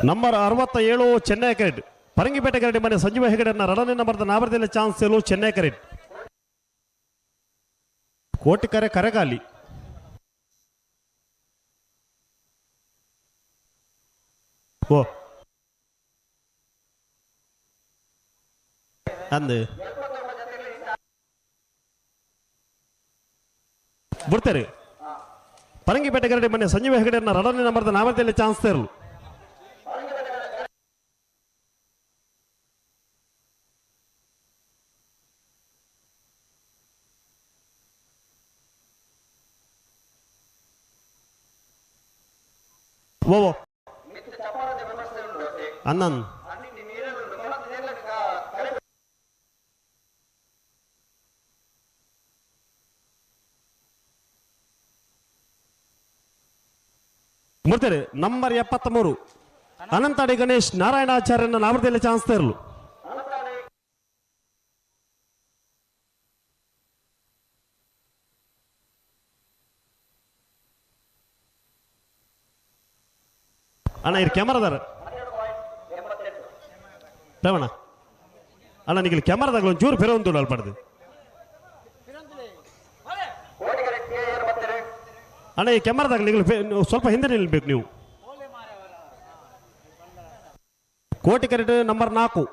Number 67 Chennai ಕ್ರೆಡ್ ಪರಂಗಿಪೇಟೆ ಕರಡಿ ಮನೆ ಸಂಜೀವ ಹೆಗಡೆಯನ್ನ ರಡನೆ ನಂಬರ್ದ ನಾವರದಲ್ಲಿ ಚಾನ್ಸ್ ಸೇಲು ಚೆನ್ನೈ ಕ್ರೆಡ್ ಕೋಟಿಕರೆ ಕರೆಗಾಲಿ ಓ ಅಂದು ಬಿಡ್ತಾರೆ ಪರಂಗಿಪೇಟೆ ಕರಡಿ ಮನೆ ಸಂಜೀವ ಹೆಗಡೆಯನ್ನ ರಡನೆ ನಂಬರ್ದ ನಾವರದಲ್ಲಿ ಚಾನ್ಸ್ ಸೇರಲು ಓ ಅಣ್ಣನ್ ಮುಡ್ತಾರೆ ನಂಬರ್ 73 ಅನಂತಾಡಿ ಗಣೇಶ್ ನಾರಾಯಣಾಚಾರ್ಯನ ನಾವರದಲ್ಲಿ ಚಾನ್ಸ್ ತರಲು ಅಣ್ಣ ಇದು ಕ್ಯಾಮರಾದಾರ ರೇವಣ್ಣ ಅಣ್ಣ ನಿಗಲಿ ಕ್ಯಾಮರಾದಾಗ ಒಂದು ಚೂರು ಫಿರ ಒಂದು ಅಲ್ಪಡ್ದು ಅಣ್ಣ ಈ ಕ್ಯಾಮರಾದಾಗ ನಿಗಲಿ ಸ್ವಲ್ಪ ಹಿಂದೆ ನಿಲ್ಬೇಕು ನೀವು ಕೋಟಿ ಕರೆಕ್ಟ್ ನಂಬರ್ 4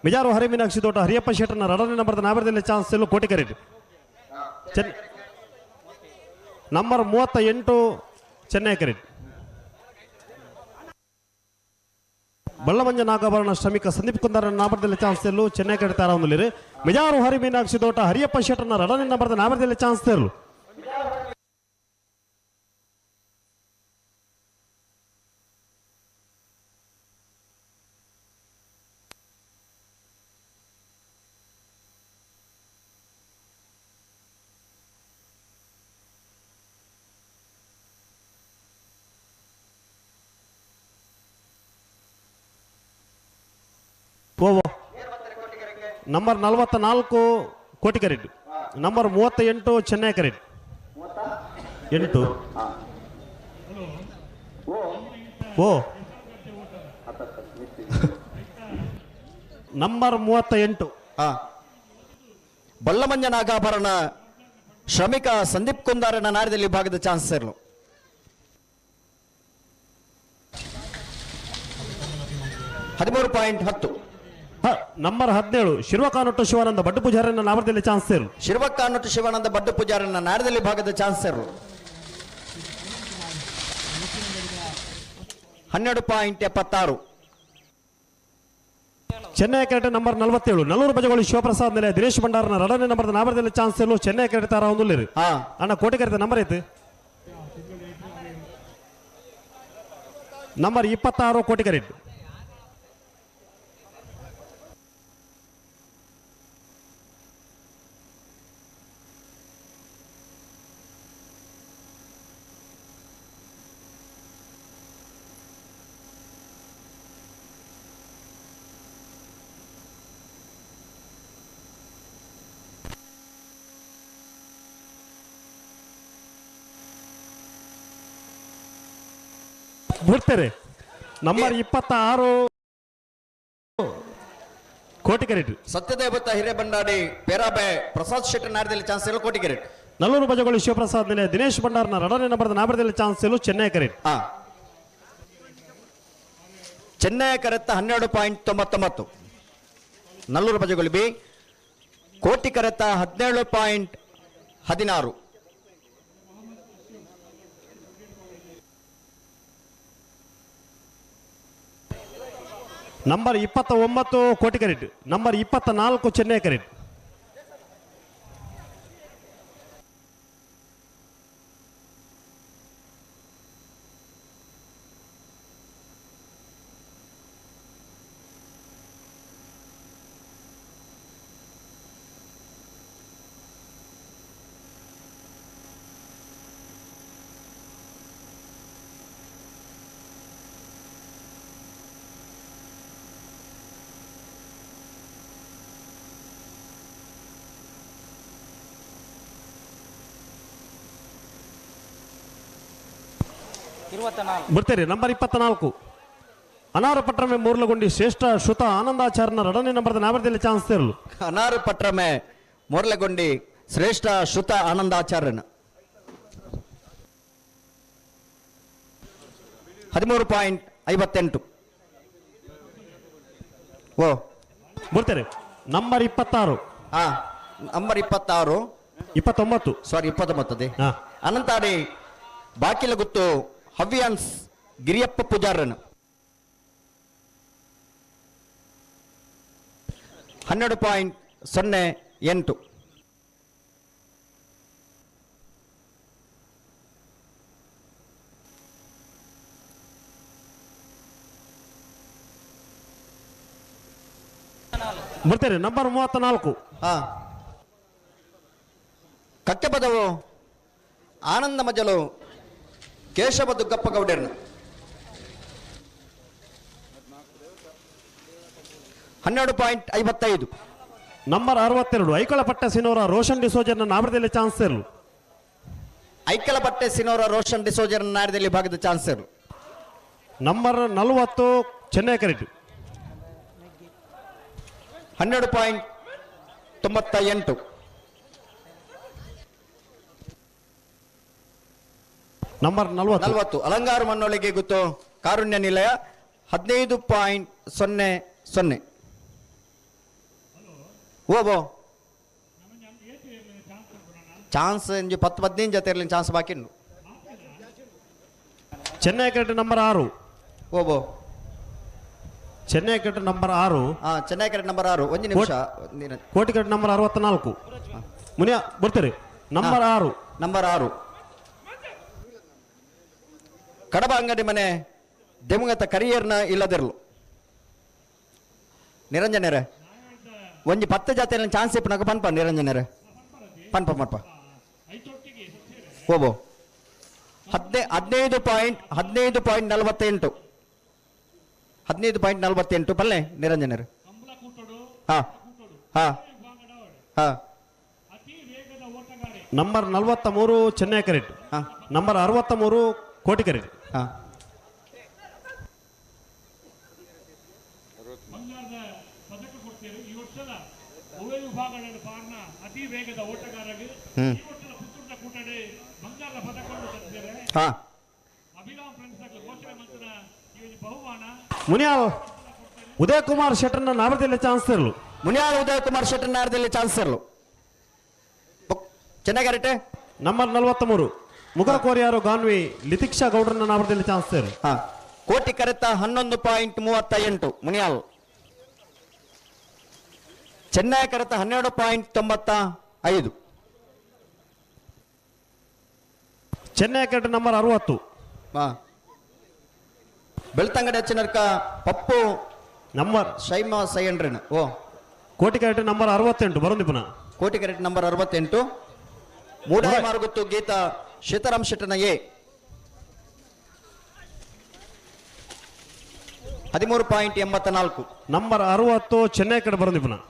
ಮಿಜಾರು ಹರಿಮೀನಾಕ್ಷಿ ತೋಟ ಹರಿಯಪ್ಪ ಶೆಟ್ಟರ್ನ ರಡನೆ ನಂಬರ್ದ ನಾವರದಲ್ಲಿ ಚಾನ್ಸ್ ಎಲ್ಲೂ ಕೋಟಿ ಕರೆಕ್ಟ್ ನಂಬರ್ 38 ಚೆನ್ನೈ ಕರೆಕ್ಟ್ ಬಳ್ಳಮಂಜ ನಾಗಾಭರಣ ಶ್ರಮಿಕ ಸಂದೀಪ್ ಕುಂದಾರ ನಾಮರದಲ್ಲಿ ಚಾನ್ಸ್ ತೆರಲು ಚೆನ್ನೈ ಕಡೆ ತಾರ ಒಂದಲ್ಲಿ ಮಿಜಾರು ಹರಿ ಮೀನಾಕ್ಷಿ ತೋಟ ಹರಿಯಪ್ಪ ಶೆಟ್ಟರ್ನ ರಡನೆ ನಂಬರ್ದ ನಾಮರದಲ್ಲಿ ಚಾನ್ಸ್ ತೆರಲು ಓವೋ ನಂಬರ್ 44 ಕೋಟಿ ಕರೆಕ್ಟ್ ನಂಬರ್ 38 ಚೆನ್ನೈ ಕರೆಕ್ಟ್ 8 ಓ ನಂಬರ್ 38 ಬಳ್ಳಮಂಜ ನಾಗಾಭರಣ ಶ್ರಮಿಕ ಸಂದೀಪ್ ಕುಂದಾರನ ನಾರದಲ್ಲಿ ಭಾಗದ ಚಾನ್ಸ್ ಸೇರಲು $13.10 ನಂಬರ್ 17 ಶಿರ್ವಕಾನೊಟ್ಟು ಶಿವಾನಂದ ಬಡ್ಡು ಪೂಜಾರನ ನಾಮರದಲ್ಲಿ ಚಾನ್ಸ್ ಸೇರು ಶಿರ್ವಕಾನೊಟ್ಟು ಶಿವಾನಂದ ಬಡ್ಡು ಪೂಜಾರನ ನಾರದಲ್ಲಿ ಭಾಗದ ಚಾನ್ಸ್ ಸೇರಲು 12.76 ಚೆನ್ನೈ ಕ್ರಿಕೆಟ್ ನಂಬರ್ 47 ನಲ್ಲೂರು ಬಜಗೋಳಿ ಶಿವಪ್ರಸಾದ್ ಮೇಲೆ ದಿನೇಶ್ ಭಂಡಾರನ ರಡನೆ ನಂಬರ್ದ ನಾಮರದಲ್ಲಿ ಚಾನ್ಸ್ ಸೇರು ಚೆನ್ನೈ ಕ್ರಿಕೆಟ್ ತಾರ ಒಂದುಲ್ಲಿರಿ ಅಣ್ಣ ಕೋಟಿ ಕರೆತ ನಂಬರ್ ಐತಿ ನಂಬರ್ 26 ಕೋಟಿ ಕರೆಕ್ಟ್ ಬಿಡ್ತಾರೆ ನಂಬರ್ 26 ಕೋಟಿ ಕರೆಕ್ಟ್ ಸತ್ಯದೇವತ ಹಿರೇಬಂಡಾಡಿ ಪೇರಾಬೆ ಪ್ರಸಾದ್ ಶೆಟ್ಟಿ ನಾರದಲ್ಲಿ ಚಾನ್ಸ್ ಸೇರಲು ಕೋಟಿ ಕರೆಕ್ಟ್ ನಲ್ಲೂರು ಬಜಗೋಳಿ ಶಿವಪ್ರಸಾದ್ ಮೇಲೆ ದಿನೇಶ್ ಭಂಡಾರನ ರಡನೆ ನಂಬರ್ದ ನಾಮರದಲ್ಲಿ ಚಾನ್ಸ್ ಸೇಲು ಚೆನ್ನೈ ಕರೆಕ್ಟ್ ಚೆನ್ನೈ ಕರೆತ್ತ 12.99 ನಲ್ಲೂರು ಬಜಗೋಳಿ ಬಿ ಕೋಟಿ ಕರೆತ್ತ 17.16 ನಂಬರ್ 29 ಕೋಟಿ ಕರೆಕ್ಟ್ ನಂಬರ್ 24 ಚೆನ್ನೈ ಕರೆಕ್ಟ್ ಬರ್ತೀರಿ ನಂಬರ್ 24 ಅನಾರ ಪಟ್ರಮೆ ಮೂರ್ಲಗೊಂಡಿ ಶ್ರೇಷ್ಠ ಶ್ರುತ ಆನಂದಾಚಾರ್ಯನ ರಡನೇ ನಂಬರ್ದ ನಾಮದಲ್ಲಿ ಚಾನ್ಸ್ ಇರಲು ಅನಾರು ಪಟ್ರಮೆ ಮೊರ್ಲೆಗೊಂಡಿ ಶ್ರೇಷ್ಠ ಶ್ರುತ ಆನಂದಾಚಾರ್ಯನ 13.58. ಓ ಬರ್ತಾರೆ ನಂಬರ್ 26 ಹಾ ನಂಬರ್ 26 29 ಸಾರಿ 29 ಹಾ ಅನಂತಾಡಿ ಬಾಕಿಲ ಗುತ್ತು ಹವ್ಯಾನ್ಸ್ ಗಿರಿಯಪ್ಪ ಪೂಜಾರನ್ 12.08. ಬರ್ತಾರೆ ನಂಬರ್ 34 ಹಾ ಕಕ್ಕೆ ಪದವು ಆನಂದ ಮಜಲು ಕೇಶವ ದುಗ್ಗಪ್ಪ ಗೌಡರ್ನ 12.55. ನಂಬರ್ 62 ಐಕಳ ಪಟ್ಟಸಿನವರ ರೋಷನ್ ಡಿಸೋಜರ್ನ ನಾಮದಲ್ಲಿ ಚಾನ್ಸ್ ಇರಲು ಐಕಲ ಬಟ್ಟೆ ಸಿನೋರ ರೋಷನ್ ಡಿಸೋಜರ್ ನಾಡ್ಯದಲ್ಲಿ ಭಾಗದ ಚಾನ್ಸ್ ಇರು ನಂಬರ್ 40 ಚೆನ್ನೈ ಕರೆಕ್ಟ್ 12.98. ನಂಬರ್ 40 ಅಲಂಗಾರ ಮನ್ನೊಳಗೆ ಗೊತ್ತು ಕಾರುಣ್ಯ ನಿಲಯ 15.00. ಓ ಚಾನ್ಸ್ ಇಂಜಿ 10-15 ಜೊತೆ ಇರಲಿ ಚಾನ್ಸ್ ಬಾಕಿ ಉಂಟು. ಚೆನ್ನೈ ಕರೆಕ್ಟ್ ನಂಬರ್ 6 ಓ ಚೆನ್ನೈ ಕರೆಕ್ಟ್ ನಂಬರ್ 6 ಹಾ ಚೆನ್ನೈ ಕರೆಕ್ಟ್ ನಂಬರ್ 6 ಒಂದು ನಿಮಿಷ ಕೋಟಿ ಕರೆಕ್ಟ್ ನಂಬರ್ 64 ಮುನಿಯ ಬರ್ತಾರೆ ನಂಬರ್ 6 ನಂಬರ್ 6 ಕಡಬ ಅಂಗಡಿ ಮನೆ ದೆಮುಗತ ಕರಿಯರ್ನ ಇಲ್ಲದಿರಲು ನಿರಂಜನರೇ ಒಂಜಿ 10 ಜಾತಿ ಚಾನ್ಸ್ ಇಪ್ಪನಾಗ ಪನ್ಪ ನಿರಂಜನರೇ ಪನ್ಪ ಮನ್ಪ ಓಬೋ 15.48. 15.48 ಪಲ್ಲೆ ನಿರಂಜನರು ಹಾ ಹಾ ಹಾ ನಂಬರ್ 43 ಚೆನ್ನೈ ಕರೆಕ್ಟ್ ಹಾ ನಂಬರ್ 63 ಕೋಟಿ ಕರೆಕ್ಟ್ ಹಾ ಅತಿ ವೇಗದ ಓಟಗಾರರಿಗೆ ಹ್ಮ್ ಈ ವರ್ಷದ ಪುತ್ತೂರಿನ ಕೂಟಡೆ ಬಂಗಾರದ ಪದಕವನ್ನು ತಂದಿದ್ದಾರೆ. ಹಾ ಅಭಿರಾಮ್ ಫ್ರೆಂಡ್ಸ್ ಘೋಷಣೆ ಮಂತ್ರ ಈ ಒಂದು ಬಹುಮಾನ ಮುನಿಯ ಉದಯ್ ಕುಮಾರ್ ಶೆಟ್ಟರ್ನ ನಾಮದಲ್ಲಿ ಚಾನ್ಸ್ ಇರಲು ಮುನಿಯಾಳ ಉದಯ ಕುಮಾರ್ ಶೆಟ್ಟರ್ ನಾರದಲ್ಲಿ ಚಾನ್ಸ್ ಇರಲು ಚೆನ್ನಾಗಿರಟ್ಟೆ ನಂಬರ್ 43 ಮುಗಲ್ ಕೋರಿಯಾರು ಗಾನ್ವಿ ಲಿತಿಕ್ಷಾ ಗೌಡ್ರನ್ನ ನಾಮದಲ್ಲಿ ಚಾನ್ಸ್ ಇರಲು ಹಾ ಕೋಟಿ ಕರೆತ 11.38. ಮುನಿಯಾಲ್ ಚೆನ್ನೈ ಕರೆತ 12.95. ಚೆನ್ನೈ ಕರೆಕ್ಟ್ ನಂಬರ್ 60 ಹಾ ಬೆಳ್ತಂಗಡಿ ಹಚ್ಚಿನರ್ಕ ಪಪ್ಪು ನಂಬರ್ ಶೈಮ ಸೈಯಂಡ್ರನ್ ಓ ಕೋಟಿ ಕರೆಕ್ಟ್ ನಂಬರ್ 68 ಬರೋದು ಪುನಃ ಕೋಟಿ ಕರೆಕ್ಟ್ ನಂಬರ್ 68. ಮೂಡಾಯಿ ಮಾರುಗುತ್ತು ಗೀತ ಶೀತಾರಾಮ್ ಶೆಟ್ಟನ ಎ 13.84. ನಂಬರ್ 60 ಚೆನ್ನೈ ಕಡೆ ಬರೋದು ಪುನಃ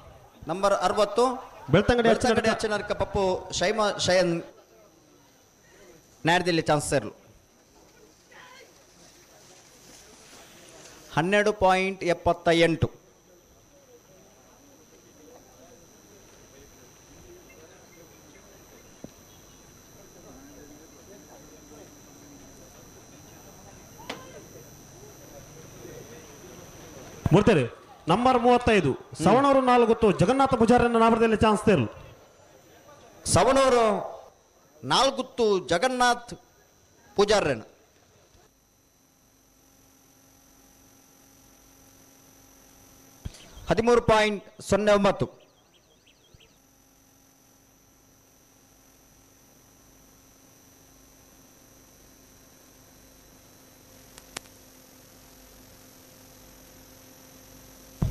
ನಂಬರ್ 60 ಬೆಳ್ತಂಗಡಿ ಬೆಳ್ತಂಗಡಿ ಹಚ್ಚಿನರ್ಕ ಪಪ್ಪು ಶೈಮ ಶಯನ್ ನ್ಯಾಯದಲ್ಲಿ ಚಾನ್ಸ್ ಸೇರಲು 12.78. ಬರ್ತಾರೆ ನಂಬರ್ 35 ಸವಣೂರು 4 ಜಗನ್ನಾಥ ಪೂಜಾರನ್ನ ನಾಮದಲ್ಲಿ ಚಾನ್ಸ್ ಇರಲು ಸವಣೂರು 4 ಜಗನ್ನಾಥ್ ಪೂಜಾರ್ಯನ 13.09.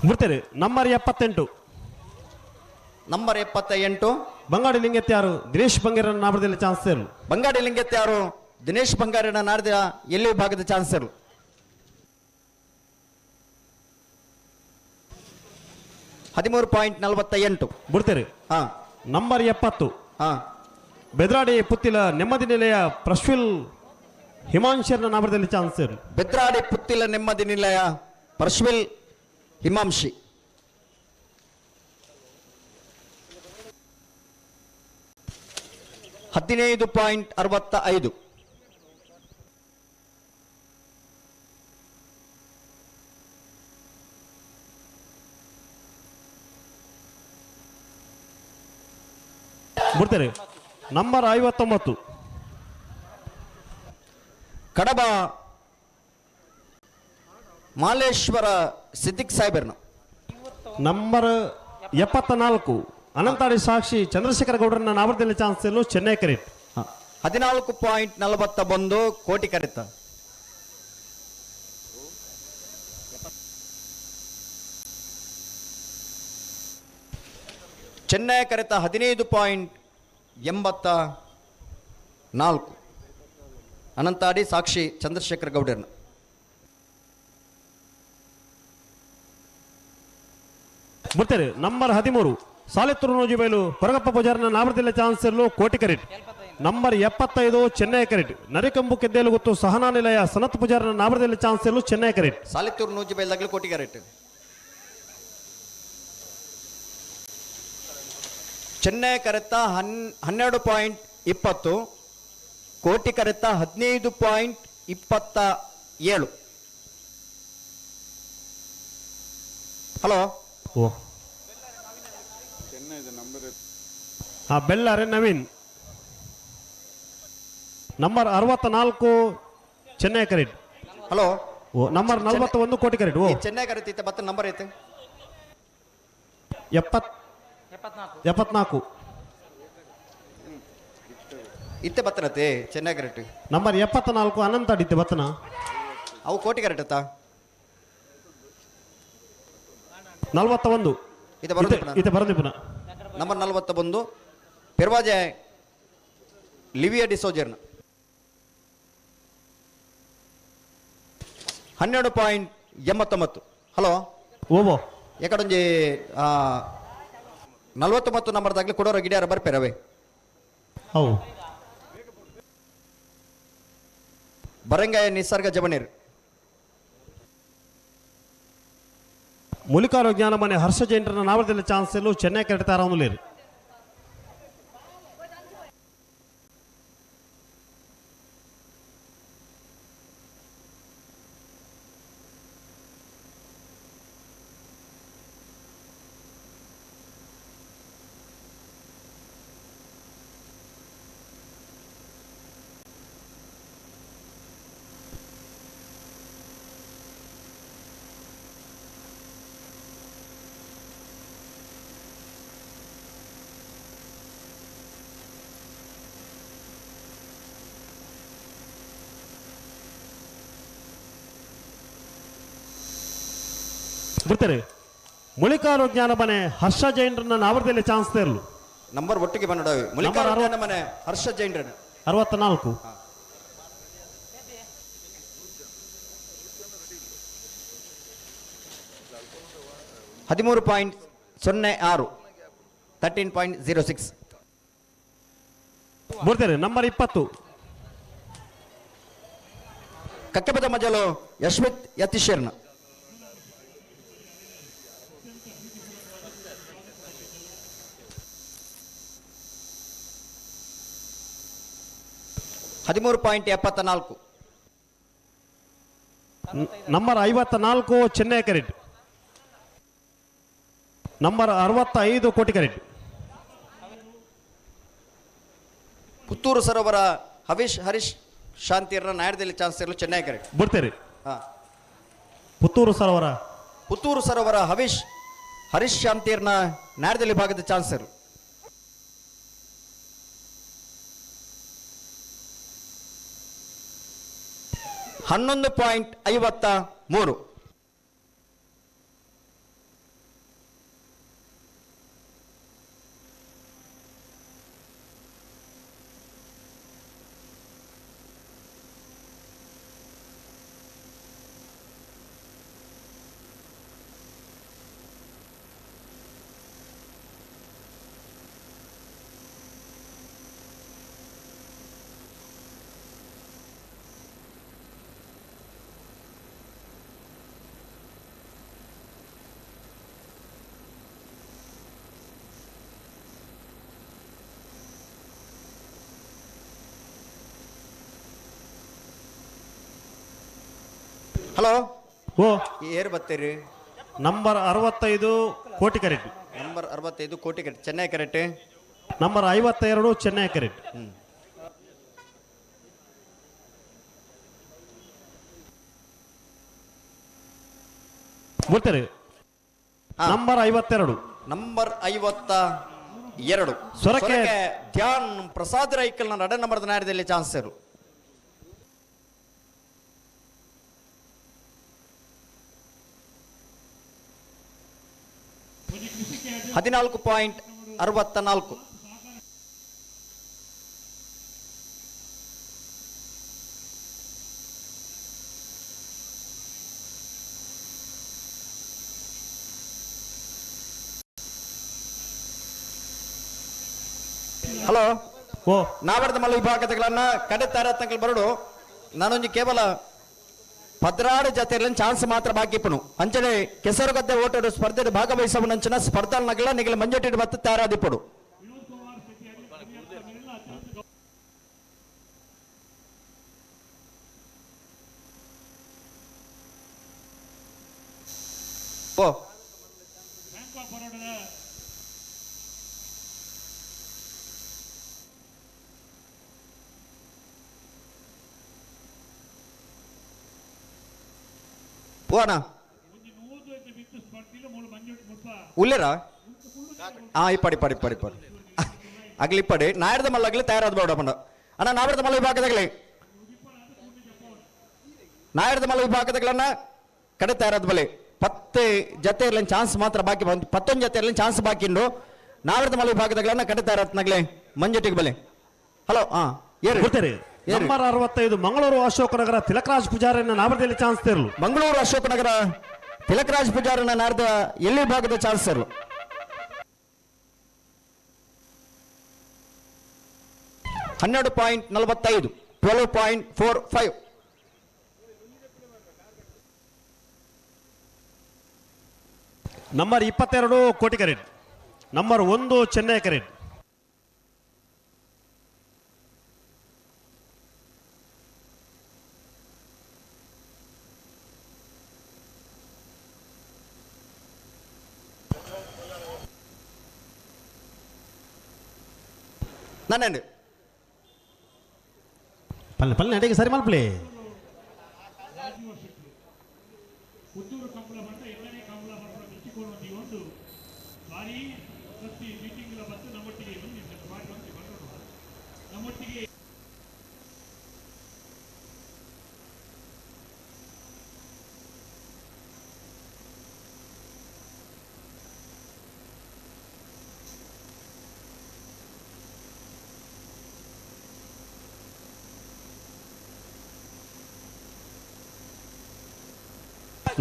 ಬರ್ತಾರೆ ನಂಬರ್ 78 ನಂಬರ್ 78 ಬಂಗಾಡಿ ಲಿಂಗತ್ಯಾರು ದಿನೇಶ್ ಬಂಗೇರನ್ನ ನಾಮದಲ್ಲಿ ಚಾನ್ಸ್ ಇರಲು ಬಂಗಾಡಿ ಲಿಂಗತ್ಯಾರು ದಿನೇಶ್ ಬಂಗಾರನ ನಾಡಿದ ಎಲ್ಲಿ ಭಾಗದ ಚಾನ್ಸ್ ಇರಲು 13.48. ಬಿಡ್ತೀರಿ ಹಾ ನಂಬರ್ 70 ಹಾ ಬೆದ್ರಾಡಿ ಪುತ್ತಿಲ ನೆಮ್ಮದಿ ನಿಲಯ ಪ್ರಶ್ವಿಲ್ ಹಿಮಾಂಶರ್ನ ನಾಮದಲ್ಲಿ ಚಾನ್ಸ್ ಇರಲು ಬೆದ್ರಾಡಿ ಪುತ್ತಿಲ ನೆಮ್ಮದಿ ನಿಲಯ ಪರ್ಶ್ವಿಲ್ ಹಿಮಾಂಶಿ. $15.65. ಬಿಡ್ತೀರಿ. ನಂಬರ್ 59 ಕಡಬ ಮಾಲೇಶ್ವರ ಸಿದ್ದಿಕ್ ಸಾಹೇಬರ್ನ. ನಂಬರ್ 74 ಅನಂತಾಡಿ ಸಾಕ್ಷಿ ಚಂದ್ರಶೇಖರ ಗೌಡರನ್ನ ನಾಮದಲ್ಲಿ ಚಾನ್ಸ್ ಎಲ್ಲು ಚೆನ್ನೈ ಕ್ರೆಡಿಟ್. 14.41 ಕೋಟಿ ಕರೆತ. ಚೆನ್ನೈ ಕರೆತ 15.84 ಅನಂತಾಡಿ ಸಾಕ್ಷಿ ಚಂದ್ರಶೇಖರ ಗೌಡರ್ನ. ಬಿಡ್ತೀರಿ. ನಂಬರ್ 13 ಸಾಲಿತ್ತೂರು ನೂಜಿಬೈಲು ಕೊರಗಪ್ಪ ಪೂಜಾರನ ನಾಮದಲ್ಲಿ ಚಾನ್ಸ್ ಎಲ್ಲು ಕೋಟಿ ಕ್ರೆಡಿಟ್. ನಂಬರ್ 75 ಚೆನ್ನೈ ಕ್ರೆಡಿಟ್ ನರಿಕಂಬು ಕೆದ್ದೇಲುಗುತ್ತು ಸಹನಾ ನಿಲಯ ಸನತ್ ಪೂಜಾರನ ನಾಮದಲ್ಲಿ ಚಾನ್ಸ್ ಎಲ್ಲು ಚೆನ್ನೈ ಕ್ರೆಡಿಟ್. ಸಾಲಿತ್ತೂರು ನೂಜಿ ಬೈಲ್ದಾಗಲಿ ಕೋಟಿ ಕರೆಟ್. ಚೆನ್ನೈ ಕರೆತ 12.20 ಕೋಟಿ ಕರೆತ 15.27. ಹಲೋ ಓ ಹಾ ಬೆಳ್ಳಾರೆ ನವೀನ್. ನಂಬರ್ 64 ಚೆನ್ನೈ ಕ್ರೆಡಿಟ್. ಹಲೋ ಓ ನಂಬರ್ 41 ಕೋಟಿ ಕ್ರೆಡಿಟ್. ಓ ಚೆನ್ನೈ ಕರೆತ ಐತೆ ಮತ್ತೆ ನಂಬರ್ ಐತೆ 74 ಇತ್ತೆ ಬತ್ತನತೆ ಚೆನ್ನೈ ಕರೆಕ್ಟ್. ನಂಬರ್ 74 ಅನಂತ ಅಡಿತೆ ಬತ್ತನ ಅವು ಕೋಟಿ ಕರೆಕ್ಟ್ ಅತ್ತ 41 ಇದು ಬರೋದು ಇದು ಬರೋದು ಪುನಃ. ನಂಬರ್ 41 ಪೆರ್ವಾಜೆ ಲಿವಿಯಾ ಡಿಸೋಜರ್ನ 12.89. ಹಲೋ ಓಬೋ ಯಾಕಡೊಂಜಿ 49 ನಂಬರ್ದಾಗ್ಲಿ ಕೊಡೋರ ಗಿಡ್ಯಾರ ಬರ್ಪೇರವೆ. ಹೌ ಬರಂಗಾಯ ನಿಸರ್ಗ ಜಬನೀರ್. ಮೂಲಿಕಾರು ಜ್ಞಾನ ಮನೆ ಹರ್ಷ ಜೈನರನ್ನ ನಾಮದಲ್ಲಿ ಚಾನ್ಸ್ ಎಲ್ಲು ಚೆನ್ನೈ ಕ್ರೆಡಿಟ್ ತಾರಾವನುಲೇರು. ಬಿಡ್ತಾರೆ. ಮುಳಿಕಾರು ಜ್ಞಾನ ಮನೆ ಹರ್ಷ ಜೈನರನ್ನ ನಾವರದಲ್ಲಿ ಚಾನ್ಸ್ ತೇರ್ಲು. ನಂಬರ್ ಒಟ್ಟಿಗೆ ಬಂದಡವೆ ಮನೆ ಹರ್ಷ ಜೈನ್ರನ್ನ 64 13.06 13.06. ಬಿಡ್ತಾರೆ. ನಂಬರ್ 20 ಕಕ್ಕೆಪದ ಮಜಲು ಯಶ್ವಿತ್ ಯತೀಶರ್ನ 13.74. ನಂಬರ್ 54 ಚೆನ್ನೈ ಕ್ರೆಡಿಟ್. Number 65 Koti credit. ಪುತ್ತೂರು ಸರೋವರ ಹರೀಶ್ ಶಾಂತಿಯರ ನಾಯಕದಲ್ಲಿ ಚಾನ್ಸ್ ಇರಲು ಚೆನ್ನೈ ಕ್ರೆಡಿಟ್. ಬಿಡ್ತೀರಿ. ಹಾ ಪುತ್ತೂರು ಸರೋವರ ಹರೀಶ್ ಶಾಂತಿಯರ್ನ ನಾಯಕದಲ್ಲಿ ಭಾಗದ ಚಾನ್ಸ್ ಇರಲು 11.53. ಹಲೋ ಓ ಏರ್ ಬರ್ತೀರಿ ನಂಬರ್ 65 ಕೋಟಿ ಕ್ಯಾರೆಟ್. ನಂಬರ್ 65 ಕೋಟಿ ಕ್ಯಾರೆಟ್ ಚೆನ್ನೈ ಕ್ಯಾರೆಟ್. Number 52 Chennai carrot. ಬರ್ತಾರೆ ಹಾ. ನಂಬರ್ 52 ನಂಬರ್ 52 ಸೊರಕೆ ಧ್ಯಾನ್ ಪ್ರಸಾದ್ ರೈಕಲ್ನ ನಡ ನಂಬರ್ದ ನಾಡ್ಯದಲ್ಲಿ ಚಾನ್ಸ್ ಇರು 14.64. ಹಲೋ ಓ ನಾವರ್ದ ಮಲ್ಲ ವಿಭಾಗಗಳನ್ನ ಕಡೆ ತಾರತಂಕಲ್ ಬರಡು ನಾನೊಂದು ಕೇವಲ ಪದ್ರಾಡು ಜಾತಿಯಲ್ಲಿ ಚಾನ್ಸ್ ಮಾತ್ರ ಬಾಕಿಪ್ಪನು ಅಂಚನೆ ಕೆಸರುಗದ್ದೆ ಓಟದ ಸ್ಪರ್ಧೆಯಲ್ಲಿ ಭಾಗವಹಿಸುವನಂಚಿನ ಸ್ಪರ್ಧಾ ನಗಲ ನಿಗಲ ಮಂಜಟ್ಟಿಡು ಮತ್ತು ತಯಾರಾದಿಪ್ಪಡು. ಓ ಬ್ಯಾಂಕ್ ಆಫ್ ಬರೋಡದ ಓ ಅಣ್ಣ ಒಂದು 100 ಬಿತ್ತು ಸ್ಪರ್ಧಿಲ ಮೂಲ ಮಂಜುಟ್ ಮುಟ್ಟ ಉಲ್ಲೇರಾ ಹಾ ಇಪ್ಪಡಿ ಪಡಿ ಪಡಿ ಪಡಿ ಅಗ್ಲಿ ಇಪ್ಪಡಿ ನಾಯರ್ದ ಮಲ್ಲಗ್ಲಿ ತಯಾರಾದ ಬೇಡ ಬಂಡ ಅಣ್ಣ ನಾವರ್ದ ಮಲ್ಲ ವಿಭಾಗದಾಗಲಿ ನಾಯರ್ದ ಮಲ್ಲ ವಿಭಾಗಗಳನ್ನ ಕಡೆ ತಯಾರಾದ ಬಲೆ 10 ಜೊತೆಯಲ್ಲಿ ಚಾನ್ಸ್ ಮಾತ್ರ ಬಾಕಿ ಬಂದು 11 ಜೊತೆಯಲ್ಲಿ ಚಾನ್ಸ್ ಬಾಕಿ ಉಂಡು ನಾವರ್ದ ಮಲ್ಲ ವಿಭಾಗಗಳನ್ನ ಕಡೆ ತಯಾರಾತ್ನಾಗ್ಲೆ ಮಂಜಟ್ಟಿಗೆ ಬಲೆ. ಹಲೋ ಹಾ ಏರಿ ಬರ್ತಾರೆ ನಂಬರ್ 65 ಮಂಗಳೂರು ಅಶೋಕನಗರ ತಿಲಕರಾಜ್ ಪೂಜಾರಿನ ನಾಮದಲ್ಲಿ ಚಾನ್ಸ್ ಇರಲು. ಮಂಗಳೂರು ಅಶೋಕನಗರ ತಿಲಕರಾಜ್ ಪೂಜಾರನ ನಾಡ್ದ ಎಲ್ಲಿ ಭಾಗದ ಚಾನ್ಸ್ ಇರಲು 12.45 12.45. ನಂಬರ್ 22 ಕೋಟಿ ಕ್ಯಾರೆಟ್. Number 1 Chennai carrot. ನಾನೇನು ಪಲ್ಲೆ ಪಲ್ಲೆ ಅಡಿಗೆ ಸರಿ ಮಲ್ಪಲೆ ಪುತ್ತೂರು ಕಂಬಳ ಬಂದ 2ನೇ ಕಂಬಳ ಬರೋಣ ಮೆಚ್ಚಿಕೊಳ್ಳುವಂತ ಈ ಒಂದು ಭಾರಿ ಪ್ರತಿ ಮೀಟಿಂಗ್ ಬಂದು ನಮ್ಮೊಟ್ಟಿಗೆ ಬನ್ನಿ ಮಾಡುವಂತೆ ಬರೋಣ ನಮ್ಮೊಟ್ಟಿಗೆ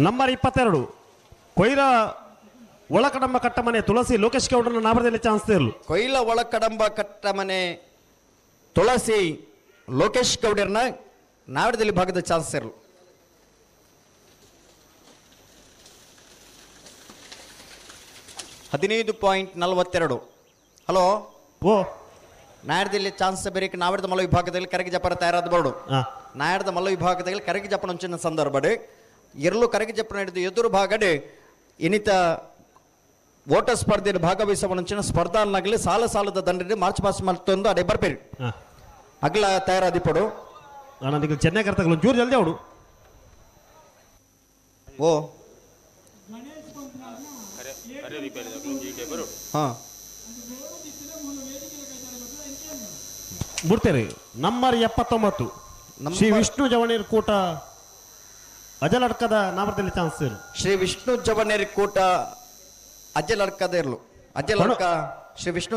ನಂಬರ್ 22 ಕೊಯ್ಲ ಒಳಕಡಂಬ ಕಟ್ಟಮನೆ ತುಳಸಿ ಲೋಕೇಶ್ ಗೌಡನ ನಾಮದಲ್ಲಿ ಚಾನ್ಸ್ ಇರಲು. ಕೊಯ್ಲ ಒಳಕಡಂಬ ಕಟ್ಟಮನೆ ತುಳಸಿ ಲೋಕೇಶ್ ಗೌಡರ್ನ ನಾವಡದಲ್ಲಿ ಭಾಗದ ಚಾನ್ಸ್ ಇರಲು 15.42. ಹಲೋ ಓ ನಾಯರ್ದಲ್ಲಿ ಚಾನ್ಸ್ ಬೇರೆ ನಾವಡದ ಮಲ್ಲ ವಿಭಾಗದಲ್ಲಿ ಕರಗಿ ಜಪರ ತಯಾರಾದ ಬೋರ್ಡು ಹಾ ನಾಯರ್ದ ಮಲ್ಲ ವಿಭಾಗದಲ್ಲಿ ಕರಗಿ ಜಪನ ಅಂಚಿನ ಸಂದರ್ಭ ಎರಲು ಕರಗಿ ಜಪನ ಹಿಡಿದು ಎದುರು ಭಾಗಡೆ ಇನ್ನಿತ ಓಟ ಸ್ಪರ್ಧೆಯಲ್ಲಿ ಭಾಗವಹಿಸುವನಂಚಿನ ಸ್ಪರ್ಧಾನಾಗಲಿ ಸಾಲದ ದಂಡನೆ ಮಾರ್ಚ್ ಪಾಸ್ ಮತ್ತೊಂದು ಅದೇ ಬರ್ಬೇರಿ ಹಾ ಅಗ್ಲ ತಯಾರಾದಿಪಡು ಅಣ್ಣ ನಿಮಗೆ ಚೆನ್ನೈ ಕರ್ತಗಳು ಜೂರು ಜಲ್ದಿ ಅವಡು ಓ ಹಾ ಬಿಡ್ತೇನೆ ನಂಬರ್ 79 ಶ್ರೀ ವಿಷ್ಣು ಜವಣೀರ್ ಕೂಟ ಅಜಲಡ್ಕದ ನಾಮದಲ್ಲಿ ಚಾನ್ಸ್ ಇರಲು. ಶ್ರೀ ವಿಷ್ಣು ಜವನೇರಿ ಕೂಟ ಅಜ್ಜಲಡ್ಕದ ಇರ್ಲು ಅಜ್ಜಲಡ್ಕ ಶ್ರೀ ವಿಷ್ಣು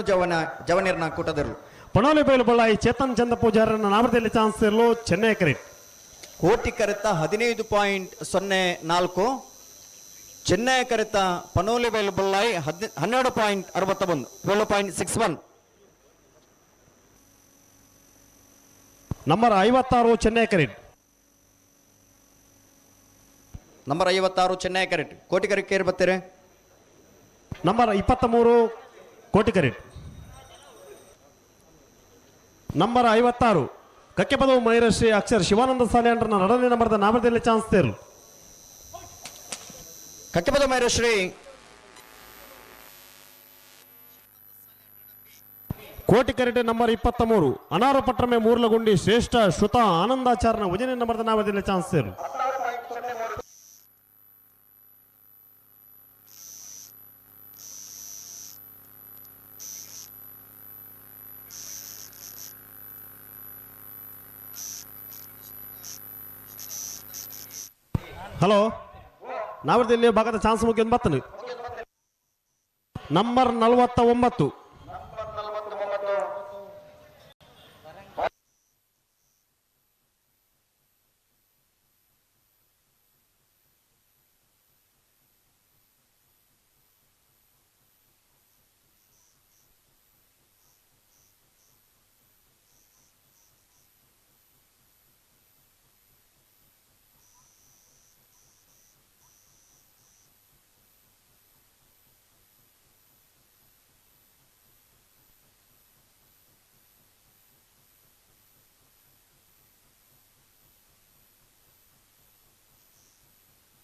ಜವನೇರ್ನ ಕೂಟದ ಇರ್ಲು ಪಣೋಲಿ ಬೈಲು ಬಳ್ಳಾಯಿ ಚೇತನ್ ಚಂದ ಪೂಜಾರನ ನಾಮದಲ್ಲಿ ಚಾನ್ಸ್ ಇರಲು ಚೆನ್ನೈ ಕ್ಯಾರೆಟ್. ಕೋಟಿ ಕರೆತ 15.04 ಚೆನ್ನೈ ಕರೆತ ಪನೋಲಿ ಬೈಲು ಬಳ್ಳಾಯಿ 12.61 12.61. ನಂಬರ್ 56 ಚೆನ್ನೈ ಕ್ಯಾರೆಟ್. ನಂಬರ್ 56 ಚೆನ್ನೈ ಕ್ಯಾರೆಟ್ ಕೋಟಿ ಕರೆ ಕೇರ್ ಬರ್ತೀರಿ. ನಂಬರ್ 23 ಕೋಟಿ ಕ್ಯಾರೆಟ್. ನಂಬರ್ 56 ಕಕ್ಕೆಪದವು ಮೈರಶ್ರೀ ಅಕ್ಷರ್ ಶಿವಾನಂದ ಸಾಲಿಯಾಂಡ್ರನ ನಡನೆ ನಂಬರ್ದ ನಾಮದಲ್ಲಿ ಚಾನ್ಸ್ ಇರಲು ಕಕ್ಕೆಪದ ಮೈರಶ್ರೀ ಕೋಟಿಕರೆಟ್ ನಂಬರ್ 23 ಅನಾರು ಪಟ್ರಮೆ ಮೂರ್ಲಗುಂಡಿ ಶ್ರೇಷ್ಠ ಶ್ರುತ ಆನಂದಾಚಾರ್ನ ಉಜನೆ ನಂಬರ್ ನಾವದಿಲ್ಲ ಚಾನ್ಸ್ ಸೇರು ಹಲೋ ನಾವದಿಲ್ಲಿ ಭಾಗದ ಚಾನ್ಸ್ ಮುಗಿದ ಬತ್ತನು ನಂಬರ್ 49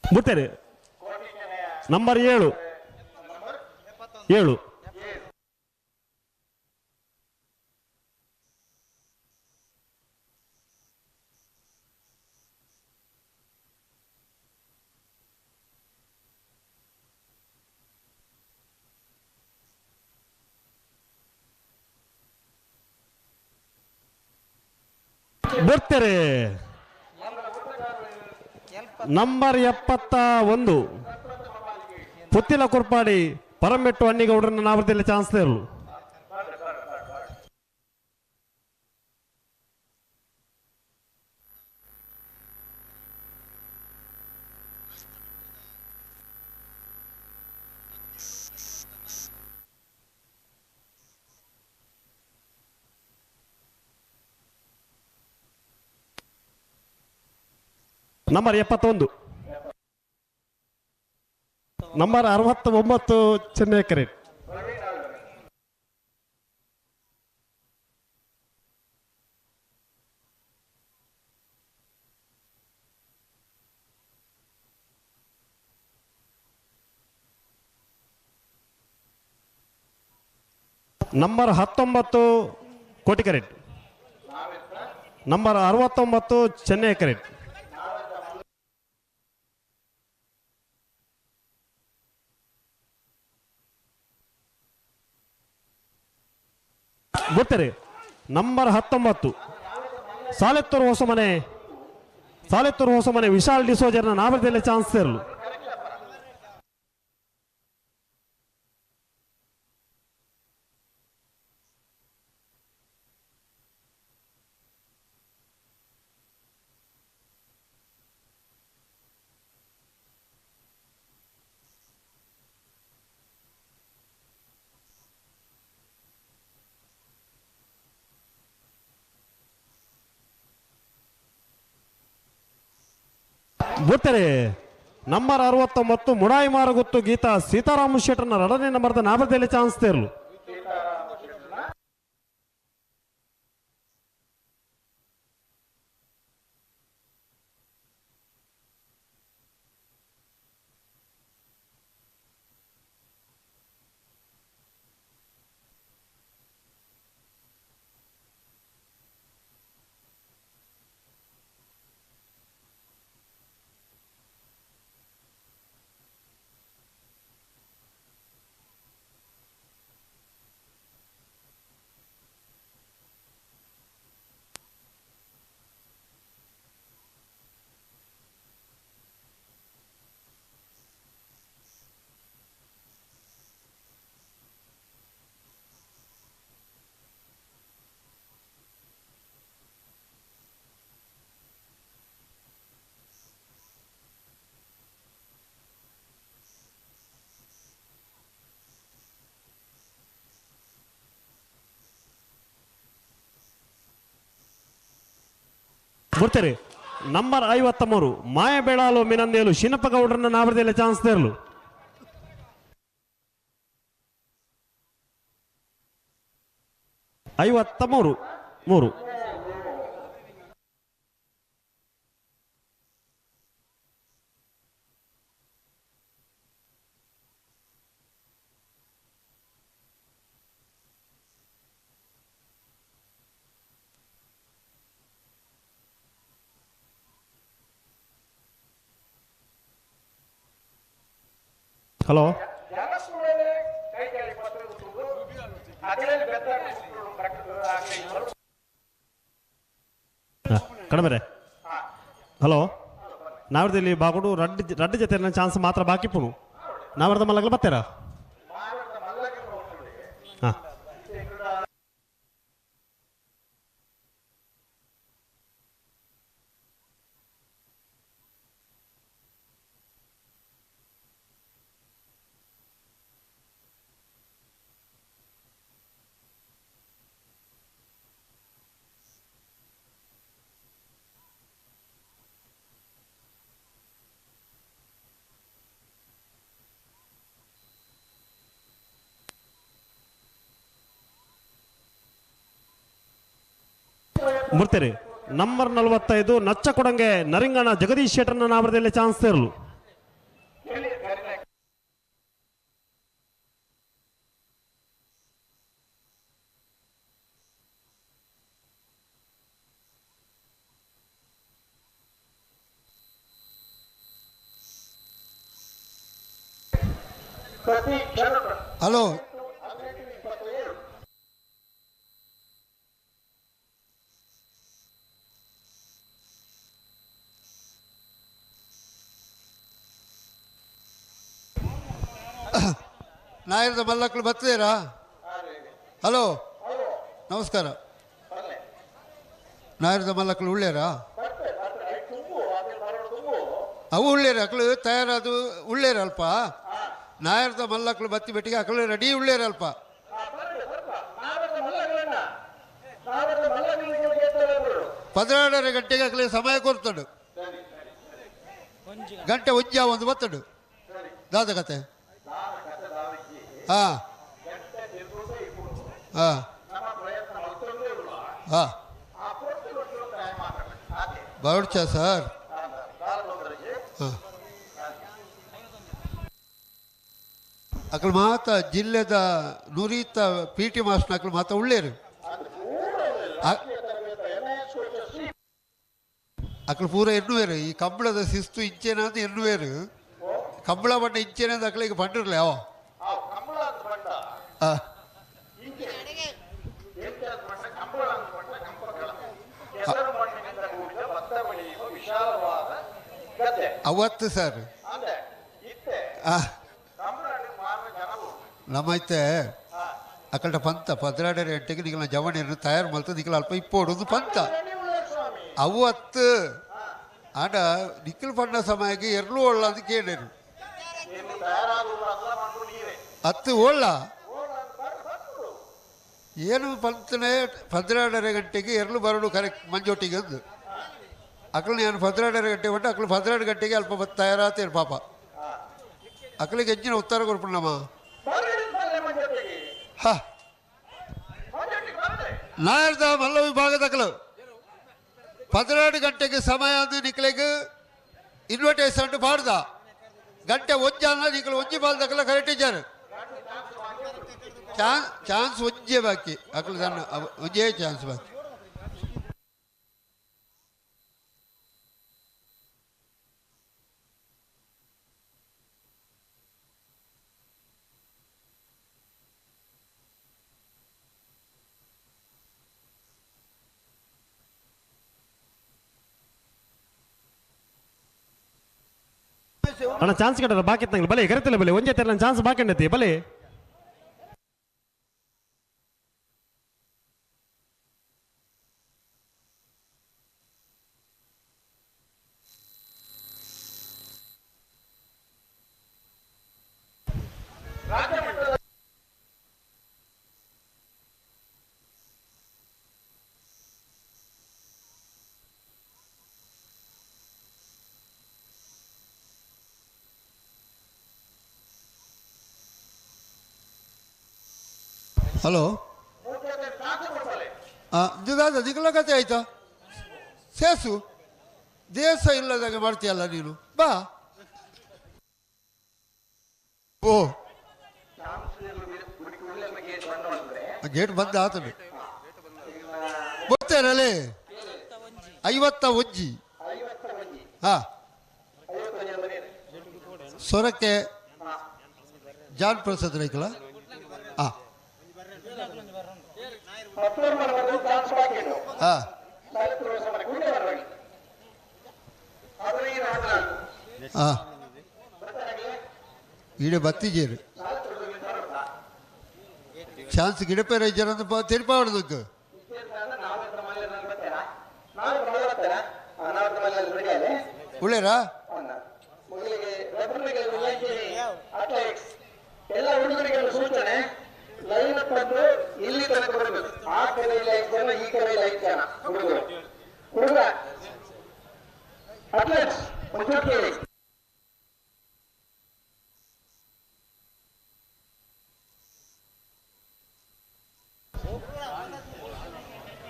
ಬಿಡ್ತೇನೆ ನಂಬರ್ 7 ಬಿಡ್ತೇನೆ ನಂಬರ್ 71 ಪುತ್ತಿಲ ಕುರ್ಪಾಡಿ ಪರಂಬೆಟ್ಟು ಅಣ್ಣಿಗೌಡರನ್ನ ನಾವದಿಲ್ಲ ಚಾನ್ಸ್ ಇರಲು ನಂಬರ್ 71 ನಂಬರ್ 69 ಚೆನ್ನೈ ಕರೆಕ್ಟ್ ನಂಬರ್ 19 ಕೋಟಿ ಕರೆಕ್ಟ್ ನಂಬರ್ 69 ಚೆನ್ನೈ ಕರೆಕ್ಟ್ ಗೊತ್ತರೆ ನಂಬರ್ 19 ಸಾಲೆತ್ತೂರು ಹೊಸಮನೆ ವಿಶಾಲ್ ಡಿಸೋಜರ್ನ ನಾವದಿಲ್ಲ ಚಾನ್ಸ್ ಇರಲು ಗೊತ್ತರೆ ನಂಬರ್ 69 ಮುಡಾಯಿ ಮಾರಗುತ್ತು ಗೀತಾ ಸೀತಾರಾಮ ಶೆಟ್ಟರ್ನ ಎರಡನೇ ನಂಬರ್ದ ನಾವದಿಲ್ಲ ಚಾನ್ಸ್ ಇರಲು ಗೊತ್ತರೆ ನಂಬರ್ 53 ಮಾಯಬೇಳಾಲು ಮಿನಂದೇಲು ಶಿನಪಗೌಡರನ್ನ ನಾವದಿಲ್ಲ ಚಾನ್ಸ್ ಇರಲು ಐವತ್ತ ಮೂರು ಹಲೋ ಕಡಿಮೆ ಹಲೋ ನಾವ್ರದಲ್ಲಿ ಬಾಗುಡು ರಡ್ಡು ಜೊತೆ ಚಾನ್ಸ್ ಮಾತ್ರ ಬಾಕಿ ಪುನು ನಾವ್ರದ ಮಲ್ಲಗಲ ಬತ್ತೇರಾ ಹಾಂ ಮುಡ್ತೇರಿ ನಂಬರ್ 45 ನಚ್ಚ ಕೊಡಂಗೆ ನರಿಂಗಣ ಜಗದೀಶ್ ಶೆಟ್ಟರ್ನ ನಾವರದಲ್ಲಿ ಚಾನ್ಸ್ ತೇರಲು ಹಲೋ ನಾಯರದ ಮಲ್ಲಕ್ಕಳು ಬರ್ತಿದ್ದೀರಾ? ಹಲೋ ನಮಸ್ಕಾರ. ನಾಯರದ ಮಲ್ಲಕ್ಕಳು ಉಳ್ಳೇರಾ? ಅವು ಉಳ್ಳೇರ ಅಕ್ಕಳು ತಯಾರದು ಉಳ್ಳೇರ ಅಲ್ಪ. ನಾಯರದ ಮಲ್ಲಕ್ಕಳು ಬತ್ತಿ ಬೆಟ್ಟಿಗೆ ಅಕ್ಕಳು ರೆಡಿ ಉಳ್ಳೇರ ಅಲ್ಪ. ಪದರಾಡರ ಗಂಟೆಗೆ ಅಕ್ಕಳಿಗೆ ಸಮಯ ಕೊಡ್ತಾಡು. ಗಂಟೆ ಉಜ್ಜ ಒಂದು ಬತ್ತಡು ದಾದ ಕತೆ. ಹಾಂ ಹಾಂ ಹಾಂ ಬರುಡ್ಚ ಸರ್. ಹಾಂ ಅಕ್ಕಳು ಮಾತ ಜಿಲ್ಲೆದ ನುರಿತ ಪಿ ಟಿ ಮಾಸ್ಟರ್ ಅಕ್ಕಳು ಮಾತ ಉಳ್ಳೇರು ಅಕ್ಕಳು ಪೂರ ಎನ್ನುವೇರು. ಈ ಕಂಬಳದ ಶಿಸ್ತು ಇಂಚೇನ ಅಂತ ಎನ್ನುವೇರು. ಕಂಬಳ ಬಣ್ಣ ಇಂಚೇನ ಅಂತ ಅಕ್ಕಳಿಗೆ ಪಂಡಿರ್ಲಿ ಯಾವ ಅವತ್ತು ಸರ್ ನಮ್ಮೈತೆ ಅಕ್ಕಳ ಪಂತ 12 ಗಂಟೆಗೆ ನಿಗಲ ಜವಣಿಯನ್ನು ತಯಾರು ಮಾಡ್ತದೆ. ನಿಗಲ ಅಲ್ಪ ಇಪ್ಪೋಡೊಂದು ಪಂತ ಅವತ್ತು ಆಡ ನಿಖಿಲ್ ಪಣ್ಣ ಸಮಯಕ್ಕೆ ಎರಲು ಒಳ್ಳ ಅಂತ ಕೇಳಿರು. ಹತ್ತು ಒಳ್ಳ ಏನು ಪಂತನೇ 12 ಗಂಟೆಗೆ ಎರಲು ಬರೋಡು ಕರೆಕ್ಟ್ ಮಂಜೊಟ್ಟಿಗೆ ಅಂದು ಅಕ್ಕಳು ನಾನು 12 ಗಂಟೆ ಬಂದು ಅಕ್ಕಳು 12 ಗಂಟೆಗೆ ಅಲ್ಪ ಬತ್ತು ತಯಾರಾತೇನು ಪಾಪ. ಅಕ್ಕಳಿಗೆ ಹೆಚ್ಚಿನ ಉತ್ತರ ಕೊಡ್ಬಿಡಮ್ಮ. ಹಾ ನಾಯರ್ದ ಮಲ್ಲ ವಿಭಾಗದ ಅಕ್ಕಳು 12 ಗಂಟೆಗೆ ಸಮಯ ಅಂದು ನಿಕ್ಲೆಗೆ ಇನ್ವಿಟೇಷನ್ ಪಾಡ್ದ ಗಂಟೆ ಒಂಜ ಅಲ್ಲ ನಿಕ್ಲು ಒಂಜಿ ಬಾಲ್ದಕ್ಕಲ್ಲ ಕರೆಕ್ಟ್ ಇದ್ದಾರೆ. ಚಾನ್ಸ್ ಒಂಜೇ ಬಾಕಿ ಅಕ್ಕಳು ತನ್ನ ಒಂಜೇ ಚಾನ್ಸ್ ಬಾಕಿ. ಅಣ್ಣ ಚಾನ್ಸ್ ಕಟ್ಟಲ್ಲ ಬಾಕಿ ಇತ್ತಂಗಿಲ್ಲ ಬಲೆ ಕರೆತಿಲ್ಲ ಬಲೆ ಒಂಜೆ ತೆರಲ ಚಾನ್ಸ್ ಬಾಕಿ ಉಂಡೈತಿ ಬಲೆ. ಹಲೋ ದಾದ ನಿಖಲ ಕತೆ ಆಯ್ತಾ? ಸೇಸು ದೇಶ ಇಲ್ಲದಾಗೆ ಮಾಡ್ತೀಯಲ್ಲ ನೀನು ಬಾ. ಓ ಗೇಟ್ ಬಂದ ಆತನು ಗೊತ್ತೇನಲ್ಲೇ 51 ಹಾ ಸೊರಕೆ ಜಾನ್ ಪ್ರಸಾದ್ ರೈಕಲ ಹಾಂ ಹಾಂ ಹಾಂ ಈಡೆ ಬತ್ತಿಜೇರು ಚಾನ್ಸ್ ಗಿಡಪೇರ ಇದ್ದಾರಂತ ತಿರುಪಾವಡ್ದಕ್ಕೆ ಉಳ್ಳೇರಾ ಎಲ್ಲ ಹುಡುಗರಿಗೆ ಸೂಚನೆ ಲೈನ್ ಅಪ್ ಬಂದು ಇಲ್ಲಿ ತನಕ ಬರಬೇಕು. ಆ ಕಡೆಯಲ್ಲಿ 5 ಜನ, ಈ ಕಡೆಯಲ್ಲಿ 5 ಜನ ಹುಡುಗ ಅಟ್ಲೆಟ್ಸ್ ಒಂಚೂರು ಕೇಳಿ.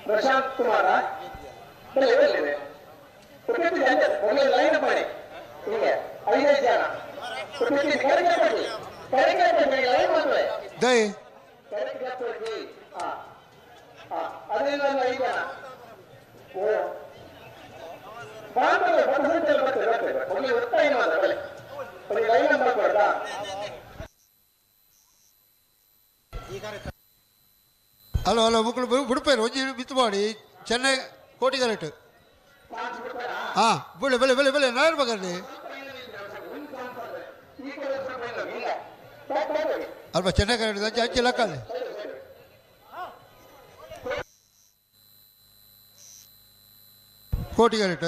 ಪ್ರಶಾಂತ್ ಕುಮಾರ ಬೆಲ್ಲಿದೆ ಒಳ್ಳೆ ಲೈನ್ ಅಪ್ ಮಾಡಿ. ಹೀಗೆ 5 ಜನ ಲೈನ್ ಮಾಡ್ತಾರೆ. ದೈ ಅದರಿಂದ 5 ಜನ ಒತ್ತಾಯ ಮಾಡ್ತಾರೆ. ಲೈನ್ ಮಾಡ್ಕೊಡ್ತಾ ಹಲೋ ಹಲೋ ಮಕ್ಕಳು ಬಿಡ್ಪೇರು ಒಂಜಿ ಬಿತ್ತು ಮಾಡಿ ಚೆನ್ನೈ ಕೋಟಿಗರೆಟ್ ಹಾಂ ಬೆಳೆ ಬೆಳೆ ಬೆಳೆ ಬೆಳೆ ನಾರು ಬಗರ್ಲಿ ಅಲ್ಪ ಚೆನ್ನೈ ಕರೆಕ್ಟ್ ಅಂಚೆ ಅಂಚೆ ಲೆಕ್ಕಲ್ಲಿ ಕೋಟಿಗರೆಟ್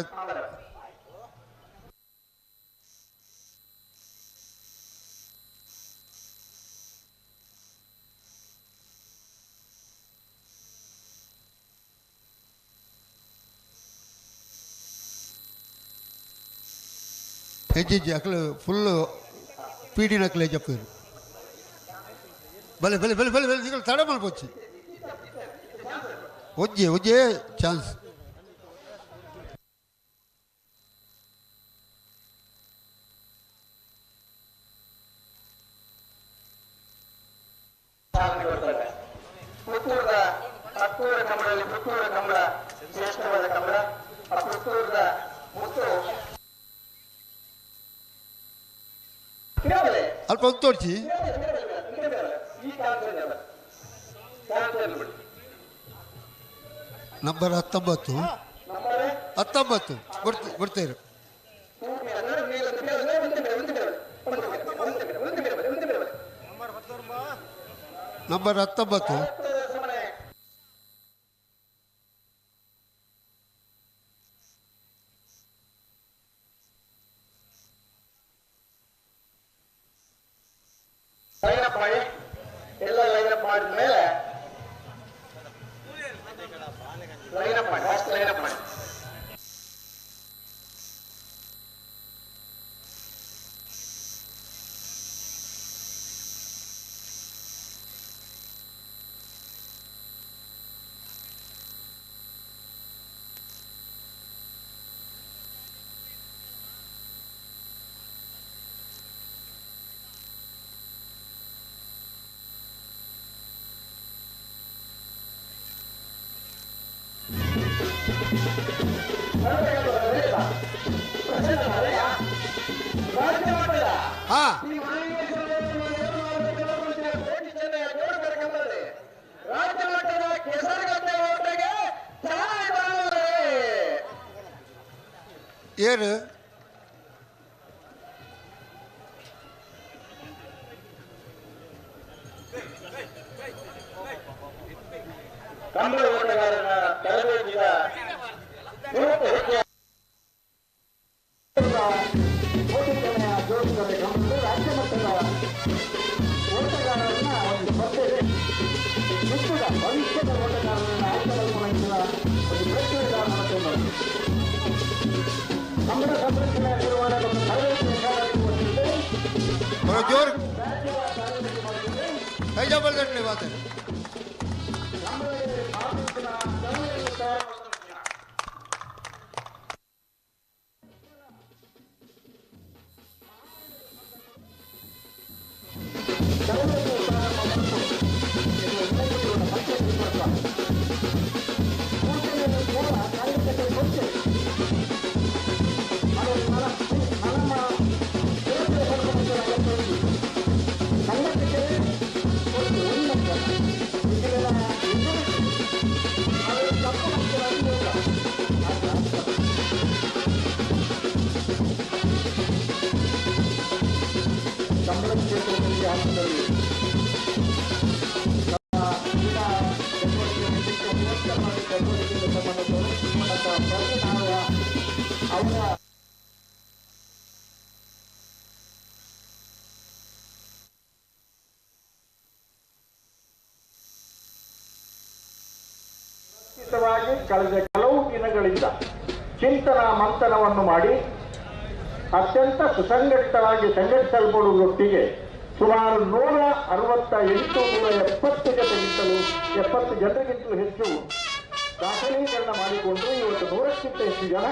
ಹೆಜ್ಜೆ ಅಕ್ಕಳು ಫುಲ್ಲು ಪೀಡಿನ ಅಕ್ಕಲೇ చెప్పారు భలే భలే భలే భలే భలే నీకు తడ మనకొచ్చి వచ్చే వచ్చే ఛాన్స్ ಪುತ್ತೂರದ ಹತ್ತೂರ ಕಂಬಳದಲ್ಲಿ ಪುತ್ತೂರ ಕಂಬಳ ಶ್ರೇಷ್ಠವಾದ ಕಂಬಳ. ಆ ಪುತ್ತೂರದ ಮುತ್ತು ಅಲ್ಪ ಹೊತ್ತು ತೋರಿಸಿ ನಂಬರ್ 19 ಬಿಡ್ತೇರು ನಂಬರ್ 19 ಲೈನಪ್ ಮಾಡಿ. ಎಲ್ಲ ಲೈನಪ್ ಮಾಡಿದ ಮೇಲೆ ಲೈನಪ್ ಮಾಡಿ, ಫಸ್ಟ್ ಲೈನಪ್ ಮಾಡಿ. ಹಾಂ ರಾಜ್ಯ ಮಟ್ಟದ ಕೆಸರುಗದ್ದೆ ಓಟಗೆ ಚಾಲನೆ ಬರಲಿದೆ. ಏನು ಕಂಬಳ ಓಟಗಾರನ ತರಬೇತಿಯ ಜೋಡಿಸಿದರೆ ಕಂಬಳು ರಾಜ್ಯ ಮಟ್ಟದ ಓಟಗಾರರನ್ನ ಒಂದು ಸ್ಪರ್ಧೆ ವಿಶ್ವದ ಭವಿಷ್ಯದ ಓಟಗಾರರನ್ನ ಆಯ್ಕೆ ಮಾಡಿಕೊಳ್ಳುವ ಒಂದು ಪ್ರಕ್ರಿಯೆ ಮಾಡುತ್ತದೆ. ಕಂಬಳ ಸಂರಕ್ಷಣೆ ನಿರ್ವಹಣೆ ಮತ್ತು ತರಬೇತಿ ಜೋರು ಕೈ ಜಬರ್ದಸ್ತ್ ಬಾತ ನಮ್ಮ ಭಾರತದಲ್ಲಿ ಅವರ ಕಳೆದ ಕೆಲವು ದಿನಗಳಿಂದ ಚಿಂತನ ಮಂಥನವನ್ನು ಮಾಡಿ ಅತ್ಯಂತ ಸುಸಂಘಟಿತವಾಗಿ ಸಂಘಟಿಸಲ್ಪಡುವುದೊಟ್ಟಿಗೆ ಸುಮಾರು 168 170 ಜೊತೆಗಿಂತಲೂ 70 ಜನರಿಗಿಂತಲೂ ಹೆಚ್ಚು ದಾಖಲೀಕರಣ ಮಾಡಿಕೊಂಡು ಇವತ್ತು 100ಕ್ಕಿಂತ ಹೆಚ್ಚು ಜನ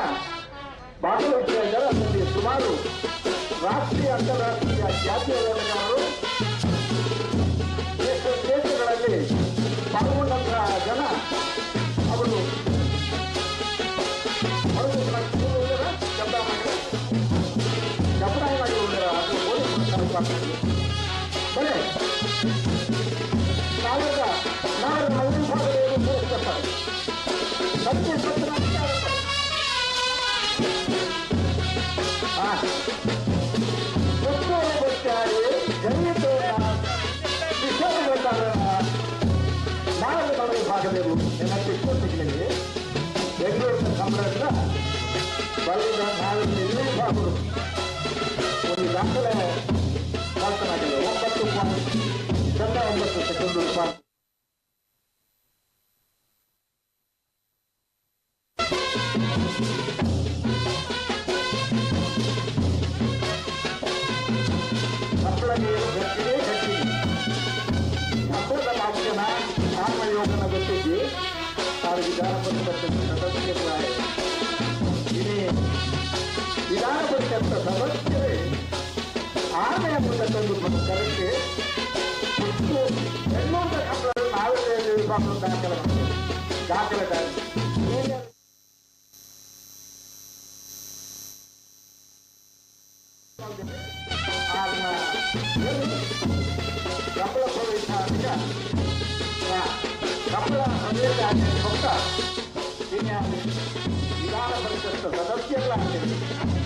ಭಾಗವಹಿಸಿದ್ದಾರೆ. ಅದರಲ್ಲಿ ಸುಮಾರು ರಾಷ್ಟ್ರೀಯ ಅಂತಾರಾಷ್ಟ್ರೀಯ ಜಾತಿಯ ಓಟಗಾರರು ದೇಶಗಳಲ್ಲಿ ಪಾಲ್ಗೊಂಡಂತಹ ಜನ ಅವರು ಬಲೆ ಸಾವಿರದ 445 ತೋರಿಸ್ತಾರೆ. ಸತ್ಯ ಮಾನವ ಭಾಗದೇವು ಏನಕ್ಕೆ ಇಷ್ಟೊತ್ತಿಗೆ ಬೆಂಗಳೂರಿನ ಸಂಬಳದಿಂದ ಬಳಿದ ನಾಳೆ ಭಾಗರು ಒಂದು ದಾಖಲೆ ಮಾತನಾಡಿದೆ 9.09 ಸೆಕೆಂಡ್ ರೂಪಾಯಿ. ಮಕ್ಕಳ ನೀರು ಗಟ್ಟಿಗೆ ಗಟ್ಟಿ ಮಕ್ಕಳ ಮಾಧ್ಯಮ ಆತ್ಮಯೋಗನ ಜೊತೆಗೆ ವಿಧಾನ ಪರಿಷತ್ ಸದಸ್ಯರಾಯ ವಿಧಾನ ಪರಿಷತ್ ಸದಸ್ಯರೇ ಆಮೆಯ ತಂದು ಕರೆಸಿ ಎಲ್ಲೊಂದು ಮಕ್ಕಳು ನಾವೇ ದಾಖಲೆ ಕಪ್ಪಳ ಪ್ರವೇಶ ಕಪ್ಪಳ ಪ್ರವೇಶ ಹೊತ್ತ ವಿಧಾನ ಪರಿಷತ್ ಸದಸ್ಯರಾಗಿ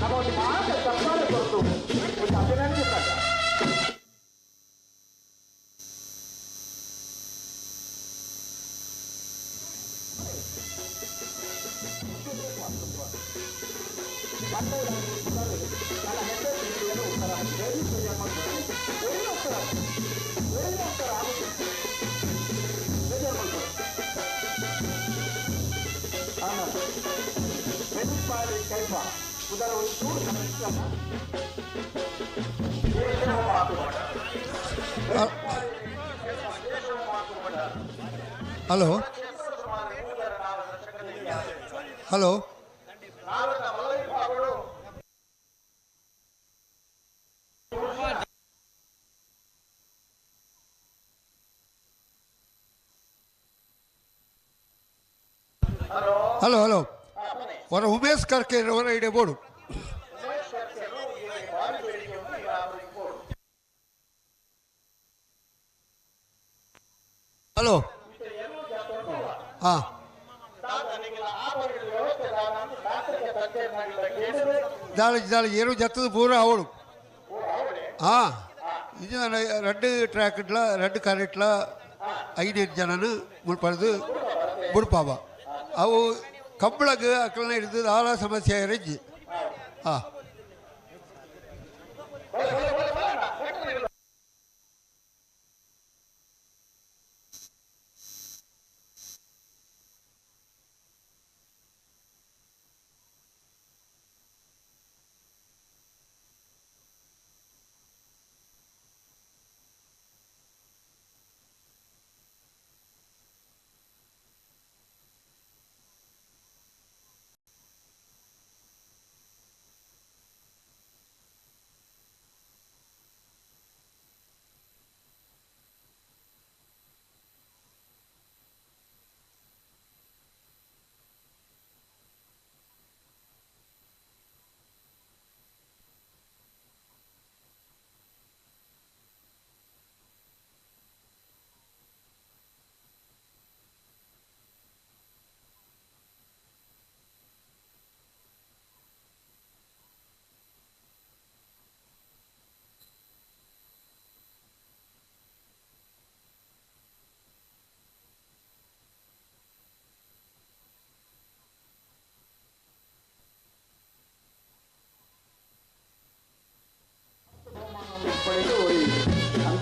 ನಮ್ಮೊಂದು ಮಾತ್ರ ಸರ್ಕಾರ ಕೊಟ್ಟು ಒಂದು ಅಭಿನಂದಿಸಿದಾಗ ಹಲೋ ಹಲೋ ಹಲೋ ಹಲೋ ವರ ಉಮೇಶ್ ಕರ್ಕೆ ಅವರ ಇಡೆ ಬೋರ್ಡು. ಹಲೋ ಹಾಂ ಜಾಳಿ ಏನು ಜತ್ತದ ಪೂರ ಅವಳು ಹಾಂ ಇದು ரெண்டு ட்ராக்கில் 2 காரிட்டில் 5 ಜನನು ಮುಳ್ಪಡ್ದು ಬುಡ್ಪಾವ ಅವು ಕಂಬಳಗೆ ಅಕ್ಕಳನ್ನ ಹಿಡಿದು ಆಳ ಸಮಸ್ಯೆ ಇರಜ್ಜಿ ಹಾಂ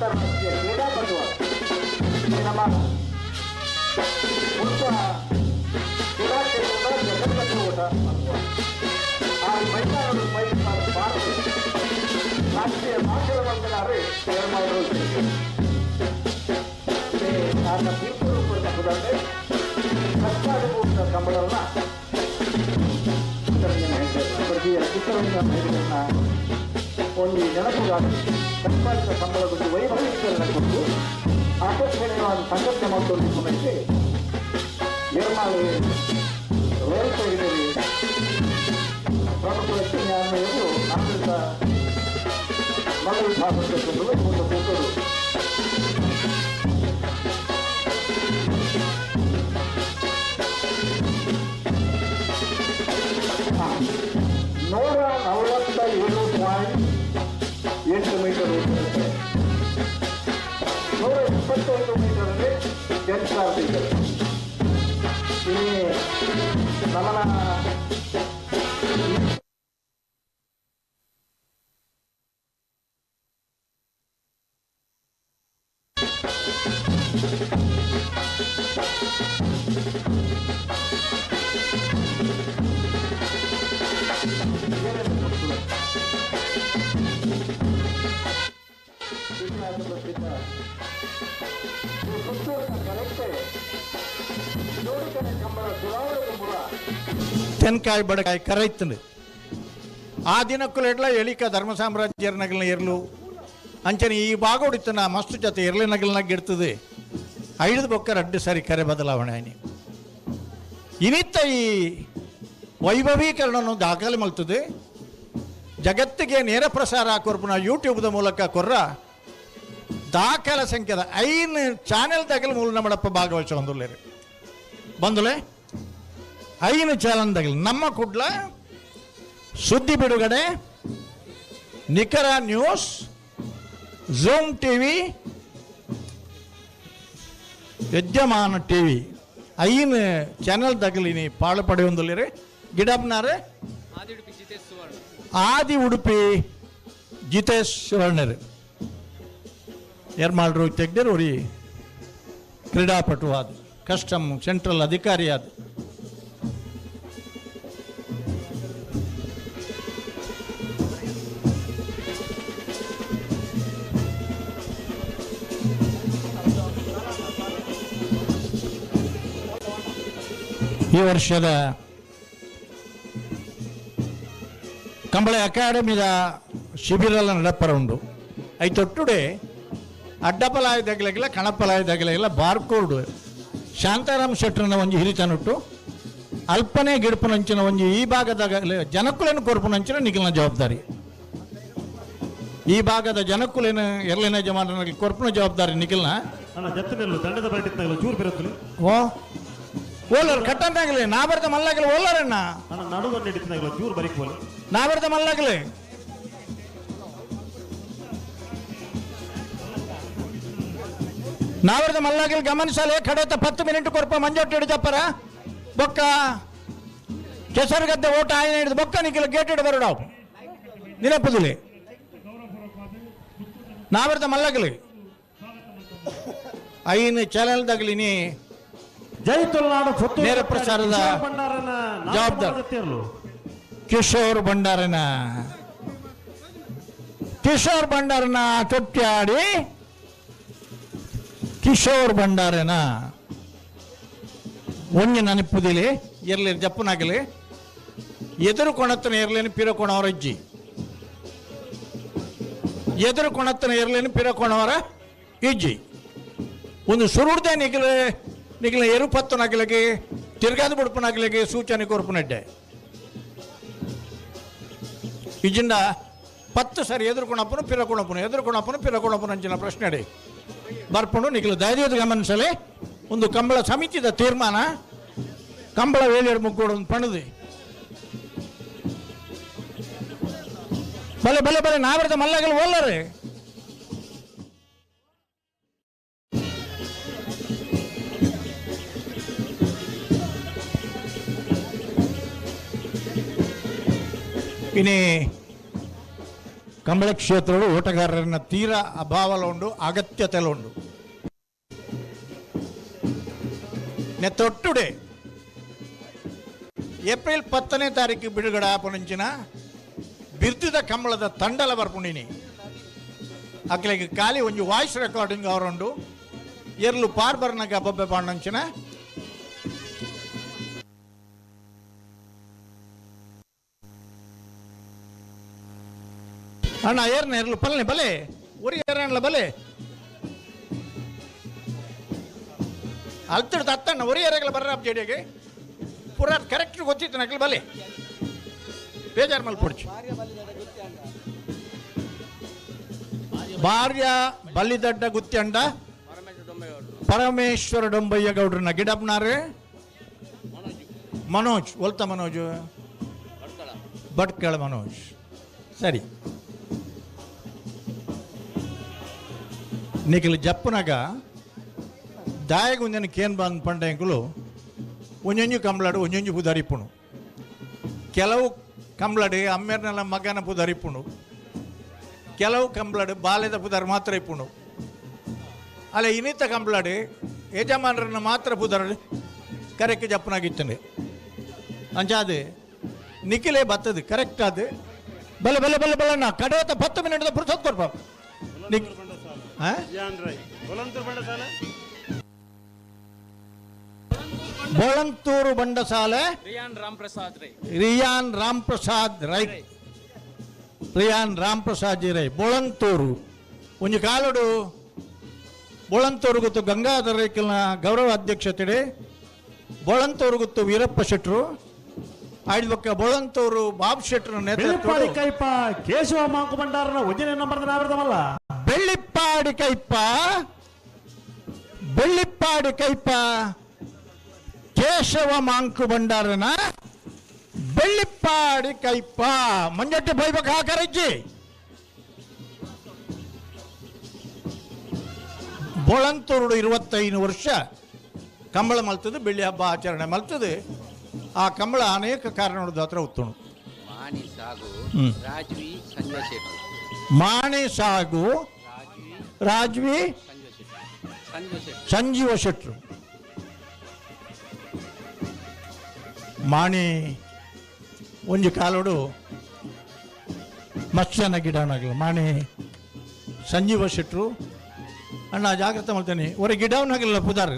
ಅಂತಾರಾಷ್ಟ್ರೀಯ ಕ್ರೀಡಾಪಟು ನಮ್ಮ ಮುಖ್ಯ ಕ್ರೀಡಾ ಕ್ಷೇತ್ರದ ಜಗತ್ತನ್ನು ಊಟ ಆ ಮೈದಾನಗಳು ಭಾರತ ರಾಷ್ಟ್ರೀಯ ಭಾಷಣ ಮಂತ್ರಾರು ನಿರ್ಮಾಣ ನನ್ನ ಪೀಪರು ಕೊಡಬಹುದಂತೆ ಕಷ್ಟಾನುಭೂತ ಕಂಬಳವನ್ನು ಪ್ರತಿ ಚಿತ್ರರಂಗ ಮಹಿಳೆಯನ್ನ ಒಂದು ನೆನಪುಗಾಗಿ ಕಷ್ಟಾದ ಕಂಬಳದಲ್ಲಿ ವೈಭವೀಕರಣ ಕೊಟ್ಟು ಆಕರ್ಷಣೀಯವಾದ ಸಂಘಟನೆ ಮಾಡಿಕೊಂಡು ಸಮಯಕ್ಕೆ ನಿರ್ಮಾಣ ರೋಲ್ ತೆಗೆದರೆ ಪ್ರಮುಖ ವ್ಯಕ್ತಿ ನ್ಯಾಯಾಲಯಗಳು ಆಡಳಿತ ಮನವಿ ಭಾಗವಹಿಸಿಕೊಂಡು ಒಂದು ಕೂತರು $147.8 ಮೀಟರ್ ಹೋಗ್ತಿರುತ್ತೆ. 125 ಮೀಟರಲ್ಲಿ ಜೆಟ್ ಕ್ರಾಸ್ ಇದೆ. ಈ ನಮನ ತೆನ್ಕಾಯಿ ಬಡಕಾಯಿ ಕರೈತಂದು ಆ ದಿನಕ್ಕೂ ಎಳಿಕ ಧರ್ಮ ಸಾಮ್ರಾಜ್ಯ ನಗಲಿನ ಇರಲು ಅಂಚನೆ ಈ ಭಾಗ ಹೊಡಿತನ ಮಸ್ತು ಜೊತೆ ಇರಲಿ ನಗಲಿನಾಗ ಇಡ್ತದೆ ಐದು ಬೊಕ್ಕ 2 ಸಾರಿ ಕರೆ ಬದಲಾವಣೆ ಆಯ್ನಿ ಇನ್ನಿತ್ತ ಈ ವೈಭವೀಕರಣವನ್ನು ದಾಖಲೆ ಮಲ್ತದೆ ಜಗತ್ತಿಗೆ ನೇರ ಪ್ರಸಾರ ಕೊರ್ಪುನ ಯೂಟ್ಯೂಬ್ದ ಮೂಲಕ ಕೊರ್ರ ದಾಖಲ ಸಂಖ್ಯೆದ 5 ಚಾನೆಲ್ ದಾಖಲೆ ಮೂಲ ನಮ್ಮಡಪ್ಪ ಭಾಗವಹಿಸ ಬಂದುಲ್ಲೇರಿ ಬಂದುಲೆ 5 ಚಾನೆಲ್ ದಾಖಲೆ ನಮ್ಮ ಕುಡ್ಲ ಸುದ್ದಿ ಬಿಡುಗಡೆ ನಿಖರ ನ್ಯೂಸ್ ಝೂಮ್ ಟಿವಿ ಯಜಮಾನ ಟಿವಿ 5 ಚಾನೆಲ್ ದಾಖಲಿನಿ ಪಾಳು ಪಡೆಯೊಂದುಲ್ಲೇರಿ ಗಿಡಬ್ನಾರೆ ಆದಿ ಉಡುಪಿ ಜಿತೇಶ್ ಸುವರ್ಣರು ಎರ್ಮಾಳ್ರು ತೆಗ್ದಿರು ಅವ್ರಿ ಕ್ರೀಡಾಪಟು ಆದ ಕಸ್ಟಮ್ ಸೆಂಟ್ರಲ್ ಅಧಿಕಾರಿ ಆದ ಈ ವರ್ಷದ ಕಂಬಳ ಅಕಾಡೆಮಿದ ಶಿಬಿರಲ್ಲ ನಡಪರ ಉಂಡು ಐತೊಟ್ಟುಡೆ ಅಡ್ಡಪಲಾಯದಾಗಲಿಲ್ಲ ಕಣಪಲಾಯದಾಗಲಿಲ್ಲ ಬಾರ್ಕೋರ್ಡು ಶಾಂತಾರಾಮ್ ಶೆಟ್ರನ ಒಂಜಿ ಹಿರಿತನುಟ್ಟು ಅಲ್ಪನೆ ಗಿಡಪುನಂಚಿನ ಒಂಜಿ ಈ ಭಾಗದಾಗ ಜನಕ್ಕುಲೇನು ಕೊರ್ಪುನಂಚಿನ ನಿಖಿಲ್ನ ಜವಾಬ್ದಾರಿ ಈ ಭಾಗದ ಜನಕ್ಕುಲೇನು ಎರ್ಲಿನ ಜಮಾನ ಕೊರ್ಪುನ ಜವಾಬ್ದಾರಿ ನಿಖಿಲ್ನ ದಂಡದ ಬರಟಿತ್ತು ಚೂರು ಬಿರುತ್ತಲಿ ಓ ಓಲರ್ ಕಟ್ಟಂತಾಗಲಿ ನಾ ಬರ್ತ ಮಲ್ಲಾಗಲಿ ಓಲರಣ್ಣ ನಡುವ ನಡೀತಿದ್ದಾಗಲ್ಲ ಚೂರು ಬರೀಕ್ ನಾ ಬರ್ತ ಮಲ್ಲಾಗಲಿ ನಾವರ್ದ ಮಲ್ಲಾಗಲಿ ಗಮನಿಸಲೇ ಕಡೆತ 10 ಮಿನಿಟ್ ಕೊರ್ಪ ಮಂಜೊಟ್ಟು ಹಿಡಿದಪ್ಪರ ಬೊಕ್ಕ ಕೆಸರು ಗದ್ದೆ ಓಟ ಆಯ್ನ ಹಿಡಿದು ಬೊಕ್ಕ ನಿಖಿಲ ಗೇಟ್ ಹಿಡಿದು ಬರೋಡಾವು ನಿನಪದಿಲಿ ನಾವರ್ದ ಮಲ್ಲಾಗಲಿ 5 ಚಾನೆಲ್ ದಾಗಲಿನಿ ಜೈತುಲ್ನಾಡು ನೇರ ಪ್ರಸಾರದ ಜವಾಬ್ದಾರಿ ಕಿಶೋರ್ ಭಂಡಾರನ ತೊಟ್ಟಾಡಿ ಕಿಶೋರ್ ಭಂಡಾರನ ಒಂಜಿ ನೆನಪುದಿಲಿ ಇರ್ಲಿ ಜಪ್ಪನಾಗಲಿ ಎದುರು ಕೊಣತ್ತನ ಇರ್ಲೇನು ಪಿರ ಕೊಣವರ ಅಜ್ಜಿ ಎದುರು ಕೊಣತ್ತನ ಇರ್ಲೇನು ಪಿರ ಕೊಣವರ ಇಜ್ಜಿ ಒಂದು ಸುರುಡ್ದೆ ನಿಖಿಲ ಎರುಪತ್ತನಾಗಲಿಗೆ ತಿರ್ಗಾದ ಬುಡುಪನಾಗಲಿಗೆ ಸೂಚನೆ ಕೊರ್ಪುನಡ್ಡೆ ಇಜಿಂದ 10 ಸಾರಿ ಎದುರುಕೊಣಪ್ಪನು ಪಿರಕೊಣಪ್ಪನು ಅಂಚಿನ ಪ್ರಶ್ನೆ ಅಡಿ ಬರ್ಪುಂಡು ನಿಖಿಲು ಧೈರ್ಯದ ಗಮನಿಸಲಿ ಒಂದು ಕಂಬಳ ಸಮಿತಿದ ತೀರ್ಮಾನ ಕಂಬಳ ವೇಳೆಯರು ಮುಗ್ಗೋಡು ಒಂದು ಪಣದು ಬಲೆ ನಾವರ್ದ ಮಲ್ಲಾಗಲು ಓಲ್ಲರೆ ಇನಿ ಕಂಬಳ ಕ್ಷೇತ್ರಗಳು ಓಟಗಾರರನ್ನ ತೀರಾ ಅಭಾವಲು ಉಂಡು, ಅಗತ್ಯತೆಲು ಉಂಡು. ತೊಟ್ಟುಡೆ ಏಪ್ರಿಲ್ 10ನೇ ತಾರೀಕು ಬಿಡುಗಡೆ ಆಪುನಂಚಿನ ಬಿರ್ದಿದ ಕಂಬಳದ ತಂಡಲ ಬರ್ಪುಂಡಿನಿ. ಅಕ್ಲೆಗೆ ಖಾಲಿ ಒಂಜಿ ವಾಯ್ಸ್ ರೆಕಾರ್ಡಿಂಗ್ ಅವರುಂಡು ಎರ್ಲು ಪಾರ್ಬರ್ನಾಗ ಬೊಬ್ಬೆ ಪಾಂಡಂಚಿನ ಅಣ್ಣ ಏರ್ನ ಎರ್ಲು ಪಲ್ಲೆ ಬಲೆ ಒರಿ ಏರಣ್ಣ ಬಲೆ ಅಲ್ತಿಡ್ದು ಹತ್ತಣ್ಣ ಒರಿ ಏರೆಗಳ ಬರ್ರ ಜಡಿಗೆ ಪೂರ ಕರೆಕ್ಟ್ ಗೊತ್ತಿತ್ತು ನಕಲ್ ಬಲೆ ಬೇಜಾರು ಮಲ್ ಪುಡ್ಚು ಭಾರ್ಯ ಬಲ್ಲಿದಡ್ಡ ಗುತ್ಯಂಡ ಪರಮೇಶ್ವರ ಡೊಂಬಯ್ಯ ಗೌಡ್ರನ್ನ ಗಿಡಪ್ನಾರೆ ಮನೋಜ್ ಒಲ್ತ ಮನೋಜ್ ಭಟ್ಕಳ ಮನೋಜ್ ಸರಿ ನಿಖಿಲ್ ಜಪ್ಪನಾಗ ದಾಯಗ ಒಂದಿನ ಕೇನ್ ಬಂದ್ ಪಂಡೆಂಕುಲು ಒಂಜೊಂಜು ಕಂಬಳಾಡು ಒಂಜೊಂಜು ಪುದರಿಪ್ಪುಣು ಕೆಲವು ಕಂಬಳಡಿ ಅಮ್ಮೇರ್ನೆಲ್ಲ ಮಗನ ಪುದರಿಪ್ಪುಣು ಕೆಲವು ಕಂಬಳಡು ಬಾಲ್ಯದ ಪುದರ್ ಮಾತ್ರ ಇಪ್ಪುಣು ಅಲ್ಲ ಇನ್ನಿತ ಕಂಬಳಡಿ ಯಜಮಾನರನ್ನು ಮಾತ್ರ ಪುದರಡು ಕರೆಕ್ಟ್ ಜಪ್ಪನಾಗಿತ್ತಂಡೆ ಅಂಚಾದು ನಿಖಿಲೇ ಬತ್ತದು ಕರೆಕ್ಟ್ ಅದು ಬಲೆ ಬಲೆ ಬಲೆ ಬಲಣ್ಣ ಕಡೆಯತ್ತ 10 ಮಿನಿಟ್ ಪುರ್ಸತ್ ಕೊಡ್ಪ ಬೋಳಂತೂರು ಬಂಡಸಾಲೆ ರಿಯಾನ್ ರಾಮ್ ಪ್ರಸಾದ್ ರೈ ಬೋಳಂತೂರು ಒಂಜಿ ಕಾಲುಡು ಬೋಳಂತೂರು ಗೊತ್ತು ಗಂಗಾಧರ ರೈಕಲ್ನ ಗೌರವ ಅಧ್ಯಕ್ಷತೆ ಬೋಳಂತೂರು ಗೊತ್ತು ವೀರಪ್ಪ ಶೆಟ್ರು ಐದು ಪಕ್ಕ ಬೋಳಂತೂರು ಬಾಬ್ ಶೆಟ್ರು ನೇತೃತ್ವ ಕೈಪ ಕೇಶವ ಮಾಂಕು ಭಂಡಾರನ ಒಂಜನೇ ನಂಬರ್ ನಾವಿರ್ದವಲ್ಲ ಬೆಳ್ಳಿಪ್ಪಾಡಿ ಕೈಪ ಕೇಶವ ಮಾಂಕು ಭಂಡಾರನ ಬೆಳ್ಳಿಪ್ಪಾಡಿ ಕೈಪ ಮಂಜಟ್ಟಿ ಬೈಬಕ್ ಹಾಕರಜ್ಜಿ ಬೋಳಂತೂರು 25 ವರ್ಷ ಕಂಬಳ ಮಲ್ತದು ಬೆಳ್ಳಿ ಹಬ್ಬ ಆಚರಣೆ ಮಲ್ತದು ಆ ಕಂಬಳ ಅನೇಕ ಕಾರಣದ ಹತ್ರ ಉತ್ತುಣು ಮಾಣಿ ಸಾಗು ರಾಜ್ವಿ ಸಂಜೀವ ಶೆಟ್ರು ಮಾಣಿ ಒಂಜಿ ಕಾಲೋಡು ಮತ್ಸ್ಯನ ಗಿಡವನಾಗಲ್ಲ ಮಾಣಿ ಸಂಜೀವ ಶೆಟ್ರು ಅಣ್ಣ ಜಾಗ್ರತೆ ಮಾಡ್ತೇನೆ ಒರೆ ಗಿಡವನಾಗಲ್ಲ ಪುದಾರ್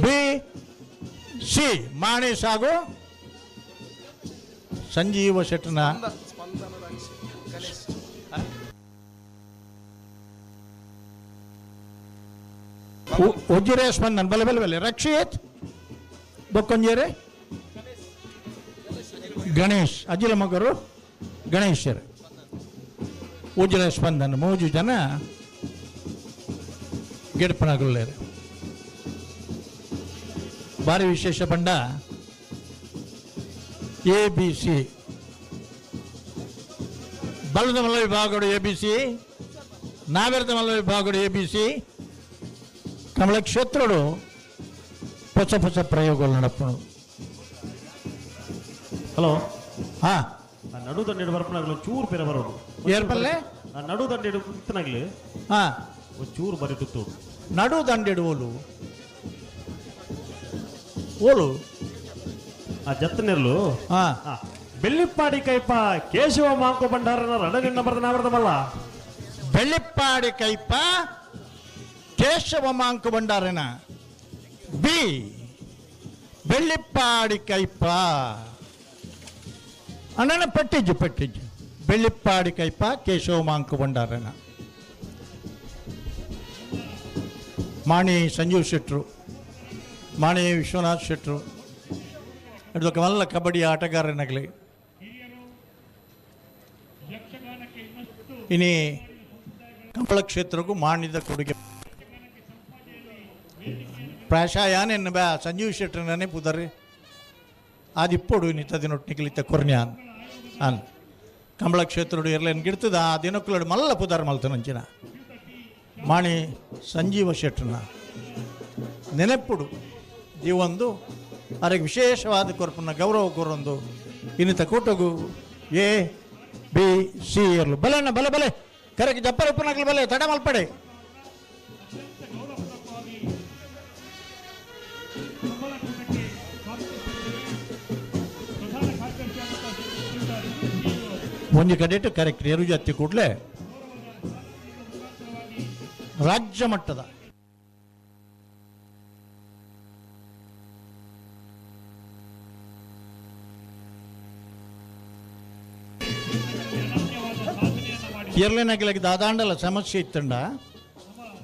ಬಿ ಸಿ ಮಾಣಿ ಸಾಗು ಸಂಜೀವ ಶೆಟ್ರನ ಉಜ್ಜಿರೆ ಸ್ಪಂದನ್ ಬಲೆ ಬಲೆ ಬಲೆ ರಕ್ಷಿತ್ ಬೊಕ್ಕೊಂಜೇರೆ ಗಣೇಶ್ ಅಜ್ಜಿಲ ಮಗರು ಗಣೇಶರು ಉಜ್ಜಿರೆ ಸ್ಪಂದನ್ 3 ಜನ ಗೆಡಪನಗುಳ್ಳೇರು ಭಾರಿ ವಿಶೇಷ ಪಂಡ ABC ಬಲದ ಮಲ್ಲ ವಿಭಾಗಗಳು ABC ನಾವೆರದ ಮಲ್ಲ ವಿಭಾಗಗಳು ABC ಕಮಲ ಕ್ಷೇತ್ರಗಳು ಹೊಸ ಪ್ರಯೋಗಗಳು ನಡಪಣು ಹಲೋ ಹಾ ನಡು ದಂಡಿಡು ಬರ್ಪನಾಗ್ಲು ಚೂರು ಬೇರೆ ಬರೋದು ಏರ್ಪಲ್ಲೆ ನಡು ದಂಡಿಡು ಇತ್ತನಾಗ್ಲಿ ಹಾ ಚೂರು ಬರೀತು ನಡು ದಂಡಿಡು ಓಲು ಆ ಜತ್ತನೆರ್ಲು ಹಾ ಬೆಳ್ಳಿಪ್ಪಾಡಿ ಕೈಪ ಕೇಶವ ಮಾಂಕು ಭಂಡಾರನ ರಣನಿ ನಂಬರ್ ನಾವಿರ್ದವಲ್ಲ ಬೆಳ್ಳಿಪ್ಪಾಡಿ ಕೈಪ ಕೇಶವ ಮಾಂಕು ಭಂಡಾರನ ಬಿ ಬೆಳ್ಳಿಪ್ಪಾಡಿ ಕೈಪ ಅಣ್ಣನ ಪಟ್ಟಿಜ್ಜು ಬೆಳ್ಳಿಪ್ಪಾಡಿ ಕೈಪ ಕೇಶವ ಮಾಂಕು ಭಂಡಾರನ ಮಾಣಿ ಸಂಜೀವ್ ಶೆಟ್ರು ಮಾಣಿ ವಿಶ್ವನಾಥ್ ಶೆಟ್ರು ಇದಕ್ಕೆ ಮಲ್ಲ ಕಬಡ್ಡಿ ಆಟಗಾರನಾಗಲಿ ಇನಿ ಕಂಬಳ ಕ್ಷೇತ್ರಕ್ಕೂ ಮಾಡಿದ ಕೊಡುಗೆ ಪ್ರಾಯಶಃ ಯಾನೇನು ಬ್ಯಾ ಸಂಜೀವ್ ಶೆಟ್ರನೇ ಪುದರಿ ಆದಿಪ್ಪೊಡು ನಿತ್ತ ದಿನೊಟ್ಟಿನಿಕಲಿತ್ತ ಕೊರ್ನ್ಯಾನ್ ಅನ್ ಕಂಬಳ ಕ್ಷೇತ್ರಡು ಎರ್ಲೇನು ಗಿಡ್ತದ ಆ ದಿನಕ್ಕುಲಡು ಮಲ್ಲ ಪುದಾರ ಮಲ್ತನಂಚಿನ ಮಾಣಿ ಸಂಜೀವ ಶೆಟ್ರನ ನೆನಪುಡು ಈ ಒಂದು ಅವರಿಗೆ ವಿಶೇಷವಾದ ಕೊರಪನ್ನ ಗೌರವ ಕೊರೊಂದು ಇನ್ನಿತ ಕೂಟಗು ಎ ಬಿ ಸಿ ಇರಲು ಬಲೆ ಅಣ್ಣ ಬಲೆ ಬಲೆ ಕರೆಕ್ಟ್ ಜಪ್ಪರ್ ಉಪ್ಪನಾಗ್ಲಿ ಬಲೆ ತಡ ಮಲ್ಪಡೆ ಕಂಬಳಕೂಟಕ್ಕೆ ಪ್ರಧಾನ ಕಾರ್ಯದರ್ಶಿಯಾದಂತಹ ಒಂದು ಕಡೆಟ್ ಕರೆಕ್ಟ್ ಎರಡು ಜಾತಿ ಕೂಡಲೇ ರಾಜ್ಯ ಮಟ್ಟದ ಇರ್ಲೇನಾಗಲಿಕ್ಕೆ ದಾದಾಂಡಲ ಸಮಸ್ಯೆ ಇತ್ತಂಡ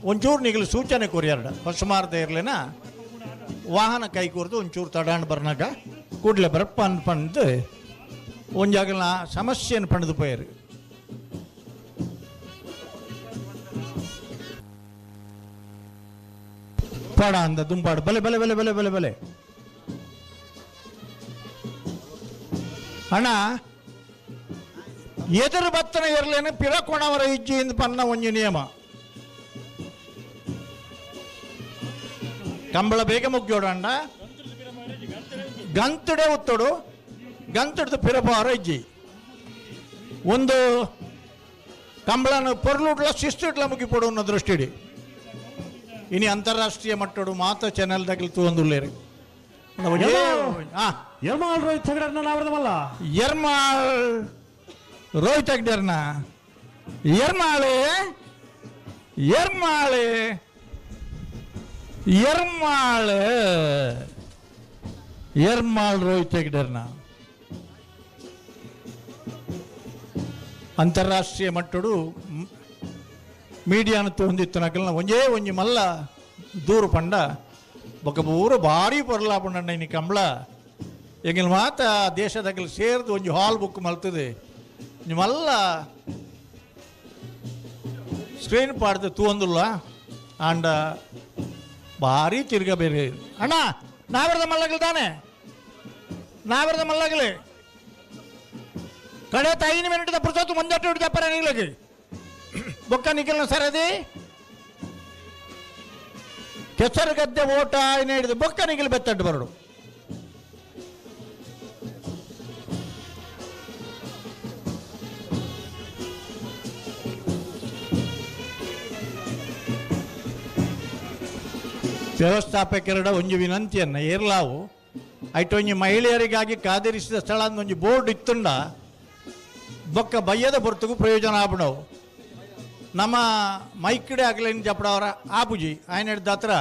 ಒಂಚೂರು ನಿಗಲು ಸೂಚನೆ ಕೊರಿಯರ್ಡ ಹೊಸಮಾರ್ದ ಇರ್ಲೇನ ವಾಹನ ಕೈ ಕೊರ್ದು ಒಂಚೂರು ತಡಾಂಡ್ ಬರ್ನಾಗ ಕೂಡಲೇ ಬರಪ್ಪ ಅನ್ಪಂದು ಒಂಜಾಗಲ ಸಮಸ್ಯೆಯನ್ನು ಪಣದು ಪೋಯರು ಪಡ ಅಂದ ದುಂಪಾಡು ಬಲೆ ಬಲೆ ಬಲೆ ಬಲೆ ಬಲೆ ಬಲೆ ಅಣ್ಣ ಎದುರು ಬತ್ತನ ಇರಲೇನೆ ಪಿರಕೋಣವರ ಇಜ್ಜಿಯಿಂದ ಪನ್ನ ಒಂಜಿ ನಿಯಮ ಕಂಬಳ ಬೇಗ ಮುಗ್ಗೋಡಂಡ ಗಂತುಡೆ ಒತ್ತೋಡು ಗಂತುಡ್ದು ಪಿರಪಾರ ಇಜ್ಜಿ ಒಂದು ಕಂಬಳನ ಪೊರ್ಲುಡ್ಲ ಶಿಸ್ತಿಡ್ಲ ಮುಗಿಪೋಡು ಅನ್ನೋ ದೃಷ್ಟಿಡಿ ಇನಿ ಅಂತಾರಾಷ್ಟ್ರೀಯ ಮಟ್ಟಡು ಮಾತ ಚಾನೆಲ್ ತಗಲ್ತು ಒಂದುಲ್ಲೇರಿ ಎರ್ಮಾಳ್ ರೋಹಿತ್ ಹೆಗಡೆಯನ್ನ ನಾವರದಮಲ್ಲ ಎರ್ಮಾಳ್ ರೋಹಿತ್ ಹೆಗ್ಡೆರ್ನ ಎರ್ಮಾಳೆ ಎರ್ಮಾಳೆ ಎರ್ಮಾಳೆ ಎರ್ಮಾಳ್ ರೋಹಿತ್ ಹೆಗ್ಡೆರ್ನ ಅಂತಾರಾಷ್ಟ್ರೀಯ ಮಟ್ಟಡು ಮೀಡಿಯಾನ ಹೊಂದಿತ್ತು ನಕಲ್ನ ಒಂಜಿ ಮಲ್ಲ ದೂರು ಪಂಡ ಬೊಕ್ಕ ಊರು ಭಾರಿ ಪೊರ್ಲಾಪಂಡ ಇನಿ ಕಂಬಳ ಎಂಗಿಲ್ ಮಾತ ದೇಶದಾಗಲ್ ಸೇರ್ದು ಒಂಜಿ ಹಾಲ್ ಬುಕ್ ಮಲ್ತದೆ ನಿಮ್ಮಲ್ಲ ಸ್ಕ್ರೀನ್ ಪಾಡ್ದು ತೂಂದುಲ್ಲ ಆಂಡ ಭಾರಿ ತಿರ್ಗ ಬೇರೆ ಅಣ್ಣ ನಾವರದ ಮಲ್ಲಗಲ್ ತಾನೆ ನಾವರದ ಮಲ್ಲಗಲಿ ಕಡೆ 5 ಮಿನಿಟ್ ಪುರ್ಸೊತ್ತು ಮುಂದಟ್ಟು ಹಿಡ್ದಪ್ಪರ ನಿಗ್ಲಕ್ಕೆ ಬೊಕ್ಕ ನಿಖಿಲ್ನ ಸರದಿ ಕೆಸರು ಗದ್ದೆ ಓಟ ಏನು ಹಿಡಿದು ಬೊಕ್ಕ ನಿಖಿಲ್ ಬೆತ್ತಟ್ಟು ಬರಡು ವ್ಯವಸ್ಥಾಪಕರ ಒಂಜಿ ವಿನಂತಿಯನ್ನ ಏರ್ಲಾವು ಐಟು ಒಂಜಿ ಮಹಿಳೆಯರಿಗಾಗಿ ಕಾದಿರಿಸಿದ ಸ್ಥಳ ಅಂದ ಒಂಜಿ ಬೋರ್ಡ್ ಇತ್ತುಂಡ ಬೊಕ್ಕ ಬಯ್ಯದ ಹೊರತುಗೂ ಪ್ರಯೋಜನ ಆಪಣವು ನಮ್ಮ ಮೈಕಡೆ ಆಗಲೇನು ಜಪಡವರ ಆಪುಜಿ ఆయన ಹಿಡ್ದ ಹತ್ರ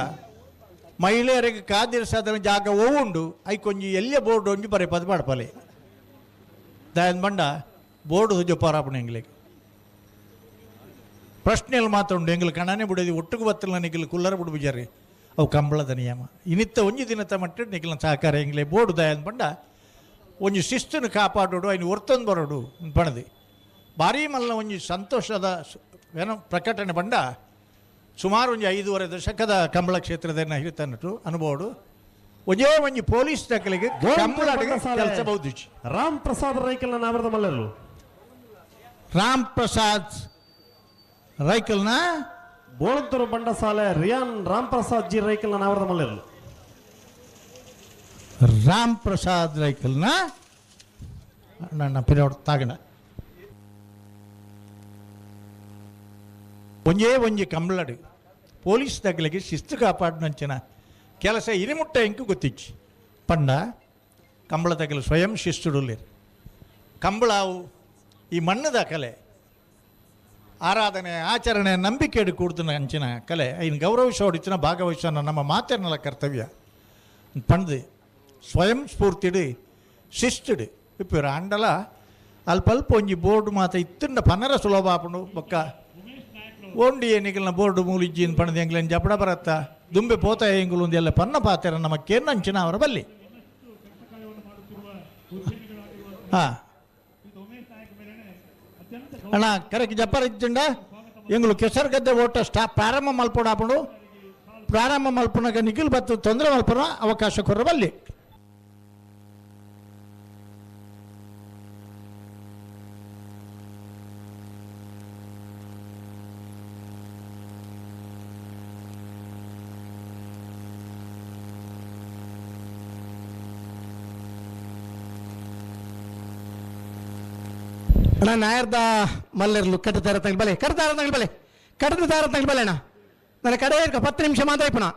ಮಹಿಳೆಯರಿಗೆ ಕಾದಿರಿಸದ ಜಾಗ ಓವುಂಡು ಐಕೊಂಜಿ ಎಲ್ಲಿಯ ಬೋರ್ಡ್ ಒಂಜಿ ಬರೀ ಪದ ಪಡಪಲೆ ದಾಯನ್ ಬಂಡ ಬೋರ್ಡ್ ಜೊಪ್ಪಾರಾಪಣ ಎಂಗ್ಲಿಗೆ ಪ್ರಶ್ನೆಯಲ್ಲಿ ಮಾತಾಡು ಎಂಗ್ಲು ಕಣನೆ ಬಿಡೋದು ಒಟ್ಟಿಗೆ ಬತ್ತಲ್ಲ ನಿಗಿಲ್ ಕುಲ್ಲರ ಬಿಡು ಬಿಜಾರಿ ಅವು ಕಂಬಳದ ನಿಯಮ ಇನ್ನಿತ್ತ ಒಂಜಿ ದಿನದ ಮಟ್ಟ ನಿಗಿಲ್ನ ಸಹಕಾರ ಎಂಗ್ಲೆ ಬೋರ್ಡ್ ದಾಯನ್ ಬಂಡ ಒಂಜಿ ಶಿಸ್ತನ್ನು ಕಾಪಾಡೋಡು ಐನು ಹೊರ್ತಂದು ಬರೋಡು ಪಣದು ಭಾರಿ ಮಲ್ಲ ಒಂಜಿ ಸಂತೋಷದ ಏನೋ ಪ್ರಕಟಣೆ ಬಂಡ ಸುಮಾರು ಒಂಜಿ 5.5 ದಶಕದ ಕಂಬಳ ಕ್ಷೇತ್ರದನ್ನ ಹಿರಿತನ್ನಟ್ಟು ಅನುಭವಡು ಒಂಜಿ ಪೊಲೀಸ್ ದಾಖಲೆಗೆ ಕಂಬಳ ಕೆಲಸ ಬಹುದಿಚ್ಚಿ ರಾಮ್ ಪ್ರಸಾದ್ ರೈಕಲ್ನ ನಾವರದ ಮಲ್ಲರು ರಾಮ್ ಪ್ರಸಾದ್ ರೈಕಲ್ನ ಬೋಳಂತೂರು ಬಂಡಸಾಲೆ ರಿಯಾನ್ ರಾಮ್ ಪ್ರಸಾದ್ ಜಿ ರೈಕಲ್ನ ನಾವರದ ಮಲ್ಲರು ರಾಮ್ ಪ್ರಸಾದ್ ರೈಕಲ್ನ ನನ್ನ ಪಿರಿಯಡ್ ತಾಗಣ ಒಂಜಿ ಕಂಬಳಡು ಪೊಲೀಸ್ ದಾಖಲೆಗೆ ಶಿಸ್ತು ಕಾಪಾಡಿನಂಚಿನ ಕೆಲಸ ಇರಿಮುಟ್ಟ ಎಂಕು ಗೊತ್ತಿಚ್ಚಿ ಪಂಡ ಕಂಬಳ ತಗಲು ಸ್ವಯಂ ಶಿಸ್ತುಡುಲ್ಲೇರು ಕಂಬಳವು ಈ ಮಣ್ಣದ ಕಲೆ ಆರಾಧನೆ ಆಚರಣೆ ನಂಬಿಕೆಡು ಕೂಡ್ದು ಅಂಚಿನ ಕಲೆ ಐನು ಗೌರವಿಸ ಹೊಡಿತಿನ ಭಾಗವಹಿಸೋಣ ನಮ್ಮ ಮಾತೇನಲ್ಲ ಕರ್ತವ್ಯ ಪಂದು ಸ್ವಯಂ ಸ್ಫೂರ್ತಿಡು ಶಿಸ್ತುಡು ಇಪ್ಪಿರ ಅಂಡಲ ಅಲ್ಪ ಒಂಜಿ ಬೋರ್ಡ್ ಮಾತ ಇತ್ತುಂಡ ಪನ್ನರ ಸುಲಭ ಆಪುಂಡು ಬೊಕ್ಕ ಓಂಡಿ ಏನಿಗಲ್ನ ಬೋರ್ಡ್ ಮೂಲಿಜ್ಜಿನ ಪಣದ ಎಂಗ್ಲೇನು ಜಪಡ ಬರತ್ತ ದುಂಬೆ ಪೋತ ಎಂಗುಲು ಎಲ್ಲ ಪನ್ನ ಪಾತೆರ ನಮಕ್ಕೇನು ಅಂಚಿನ ಅವರ ಬಲ್ಲಿ ಹಾಂ ಅಣ್ಣ ಕರೆಕ್ಟ್ ಜಪ್ಪರ ಇದ್ದುಂಡ ಎಂಗುಲು ಕೆಸರು ಗದ್ದೆ ಓಟ ಪ್ರಾರಂಭ ಮಲ್ಪೋಡಾಪುಂಡು ಪ್ರಾರಂಭ ಮಲ್ಪುನಾಗ ನಿಖಿಲ್ ಬತ್ತು ತೊಂದರೆ ಮಲ್ಪನ ಅವಕಾಶ ಕೊರ ಬಲ್ಲಿ ಅಣ್ಣ ನಾಯರ್ದ ಮಲ್ಲೆರ್ಲು ಕಟ್ಟತಾರ ತಂಗಿ ಬಲೆ ಕಟ್ಟತಾರ ತಂಗಿ ಬಲೆ ಕಟ್ಟತಾರ ತಂಗಿ ಬಲೆ ಅಣ್ಣ ನನ್ನ ಕಡೆ 10 ನಿಮಿಷ ಮಾತ್ರ ಇಪ್ಪಣ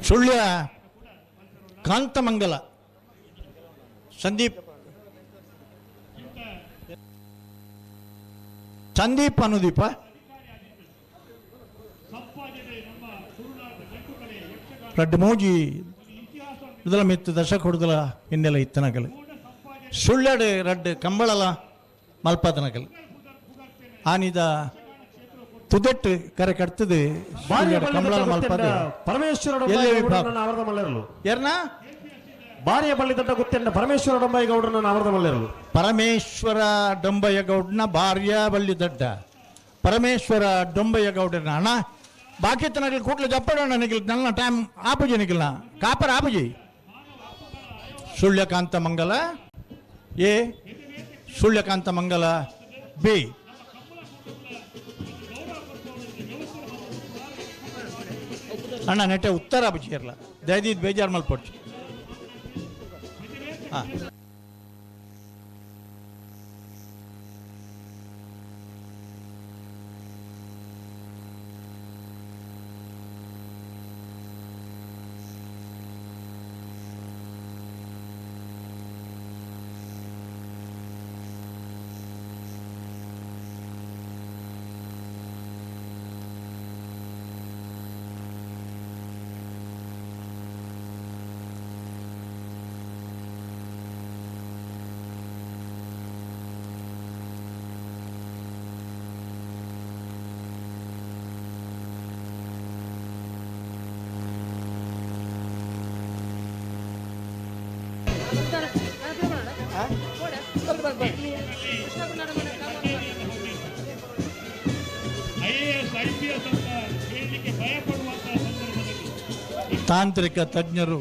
ಸುಳ್ಯ ಕಾಂತಮಂಗಲ ಸಂದೀಪ್ ಅನುದೀಪ ರಡ್ಡು ಮೂಜಿ ಇದಲ ಮಿತ್ತು ದಶಕ ಹುಡುಗಲ ಹಿನ್ನೆಲ ಇತ್ತನಗಲು ಸುಳ್ಯಡು ರಡ್ಡು ಕಂಬಳಲ ಮಲ್ಪಾದನಗಲು ಆನಿದ ತುದೆಟ್ಟು ಕರೆ ಕಟ್ತದೆ ಕಂಬಳಲ ಮಲ್ಪಾದ ಪರಮೇಶ್ವರ ಆವರದ ಮಲ್ಲೆರಲು ಯಾರನ್ನ ಬಾರಿಯ ಬಳ್ಳಿ ದೊಡ್ಡ ಗುತ್ತೆಂಡ ಪರಮೇಶ್ವರ ಡೊಂಬೈ ಗೌಡರನ್ನ ಆವರದ ಮಲ್ಲೆರಲು ಪರಮೇಶ್ವರ ಡೊಂಬಯ್ಯ ಗೌಡನ ಭಾರ್ಯ ಬಳ್ಳಿ ದಡ್ಡ ಪರಮೇಶ್ವರ ಡೊಂಬಯ್ಯ ಗೌಡನ ಅಣ್ಣ ಬಾಕಿ ತನಗೆ ಕೂಟ್ಲು ಜಪ್ಪಡೋಣ ನಿಗಿಲ್ ನನ್ನ ಟೈಮ್ ಆಪುಜಿ ನಿಗಿಲ್ಲ ಕಾಪರ್ ಆಪುಜಿ ಸುಳ್ಯಕಾಂತ ಮಂಗಲ ಎ ಸುಳ್ಯಕಾಂತ ಮಂಗಲ ಬಿ ಅಣ್ಣ ನೆಟ್ಟೆ ಉತ್ತರ ಆಪುಜಿ ಇರಲ್ಲ ದಯದಿದ್ ಬೇಜಾರು ಮಲ್ಪಡ್ಚಿ ಹಾಂ IAS IPS ಅಂತ ಹೇಳಲಿಕ್ಕೆ ಭಯಪಡುವಂತಹ ಸಂದರ್ಭದಲ್ಲಿ ತಾಂತ್ರಿಕ ತಜ್ಞರು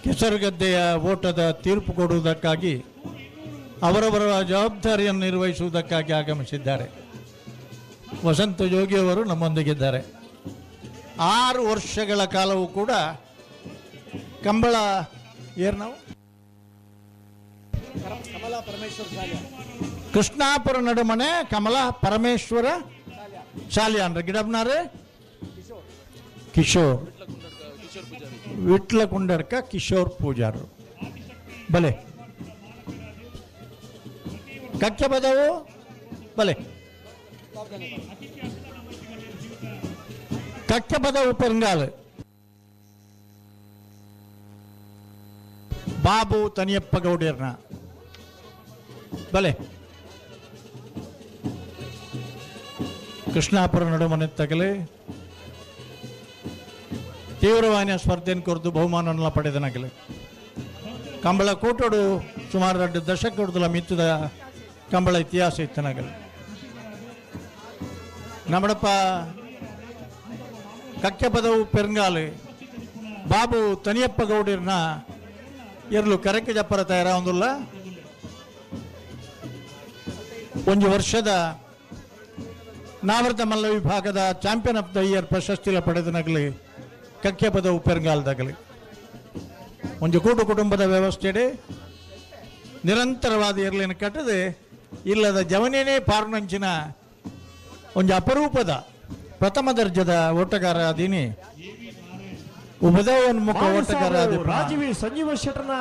ಕೆಸರುಗದ್ದೆಯ ಓಟದ ತೀರ್ಪು ಕೊಡುವುದಕ್ಕಾಗಿ ಅವರವರ ಜವಾಬ್ದಾರಿಯನ್ನು ನಿರ್ವಹಿಸುವುದಕ್ಕಾಗಿ ಆಗಮಿಸಿದ್ದಾರೆ. ವಸಂತ ಜೋಗಿಯವರು ನಮ್ಮೊಂದಿಗಿದ್ದಾರೆ. 6 ವರ್ಷಗಳ ಕಾಲವೂ ಕೂಡ ಕಂಬಳ ನಾವು ಕೃಷ್ಣಾಪುರ ನಡುಮನೆ ಕಮಲ ಪರಮೇಶ್ವರ ಶಾಲೆ ಅಂದ್ರೆ ಗಿಡಬ್ನಾರೆ ಕಿಶೋರ್ ವಿಟ್ಲ ಕುಂಡರ್ಕ ಕಿಶೋರ್ ಪೂಜಾರು ಬಲೆ ಕಕ್ಕೆ ಬದವು ಬಲೆ ಕಕ್ಕೆ ಬದವು ಪೆಂಗಾಲ್ ಬಾಬು ತನಿಯಪ್ಪ ಗೌಡ್ಯರ್ನ ಬಲೆ ಕೃಷ್ಣಾಪುರ ನಡುಮನೆ ತಗಲೆ ತೀವ್ರವಾಹಿನಿಯ ಸ್ಪರ್ಧೆಯನ್ನು ಕುರಿತು ಬಹುಮಾನವನ್ನು ಪಡೆದನಾಗಲಿ ಕಂಬಳ ಕೂಟೋಡು ಸುಮಾರು 2 ದಶಕಗಳ ಮಿತ್ತದ ಕಂಬಳ ಇತಿಹಾಸ ಇತ್ತನಾಗಲಿ ನಮ್ಮಡಪ್ಪ ಕಕ್ಕೆ ಪದವು ಪೆರಂಗಾಲು ಬಾಬು ತನಿಯಪ್ಪ ಗೌಡರ್ನ ಎರಲು ಕರೆಕ್ಕೆ ಜಪ್ಪರ ತಯಾರ ಒಂದಿಲ್ಲ ಒಂದು ವರ್ಷದ ನಾವೃತ ಮಲ್ಲ ವಿಭಾಗದ ಚಾಂಪಿಯನ್ ಆಫ್ ದ ಇಯರ್ ಪ್ರಶಸ್ತಿಲ ಪಡೆದನಾಗಲಿ ಕಕ್ಕೆ ಪದವು ಪೆರಂಗಾಲದಾಗಲಿ ಒಂದು ಕೂಟು ಕುಟುಂಬದ ವ್ಯವಸ್ಥೆಡೆ ನಿರಂತರವಾದ ಇರಲಿನ ಕಟ್ಟದೆ ಇಲ್ಲದ ಜವನೇನೇ ಪಾರ್ನಂಚಿನ ಒಂದು ಅಪರೂಪದ ಪ್ರಥಮ ದರ್ಜದ ಓಟಗಾರ ಅದೀನಿ ಉದಯೋನ್ಮುಖ ಓಟಗಾರ ರಾಜೀವಿ ಸಂಜೀವ ಶೆಟ್ಟರ್ನ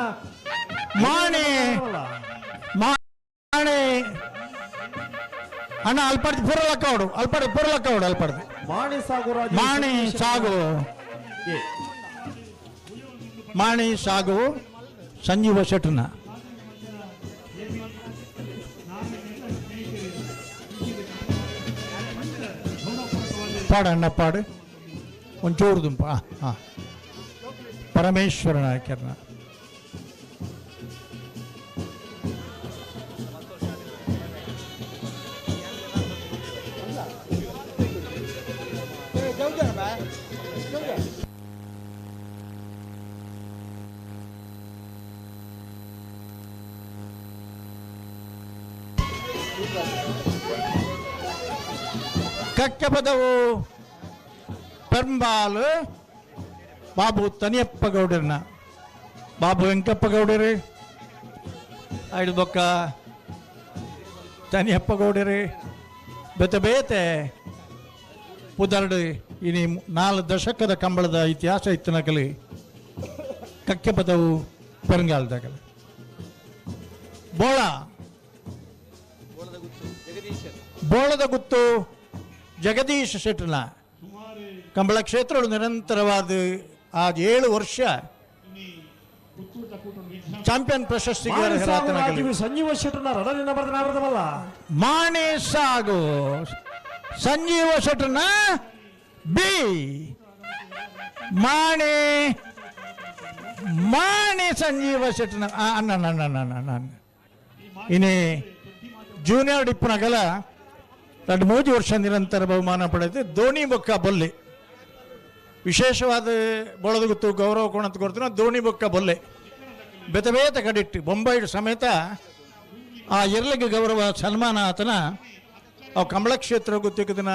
ಮಾಣೆ ಮಾಣೆ ಅಣ್ಣ ಅಲ್ಪಡ್ದು ಪುರಲಕ್ಕವಡು ಅಲ್ಪಡ್ದು ಪುರಲಕ್ಕವಡು ಅಲ್ಪಡ್ದು ಮಾಣಿ ಸಾಗು ಮಾಣಿ ಸಾಗು ಮಾಣಿ ಸಾಗು ಸಂಜೀವ ಶೆಟ್ಟರ್ನ ಪಾಡು ಅಣ್ಣ ಪಾಡು ಒಂಚೂರು ದುಂಪ ಹಾಂ ಪರಮೇಶ್ವರನ ಹಾಕ್ಯಾರನ ಕಕ್ಕೆ ಪದವು ಪೆಂಬಾಲು ಬಾಬು ತನಿಯಪ್ಪ ಗೌಡರನ್ನ ಬಾಬು ವೆಂಕಪ್ಪ ಗೌಡರು ಐದು ಬೊಕ್ಕ ತನಿಯಪ್ಪ ಗೌಡರು ಬೇತೆ ಬೇತೆ ಪುದರ್ಡು ಇನಿ 4 ದಶಕದ ಕಂಬಳದ ಇತಿಹಾಸ ಇತ್ತನಕಲಿ ಕಕ್ಕೆ ಪದವು ಪೆರಂಗಾಲದಾಗಲಿ ಬೋಳದ ಗುತ್ತು ಜಗದೀಶ್ ಶೆಟ್ಟರ್ನ ಕಂಬಳ ಕ್ಷೇತ್ರಗಳು ನಿರಂತರವಾದ ಆ 7 ವರ್ಷ ಚಾಂಪಿಯನ್ ಪ್ರಶಸ್ತಿಗೆ ಅರ್ಹರಾತನಾಗಲಿ. ಸಂಜೀವ ಶೆಟ್ಟರ್ನ ರಡಲಿನ ಬರದಲ್ಲ ಮಾಣೆ ಸಾಗು ಸಂಜೀವ ಶೆಟ್ಟರ್ನ ಬಿ ಮಾಣೆ ಸಂಜೀವ ಶೆಟ್ಟರ್ನ ಅನ್ನ ಇನ್ನೇ ಜೂನಿಯರ್ ಡಿಪ್ಪನಗಲ 2-3 ವರ್ಷ ನಿರಂತರ ಬಹುಮಾನ ಪಡೆದು ದೋಣಿ ಬೊಕ್ಕ ಬೊಲ್ಲೆ ವಿಶೇಷವಾದ ಬೋಳದ ಗುತ್ತು ಗೌರವ ಕೋಣಂತ ಕೊಡ್ತೀನ ದೋಣಿ ಬೊಕ್ಕ ಬೊಲ್ಲೆ ಬೇತ ಬೇತ ಕಡಿಟ್ಟು ಬೊಂಬೈ ಸಮೇತ ಆ ಎರಲಿಗೆ ಗೌರವ ಸನ್ಮಾನ ಆತನ ಅವು ಕಂಬಳ ಕ್ಷೇತ್ರ ಗೊತ್ತಿಕ್ಕದನ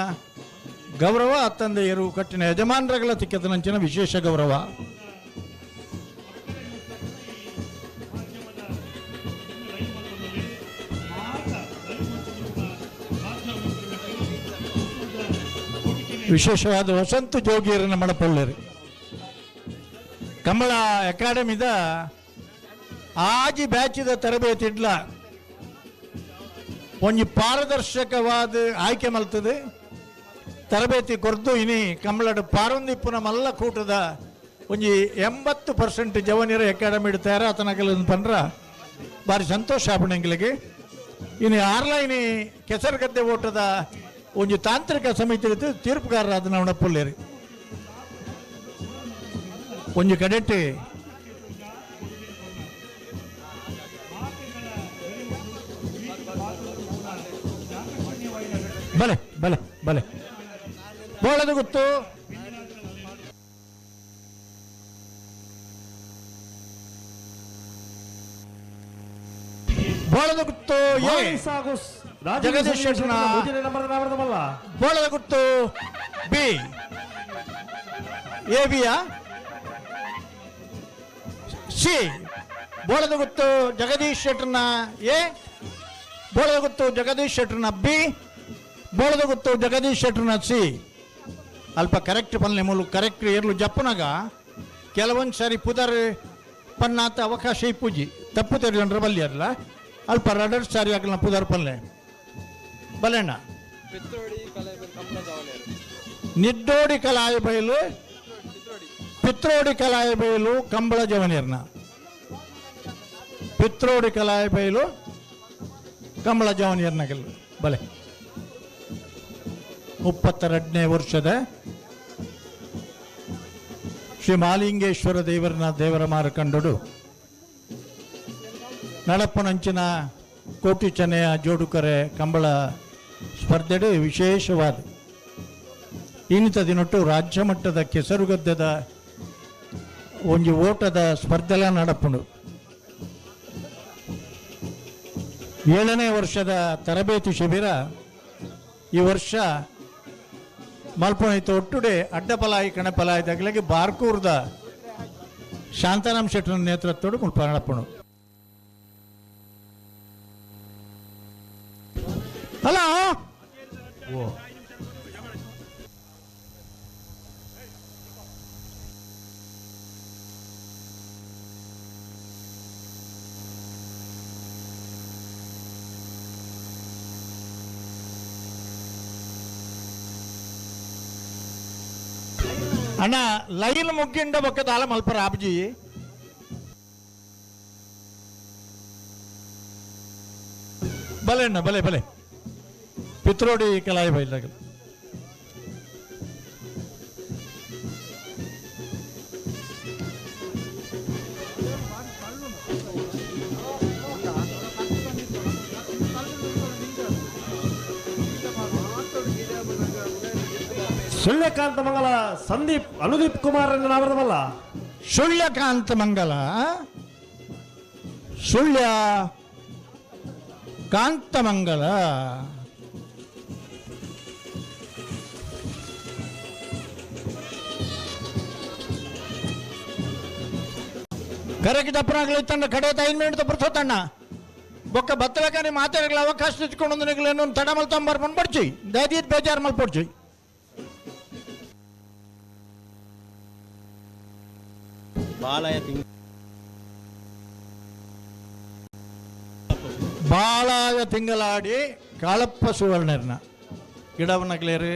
ಗೌರವ ಅತ್ತಂದೆ ಎರು ಕಟ್ಟಿನ ಯಜಮಾನರಗಳ ತಿಕ್ಕದನಂಚಿನ ವಿಶೇಷ ಗೌರವ. ವಿಶೇಷವಾದ ವಸಂತ ಜೋಗಿಯರನ್ನ ಮಡಪಳ್ಳರು ಕಂಬಳ ಅಕಾಡೆಮಿದ ಆಜಿ ಬ್ಯಾಚಿದ ತರಬೇತಿ ಇಡ್ಲ ಒಂಜಿ ಪಾರದರ್ಶಕವಾದ ಆಯ್ಕೆ ಮಲ್ತದೆ ತರಬೇತಿ ಕೊರ್ದು ಇನಿ ಕಂಬಳದ ಪಾರೊಂದಿಪ್ಪುನ ಮಲ್ಲ ಕೂಟದ ಒಂಜಿ 80% ಜವನಿಯರ ಅಕಾಡೆಮಿ ಇಡ್ತಾರೆ ಆತನಗಲ ಪಂಡ್ರ ಬಾರಿ ಸಂತೋಷ ಆಪಣೆಂಗಳಿಗೆ ಇನ್ನು ಆರ್ಲೈನಿ ಕೆಸರುಗದ್ದೆ ಓಟದ ಒಂಜಿ ತಾಂತ್ರಿಕ ಸಮಿತಿ ತೀರ್ಪುಗಾರರಾದ ನಾವು ಪೊಲ್ಲೇರಿ ಒಂಜಿ ಕಡೆಟ್ ಬಲೆ ಬಲೆ ಬಲೆ ಬೋಳದ ಗುತ್ತು ಬೋಳದ ಗುತ್ತು ಜಗದೀಶ್ ಶೆಟ್ಟರ್ನ ಬೋಳದ ಗುತ್ತು ಬಿ ಎ ಬಿಯ ಸಿ ಬೋಳದ ಗುತ್ತು ಜಗದೀಶ್ ಶೆಟ್ಟರ್ನ ಎ ಬೋಳದ ಗುತ್ತು ಜಗದೀಶ್ ಶೆಟ್ಟರ್ನ ಬಿ ಬೋಳದ ಗುತ್ತು ಜಗದೀಶ್ ಶೆಟ್ಟರ್ನ ಸಿ ಅಲ್ಪ ಕರೆಕ್ಟ್ ಪನ್ಲೆ ಮೂಲ ಕರೆಕ್ಟ್ ಏರ್ಲು ಜಪ್ಪನಾಗ ಕೆಲವೊಂದು ಸಾರಿ ಪುದರ್ ಪನ್ನಾತ ಅವಕಾಶ ಇಪ್ಪುಜಿ ತಪ್ಪು ತೆರೆಯೊಂಡ್ರ ಬಲ್ಲಿ ಅಲ್ಲ ಅಲ್ಪ ರಡರ್ ಸಾರಿ ಆಗಲ್ಲ ಪುದರ್ ಪನ್ಲೆ ಬಲೆಣ್ಣ ನಿಡ್ಡೋಡಿ ಕಲಾಯ ಬಯಲು ಪಿತ್ರೋಡಿ ಕಲಾಯ ಬಯಲು ಕಂಬಳ ಜವನಿಯರ್ನ ಪಿತ್ರೋಡಿ ಕಲಾಯ ಬಯಲು ಕಂಬಳ ಜವನಿಯರ್ನಗಲ್ ಬಲೆ 32ನೇ ವರ್ಷದ ಶ್ರೀ ಮಾಲಿಂಗೇಶ್ವರ ದೇವರ ಮಾರಕಂಡಡು ನಡಪ್ಪನಂಚಿನ ಕೋಟಿ ಚೆನ್ನೆಯ ಜೋಡುಕರೆ ಕಂಬಳ ಸ್ಪರ್ಧೆಡು ವಿಶೇಷವಾದ ಇನ್ನಿತ ದಿನೊಟ್ಟು ರಾಜ್ಯ ಮಟ್ಟದ ಕೆಸರುಗದ್ದದ ಒಂದು ಓಟದ ಸ್ಪರ್ಧೆಲ ನಡಪುಂಡು 7ನೇ ವರ್ಷದ ತರಬೇತಿ ಶಿಬಿರ ಈ ವರ್ಷ ಮಲ್ಪುಣೈತು ಒಟ್ಟುಡೆ ಅಡ್ಡಪಲಾಯಿ ಕಣಪಲಾಯಿದಾಗಲಿಗೆ ಬಾರ್ಕೂರ್ದ ಶಾಂತಾರಾಮ್ ಶೆಟ್ಟರ ನೇತೃತ್ವಡು ಮುಲ್ಪ ನಡಪುಂಡು. ಹಲೋ ಅಣ್ಣ ಲೈನ್ ಮುಗ್ಗಿಂಡ ಬೊಕ್ಕದಾಲ ಮಲ್ಪರ ಆಬ್ಜಿ ಬಲೆ ಅಣ್ಣ ಬಲೆ ಬಲೆ ಪಿತ್ರೋಡಿ ಕಲಾಯ ಬೈಲಾಗ ಸುಳ್ಯಕಾಂತ ಮಂಗಲ ಸಂದೀಪ್ ಅನುದೀಪ್ ಕುಮಾರ್ ಅವರದಲ್ಲ ಸುಳ್ಯಕಾಂತ ಮಂಗಲ ಸುಳ್ಯ ಕಾಂತಮಂಗಲ ಕರೆಗೆ ದಪ್ಪನಾಗಲಿ ತಂಡ ಕಡೆ 5 ಮಿನಿಟ್ ಬರ್ತೋತಣ್ಣ ಬೊಕ್ಕ ಬತ್ತಬೇಕಾದ್ರೆ ಮಾತಾಡಲಿ ಅವಕಾಶ ತೆಚ್ಕೊಂಡು ನಿಗಲೇನು ತಡ ಮಲ್ತಂಬರ್ ಬಂದ್ಬಿಡ್ಚಿ ದಾದಿದ್ ಬೇಜಾರು ಮಲ್ಪಡ್ಚಿ ಬಾಳಾಯ ತಿಂಗಳಾಡಿ ಕಾಳಪ್ಪ ಸುವರ್ಣರ್ನ ಗಿಡವನ್ನಗ್ಲೇರಿ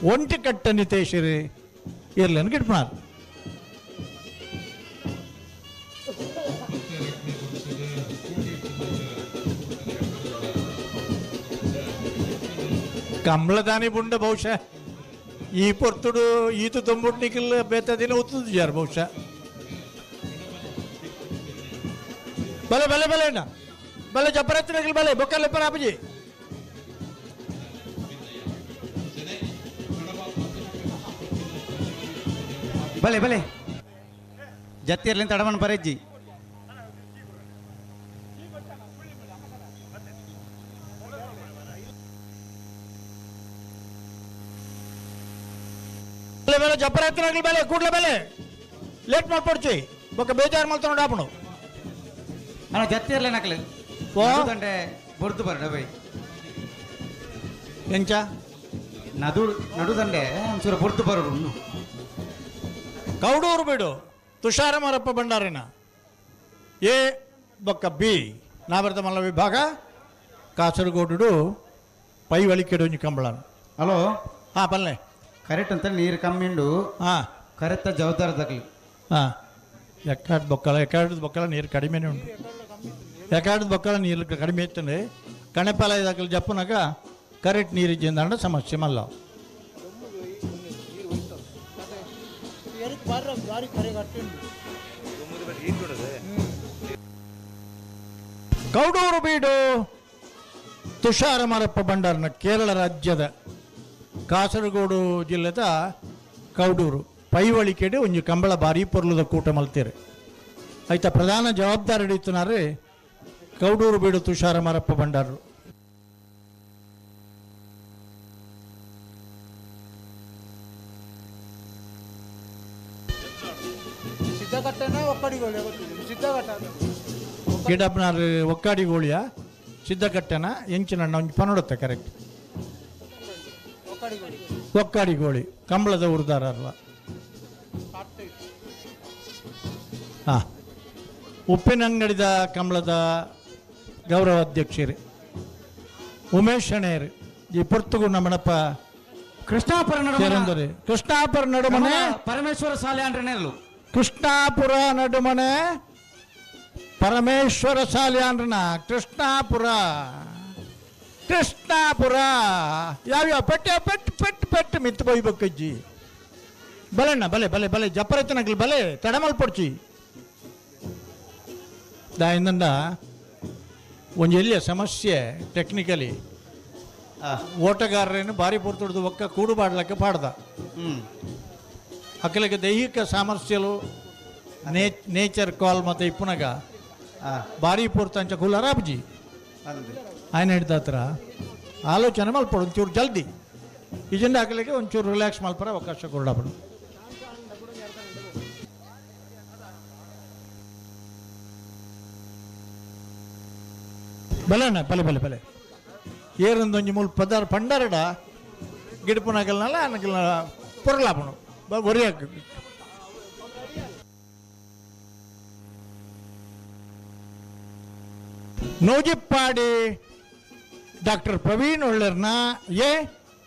ಒಂಟಿ ಕಟ್ಟ ನಿತೇಶ್ರಿ ಇರ್ಲೇನು ಗಿಡ್ಪಣಾರ್ ಕಮಲದಾನಿ ಬುಂಡ ಬಹುಶಃ ಈ ಪೊರ್ತುಡು ಈತು ತೊಂಬುಟ್ನಿಕಲ್ ಬೇತದಿನ ಉತ್ತುದು ಜಾರ್ ಬಹುಶಃ ಬಲೆ ಬಲೆ ಬಲೆ ಅಣ್ಣ ಬಲೆ ಜಬ್ಬರತ್ತಿನಗಲ್ ಬಲೆ ಬೊಕ್ಕಲೆಪ್ಪರ ಅಪ್ಪಜಿ ಬಲೆ ಬಲೆ ಜತ್ತಿರ್ಲಿಂದ ತಡಮನ್ ಬರಜ್ಜಿ ಬಲೆ ಬಲೆ ಜಬ್ಬರತ್ತಿನಗಲ್ ಬಲೆ ಕೂಡ್ಲೆ ಬಲೆ ಲೇಟ್ ಮಾಡ್ಕೊಡ್ಚಿ ಬೊಕ್ಕ ಬೇಜಾರು ಮಲ್ತ ನೋಡಾಪಣು ಅಣ್ಣ ಜತ್ತಿರ್ಲೆ ನಕಲೆ ಓ ದಂಡೆ ಬೊರ್ದು ಬರಡ ಬೈ ಎಂಚ ನಡುದಂಡೆ ಒಂಚೂರು ಬೊರ್ದು ಬರೋರು ಕೌಡೂರು ಬಿಡು ತುಷಾರಮರಪ್ಪ ಭಂಡಾರಿನ ಎ ಬೊಕ್ಕ ಬಿ ನಾವರ್ತ ಮಲ್ಲ ವಿಭಾಗ ಕಾಸರಗೋಡು ಪೈ ಒಳಿಕೆಡೊಂಜಿ ಕಂಬಳ ಹಲೋ ಹಾಂ ಪಲ್ಲೆ ಕರೆಕ್ಟ್ ಅಂತ ನೀರು ಕಮ್ಮಿಂಡು ಹಾಂ ಕರೆಕ್ಟ್ ಜವಾಬ್ದಾರಿ ತಗಲಿ ಹಾಂ ಎಕ್ಕಾಡ್ದ ಬೊಕ್ಕಲ ನೀರು ಕಡಿಮೆನೇ ಉಂಟು ಎಕ್ಕಾಡ್ದ ಬೊಕ್ಕಲ ನೀರು ಕಡಿಮೆ ಇತ್ತಂದ್ರೆ ಕಣೆಪಾಲ ಇದಾಗಲಿ ಜಪ್ಪನಾಗ ಕರೆಕ್ಟ್ ನೀರಿದ್ದಿಂದ ಸಮಸ್ಯೆ ಮಲ್ಲ ಕೌಡೂರು ಬೀಡು ತುಷಾರಮರಪ್ಪ ಭಂಡಾರನ ಕೇರಳ ರಾಜ್ಯದ ಕಾಸರಗೋಡು ಜಿಲ್ಲೆದ ಕೌಡೂರು ಪೈವಳಿಕೆಡೆ ಒಂಜಿ ಕಂಬಳ ಬಾರಿ ಪೊರ್ಲುದ ಕೂಟ ಮಲ್ತೇರೆ ಆಯ್ತಾ ಪ್ರಧಾನ ಜವಾಬ್ದಾರಿ ಹಿಡಿತನಾರೆ ಕೌಡೂರು ಬೀಡು ತುಷಾರಮರಪ್ಪ ಭಂಡಾರರು ಗಿಡಪ್ಪನಾರ ಒಕ್ಕಾಡಿ ಗೋಳಿಯ ಸಿದ್ಧಕಟ್ಟೆನ ಎಂಚಿನಣ್ಣ ಒಂಜಿ ಪನೋಡುತ್ತೆ ಕರೆಕ್ಟ್ ಒಕ್ಕಾಡಿ ಗೋಳಿ ಕಂಬಳದ ಉರ್ದಾರಲ್ಲ ಹಾಂ ಉಪ್ಪಿನಂಗಡಿದ ಕಂಬಳದ ಗೌರವ ಅಧ್ಯಕ್ಷರು ಉಮೇಶ್ ಶಣೇರು ಈ ಪುರ್ತುಗು ನಮ್ಮನಪ್ಪ ಕೃಷ್ಣಾಪುರ ನಡುಮನೆ ಪರಮೇಶ್ವರ ಶಾಲೆ ಅಂದ್ರೇನೇಳು ಕೃಷ್ಣಾಪುರ ನಡುಮನೆ ಪರಮೇಶ್ವರ ಶಾಲೆ ಅಂದ್ರನ ಕೃಷ್ಣಾಪುರ ಯಾವ್ಯಾವ ಪೆಟ್ಟು ಮಿತ್ತು ಬೈಬೇಕಜ್ಜಿ ಬಲೆಣ್ಣ ಬಲೆ ಬಲೆ ಬಲೆ ಜಪ್ಪರೈತನಗ್ಲಿ ಬಲೆ ತಡಮಲ್ಪಡ್ಚಿ ದಾಯಿಂದ ಒಂದು ಎಲ್ಲಿಯ ಸಮಸ್ಯೆ ಟೆಕ್ನಿಕಲಿ ಓಟಗಾರರೇನು ಭಾರಿ ಪೊರ್ತುಡ್ದು ಒಕ್ಕ ಕೂಡುಬಾಡ್ಲಕ್ಕೆ ಪಾಡ್ದ ಅಕ್ಕಲಿಗೆ ದೈಹಿಕ ಸಾಮರ್ಥ್ಯಲು ನೇಚರ್ ಕಾಲ್ ಮತ್ತು ಇಪ್ಪುನಗ ಭಾರಿ ಪೂರ್ತಂಚ ಕುಲರಾಬ್ಜಿ ఆయన ಹಿಡ್ದತ್ರ ಆಲೋಚನೆ ಮಲ್ಪಡು ಒಂಚೂರು ಜಲ್ದಿ ಇಜೆಂಡ ಹಾಕಲಿಕ್ಕೆ ಒಂಚೂರು ರಿಲ್ಯಾಕ್ಸ್ ಮಲ್ಪರ ಅವಕಾಶ ಕೊಡಬಾರ್ದು ಬಲಣ್ಣ ಬಲೆ ಬಲೆ ಬಲೆ ಏರೊಂದೊಂಜಿ ಮೂಲ ಪದಾರ ಪಂಡರಡ ಗಿಡಪುನಗಲ್ನಲ್ಲ ನನಗೆಲ್ಲ ಪೊರಲಾಪಣು ಒರಿಯಾಕ ನೂಜಿಪ್ಪಾಡಿ ಡಾಕ್ಟರ್ ಪ್ರವೀಣ್ ಒಳ್ಳೆರ್ನ ಎ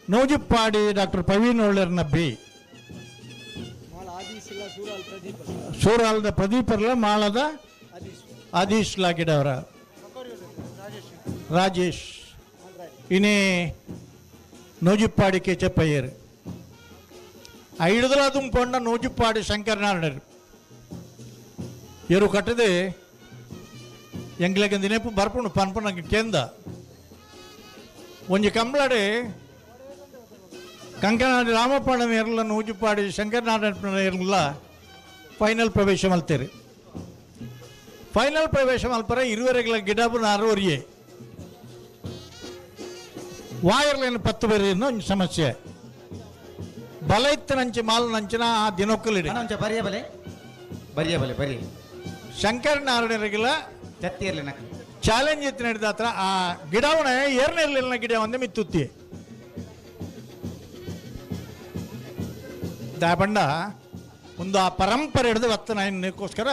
ನೂಜಿಪ್ಪಾಡಿ ಡಾಕ್ಟರ್ ಪ್ರವೀಣ್ ಒಳ್ಳೆರ್ನ ಬಿ ಸೂರಾಲದ ಪ್ರದೀಪರ್ಲ ಮಾಳದ ಆದೀಶ್ ಲಾಗಿಡವರ ರಾಜೇಶ್ ಇನೇ ನೂಜಿಪ್ಪಾಡಿ ಕೆಚಪ್ಪಯ್ಯರು ಐಡುದಲ ತುಂಬಿಕೊಂಡ ನೂಜಿಪ್ಪಾಡಿ ಶಂಕರನಾರಾಯಣರು ಇವರು ಕಟ್ಟದೆ ಎಂಗ್ಲೆಗೆ ನೆನಪು ಬರ್ಪುಂಡು ಪನ್ಪುನಂಗೆ ಕೇಂದ ಒಂಜಿ ಕಂಬಳಡೆ ಕಂಕನಾಡಿ ರಾಮಪ್ಪಣ್ಣನ ಎರಲ ನೂಜಿಪ್ಪಾಡಿ ಶಂಕರನಾರಾಯಣ ಎರಲ ಫೈನಲ್ ಪ್ರವೇಶ ಮಲ್ತೇರಿ ಫೈನಲ್ ಪ್ರವೇಶ ಮಲ್ಪರ ಇರುವರೆಗಳ ಗಿಡಬು ನಾರು ಒರಿಯೆ ವಾಯರ್ಲೇನು 10 ಬೇರೆ ಒಂದು ಸಮಸ್ಯೆ ಬಲ ಇತ್ತನಂಚೆ ಮಾಲ್ ನಂಚಿನ ಆ ದಿನೊಕ್ಕಲಿಡಿ ಅಣ್ಣ ಒಂಚ ಬರಿಯ ಬಲೆ ಶಂಕರ್ ನಾರಾಯಣರಿಗೆಲ್ಲ ಜತ್ತಿ ಇರಲಿ ನಕಲಿ ಚಾಲೆಂಜ್ ಇತ್ತು ನಡೆದ ಹತ್ರ ಆ ಗಿಡವನ್ನ ಏರ್ನೆಲ್ಲಿನ ಗಿಡ ಒಂದೇ ಮಿತ್ತುತ್ತಿ ದಾಬಂಡ ಒಂದು ಆ ಪರಂಪರೆ ಹಿಡಿದು ಒತ್ತ ನಾಯನಕ್ಕೋಸ್ಕರ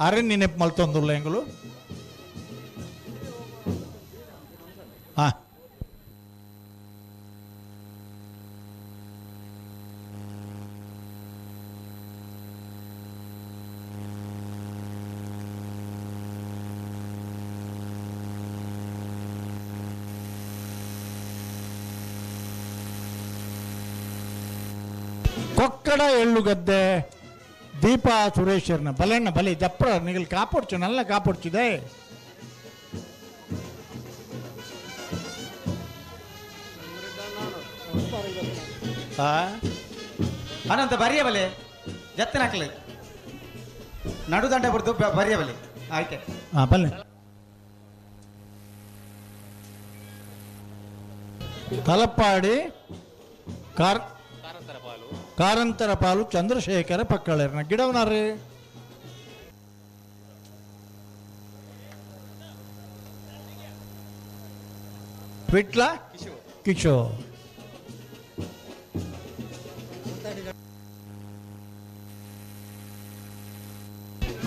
ಅರಣ್ಯ ನೆನಪು ಮಲ್ತೊಂದುಲ್ಲ ಎಂಗಳು ಹಾ ಕೊಕ್ಕಡ ಎಳ್ಳುಗದ್ದೆ ದೀಪಾ ಸುರೇಶ್ವರನ ಬಲೆಣ್ಣ ಬಲೆ ಜಪ್ರ ನಿಗಲ್ ಕಾಪೊಡ್ಚು ನಲ್ಲ ಕಾಪೊಡ್ಚಿದೆ ಅಣ್ಣ ಅಂತ ಬರಿಯ ಬಲೆ ಜತ್ತಿನ ಹಾಕ್ಲಿ ನಡುದಂಡ ಬಿಡ್ತು ಬರಿಯ ಬಲೆ ಆಯ್ತೆ ಬಲ್ಲೆ ತಲಪಾಡಿ ಕಾರಂತರ ಪಾಲು ಚಂದ್ರಶೇಖರ ಪಕ್ಕಳರ್ನ ಗಿಡವನಾರ್ರಿ ವಿಟ್ಲ ಕಿಶೋ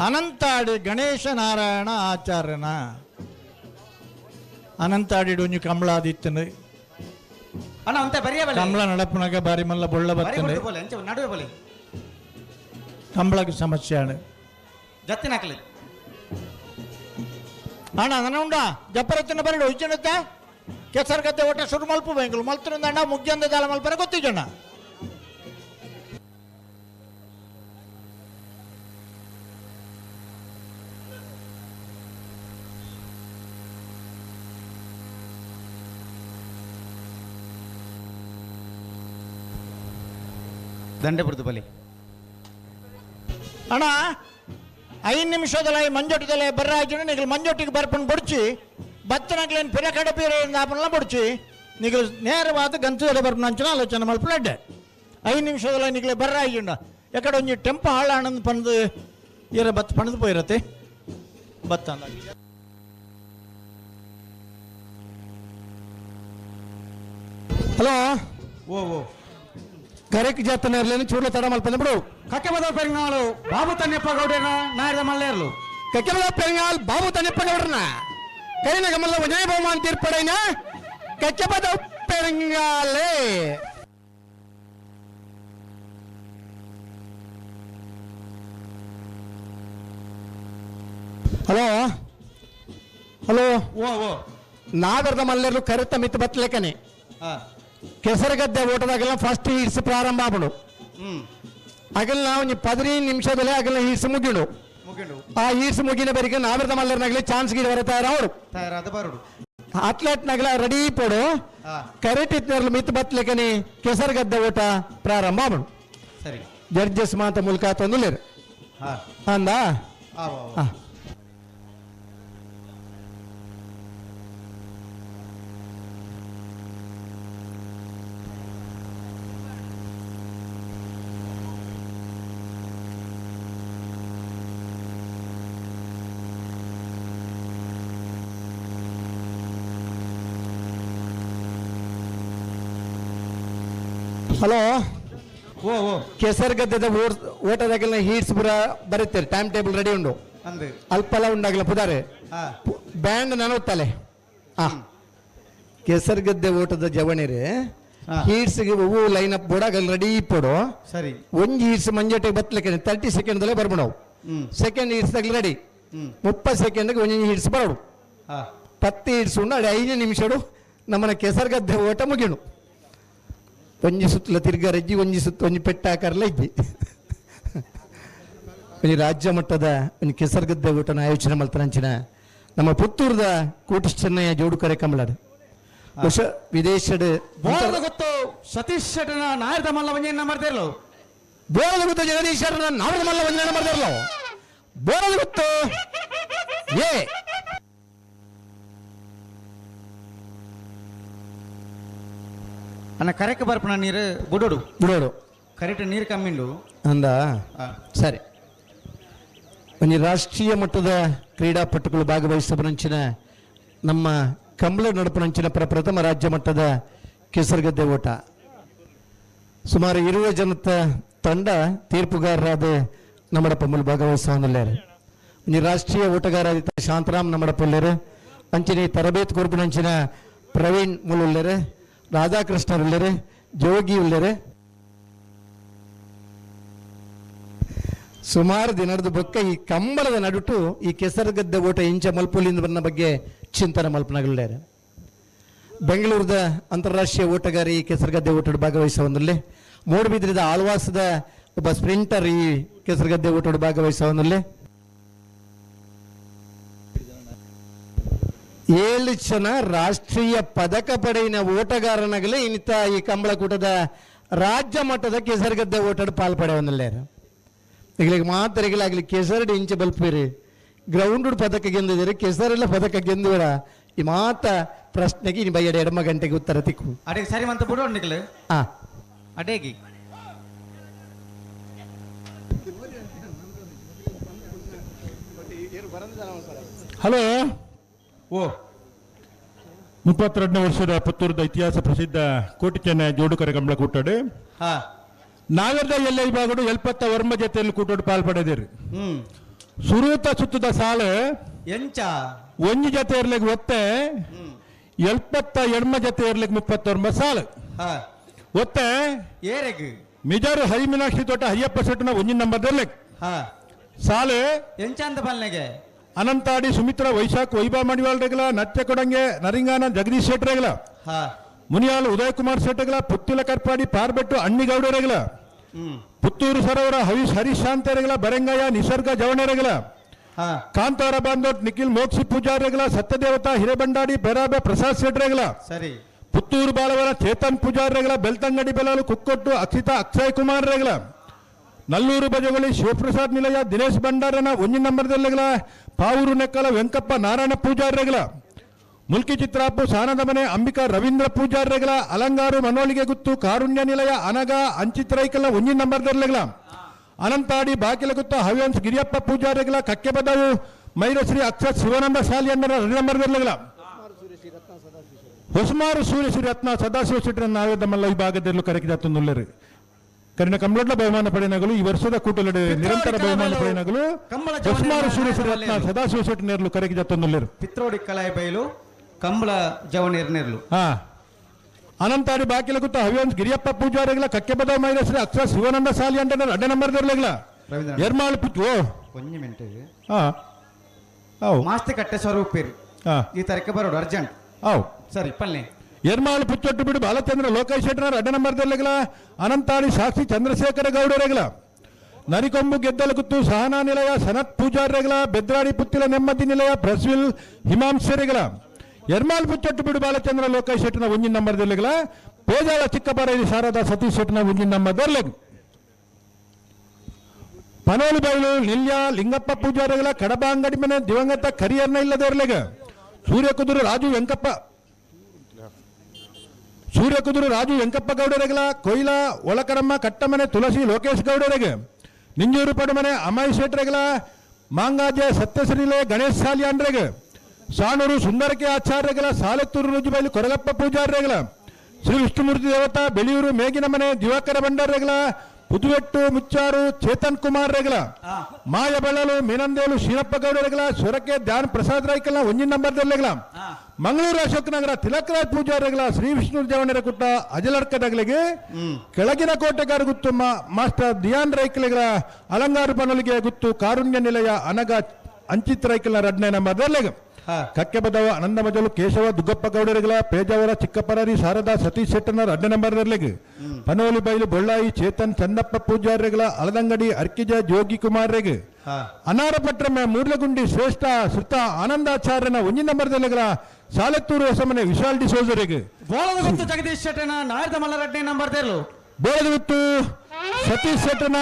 ಅನಂತಾಡಿ ಗಣೇಶ ನಾರಾಯಣ ಆಚಾರ್ಯನ ಅನಂತಾಡಿ ಒಂಜಿ ಕಂಬಳಾದಿತ್ತನು ಅಣ್ಣ ಅಂತ ಬರಿಯ ಬಲೆ ಕಂಬಳ ನಡಪನಾಗ ಬಾರಿ ಮಲ್ಲ ಬೊಳ್ಳ ಬರ್ತನೆ ಬೋಲೆ ಅಂಚ ನಡುವೆ ಬೋಲೆ ಕಂಬಳಕ್ಕೆ ಸಮಸ್ಯೆ ആണ് ಜತ್ತಿನ ಹಾಕ್ಲಿ ಅಣ್ಣ ನನ್ನ ಉಂಡ ಜಪ್ಪರತ್ತಿನ ಬರಡು ಇಜ್ಜನತ್ತೆ ಕೆಸರು ಗದ್ದೆ ಒಟ್ಟ ಶುರು ಮಲ್ಪು ಬೆಂಗ್ಳು ಮಲ್ತರಿಂದ ಅಣ್ಣ ಮುಗ್ಗಂದ ದಾಳ ಮಲ್ಪರ ಗೊತ್ತಿಜಣ್ಣ ದಂಡೆ ಬಿಡ್ತು ಬಲೆ ಅಣ್ಣ 5 ನಿಮಿಷದಲ್ಲ ಮಂಜೊಟ್ಟಿದಲ್ಲ ಬರ್ರಾಜು ನಿಗಲ್ ಮಂಜೊಟ್ಟಿಗೆ ಬರ್ಪಣ್ ಬೊಡ್ಚಿ ಬತ್ತನಗ್ಲೇನು ಪಿರ ಕಡಪಿರ ಆಪನೆಲ್ಲ ಬೊಡ್ಚಿ ನಿಗಲ್ ನೇರವಾದ ಗಂತದ ಬರ್ಪಣ ಅಂಚನ ಆಲೋಚನೆ ಮಲ್ಪಲಡ್ಡೆ 5 ನಿಮಿಷದಲ್ಲ ನಿಗಲೆ ಬರ್ರಾಜುಂಡ ಎಕಡೆ ಒಂಜಿ ಟೆಂಪ ಹಾಳಾಣಂದು ಪಣದು ಇರ ಬತ್ ಪಣದು ಪೋಯಿರತ್ತೆ ಬತ್ತ ಹಲೋ ಓ ಕರೆಕ್ ಜಾತನ ಇರ್ಲೇನು ಚೂರ್ಲ ತಡ ಮಲ್ಪಂದ ಬಿಡು ಕಕ್ಕೆ ಬದ ಪೆರಿಂಗಾಳು ಬಾಬು ತನ್ನೆಪ್ಪ ಗೌಡನ ನಾಯ್ದ ಮಲ್ಲೇರ್ಲು ಕಕ್ಕೆಮಲ ಪೆರಂಗಾಲ್ ಬಾಬು ತನ್ನೆಪ್ಪ ಗೌಡ್ರನ ಕೈನ ಗಮಲ್ಲ ವಿಜಯ ಬಹುಮಾನ್ ತೀರ್ಪಡೈನ ಕಕ್ಕೆಬದ ಪೆರಂಗಾಲೆ ಹಲೋ ಹಲೋ ಓ ನಾಗರದ ಮಲ್ಲೆರ್ಲು ಕರೆತ ಮಿತ್ ಬತ್ಲೆಕನೆ ಕೆಸರುಗದ್ದೆ ಓಟದಾಗೆಲ್ಲ ಫಸ್ಟ್ ಹೀಡ್ಸ್ ಪ್ರಾರಂಭ ಆಗ್ಬಿಡು ಅಗಲ್ಲ ಒಂದು 15 ನಿಮಿಷದಲ್ಲೇ ಅಗಲ್ಲ ಹೀಡ್ಸ್ ಮುಗಿಡು ಆ ಹೀಡ್ಸ್ ಮುಗಿನ ಬರಿಗೆ ನಾಗರದ ಮಲ್ಲರ್ನಾಗಲಿ ಚಾನ್ಸ್ ಗಿಡ ಬರತಾರ ಅವರು ತಯಾರಾದ ಬರುಡು ಅತ್ಲೆಟ್ ನಗಲ ರೆಡಿ ಪಡು ಕರೆಕ್ಟ್ ಇತ್ನರ್ಲು ಮಿತ್ ಬತ್ಲೆಕನೆ ಕೆಸರುಗದ್ದೆ ಓಟ ಪ್ರಾರಂಭ ಆಗ್ಬಿಡು ಸರಿ ಜಡ್ಜಸ್ ಮಾತ ಮೂಲಕ ತಂದುಲೇರು ಅಂದ ಹಲೋ ಓ ಕೆಸರುಗದ್ದೆದ ಓಟದಾಗೆಲ್ಲ ಹೀಟ್ಸ್ ಬರುತ್ತೆ ಟೈಮ್ ಟೇಬಲ್ ರೆಡಿ ಉಂಡು ಅಂದು ಅಲ್ಪಲ ಉಂಡಾಗಲ್ಲ ಪುದಾರೆ ಬ್ಯಾಂಡ್ ನನೋತ್ತಲೆ ಕೆಸರುಗದ್ದೆ ಓಟದ ಜವಣಿರೆ ಹೀಟ್ಸ್ಗೆ ಹೂವು ಲೈನ್ ಅಪ್ ಬೋಡಾಗಲ್ಲ ರೆಡಿ ಪಡು ಸರಿ ಒಂಜಿ ಹೀಟ್ಸ್ ಮಂಜೋಟೆಗೆ ಬತ್ತಲಿಕ್ಕೆ 30 ಸೆಕೆಂಡ್ದಲ್ಲೇ ಬರ್ಬಿಡವು ಸೆಕೆಂಡ್ ಹೀಟ್ಸ್ದಾಗಲಿ ರೆಡಿ 30 ಸೆಕೆಂಡ್ಗೆ ಒಂಜಿ ಹೀಟ್ಸ್ ಬರೋಡು 10 ಹೀಟ್ಸ್ ಉಂಡು ಅಡಿ 5 ನಿಮಿಷಡು ನಮ್ಮನ ಕೆಸರುಗದ್ದೆ ಓಟ ಮುಗಿಣು ಒಂಜಿ ಸುತ್ತಲ ತಿರ್ಗ ರಜ್ಜಿ ಒಂಜಿ ಸುತ್ತ ಒಂಜಿ ಪೆಟ್ಟ ಆಕಾರಲ್ಲ ಇಜ್ಜಿ ಒಂಜಿ ರಾಜ್ಯ ಮಟ್ಟದ ಒಂಜಿ ಕೆಸರುಗದ್ದೆ ಊಟನ ಆಯೋಜನೆ ಮಲ್ತನಂಚಿನ ನಮ್ಮ ಪುತ್ತೂರದ ಕೋಟಿಶ್ ಚೆನ್ನಯ್ಯ ಜೋಡು ಕರೆ ಕಂಬಳಾಡು ಹೊಸ ವಿದೇಶದ ಬೋರದ ಗೊತ್ತು ಸತೀಶ್ ಶೆಟ್ಟನ ನಾಯದ ಮಲ್ಲ ವಂಜನ ಮಾಡ್ತಿರ್ಲು ಬೋರದ ಗೊತ್ತು ಜಗದೀಶ್ ನಾವರದ ಮಲ್ಲ ವಂಜನ ಮಾಡ್ತಿರ್ಲು ಬೋರದ ಗೊತ್ತು ಏ ಅನ್ನ ಕರೆಕ್ಟ್ ಬರ್ಪಣ ನೀರು ಬುಡೋಡು ಬಿಡೋಡು ಕರೆಕ್ಟ್ ನೀರು ಕಮ್ಮಿಂಡು ಅಂದ ಆ, ಸರಿ ಒಂದು ರಾಷ್ಟ್ರೀಯ ಮಟ್ಟದ ಕ್ರೀಡಾಪಟುಗಳು ಭಾಗವಹಿಸುವಂಚಿನ ನಮ್ಮ ಕಂಬಳ ನಡುಪನಂಚಿನ ಪ್ರಥಮ ರಾಜ್ಯ ಮಟ್ಟದ ಕೆಸರುಗದ್ದೆ ಓಟ ಸುಮಾರು 20 ಜನದ ತಂಡ ತೀರ್ಪುಗಾರರಾದ നമ്മുടെ പമ്മിൽ ഭാഗവഹിസാവുന്നില്ലേര് ഇനി രാഷ്ട്രീയ ഓട്ടಗಾರಾದ ಶಾಂತರಾಮ್ നമ്മുടെ ಪುಲ್ಲೇರು ಅಂಚಿನ ತರಬೇತಿ ಕೊರ್ಪಿನಂಚಿನ ಪ್ರವೀಣ್ ಮುಲ್ಲುಲ್ಲೇರು ರಾಧಾಕೃಷ್ಣ ಉಲ್ಲೇರು ಜೋಗಿ ಉಲ್ಲೇರು ಸುಮಾರು ದಿನದ ಬೊಕ್ಕ ಈ ಕಂಬಳದ ನಡುಟು ಈ ಕೆಸರುಗದ್ದೆ ಓಟ ಇಂಚ ಮಲ್ಪುಲಿಂದ ಬನ್ನ ಬಗ್ಗೆ ಚಿಂತನೆ ಮಲ್ಪನಾಗಲ್ಲೇರು ಬೆಂಗಳೂರದ ಅಂತಾರಾಷ್ಟ್ರೀಯ ಓಟಗಾರ ಈ ಕೆಸರುಗದ್ದೆ ಓಟದ ಭಾಗವಹಿಸುವಲ್ಲಿ ಮೂಡಬಿದ್ರದ ಆಳ್ವಾಸದ ಒಬ್ಬ ಸ್ಪ್ರಿಂಟರ್ ಈ ಕೆಸರುಗದ್ದೆ ಓಟದ ಭಾಗವಹಿಸುವಲ್ಲಿ 7 ಜನ ರಾಷ್ಟ್ರೀಯ ಪದಕ ಪಡೆಯಿನ ಓಟಗಾರನಾಗಲಿ ಇನ್ನಿತ ಈ ಕಂಬಳಕೂಟದ ರಾಜ್ಯ ಮಟ್ಟದ ಕೆಸರುಗದ್ದೆ ಓಟದ ಪಾಲ್ಪಡೆಯವನ್ನಲ್ಲೇರು ಈಗಲಿಗೆ ಮಾತರಿಗಳಾಗಲಿ ಕೆಸರಡಿ ಇಂಚ ಬಲ್ಪಿರಿ ಗ್ರೌಂಡ್ ಪದಕ ಗೆಂದಿದ್ದೀರಿ ಕೆಸರೆಲ್ಲ ಪದಕ ಗೆಂದುವರ ಈ ಮಾತ ಪ್ರಶ್ನೆಗೆ ಇನ್ನು ಬೈಯಡೆ ಎಡಮ ಗಂಟೆಗೆ ಉತ್ತರ ತಿಕ್ಕು ಅಡೆಗೆ ಸರಿ ಮಂತ ಬುಡೋಡು ನಿಕ್ಲು ಆ ಅಡೆಗಿ ಹಲೋ ಓ 32ನೇ ವರ್ಷದ ಪುತ್ತೂರದ ಇತಿಹಾಸ ಪ್ರಸಿದ್ಧ ಕೋಟಿ ಚೆನ್ನೈ ಜೋಡುಕರೆ ಕಂಬಳ ಕೂಟಾಡು ಹಾ ನಾಗರದ ಎಲ್ಲ ವಿಭಾಗಡು ಎಲ್ಪತ್ತ ವರ್ಮ ಜೊತೆಯಲ್ಲಿ ಕೂಟಾಡು ಪಾಲ್ಪಡೆದಿರಿ ಹ್ಮ್ ಸುರೂತ ಸುತ್ತದ ಸಾಲು ಎಂಚ ಒಂಜಿ ಜೊತೆ ಇರ್ಲಿಕ್ಕೆ ಒತ್ತೆ ಎಲ್ಪತ್ತ ಎಡ್ಮ ಜೊತೆ ಇರ್ಲಿಕ್ಕೆ 39 ಸಾಲು ಹಾ ಒತ್ತೆ ಏರೆಗ್ ಮಿಜಾರು ಹರಿಮೀನಾಕ್ಷಿ ತೋಟ ಹರಿಯಪ್ಪ ಸೆಟ್ನ ಒಂಜಿ ನಂಬರ್ ಇರ್ಲಿಕ್ಕೆ ಹಾ ಸಾಲು ಎಂಚ ಅಂತ ಬಲ್ನೆಗೆ ಅನಂತಾಡಿ ಸುಮಿತ್ರ ವೈಶಾಖ್ ವೈಭವ ಮಣಿವಾಲ್ ರೆಗಲ ನತ್ಯ ಕೊಡಂಗೆ ನರಿಂಗಾನ ಜಗದೀಶ್ ಶೆಟ್ ರೆಗಲ ಹಾ ಮುನಿಯಾಲು ಉದಯ್ ಕುಮಾರ್ ಶೆಟ್ಟಗಲ ಪುತ್ತಿಲ ಕರ್ಪಾಡಿ ಪಾರ್ಬೆಟ್ಟು ಅಣ್ಣಿಗೌಡ ರೆಗಲ ಹ್ಮ್ ಪುತ್ತೂರು ಸರೋವರ ಹರೀಶ್ ಶಾಂತ ರೆಗಲ ಬರೆಂಗಯ್ಯ ನಿಸರ್ಗ ಜವಣೆ ರೆಗಲ ಹಾ ಕಾಂತಾರ ಬಾಂದೋಟ್ ನಿಖಿಲ್ ಮೋಕ್ಷಿ ಪೂಜಾರ್ ರೆಗಲ ಸತ್ಯದೇವತಾ ಹಿರೇಬಂಡಾಡಿ ಬೆರಾಬೆ ಪ್ರಸಾದ್ ಶೆಟ್ ರೆಗಲ ಸರಿ ಪುತ್ತೂರು ಬಾಲವರ ಚೇತನ್ ಪೂಜಾರ್ ರೆಗಲ ಬೆಳ್ತಂಗಡಿ ಬೆಲಾಲು ಕುಕ್ಕೊಟ್ಟು ಅಕ್ಷಿತಾ ಅಕ್ಷಯ್ ಕುಮಾರ್ ರೆಗಲ ನಲ್ಲೂರು ಬಜಗೊಳಿ ಶಿವಪ್ರಸಾದ್ ನಿಲಯ ದಿನೇಶ್ ಭಂಡಾರನ ಒಂಜಿ ನಂಬರ್ದಲ್ಲೆಗಲ ಪಾವೂರು ನೆಕ್ಕಲ ವೆಂಕಪ್ಪ ನಾರಾಯಣ ಪೂಜಾರ್ ರೆಗಲ ಮುಲ್ಕಿ ಚಿತ್ರಾಪು ಸಾನದ ಮನೆ ಅಂಬಿಕಾ ರವೀಂದ್ರ ಪೂಜಾರ್ ರೆಗಲ ಅಲಂಗಾರು ಮನೋಳಿಗೆ ಗುತ್ತು ಕಾರುಣ್ಯ ನಿಲಯ ಅನಗ ಅಂಚಿತ್ರೈಕಲ ಒಂಜಿ ನಂಬರ್ದಲ್ಲೆಗಲ ಅನಂತಾಡಿ ಬಾಕಿಲ ಗುತ್ತ ಹವ್ಯಂಶ್ ಗಿರಿಯಪ್ಪ ಪೂಜಾರ್ ರೆಗಲ ಕಕ್ಕೆ ಬದವು ಮೈರಶ್ರೀ ಅಕ್ಷತ್ ಶಿವಾನಂದ ಶಾಲಿ ಅನ್ನರ 2 ನಂಬರ್ದಲ್ಲೆಗಲ ಹೊಸಮಾರು ಸೂರ್ಯಶ್ರೀ ರತ್ನ ಸದಾಶಿವ ಶೆಟ್ಟರ ನಾವೇದಮಲ್ಲ ಈ ಭಾಗದಲ್ಲೂ ಕರೆಗೆ ಜಾತೊಂದುಲ್ಲರು ಕರಿನ ಕಂಬಳಡ್ಲ ಬಹುಮಾನ ಪಡೆಯನಾಗಲು ಈ ವರ್ಷದ ಕೂಟಲಡೆ ನಿರಂತರ ಬಹುಮಾನ ಪಡೆಯನಾಗಲು ಹೊಸಮಾರು ಸೂರ್ಯಶ್ರೀ ರತ್ನ ಸದಾಶಿವ ಶೆಟ್ಟಿ ನೇರ್ಲು ಕರೆಗೆ ಜಾತೊಂದುಲ್ಲರು ಪಿತ್ರೋಡಿ ಕಲಾಯ ಬೈಲು ಕಂಬಳ ಜವಣೀರ್ ನಿರ್ಲು ಹಾ ಅನಂತಾಡಿ ಬಾಕಿಲ ಗುತ್ತ ಹವ್ಯಂಶ್ ಗಿರಿಯಪ್ಪ ಪೂಜಾರಿಗಳ ಕಕ್ಕೆ ಬದ ಮೈರಶ್ರೀ ಅಕ್ಷರ ಶಿವಾನಂದ ಸಾಲಿ ಅಂತ 2 ನಂಬರ್ದರ್ಲೆಗಲ ರವೀಂದ್ರ ಎರ್ಮಾಳ್ ಪುತ್ತು ಒಂಜಿ ಮಿನಿಟ್ ಹಾ ಹೌ ಮಾಸ್ತಿ ಕಟ್ಟೆ ಸ್ವರೂಪೇರು ಹಾ ಈ ತಾರೀಕು ಬರೋಡು ಅರ್ಜೆಂಟ್ ಹೌ ಸರಿ ಪಲ್ಲೆ ಎರ್ಮಾಳು ಪುಚ್ಚೊಟ್ಟು ಬಿಡು ಬಾಲಚಂದ್ರ ಲೋಕೇಶ್ ಶೆಟ್ಟರ 2 ನಂಬರ್ದಲ್ಲೆಗಲ ಅನಂತಾಡಿ ಸಾಕ್ಷಿ ಚಂದ್ರಶೇಖರ ಗೌಡರೆಗಲ ನರಿಕೊಂಬು ಗೆದ್ದಲ ಗುತ್ತು ಸಹನಾ ನಿಲಯ ಸನತ್ ಪೂಜಾರೆಗಲ ಬೆದ್ರಾಡಿ ಪುತ್ತಿಲ ನೆಮ್ಮದಿ ನಿಲಯ ಪ್ರಸ್ವಿಲ್ ಹಿಮಾಂಶರೆಗಲ ಎರ್ಮಾಲ್ ಪುಚ್ಚೊಟ್ಟು ಬಿಡು ಬಾಲಚಂದ್ರ ಲೋಕೇಶ್ ಶೆಟ್ಟನ ಒಂಜಿ ನಂಬರ್ದಲ್ಲೆಗಲ ಪೇಜಾಳ ಚಿಕ್ಕಬಾರೇರಿ ಶಾರದಾ ಸತೀಶ್ ಶೆಟ್ಟನ ಒಂಜಿ ನಂಬರ್ದಲ್ಲೆಗ ಪನೋಲಿ ಬೈಲು ನಿಲ್ಯ ಲಿಂಗಪ್ಪ ಪೂಜಾರೆಗಲ ಕಡಬ ಅಂಗಡಿ ಮನೆ ದಿವಂಗತ ಕರಿಯರ್ನ ಇಲ್ಲದರ್ಲೆಗ ಸೂರ್ಯಕುದುರು ರಾಜು ವೆಂಕಪ್ಪ ಗೌಡರೆಗಲ ಕೊಯ್ಲ ಒಳಕರಮ್ಮ ಕಟ್ಟಮನೆ ತುಳಸಿ ಲೋಕೇಶ್ ಗೌಡರೆಗೆ ನಿಂಜೂರು ಪಡಮನೆ ಅಮಾಯಿ ಶೆಟ್ರೆಗಲ ಮಾಂಗಾಜೆ ಸತ್ಯಶ್ರೀಲೆ ಗಣೇಶ್ ಸಾಲಿಯಾನ್ರೆಗೆ ಸಾಣೂರು ಸುಂದರಕೆ ಆಚಾರ್ಯಗಲ ಸಾಲೆತ್ತೂರು ರುಜುಬೈಲು ಕೊರಗಪ್ಪ ಪೂಜಾರ್ರೆಗಲ ಶ್ರೀ ವಿಷ್ಣುಮೂರ್ತಿ ದೇವತಾ ಬೆಳಿಯೂರು ಮೇಗಿನ ಮನೆ ದಿವಾಕರ ಭಂಡಾರ್ರೆಗಲ ಪುದುವೆಟ್ಟು ಮುಚ್ಚಾರು ಚೇತನ್ ಕುಮಾರ್ ರೆಗಲ ಮಾಯ ಬೆಳಲು ಮೀನಂದೇಲು ಶೀನಪ್ಪ ಗೌಡರೆಗಲ ಸೊರಕೆ ಧ್ಯಾನ್ ಪ್ರಸಾದ್ ರಾಯ್ಕಲ್ನ ಒಂಜಿ ನಂಬರ್ದಲ್ಲೆಗಲ ಮಂಗಳೂರು ಅಶೋಕ್ ನಗರ ತಿಲಕರಾಜ್ ಪೂಜಾರೆಗಲ ಶ್ರೀ ವಿಷ್ಣು ಜವಣರ ಕುಟ್ಟ ಅಜಲರ್ಕದಗಳಿಗೆ ಕೆಳಗಿನ ಕೋಟೆಗಾರ ಗುತ್ತು ಮಾಸ್ಟರ್ ದಿಯಾನ್ ರೈಕಲೆಗಲ ಅಲಂಗಾರು ಪನಲಿಗೆ ಗುತ್ತು ಕಾರುಣ್ಯ ನಿಲಯ ಅನಗ ಅಂಚಿತ್ ರೈಕಲ್ನ 2 ನಂಬರ್ದಲ್ಲೆಗ ಕಕ್ಕೆ ಬದವ ಆನಂದ ಮಜಲು ಕೇಶವ ದುಗ್ಗಪ್ಪ ಗೌಡರೆಗಲ ಪೇಜಾವರ ಚಿಕ್ಕಪರಾರಿ ಶಾರದಾ ಸತೀಶ್ ಶೆಟ್ಟನ 2 ನಂಬರ್ದಲ್ಲೆಗೆ ಪನೋಲಿ ಬೈಲು ಬೊಳ್ಳಾಯಿ ಚೇತನ್ ಚಂದಪ್ಪ ಪೂಜಾರೆಗಲ ಅಲದಂಗಡಿ ಅರ್ಕಿಜ ಜೋಗಿ ಕುಮಾರ್ರೆಗೆ ಅನಾರಪಟ್ರಮೆ ಮೂರ್ಲಗುಂಡಿ ಶ್ರೇಷ್ಠ ಶ್ರುತ ಆನಂದಾಚಾರ್ಯನ 1 ನಂಬರ್ದಲ್ಲೆಗಲ ಸಾಲೆತ್ತೂರು ಹೊಸಮನೆ ವಿಶಾಲ್ ಡಿ ಸೋಜರೆಗೆ ಬೋಳದ ಗುತ್ತು ಜಗದೀಶ್ ಶೆಟ್ಟನ ನಾಯ್ದ ಮಲ್ಲ 2 ನಂಬರ್ ದೇರ್ಲು ಬೋಳದ ಗುತ್ತು ಸತೀಶ್ ಶೆಟ್ಟನ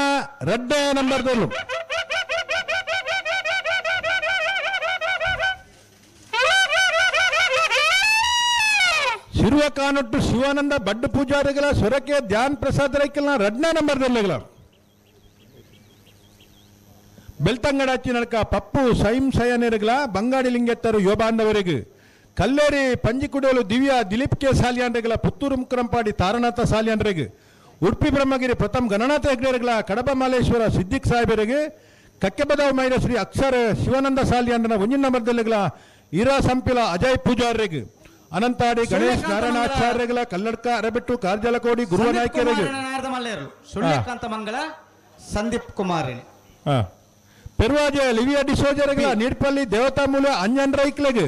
2 ನಂಬರ್ದಲ್ಲು ಶಿರುವ ಕಾನೊಟ್ಟು ಶಿವಾನಂದ ಬಡ್ಡು ಪೂಜಾರಿಗಳ ಸೊರಕೆ ಧ್ಯಾನ್ ಪ್ರಸಾದ್ ರೈಕಲ್ನ ರಡ್ನ ನಂಬರ್ದಲ್ಲಿಗಳ ಬೆಳ್ತಂಗಡಾಚಿ ನಡಕ ಪಪ್ಪು ಸೈಮ್ ಸಯನಿರಗಳ ಬಂಗಾಡಿ ಲಿಂಗೆತ್ತರು ಯೋಬಾಂದವರೆಗೆ ಕಲ್ಲೇರಿ ಪಂಜಿಕುಡೋಲು ದಿವ್ಯ ದಿಲೀಪ್ ಕೆ ಸಾಲಿಯಾಂಡ್ರೆಗಳ ಪುತ್ತೂರು ಮುಕ್ರಂಪಾಡಿ ತಾರನಾಥ ಸಾಲಿಯಾಂಡ್ರೆಗೆ ಉಡುಪಿ ಬ್ರಹ್ಮಗಿರಿ ಪ್ರಥಮ್ ಗಣನಾಥ ಹೆಗ್ಡೆರಗಳ ಕಡಬ ಮಾಲೇಶ್ವರ ಸಿದ್ದಿಕ್ ಸಾಹೇಬರಿಗೆ ಕಕ್ಕೆಬದಾವ್ ಮೈರ ಶ್ರೀ ಅಕ್ಷರ ಶಿವಾನಂದ ಸಾಲಿಯಾಂಡ್ರನ ಒಂಜಿನ ನಂಬರ್ದಲ್ಲಿಗಳ ಈರಾ ಸಂಪಿಲ ಅಜಯ್ ಪೂಜಾರ್ರೆಗೆ ಅನಂತಾಡಿ ಗಣೇಶ್ ನಾರಾಯಣಾಚಾರ್ಯಗಳ ಕಲ್ಲಡ್ಕ ಅರಬೆಟ್ಟು ಕಾರ್ಜಲಕೋಡಿ ಗುರುವನಾಯ್ಕೆರೆಗೆ ಮಲ್ಲೇರು ಸೂರ್ಯಕಾಂತ ಮಂಗಳ ಸಂದೀಪ್ ಕುಮಾರಿಣಿ ಪೆರ್ವಾಜೆ ಲಿವಿಯಾ ಡಿಸೋಜರೆಗಳ ನೀಡ್ಪಲ್ಲಿ ದೇವತಾಮೂಲ ಅಂಜನ್ ರೈಕ್ಲೆಗೆ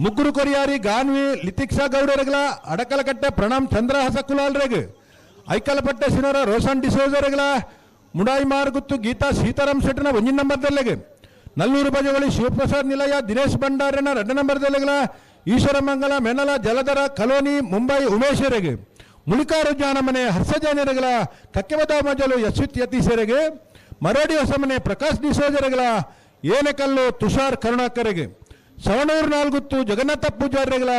ಮುಗ್ಗುರು ಕೊರಿಯಾರಿ ಗಾನ್ವಿ ಲಿತಿಕ್ಸಾ ಗೌಡರೆಗಳ ಅಡಕಲಕಟ್ಟೆ ಪ್ರಣಾಮ್ ಚಂದ್ರಹಾಸ ಕುಲಾಲ್ರೆಗೆ ಐಕಲಪಟ್ಟೆ ಸಿನರ ರೋಷನ್ ಡಿಸೋಜರೆಗಳ ಮುಡಾಯಿ ಮಾರ್ಗುತ್ತು ಗೀತಾ ಸೀತಾರಾಮ್ ಶೆಟ್ಟನ ಒಂಜಿನ ನಂಬರ್ದಲ್ಲಿಗೆ ನಲ್ಲೂರು ಬಜವಳಿ ಶಿವಪ್ರಸಾದ್ ನಿಲಯ ದಿನೇಶ್ ಭಂಡಾರನ 2 ನಂಬರ್ದಲ್ಲಿಗಳ ಈಶ್ವರಮಂಗಲ ಮೆನಲ ಜಲಧರ ಕಲೋನಿ ಮುಂಬೈ ಉಮೇಶರೆಗೆ ಮುಳಿಕಾರು ಜಾನಮನೆ ಹರ್ಷಜಾನರೆಗಳ ಕಕ್ಕೆಬದ ಮಜಲು ಯಶಿತ್ ಯತೀಶರೆಗೆ ಮರೋಡಿ ಹೊಸಮನೆ ಪ್ರಕಾಶ್ ಡಿಸೋಜರೆಗಳ ಏನೆಕಲ್ಲು ತುಷಾರ್ ಕರುಣಾಕರೆಗೆ ಸವಣೂರು ನಾಲ್ಗುತ್ತು ಜಗನ್ನಾಥ ಪೂಜಾರ್ಯಗಳ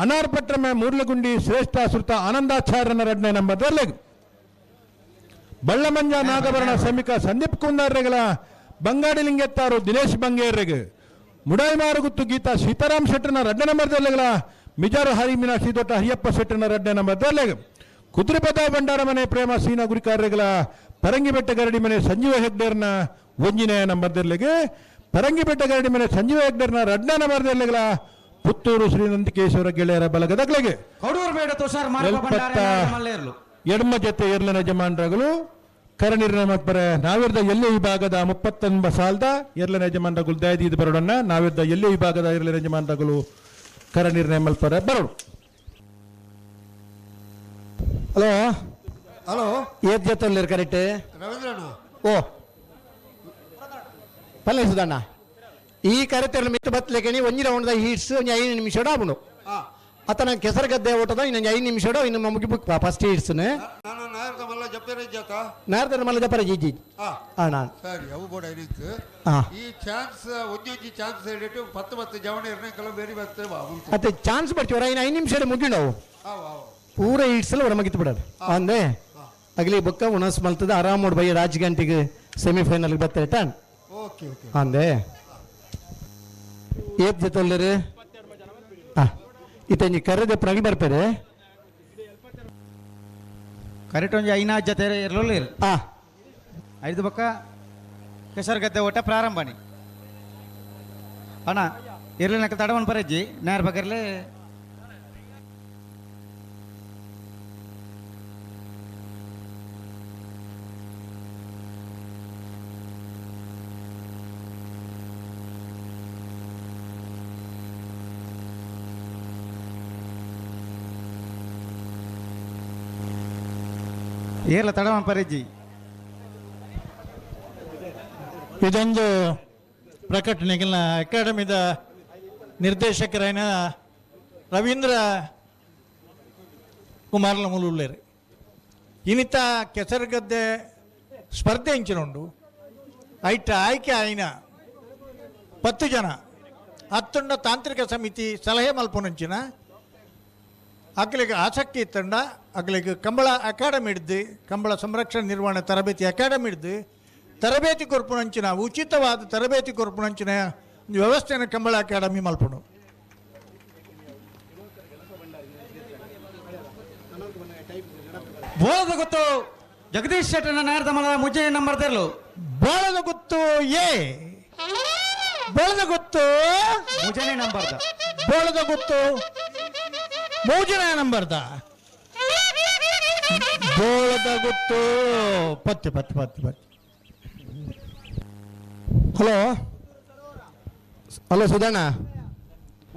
ಅನಾರ್ಪಟ್ರಮೆ ಮೂರ್ಲಗುಂಡಿ ಶ್ರೇಷ್ಠ ಸುರ್ತ ಆನಂದಾಚಾರ್ಯನ 2ನೇ ನಂಬರ್ದಲ್ಲಿ ಬಳ್ಳಮಂಜ ನಾಗಭರಣ ಸಮಿಕ ಸಂದೀಪ್ ಕುಂದಾರ್ರೆಗಳ ಬಂಗಾಡಿ ಲಿಂಗೆತ್ತಾರು ದಿನೇಶ್ ಬಂಗೇರ್ರೆಗೆ ಮುಡಾಯಿ ಮಾರುಗುತ್ತು ಗೀತಾ ಸೀತಾರಾಮ್ ಶೆಟ್ಟನ 2ನೇ ನಂಬರ್ದಲ್ಲಿಗಳ ಮಿಜಾರು ಹರಿ ಮೀನಾಕ್ಷಿ ದೊಡ್ಡ ಹರಿಯಪ್ಪ ಶೆಟ್ಟನ 2ನೇ ನಂಬರ್ದಲ್ಲಿ ಕುದುರೆಪದ ಭಂಡಾರ ಮನೆ ಪ್ರೇಮ ಸೀನಾ ಗುರಿಕಾರ್ಯಗಳ ಪರಂಗಿಬೆಟ್ಟ ಗರಡಿ ಮನೆ ಸಂಜೀವ ಹೆಗ್ಡೇರ್ನ 1ನೇ ನಂಬರ್ದಲ್ಲಿಗೆ ಪರಂಗಿಬೆಟ್ಟ ಗರಡಿ ಮನೆ ಸಂಜೀವ ಹೆಗ್ಡೇರ್ನ 2ನೇ ನಂಬರ್ದಲ್ಲಿಗಳ ಪುತ್ತೂರು ಶ್ರೀನಂದಿಕೇಶ್ವರ ಗೆಳೆಯರ ಬಲಗದಗ್ಲೆಗೆ ಕೊಡೂರುಬೇಡ ತುಷಾರ್ ಮಲ್ಲೇರ್ಲು ಎಡಮ ಜೊತೆ ಎರಲನ ಯಜಮಾನರಾಗಲು ಕರಣಿರ ಮತ್ಪರ ನಾವಿರ್ದ ಎಲ್ಲೆ ವಿಭಾಗದ 39 ಸಾಲದ ಎರಲನ ಯಜಮಾನರಾಗಲು ದಯದೀದು ಬರೋಡನ್ನ ನಾವಿರ್ದ ಎಲ್ಲೆ ವಿಭಾಗದ ಎರಲನ ಯಜಮಾನರಾಗಲು ಕರಣಿರ್ನ ಮಲ್ಪರ ಬರೋಡು. ಹಲೋ ಹಲೋ ಏತ್ ಜೊತೆ ಕರೆಕ್ಟ್ ರವೀಂದ್ರಣ್ಣ ಓ ಪಲ್ಲೆ ಸುಧಣ್ಣ ಈ ಕರೆತರಲು ಮಿತ್ತು ಬತ್ತಲೇಕಣಿ ಒಂಜಿ ರೌಂಡ್ದ ಹೀಟ್ಸ್ ಒಂಜಿ 5 ನಿಮಿಷ ಆಪುಂಡು ಅತನ ಕೆಸರು ಗದ್ದೆ ಓಟದ ಇನ್ನೊಂದು 5 ನಿಮಿಷ ಇನ್ನು ಮುಗಿ ಬುಕ್ ಫಸ್ಟ್ ಹೀಟ್ಸ್ ನಾನು ನಾಯರ್ದ ಮಲ್ಲ ಜಪ್ಪೇರ ಜಾತ ನಾರ್ದನ ಮಲ್ಲ ಜಪರ ಜಿಜಿ ನಾನು ಸರಿ ಅವು ಬೋಡ ಇದಕ್ಕೆ ಈ ಚಾನ್ಸ್ ಒಂಜೊಂಜಿ ಚಾನ್ಸ್ ಹೇಳಿಟ್ಟು 10 ಜವಣ ಇರನೇ ಕಲ ಬೇರೆ ಬರ್ತೇವೆ ಮತ್ತೆ ಚಾನ್ಸ್ ಬರ್ತೀವರ ಇನ್ನು 5 ನಿಮಿಷ ಮುಗಿಂಡವು ಪೂರ ಹೀಟ್ಸ್ ಒಡ ಮಗಿತು ಬಿಡೋದು ಅಂದೆ ಅಗಲಿ ಬೊಕ್ಕ ಉಣಸ್ ಮಲ್ತದ ಆರಾಮೋಡ್ ಬೈ ರಾಜ್ ಗಂಟೆಗೆ ಸೆಮಿಫೈನಲ್ ಬರ್ತಾರೆ ಟನ್ ಓಕೆ ಓಕೆ ಅಂದೆ ಏತ್ ಜೊತೆ ಇತಂಜಿ ಕರೆದೆ ಪ್ರಗಿ ಬರ್ತಾರೆ ಕರೆಕ್ಟ್ ಒಂಜಿ 5 ಜೊತೆ ಇರಲಿಲ್ಲ ಆ 5 ಬಕ್ಕ ಕೆಸರು ಗದ್ದೆ ಓಟ ಪ್ರಾರಂಭಣಿ ಅಣ್ಣ ಇರ್ಲಿನ ತಡವನ್ ಪರಜ್ಜಿ ನೇರ ಬಗರ್ಲೆ ಏರ್ಲ ತಡವನ್ ಪರಜ್ಜಿ ಇದೊಂದು ಪ್ರಕಟಣೆಗಳ ಅಕಾಡೆಮಿದ ನಿರ್ದೇಶಕರಾಯನ ರವೀಂದ್ರ ಕುಮಾರ್ಲ ಮುಲುಳ್ಳೇರು ಇನ್ನಿತ ಕೆಸರುಗದ್ದೆ ಸ್ಪರ್ಧೆ ಇಂಚಿನುಂಡು ಐಟ ಆಯ್ಕೆ ಆಯ್ನ 10 ಜನ ಹತ್ತುಂಡ ತಾಂತ್ರಿಕ ಸಮಿತಿ ಸಲಹೆ ಮಲ್ಪುನಂಚಿನ ಅಕ್ಲಿಗೆ ಆಸಕ್ತಿ ಇತ್ತಂಡ ಅಕ್ಲಿಗೆ ಕಂಬಳ ಅಕಾಡೆಮಿ ಹಿಡ್ದು ಕಂಬಳ ಸಂರಕ್ಷಣೆ ನಿರ್ವಹಣೆ ತರಬೇತಿ ಅಕಾಡೆಮಿ ಹಿಡ್ದು ತರಬೇತಿ ಕೊರ್ಪುನಂಚಿನ ಉಚಿತವಾದ ತರಬೇತಿ ಕೊರ್ಪುನಂಚಿನ ವ್ಯವಸ್ಥೆನ ಕಂಬಳ ಅಕಾಡೆಮಿ ಮಲ್ಪುನು ಬೋಳದ ಗೊತ್ತು ಜಗದೀಶ್ ಶೆಟ್ಟನ ನೇರದ ಮಲ ಮುಜ್ಜೆ ನಂಬರ್ ತೆರಲು ಬೋಳದ ಗೊತ್ತು ಬೋಳದ ಗೊತ್ತು ಮುಜನೆ ನಂಬರ್ದ ಬೋಳದ ಗೊತ್ತು ಮೂಜನ ನಂಬರ್ದ ಬೋಳದ ಗೊತ್ತು ಪತ್ತು ಹಲೋ ಹಲೋ ಸುಧಣ್ಣ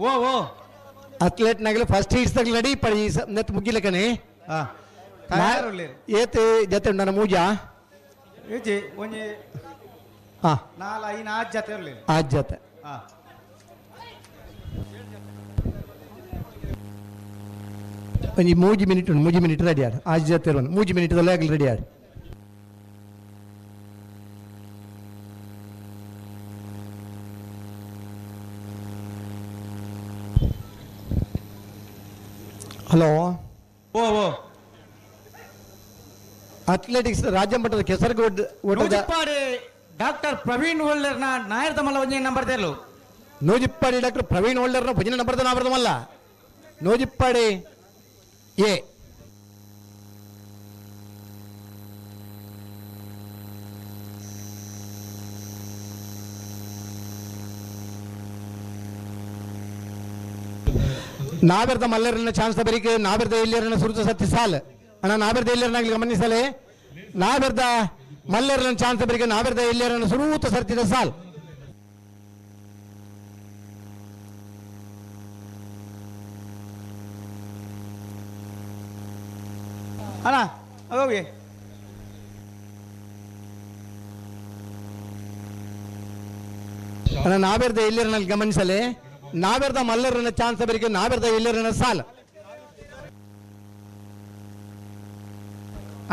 ಓ ಅಥ್ಲೆಟ್ ನಾಗಲಿ ಫಸ್ಟ್ ಹೀಟ್ಸ್ ದಾಗ ರೆಡಿ ಪಡಿ ನೆತ್ ಮುಗಿಲಕನೆ ಏತ್ ಜೊತೆ ಉಂಡ ಮೂಜಾ ಏಜಿ ಒಂಜಿ ಹಾ 4-5 ಜೊತೆ ಇರಲಿಲ್ಲ ಆ ಜೊತೆ ಒಂಜಿ 3 ಮಿನಿಟ್ ಉಂಡು 3 ಮಿನಿಟ್ ರೆಡಿ ಆಡು ಆ ಜೊತೆ ಇರೋನು 3 ಮಿನಿಟ್ ಆಗಲಿ ರೆಡಿ ಆಡು ಹಲೋ, ಓ ಓ ಅಥ್ಲೆಟಿಕ್ಸ್ ರಾಜ್ಯ ಮಟ್ಟದ ಕೆಸರಿಗೆ ಓಟದ ನೂಜಿಪ್ಪಾಡಿ ಡಾಕ್ಟರ್ ಪ್ರವೀಣ್ ಹೊಳ್ಳರ್ನ ನಾಯರ್ದ ಮಲ್ಲ ಒಂಜಿ ನಂಬರ್ ದೇರ್ಲು ನೂಜಿಪ್ಪಾಡಿ ಡಾಕ್ಟರ್ ಪ್ರವೀಣ್ ಹೋಲ್ಡರ್ನ ಭಜನೆ ನಂಬರ್ದ ನಾಬರ್ದಮಲ್ಲ ನೂಜಿಪ್ಪಾಡಿ ಎ. ನಾಬೆರ್ದ ಮಲ್ಲರಿನ ಚಾನ್ಸ್ ಬರೀಕೆ ನಾಬೆರ್ದ ಇಲ್ಲಿಯರನ ಸುರುತ ಸತ್ಯ ಸಾಲ್ ಅಣ್ಣ ನಾಬೆರ್ದ ಇಲ್ಲಿಯರನಾಗ್ಲಿ ಗಮನಿಸಲೇ ನಾಬೆರ್ದ ಮಲ್ಲರಿನ ಚಾನ್ಸ್ ಬರೀಕೆ ನಾಬೆರ್ದ ಇಲ್ಲಿಯರನ ಸುರೂತ ಸರ್ತಿದ ಸಾಲ್. ಅಣ್ಣ ಹೋಗಿ ಅಣ್ಣ ನಾಬೆರ್ದ ಇಲ್ಲಿಯರನಲ್ಲಿ ಗಮನಿಸಲೇ ನಾಬೆರ್ದ ಮಲ್ಲರಿನ ಚಾನ್ಸ್ ಬರೀಕೆ ನಾಬೆರ್ದ ಇಲ್ಲಿಯರನ ಸಾಲ್.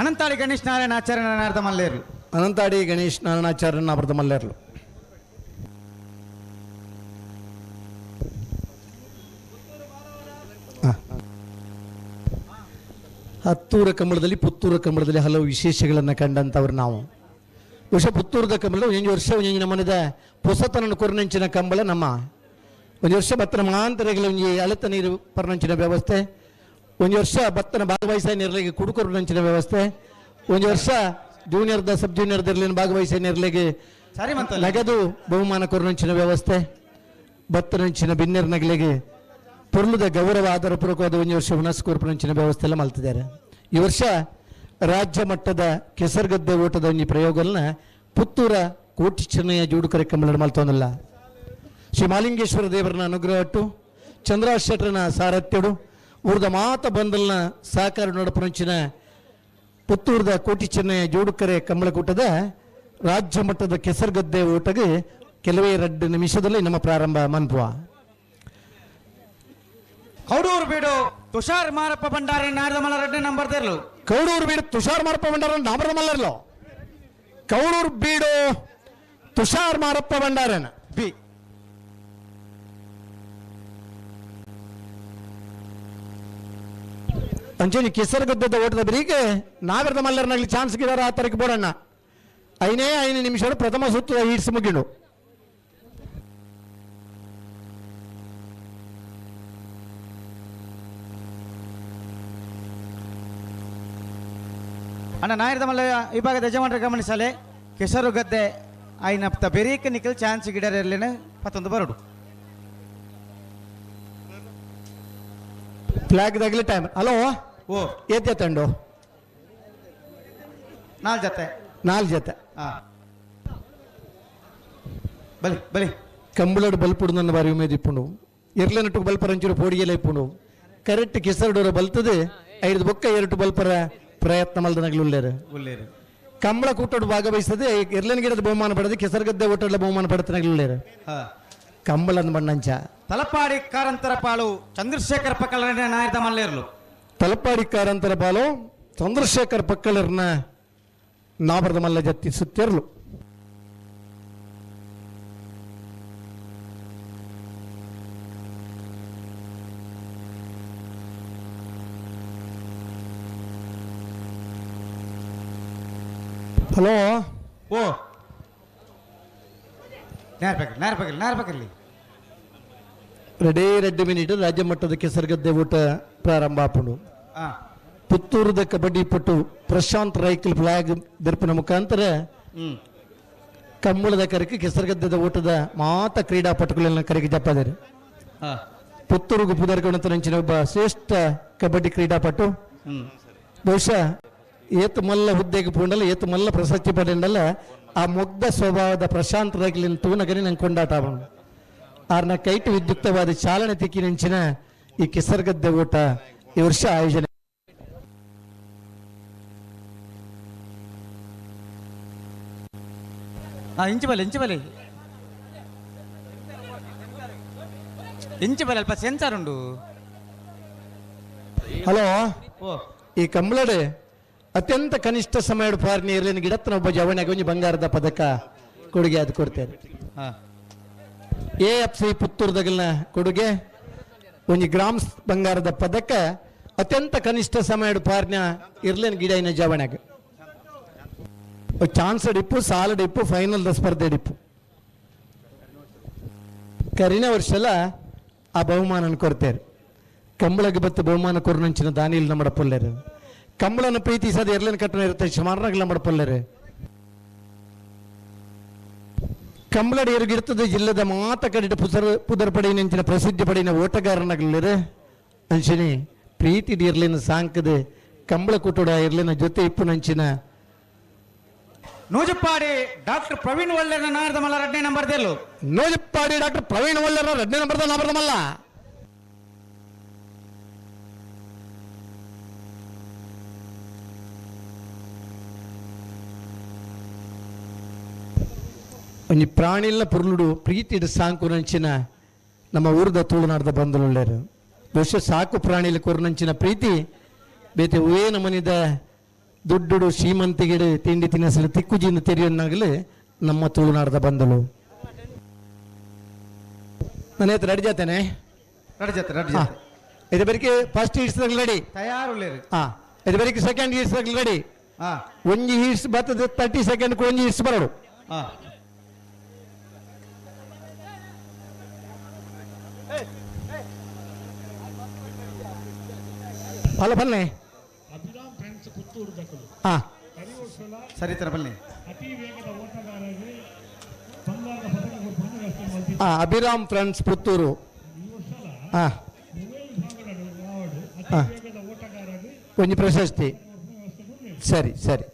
ಅನಂತಾಳಿ ಗಣೇಶ್ ನಾರಾಯಣ ಆಚಾರ್ಯ ನಾಯರ್ದ ಮಲ್ಲೇರು ಅನಂತಾಡಿ ಗಣೇಶ್ ನಾರಾಯಣಾಚಾರ್ಯ ನಾಬರ್ದ ಮಲ್ಲೇರ್ಲು. ಹತ್ತೂರ ಕಂಬಳದಲ್ಲಿ ಪುತ್ತೂರ ಕಂಬಳದಲ್ಲಿ ಹಲವು ವಿಶೇಷಗಳನ್ನು ಕಂಡಂಥವ್ರು ನಾವು. ಬಹುಶಃ ಪುತ್ತೂರದ ಕಂಬಳ ಒಂದು ವರ್ಷ ಒಂದು ನಮ್ಮನದ ಪೊಸತನನ್ನು ಕೊರನಂಚಿನ ಕಂಬಳ ನಮ್ಮ ಒಂದು ವರ್ಷ ಭತ್ತನ ಮಾಂತರಗಳ ಒಂಜಿ ಅಳತ ನೀರು ಪರ್ನಂಚಿನ ವ್ಯವಸ್ಥೆ, ಒಂದು ವರ್ಷ ಭತ್ತನ ಭಾಗವಹಿಸ ನಿರ್ಲೆಗೆ ಕುಡುಕೊರ್ನಂಚಿನ ವ್ಯವಸ್ಥೆ, ಒಂದು ವರ್ಷ ಜೂನಿಯರ್ದ ಸಬ್ ಜೂನಿಯರ್ದಲ್ಲಿ ಭಾಗವಹಿಸ ನಿರ್ಲೆಗೆ ಸರಿ ಮಂತಲ್ಲ ನಗದು ಬಹುಮಾನ ಕೊರನಂಚಿನ ವ್ಯವಸ್ಥೆ, ಭತ್ತನಂಚಿನ ಬಿನ್ನೆರ್ನಗಳಿಗೆ ಪೊರ್ಲುದ ಗೌರವ ಆಧಾರಪೂರ್ವಕವಾದ ಒಂದು ವರ್ಷ ಹುನಸ್ಕೋರ್ಪನಂಚಿನ ವ್ಯವಸ್ಥೆ ಎಲ್ಲ ಮಲ್ತಿದ್ದಾರೆ. ಈ ವರ್ಷ ರಾಜ್ಯ ಮಟ್ಟದ ಕೆಸರ್ಗದ್ದೆ ಓಟದ ಒಂಜಿ ಪ್ರಯೋಗಗಳನ್ನ ಪುತ್ತೂರ ಕೋಟಿ ಚೆನ್ನಯ್ಯ ಜೂಡುಕರೆ ಕಂಬಳ ಮಲ್ತೊಂದಲ್ಲ. ಶ್ರೀ ಮಾಲಿಂಗೇಶ್ವರ ದೇವರನ ಅನುಗ್ರಹ ಒಟ್ಟು ಚಂದ್ರಾಶ್ ಶೆಟ್ಟರನ ಸಾರಥ್ಯಡು ಊರ್ದ ಮಾತ ಬಂದಲ್ನ ಸಹಕಾರ ನಡಪನಂಚಿನ ಪುತ್ತೂರದ ಕೋಟಿ ಚೆನ್ನಯ್ಯ ಜೋಡುಕರೆ ಕಂಬಳಕೂಟದ ರಾಜ್ಯ ಮಟ್ಟದ ಕೆಸರ್ಗದ್ದೆ ಓಟಗೆ ಕೆಲವೇ 2 ನಿಮಿಷದಲ್ಲಿ ನಮ್ಮ ಪ್ರಾರಂಭ ಮನ್ಪುವ. ಕೌಡೂರು ಬೀಡು ತುಷಾರ್ ಮಾರಪ್ಪ ಭಂಡಾರಿ ನಾಯರ್ದ ಮಲ್ಲ 2ನೇ ನಂಬರ್ ದೇರ್ಲು ಕೌಡೂರು ಬೀಡು ತುಷಾರ್ ಮಾರಪ್ಪ ಭಂಡಾರ ನಾಮರದ ಮಲ್ಲರ್ಲು ಕೌಡೂರು ಬೀಡು ತುಷಾರ್ ಮಾರಪ್ಪ ಭಂಡಾರನ ಬಿ ಅಂಚೆನಿ ಕೆಸರುಗದ್ದದ ಓಟದ ಬರೀಗೆ ನಾವೆರ್ದ ಮಲ್ಲರ್ನಾಗ್ಲಿ ಚಾನ್ಸ್ ಗಿದಾರ ಆ ತರಕ್ಕೆ ಬೋಡಣ್ಣ 5 ನಿಮಿಷ ಪ್ರಥಮ ಸುತ್ತು ಈಡ್ಸ್ ಮುಗಿಡು. ಅಣ್ಣ ನಾಯರ್ದ ಮಲ್ಲ ವಿಭಾಗದ ಯಜಮಾನರ ಗಮನಿಸಲೆ ಕೆಸರು ಗದ್ದೆ ಆಯ್ನ ಬೆರೀಕ ನಿಖಲ್ ಚಾನ್ಸ್ ಗಿಡರ್ ಇರ್ಲೇನೆ ಮತ್ತೊಂದು ಬರಡು ಫ್ಲಾಗ್ ದಾಗಲಿ ಟೈಮ್. ಹಲೋ ಓ ಏತ್ಯ ತಂಡು 4 ಜೊತೆ 4 ಜೊತೆ ಹಾ ಬಲಿ ಬಲಿ ಕಂಬಳಡು ಬಲ್ಪುಡು ನನ್ನ ಬಾರಿ ಉಮೇದು ಇಪ್ಪುಂಡು ಇರ್ಲೆನಟ್ಟು ಬಲ್ಪರ ಅಂಚೂರು ಪೋಡಿಗೆಲ್ಲ ಇಪ್ಪುಂಡು ಕರೆಕ್ಟ್ ಕೆಸರುಡೋರ ಬಲ್ತದೆ 5 ಬೊಕ್ಕ 2 ಬಲ್ಪರ ಪ್ರಯತ್ನ ಮಲ್ದನಗಳು ಉಳ್ಳೇರು ಉಳ್ಳೇರು ಕಂಬಳ ಕೂಟೋಡು ಭಾಗವಹಿಸದೆ ಇರ್ಲೆನ ಗಿಡದ ಬಹುಮಾನ ಪಡೆದು ಕೆಸರುಗದ್ದೆ ಓಟದ ಬಹುಮಾನ ಪಡೆತನಗಳು ಉಳ್ಳೇರು ಹಾ ಕಂಬಳದ ಬಣ್ಣಂಚ ತಲಪಾಡಿ ಕಾರಂತರ ಪಾಲು ಚಂದ್ರಶೇಖರ್ ಪಕ್ಕಲರನೆ ನಾಯರ್ದ ಮಲ್ಲೇರ್ಲು ತಲಪಾಡಿ ಕಾರಂತರ ಪಾಲು ಚಂದ್ರಶೇಖರ್ ಪಕ್ಕಲರ್ನ ನಾಬರದ ಮಲ್ಲ ಜತ್ತಿ ಸುತ್ತಿರ್ಲು. ಹಲೋ ಓ ನೇರ್ಪಕಲ್ಲಿ ರೆಡೇ 2 ಮಿನಿಟ್ ರಾಜ್ಯ ಮಟ್ಟದ ಕೆಸರುಗದ್ದೆ ಊಟ ಪ್ರಾರಂಭ ಆಪುಂಡು. ಹಾ ಪುತ್ತೂರದ ಕಬಡ್ಡಿ ಪಟು ಪ್ರಶಾಂತ್ ರೈಕಲ್ ಫ್ಲಾಗ್ ದರ್ಪಣ ಮುಖಾಂತರ ಕಂಬಳದ ಕರೆಗೆ ಕೆಸರುಗದ್ದದ ಓಟದ ಮಾತ ಕ್ರೀಡಾಪಟುಗಳನ್ನ ಕರೆಗೆ ಜಪ್ಪದಾರೆ. ಹಾ ಪುತ್ತೂರು ಗುಪ್ಪುದರ್ಕೊಂಡಂತ ನಂಚಿನ ಒಬ್ಬ ಶ್ರೇಷ್ಠ ಕಬಡ್ಡಿ ಕ್ರೀಡಾಪಟು ಬಹುಶಃ ಏತು ಮಲ್ಲ ಹುದ್ದೆಗೆ ಪೂಂಡಲ್ಲ ಏತು ಮಲ್ಲ ಪ್ರಶಸ್ತಿ ಪಡೆಯಲ್ಲ ಆ ಮುಗ್ಧ ಸ್ವಭಾವದ ಪ್ರಶಾಂತ್ ರೈಕಲಿನ ತೂನಗರಿ ನಂಗೆ ಕೊಂಡಾಟ ಅವನು ಆರ್ನ ಕೈಟು ವಿದ್ಯುಕ್ತವಾದ ಚಾಲನೆ ತಿಕ್ಕಿ ನಂಚಿನ ಈ ಕೆಸರುಗದ್ದೆ ಓಟ ಈ ವರ್ಷ ಆಯೋಜನೆ. ಇಂಚು ಬಲೆ ಅಲ್ಪ ಸೆನ್ಸಾರ್ ಉಂಡು. ಹಲೋ ಓ ಈ ಕಂಬಳಡೆ ಅತ್ಯಂತ ಕನಿಷ್ಠ ಸಮಯದ ಪಾರ್ನಿ ಇರಲಿನ ಗಿಡತ್ತನ ಒಬ್ಬ ಜವನಿಗೆ ಒಂದು ಬಂಗಾರದ ಪದಕ ಕೊಡುಗೆ ಅದು ಕೊಡ್ತೇನೆ. ಹಾ AFC ಪುತ್ತೂರ್ದಗಲ್ನ ಕೊಡುಗೆ ಒಂದು ಗ್ರಾಮ್ಸ್ ಬಂಗಾರದ ಪದಕ ಅತ್ಯಂತ ಕನಿಷ್ಠ ಸಮಯದ ಪಾರ್ನ ಇರ್ಲೇನು ಗಿಡ ಇನ್ನ ಜವಣೆಗೆ ಚಾನ್ಸ್ ಡಿಪ್ಪು ಸಾಲ ಡಿಪ್ಪು ಫೈನಲ್ ಸ್ಪರ್ಧೆ ಡಿಪ್ಪು ಕರಿನ ವರ್ಷಲ ಆ ಬಹುಮಾನ ಕೊಡ್ತೇರು ಕಂಬಳಗೆ ಬತ್ತು ಬಹುಮಾನ ಕೊರ್ನಂಚಿನ ದಾನಿಲ್ ನಮ್ಮ ಪೊಲ್ಲೆರು ಕಂಬಳನ ಪ್ರೀತಿಸದ ಎರ್ಲೇನು ಕಟ್ಟಣ ಇರುತ್ತೆ ಶಮಾರ್ನಾಗ ನಮ್ಮ ಪೊಲ್ಲೆರು ಕಂಬಳಡಿ ಎರುಗಿರ್ತದೆ ಜಿಲ್ಲೆದ ಮಾತ ಕಡಿಟ ಪುದರ್ ಪಡೆಯಿನ ಪ್ರಸಿದ್ಧಿ ಪಡೆಯಿನ ಓಟಗಾರನಾಗಲಿರು ಅಂಚನೆ ಪ್ರೀತಿ ಇರ್ಲಿನ ಸಾಂಕದ ಕಂಬಳ ಕುಟುಡ ಇರ್ಲಿನ ಜೊತೆ ಇಪ್ಪು ನಂಚಿನ ನೂಜಪ್ಪಾಡಿ ಡಾಕ್ಟರ್ ಪ್ರವೀಣ್ ಒಳ್ಳೆರ ನಾರದ ಮಲ್ಲ 2ನೇ ನಂಬರ್ದೆಲ್ಲು ನೋಜಪ್ಪಾಡಿ ಡಾಕ್ಟರ್ ಪ್ರವೀಣ್ ಒಳ್ಳೆರ 2ನೇ ನಂಬರ್ದಲ್ಲ ಒಂಜಿ ಪ್ರಾಣಿಲ್ಲ ಪುರ್ಲುಡು ಪ್ರೀತಿ ಸಾಂಕು ನಂಚಿನ ನಮ್ಮ ಊರದ ತುಳುನಾಡ್ದ ಬಂದಲೊಳ್ಳೆರು ಬಹುಶಃ ಸಾಕು ಪ್ರಾಣಿಲಿ ಕೊರ್ನಂಚಿನ ಪ್ರೀತಿ ಬೇತೆ ಉವೇ ನಮನಿದ ದುಡ್ಡು ಶ್ರೀಮಂತಿಗಿಡು ತಿಂಡಿ ತಿನಿಸಲು ತಿಕ್ಕುಜಿಂದ ತೆರೆಯೋನಾಗಲು ನಮ್ಮ ತುಳುನಾಡ್ದ ಬಂದಳು ನನ್ನ ಹತ್ರ ರೆಡಿ ಜಾತೇನೆ ರಡ್ಜಾತೆ ಇದು ಬರೀ ಫಸ್ಟ್ ಹೀಟ್ಸ್ದಾಗ ರೆಡಿ ತಯಾರುಳ್ಳೇರು ಇದು ಬರೀ ಸೆಕೆಂಡ್ ಹೀಟ್ಸ್ದಾಗ ರೆಡಿ ಒಂಜಿ ಹೀಟ್ಸ್ ಬರ್ತದೆ 30 ಸೆಕೆಂಡ್ ಒಂಜಿ ಹೀಟ್ಸ್ ಬರೋಡು ಹಲೋ ಬನ್ನಿ ಸರಿ ತರ ಬನ್ನಿ ಅಭಿರಾಮ್ ಫ್ರೆಂಡ್ಸ್ ಪುತ್ತೂರು ಒಂಜಿ ಪ್ರಶಸ್ತಿ ಸರಿ ಸರಿ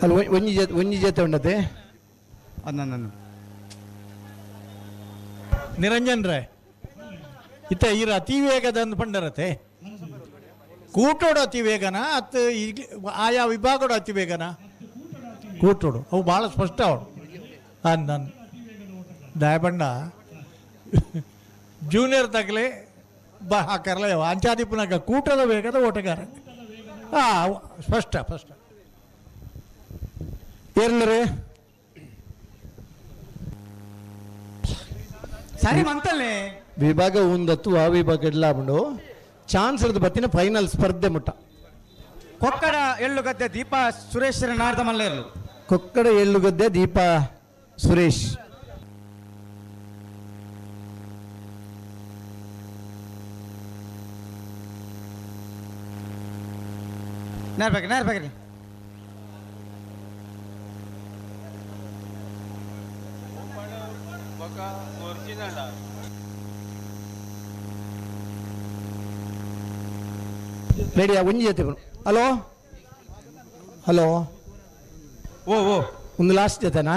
ಅಲ್ಲ ಒಂಜಿ ಜೊತೆ ಉಂಡತೆ ನಾನು ನಿರಂಜನ್ ರೇ ಇತ್ತ ಈರ ಅತಿ ವೇಗದ ಅಂದ್ ಪಂಡರತೆ ಕೂಟೋಡು ಅತಿ ವೇಗನ ಅತ್ ಆಯಾ ವಿಭಾಗಡು ಅತಿ ವೇಗನ ಕೂಟೋಡು ಅವು ಭಾಳ ಸ್ಪಷ್ಟ ಅವಳು ಅಂದ ದಯಪಂಡ ಜೂನಿಯರ್ ತಗಲೆ ಹಾಕಾರಲ್ಲ ಅಂಚಾದಿಪ್ಪನಾಗ ಕೂಟದ ವೇಗದ ಓಟಗಾರ ಸ್ಪಷ್ಟ ಸ್ಪಷ್ಟ ಏರ್ಲರೇ ಸರಿ ಮಂತಲ್ಲೇ ವಿಭಾಗ ಒಂದತ್ತು ಆ ವಿಭಾಗ ಇಡ್ಲಾಬಂಡು ಚಾನ್ಸ್ ಇರೋದು ಬತ್ತಿನ ಫೈನಲ್ ಸ್ಪರ್ಧೆ ಮುಟ್ಟ ಕೊಕ್ಕಡ ಎಳ್ಳು ಗದ್ದೆ ದೀಪಾ ಸುರೇಶ್ವರ ನಾರದ ಮಲ್ಲೇರ್ಲು ಕೊಕ್ಕಡ ಎಳ್ಳುಗದ್ದೆ ದೀಪಾ ಸುರೇಶ್ ನೇರ್ಬೇಕ್ರಿ ರೆಡಿಯಾ ಒಂಜಿ ಜೊತೆ ಹಲೋ ಹಲೋ ಓ ಒಂದು ಲಾಸ್ಟ್ ಜೊತೆನಾ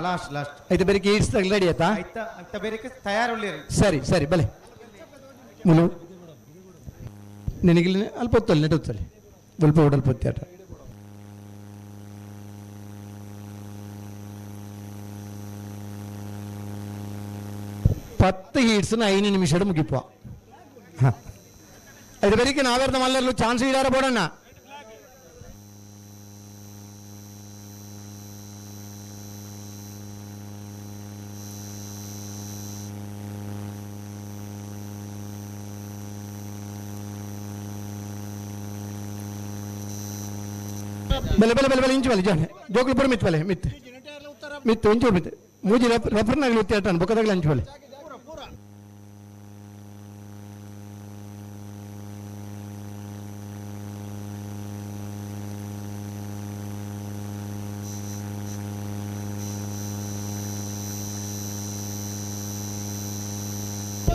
ಲಾಸ್ಟ್ ಐತೆ ಬೇರೆ ಈಡ್ಸ್ದಾಗ ರೆಡಿ ಆಯ್ತಾ ಐತ ಬೇರೆ ತಯಾರುಳ್ಳೇರು ಸರಿ ಸರಿ ಬಲೆ ಮುಲು ನಿನಗಿಲ್ಲಿ ಅಲ್ಪ ಹೊತ್ತಲ್ಲಿ ನೆಟ್ಟುತ್ತಲ್ಲಿ ಸ್ವಲ್ಪ ಹೊಡಲ್ಪ ಹೊತ್ತಾಟ പത്ത് ഹീറ്റ്സിന് 5 നിമിഷം മുക്കിപ്പോ ഇതുവരെയ്ക്ക് നാവേർന്ന മല്ലല്ലോ ചാൻസ് ഇടാറെ പോടണ്ണ ಬಲೆ ಬಲೆ ಬಲೆ ಬಲೆ ಇಂಚು ಬಲೆ ಜಾನೆ ಜೋಕುಲು ಪುರ ಮಿತ್ ಬಲೆ ಮಿತ್ ಮಿತ್ ಇಂಚು ಮಿತ್ ಮೂಜಿ ರಫರ್ನಾಗಲಿ ಉತ್ತಾಟನ್ ಬೊಕ್ಕದಾಗಲಿ ಅಂಚು ಬಲೆ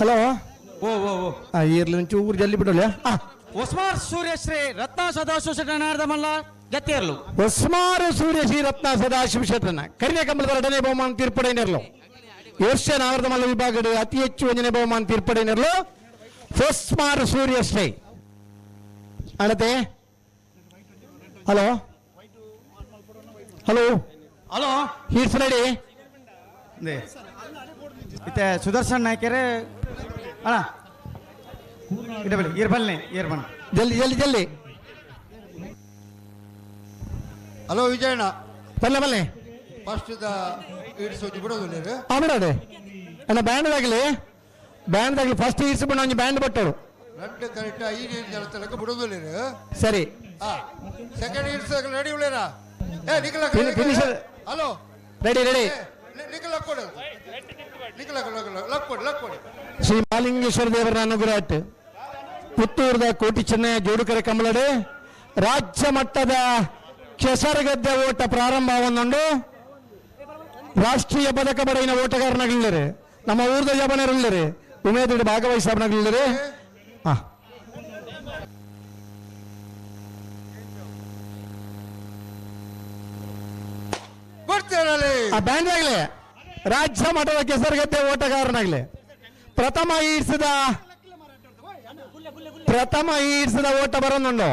ಹಲೋ ಓ ಇರ್ಲಿ ಒಂಚೂರು ಜಲ್ದಿ ಬಿಡೋಲ್ಲ ಒಸ್ಮಾರ್ ಸೂರ್ಯಶ್ರೀ ರತ್ನ ಸದಾಶಿವ ಶೆಟ್ಟನಾರ್ದ ಮಲ್ಲ ಗತ್ತಿಯರ್ಲು ಒಸ್ಮಾರು ಸೂರ್ಯಶ್ರೀ ರತ್ನ ಸದಾಶಿವ ಶೆಟ್ಟನ ಕರಿಯ ಕಂಬಳದ 2ನೇ ಬಹುಮಾನ ತೀರ್ಪಡೆಯಿನರ್ಲು ಈ ವರ್ಷ ನಾವರ್ದ ಮಲ್ಲ ವಿಭಾಗದ ಅತಿ ಹೆಚ್ಚು 1ನೇ ಬಹುಮಾನ ತೀರ್ಪಡೆಯಿನರ್ಲು ಒಸ್ಮಾರು ಸೂರ್ಯಶ್ರೀ ಅಣತೆ hello hello hello heats ready ಇತ್ತೆ ಸುದರ್ಶನ್ ನಾಯ್ಕರೇ ಅಣ್ಣ ಇಡಬಲ್ಲಿ ಇರ್ಬಲ್ನೆ ಇರ್ಬಣ್ಣ ಜಲ್ದಿ ಜಲ್ದಿ ಜಲ್ದಿ ಹಲೋ ವಿಜಯಣ್ಣ ಬಲ್ಲೆ ಬಲ್ಲೆ ಫಸ್ಟ್ ಇಡ್ಸೋಜಿ ಬಿಡೋದಿಲ್ಲ ಬಿಡೋದೆ ಅಣ್ಣ ಬ್ಯಾಂಡ್ದಾಗಲಿ ಫಸ್ಟ್ ಇರಿಸ್ಬಿಟ್ಟು ಒಂಜಿ ಬ್ಯಾಂಡ್ ಬಟ್ಟೋಡು ரெண்டு கரெக்டா ஐநூறு ஜலத்திலக்கு விடுதலை ಸರಿ செகண்ட் இயர்ஸ் ரெடி உள்ளேரா நிக்கல ಫಿನಿಷರ್ ஹலோ ರೆಡಿ ನಿಖಲ್ ಲಕ್ಕೊಡು ನಿಖಲ್ ಲಕ್ಕೊಡು ಶ್ರೀ ಮಾಲಿಂಗೇಶ್ವರ ದೇವರ ಅನುಗ್ರಹ ಪುತ್ತೂರದ ಕೋಟಿ ಚೆನ್ನಯ್ಯ ಜೋಡುಕರೆ ಕಮಲಡೆ ರಾಜ್ಯ ಮಟ್ಟದ ಕೆಸರಗದ್ದೆ ಓಟ ಪ್ರಾರಂಭವನ್ನುಂಡು ರಾಷ್ಟ್ರೀಯ ಪದಕ ಪಡೆಯಿನ ಓಟಗಾರನಾಗಲಿದ್ದಾರೆ ನಮ್ಮ ಊರದ ಜಬನರಿದ್ದಾರೆ ಉಮೇದುಡಿ ಭಾಗವಹಿಸಬನಾಗಲಿದ್ದಾರೆ ಹಾ ಆ ಬ್ಯಾಂಡ್ ಆಗಲಿ ರಾಜ್ಯ ಮಟ್ಟದ ಕೆಸರಗದ್ದೆ ಓಟಗಾರನಾಗಲಿ ಪ್ರಥಮ ಈಡ್ಸಿದ ಓಟ ಬರೋನುಂಡು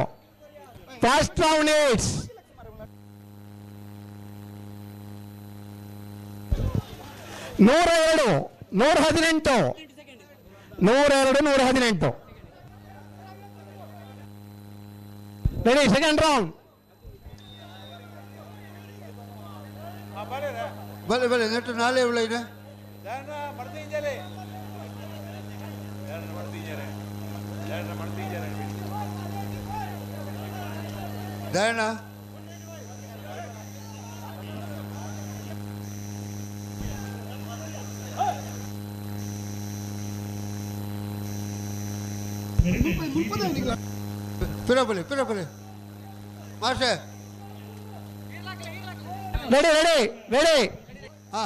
first round heats 102 118 ready second round ಬಲೆ ಬಲೆ ನೆಟ್ಟು ನಾಳೆ ಉಳ್ಳೈನ ದಯಣ ಪಿರಬಲೆ ಮಾಷೆ ರೆಡಿ ಹಾ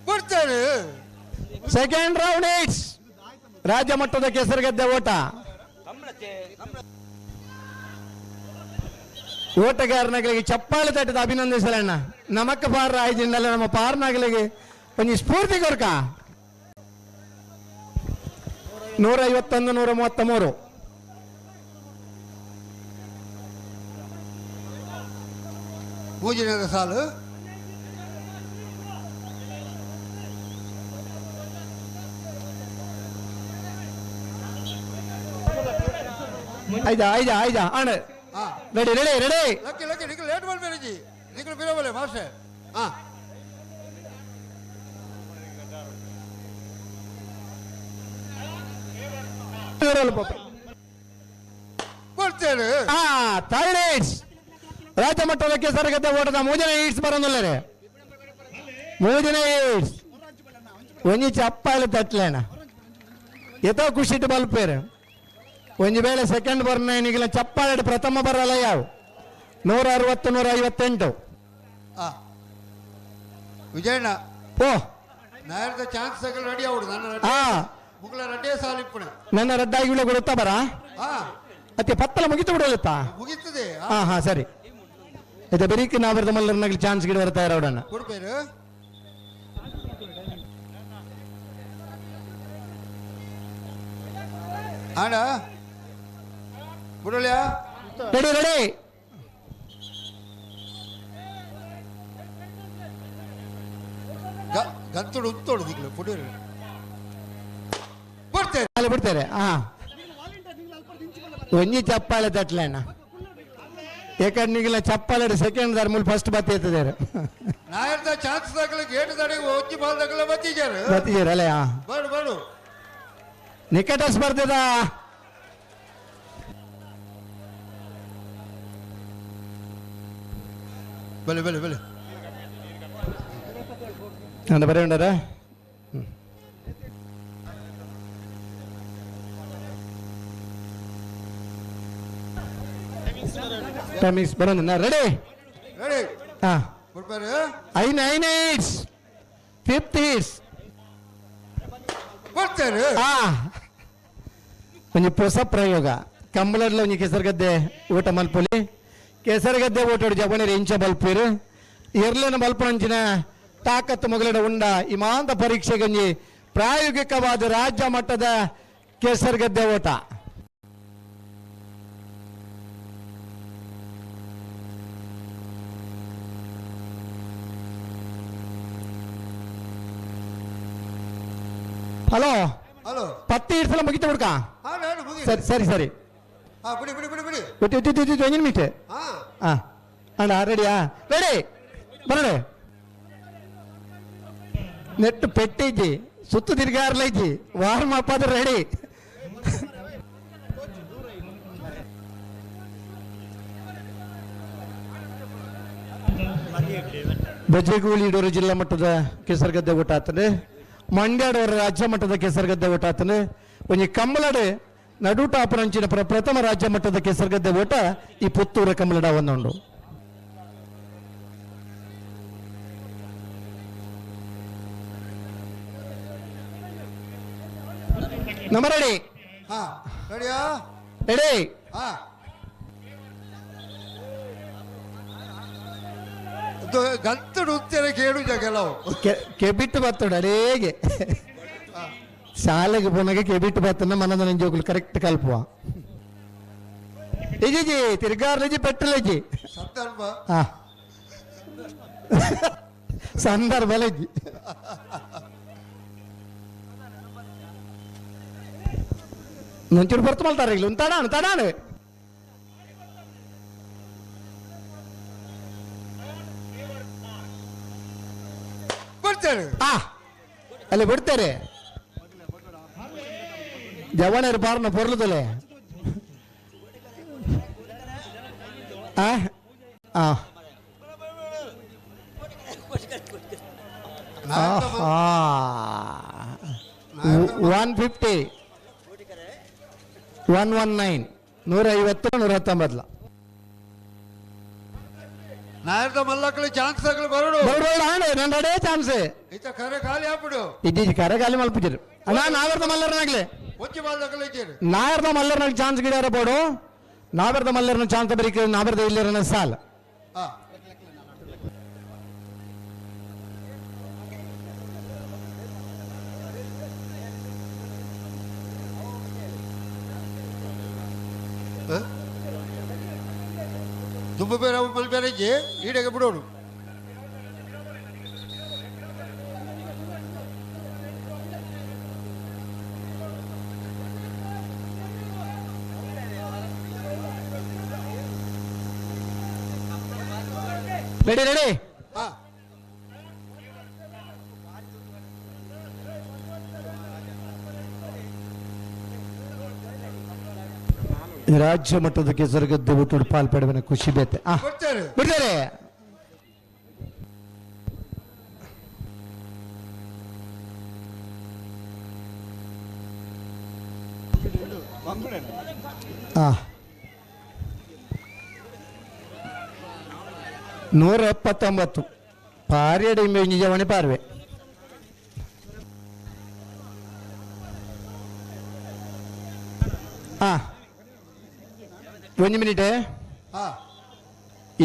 ಬಿಡ್ತೇನೆ ಸೆಕೆಂಡ್ ರೌಂಡ್ ಏಟ್ಸ್ ರಾಜ್ಯ ಮಟ್ಟದ ಕೆಸರಗದ್ದೆ ಓಟ ಓಟಗಾರನಗಳಿಗೆ ಚಪ್ಪಾಳೆ ತಟ್ಟದ ಅಭಿನಂದಿಸಲಣ್ಣ ನಮಕ್ಕ ಪಾರ ಆಯ್ದಿನಲ್ಲ ನಮ್ಮ ಪಾರ್ನಗಳಿಗೆ ಒಂದು ಸ್ಫೂರ್ತಿ ಕೊರ್ಕ 151 133 ಮೂಜಿನ ಸಾಲು ಐದಾ ಅಣ್ಣ ರೆಡಿ ಲಕ್ಕಿ ನಿಖಲ್ ಲೇಟ್ ಮಾಡ್ಬೇಡಿ ನಿಖಲ್ ಬಿರಬಲೆ ಮಾಸ್ಟರ್ ಹಾ ಕೊಡ್ತೇನೆ ಥರ್ಡ್ ಏಟ್ಸ್ ರಾಜ್ಯ ಮಟ್ಟದ ಕೆಸರಗದ್ದೆ ಓಟದ ಮೂಜನೇ ಈಡ್ಸ್ ಬರೋದಿಲ್ಲ ಮೂಜನೇ ಈಡ್ಸ್ ಒಂಜಿ ಚಪ್ಪಾಳೆ ತಟ್ಲೇಣ ಎತ್ತೋ ಖುಷಿಟ್ಟು ಬಲ್ಪೇರು ಒಂಜಿ ವೇಳೆ ಸೆಕೆಂಡ್ ಬರ್ನಿಗಿಲ್ಲ ಚಪ್ಪಾಳೆ ಪ್ರಥಮ ಬರಲ್ಲ ಯಾವ 160 158 ವಿಜಯಣ್ಣ ಓ നേരത്തെ ചാൻസ് ഒക്കെ റെഡി ആവുന്നു ಮುಗ್ಲ ರೆಡ್ಡೇ ಸಾಲಿಪ್ಪಣ ನನ್ನ ರಡ್ಡಾಗಿ ವಿಳೆ ಕೊಡುತ್ತಾ ಬರ ಅತ್ತೆ ಪತ್ತಲ ಮುಗಿತು ಬಿಡೋಲ್ಲತ್ತಾ ಮುಗಿತದೆ ಹಾ ಸರಿ ಇದು ಬರೀಕ್ ನಾವರದ ಮಲ್ಲರ್ನಾಗಲಿ ಚಾನ್ಸ್ ಗಿಡ ಬರ್ತಾ ಇರೋಡನ್ನ ಕೊಡ್ಬೇರು ಆಡ ಬಿಡೋಲ್ಯಾ ರೆಡಿ ಗಂತುಡು ಉತ್ತೋಡು ದಿಗ್ಲು ಪುಡಿರು ಬಿಡ್ತಾರೆ ಒಂಜಿ ಚಪ್ಪಾಳೆ ತಟ್ಲಣ್ಣ ಏಕಣ್ಣಿಗಿಲ್ಲ ಚಪ್ಪಾಳೆ ಸೆಕೆಂಡ್ ದಾರ ಮೂಲ ಫಸ್ಟ್ ಬತ್ತಿದ್ದಾರೆ ನಾಯರ್ದ ಚಾನ್ಸ್ ದಾಗಲ ಗೇಟ್ ದಾಡಿ ಒಂಜಿ ಬಾಲ್ ದಾಗಲ ಬತ್ತಿದ್ದಾರೆ ಅಲ್ಲ ಬಾಡು ನಿಕಟ ಸ್ಪರ್ಧೆದ ಬಲೆ ನನ್ನ ಬರೀ ಉಂಡಾರ ಟೈಮಿಂಗ್ಸ್ ಬರೋಣ ರೆಡಿ ಹಾ ಐನ್ ಏಟ್ಸ್ ಫಿಫ್ತ್ ಈಟ್ಸ್ ಒಂಜಿ ಹೊಸ ಪ್ರಯೋಗ ಕಂಬಳಡ್ಲ ಒಂಜಿ ಕೆಸರಗದ್ದೆ ಊಟ ಮಲ್ಪೊಲಿ ಕೆಸರಗದ್ದೆ ಊಟ ಜಬಣರು ಇಂಚ ಬಲ್ಪೀರು ಎರ್ಲಿನ ಬಲ್ಪಂಚಿನ ತಾಕತ್ತು ಮೊಗಲಿಡ ಉಂಡ ಇಮಾಂತ ಪರೀಕ್ಷೆಗಂಜಿ ಪ್ರಾಯೋಗಿಕವಾದ ರಾಜ್ಯ ಮಟ್ಟದ ಕೆಸರಗದ್ದೆ ಓಟ ಹಲೋ 10 ಇಡ್ಸಲ ಮುಗಿತು ಹುಡ್ಕ ಸರಿ ಹಾಂ ಬಿಡಿ ಬಿಡಿ ಬಿಡಿ ಬಿಡಿ ಒಟ್ಟು ಒಂಜಿನ ಮೀಟೆ ಹಾಂ ಹಾಂ ಅಣ್ಣ ರೆಡಿಯಾ ರೆಡಿ ಬರಡೆ ನೆಟ್ಟು ಪೆಟ್ಟಿಜ್ಜಿ ಸುತ್ತು ತಿರ್ಗಾರ್ಲೈಜಿ ವಾರ್ಮ್ ಅಪ್ ಆದ್ರೆ ರೆಡಿ ಬಜೆಗೂಳಿಡೋರು ಜಿಲ್ಲಾ ಮಟ್ಟದ ಕೆಸರುಗದ್ದೆ ಓಟ ಆತನೆ ಮಂಡ್ಯಾಡೋರ ರಾಜ್ಯ ಮಟ್ಟದ ಕೆಸರುಗದ್ದೆ ಓಟ ಆತನೆ ಒಂಜಿ ಕಂಬಳಡೆ ನಡುಟಾಪರಂಚಿನ ಪ್ರಥಮ ರಾಜ್ಯ ಮಟ್ಟದ ಕೆಸರುಗದ್ದೆ ಓಟ ಈ ಪುತ್ತೂರ ಕಂಬಳಡ ಒಂದುಂಡು ನಮ್ಮ ರೆಡಿ ಹಾಂ ರೆಡಿಯಾ ರೆಡಿ ಹಾಂ ಗಂತಡು ಉತ್ತೇನೆ ಕೇಳುಜ ಕೆಲವು ಕೆಬಿಟ್ಟು ಬತ್ತೋಡು ಅಡೇಗೆ ಶಾಲೆಗೆ ಪೋನಾಗ ಕೆಬಿಟ್ಟು ಬತ್ತನ ಮನದ ನಂಜೋಗುಲು ಕರೆಕ್ಟ್ ಕಲ್ಪುವ ಇಜಿ ತಿರ್ಗಾರ್ಲಜಿ ಪೆಟ್ರೋಲಜಿ ಸಂದರ್ಭ ಹಾ ಸಂದರ್ಭಲಜಿ ನಂಚೂರು ಬರ್ತು ಮಲ್ತಾರೆ ಇಲ್ಲಿ ತಡಾನು ತಡಾನು ಬಿಡ್ತೇನೆ ಅಲ್ಲಿ ಬಿಡ್ತಾರೆ ಜವಣರು ಪಾರ್ನ ಪೊರ್ಲದಲೆ $150 119 150 119 ನಾಯರ್ದ ಮಲ್ಲಕ್ಕಳು ಚಾನ್ಸ್ ಆಗಲು ಬರೋಡು ನನ್ನ ಅಡೇ ಚಾನ್ಸ್ ಈತ ಕರೆ ಖಾಲಿ ಹಾಕ್ಬಿಡು ಇದ್ದೀಜಿ ಕರೆ ಖಾಲಿ ಮಲ್ಪಿದ್ರು ಅಣ್ಣ ನಾವೆರ್ದ ಮಲ್ಲರ್ನಾಗ್ಲೆ ಮುಚ್ಚಿ ಬಾಲ್ದಕ್ಕಳು ಇದ್ದೀರಿ ನಾವೆರ್ದ ಮಲ್ಲರ್ನಾಗ ಚಾನ್ಸ್ ಗಿಡ ಬೋಡು ನಾವೆರ್ದ ಮಲ್ಲರ್ನ ಚಾನ್ಸ್ ಬರೀ ನಾವೆರ್ದ ಇಲ್ಲರನ ಸಾಲ ಹಾಂ ತುಂಬ ಬೇರೆ ಮಲ್ಬೇರೆಜ್ಜಿ ಈಡೆಗೆ ಬಿಡೋಡು ರೆಡಿ ರೆಡಿ ಹಾಂ ರಾಜ್ಯ ಮಟ್ಟದ ಕೆಸರುಗದ್ದೆ ಊಟೋಡು ಪಾಲ್ಪಡುವನ ಖುಷಿ ಬೇತೆ ಕೊಡ್ತೇನೆ ಬಿಡ್ತಾರೆ ಆ 179 ಪಾರಿಯಡಿ ಮೇಂಜಿ ಜವಣಿ ಪಾರ್ವೆ ಒಂದು ಮಿನಿಟ್ ಹಾಂ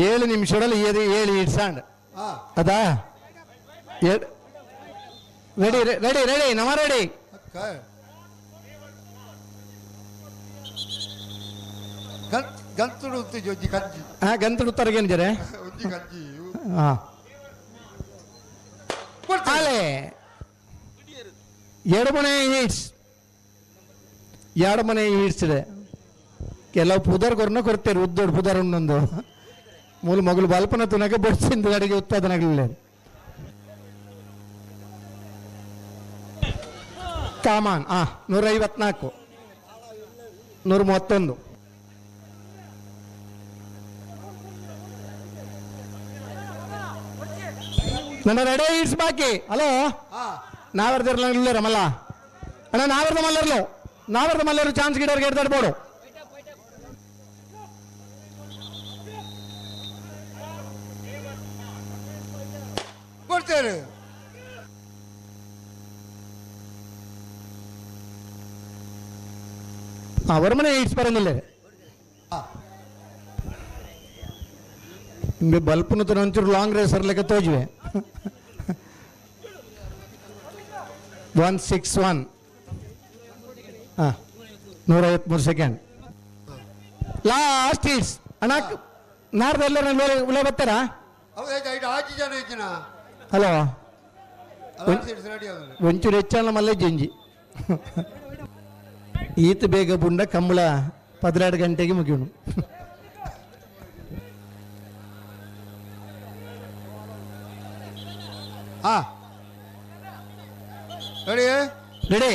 7 ನಿಮಿಷದಲ್ಲಿ 7 ಇಡ್ಸಾಂಡ್ ಹಾಂ ಅದಾ ರೆಡಿ ರೆಡಿ ರೆಡಿ ನಮ್ಮ ರೆಡಿ ಗಂತುಡು ಉತ್ತಿ ಜೊಜ್ಜಿ ಕಂಜಿ ಗಂತಡು ತರಗೇನಿದ್ದಾರೆ ಉಜ್ಜಿ ಕಂಜಿ ಅಲೆ ಎಡಮನೆ ಹೀಟ್ಸ್ ಇದೆ ಕೆಲವು ಪುದರ್ ಕೊರನ ಕೊಡ್ತೇವೆ ಉದ್ದೋಡು ಪುದರ್ ಒಂದೊಂದು ಮೂಲ ಮಗಳು ಬಲ್ಪನ ತುನಕ ಬಡ್ಸಿಂದ ಅಡಿಗೆ ಉತ್ಪಾದನೆಗಳಿಲ್ಲ ಕಾಮಾನ್ 154 131 ನನ್ನ ರೆಡಿ ಇಟ್ಸ್ ಬಾಕಿ ಹಲೋ ನಾವೆರ್ದಿರ್ಲಿಲ್ಲ ರಮಲ್ಲ ಅಣ್ಣ ನಾವೆರ್ದ ಮಲ್ಲರು ಚಾನ್ಸ್ ಗಿಡೋರ್ಗೆ ಎಡ್ದಾಡ್ಬೋಡು ಕೊಡ್ತೇನೆ ಅವರ ಮನೆ ಇಟ್ಸ್ ಬರಂಗಿಲ್ಲ ನಿಮಗೆ ಬಲ್ಪನ ತರ ಒಂಚೂರು ಲಾಂಗ್ ರೇಸರ್ ಲೆಕ್ಕ ತೋಜ್ವೆ 161 153 ಸೆಕೆಂಡ್ ಲಾಸ್ಟ್ ಇಟ್ಸ್ ಅಣ್ಣ ನಾರ್ದೆಲ್ಲ ಉಳೆ ಬರ್ತಾರಾ ಹೌದಾ ಇದು 5 ಜನ ಇದ್ದೀನ ಹಲೋ ರೆಡಿ ಆಗೋದು ಒಂಚೂರು ಹೆಚ್ಚಲ್ಲ ಮಲ್ಲ ಜಂಜಿ ಈತ ಬೇಗ ಬುಂಡ ಕಂಬಳ 12 ಗಂಟೆಗೆ ಮುಗಿಯೋಣ. ಹಾಂ ready ready.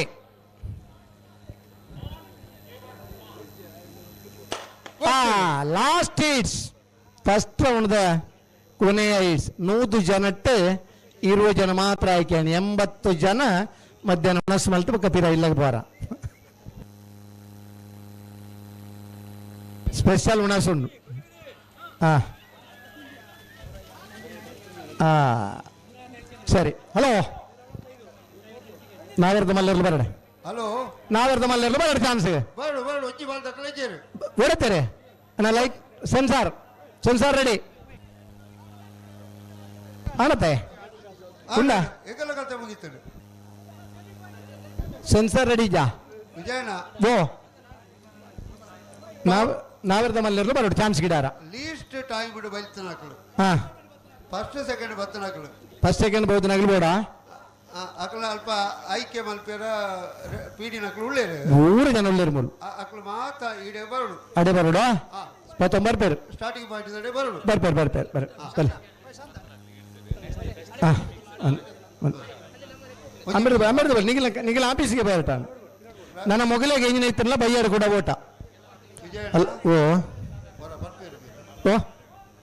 Last hits first round ಕೊನೆಯ ಹಿಟ್ಸ್ 100 ಜನಟ್ಟು 20 ಜನ ಮಾತ್ರ ಆಯ್ಕೆ. 80 ಜನ ಮಧ್ಯಾಹ್ನ ಮನಸ್ಸು ಮಲ್ತು ಕತೀರ ಇಲ್ಲ ಬಾರ ಸ್ಪೆಷಲ್ ಉಣಸುಂಡು. ಸರಿ. ಹಲೋ ನಾವಿರ್ದ ಮಲ್ಲೆರ್ಲು ಬರಡೆ. ಹಲೋ ನಾವಿರ್ದ ಮಲ್ಲೆರ್ಲು ಬರಡೆ ಚಾನ್ಸ್ ಬರಡು ಬರಡು ಒಜ್ಜಿ ಬಾಲ್ ತಕ್ಕಲೇಜೇರು ಹೊಡಿತಾರೆ. ಲೈಕ್ ಸೆನ್ಸಾರ್ ರೆಡಿ ಆನತ್ತೆ ಇಲ್ಲ ಏಕಲ್ಲ ಕತೆ ಮುಗಿತಾರೆ ಸೆನ್ಸಾರ್ ರೆಡಿ ಜಾ ವಿಜಯಣ್ಣ ಓ ನಾವಿರ್ದ ಮಲ್ಲೆರ್ಲು ಬರೋಡು ಚಾನ್ಸ್ ಗಿಡಾರ ಲೀಸ್ಟ್ ಟೈಮ್ ಬಿಡು ಬೈತನಾಕಳು ಹಾ ಫಸ್ಟ್ ಸೆಕೆಂಡ್ ಬತ್ತನಾಕಳು ಫಸ್ಟ್ ಸೆಕೆಂಡ್ ಬಹುದು ನಗಲ್ಬೋಡ ಅಕಲ ಅಲ್ಪ ಐಕ್ಯ ಮಲ್ಪೇರ ಪೀಡಿನಕಳು ಉಳ್ಳೇರು 100 ಜನ ಉಳ್ಳೇರು ಮೂರು ಅಕಲು ಮಾತ ಈಡೆ ಬರಡು ಅಡೆ ಬರೋಡು ಮತ್ತೊಂದು ಬರ್ಪೇರು ಸ್ಟಾರ್ಟಿಂಗ್ ಪಾಯಿಂಟ್ ಇದ್ದೆ ಬರಡು ಬರ್ಪೇರು ಅಮೃತ ನಿಖಿಲ ಆಫೀಸಿಗೆ ಬರಟಾನು ನನ್ನ ಮೊಗಲಿಗೆ ಎಂಜಿನ ಇತ್ತಿರಲ್ಲ ಬೈಯಾರು ಕೂಡ ಓಟ ವಿಜಯಣ್ಣ ಓ ಓ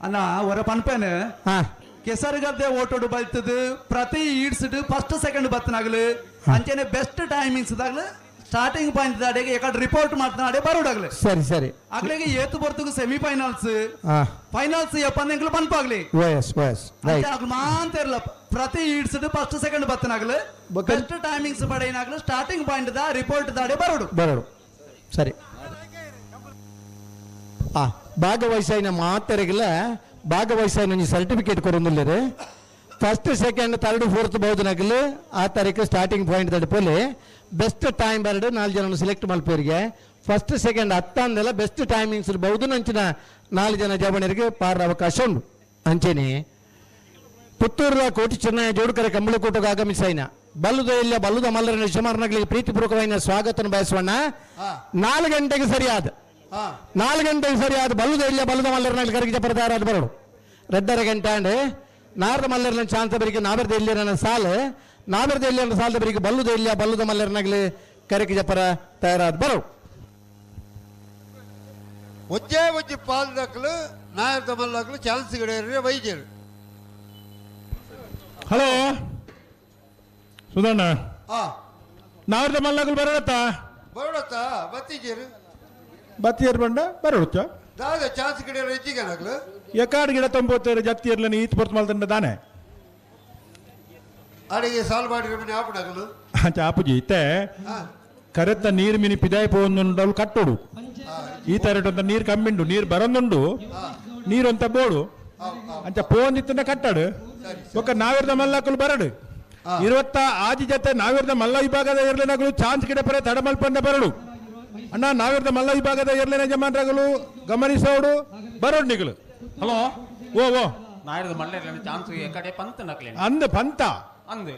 ಅಣ್ಣ ಹೊರ ಪನ್ಪೇನು ಹಾ ಕೆಸರುಗದ್ದೆ ಓಟೋಡು ಬಲ್ತದು ಪ್ರತಿ ಈಡ್ಸಿಡ್ ಫಸ್ಟ್ ಸೆಕೆಂಡ್ ಬತ್ತನಾಗ್ಲು ಅಂಚೆನೆ ಬೆಸ್ಟ್ ಟೈಮಿಂಗ್ಸ್ ದಾಗ್ಲು ಸ್ಟಾರ್ಟಿಂಗ್ ಪಾಯಿಂಟ್ ದಾಡೆಗೆ ಯಾಕಡೆ ರಿಪೋರ್ಟ್ ಮಾಡ್ತಾಡೆ ಬರೋಡಾಗ್ಲಿ ಸರಿ ಆಗ್ಲಿಗೆ ಏತು ಬರ್ತುಗು ಸೆಮಿಫೈನಲ್ಸ್ ಹಾ ಫೈನಲ್ಸ್ ಎಪ್ಪಂದೆಂಗ್ಲು ಪನ್ಪಾಗ್ಲಿ ವಯಸ್ ರೈಟ್ ಮಾಂತ ಇರಲ್ಲ ಪ್ರತಿ ಈಡ್ಸಿಡ್ ಫಸ್ಟ್ ಸೆಕೆಂಡ್ ಬತ್ತನಾಗ್ಲು ಬೆಸ್ಟ್ ಟೈಮಿಂಗ್ಸ್ ಬಡೇನಾಗ್ಲು ಸ್ಟಾರ್ಟಿಂಗ್ ಪಾಯಿಂಟ್ ದ ರಿಪೋರ್ಟ್ ದಾಡೆ ಬರೋಡು ಸರಿ. ಭಾಗವಹಿಸಿನ ಮಾತೆರೆಗಿಲ್ಲ ಭಾಗವಹಿಸಿನ ಒಂಜಿ ಸರ್ಟಿಫಿಕೇಟ್ ಕೊರೊಂದುಲ್ಲೆರ್ ಫಸ್ಟ್ ಸೆಕೆಂಡ್ ಥರ್ಡ್ ಫೋರ್ತ್ ಬಹುದು ನಗಲು ಆ ತಾರೀಕು ಸ್ಟಾರ್ಟಿಂಗ್ ಪಾಯಿಂಟ್ ತಡಪಲ್ಲಿ ಬೆಸ್ಟ್ ಟೈಮ್ ಬರಡು 4 ಜನ ಸೆಲೆಕ್ಟ್ ಮಲ್ಪೇರಿಗೆ ಫಸ್ಟ್ ಸೆಕೆಂಡ್ ಹತ್ತಂದೆಲ್ಲ ಬೆಸ್ಟ್ ಟೈಮಿಂಗ್ಸ್ ಬಹುದು ನಂಚಿನ 4 ಜನ ಜವಣರಿಗೆ ಪಾರ ಅವಕಾಶ ಉಂಟು. ಅಂಚೆನೆ ಪುತ್ತೂರ ಕೋಟಿ ಚೆನ್ನಯ್ಯ ಜೋಡುಕರೆ ಕಂಬಳಕೋಟಗೆ ಆಗಮಿಸೈನ ಬಲ್ಲುದ ಮಲ್ಲರ ಶಿವಮಾರ್ನಗಳಿಗೆ ಪ್ರೀತಿಪೂರ್ವಕವಾದ ಸ್ವಾಗತ ಬಯಸೋಣ. 4 ಗಂಟೆಗೆ ಸರಿಯಾದ 4 ಗಂಟೆಗೆ ಸರಿಯಾದ ಬಲ್ಲುದ ಮಲ್ಲರ್ನಲ್ಲಿ ಕರಗಿಜ ಪರದಾರಾದ ಬರಡು ರೆಡ್ಡರ ಗಂಟೆ ಅಂಡ್ ನಾರದ ಮಲ್ಲರ್ನ ಚಾಂತ ಬರಿಗೆ ನಾವಿರ್ದ ಇಲ್ಲಿಯರ ಸಾಲು ನಾವಿರ್ದ ಇಲ್ಲಿಯರ ಸಾಲದ ಬರಿಗೆ ಬಲ್ಲುದ ಮಲ್ಲರ್ನಾಗ್ಲಿ ಕರಗಿಜ ಪರ ತಯಾರಾದ ಬರಡು. ಒಜ್ಜೆ ಪಾಲ್ದಕ್ಕಲು ನಾಯರ್ದ ಮಲ್ಲಕ್ಕಲು ಚಾನ್ಸ್ ಗಿಡ ವೈದ್ಯರು. ಹಲೋ ಸುಧಣ್ಣ ಹಾ ನಾವಿರ್ದ ಮಲ್ಲಗಳು ಬರೋಡತ್ತ ಬರೋಡತ್ತ ಬತ್ತೀಜೇರು ಬತ್ತಿಯರ್ ಬಂಡ ಬರೋಡುತ್ತ ದಾದ ಚಾನ್ಸ್ ಗಿಡ ಹೆಚ್ಚಿಗೆ ನಗಲು ಎಕಾಡ್ ಗಿಡ ತೊಂಬತ್ತೇರು ಜತ್ತಿಯರ್ಲ ಈತ್ ಬರ್ತ ಮಲ್ತಂಡ ದಾನೆ ಅಡಿಗೆ ಸಾಲ್ ಮಾಡಿರೋ ಮನೆ ಆಪಡಾಗಲು ಆಪುಜಿ ಇತ್ತೆ ಕರೆತ್ತ ನೀರು ಮಿನಿ ಪಿದಾಯಿ ಪೋಂದುಂಡಲು ಕಟ್ಟೋಡು ಈ ತರಟಂತ ನೀರು ಕಮ್ಮಿಂಡು ನೀರು ಬರೊಂದುಂಡು ನೀರು ಅಂತ ಬೋಡು ಅಂಚ ಪೋಂದಿತ್ತಂಡ ಕಟ್ಟಾಡು ಒಕ್ಕ ನಾವಿರ್ದ ಮಲ್ಲಕ್ಕಲು ಬರಡು 20 ಆಜಿ ಜೊತೆ ನಾವಿರ್ದ ಮಲ್ಲ ವಿಭಾಗದ ಇರ್ಲಿನಗಳು ಚಾನ್ಸ್ ಗಿಡ ಪರೆ ತಡಮಲ್ಪಂಡ ಬರಡು ಅಣ್ಣ ನಾವಿರ್ದ ಮಲ್ಲ ವಿಭಾಗದ ಇರ್ಲಿನ ಯಜಮಾನರಗಳು ಗಮನಿಸೋಡು ಬರೋಡು ನಿಗಳು. ಹಲೋ ಓ ನಾಯರ್ದು ಮಲ್ಲೆರ್ಲ ಚಾನ್ಸ್ ಎಕಡೆ ಪಂತ ನಕ್ಲೆ ಅಂದ ಪಂತ ಅಂದ್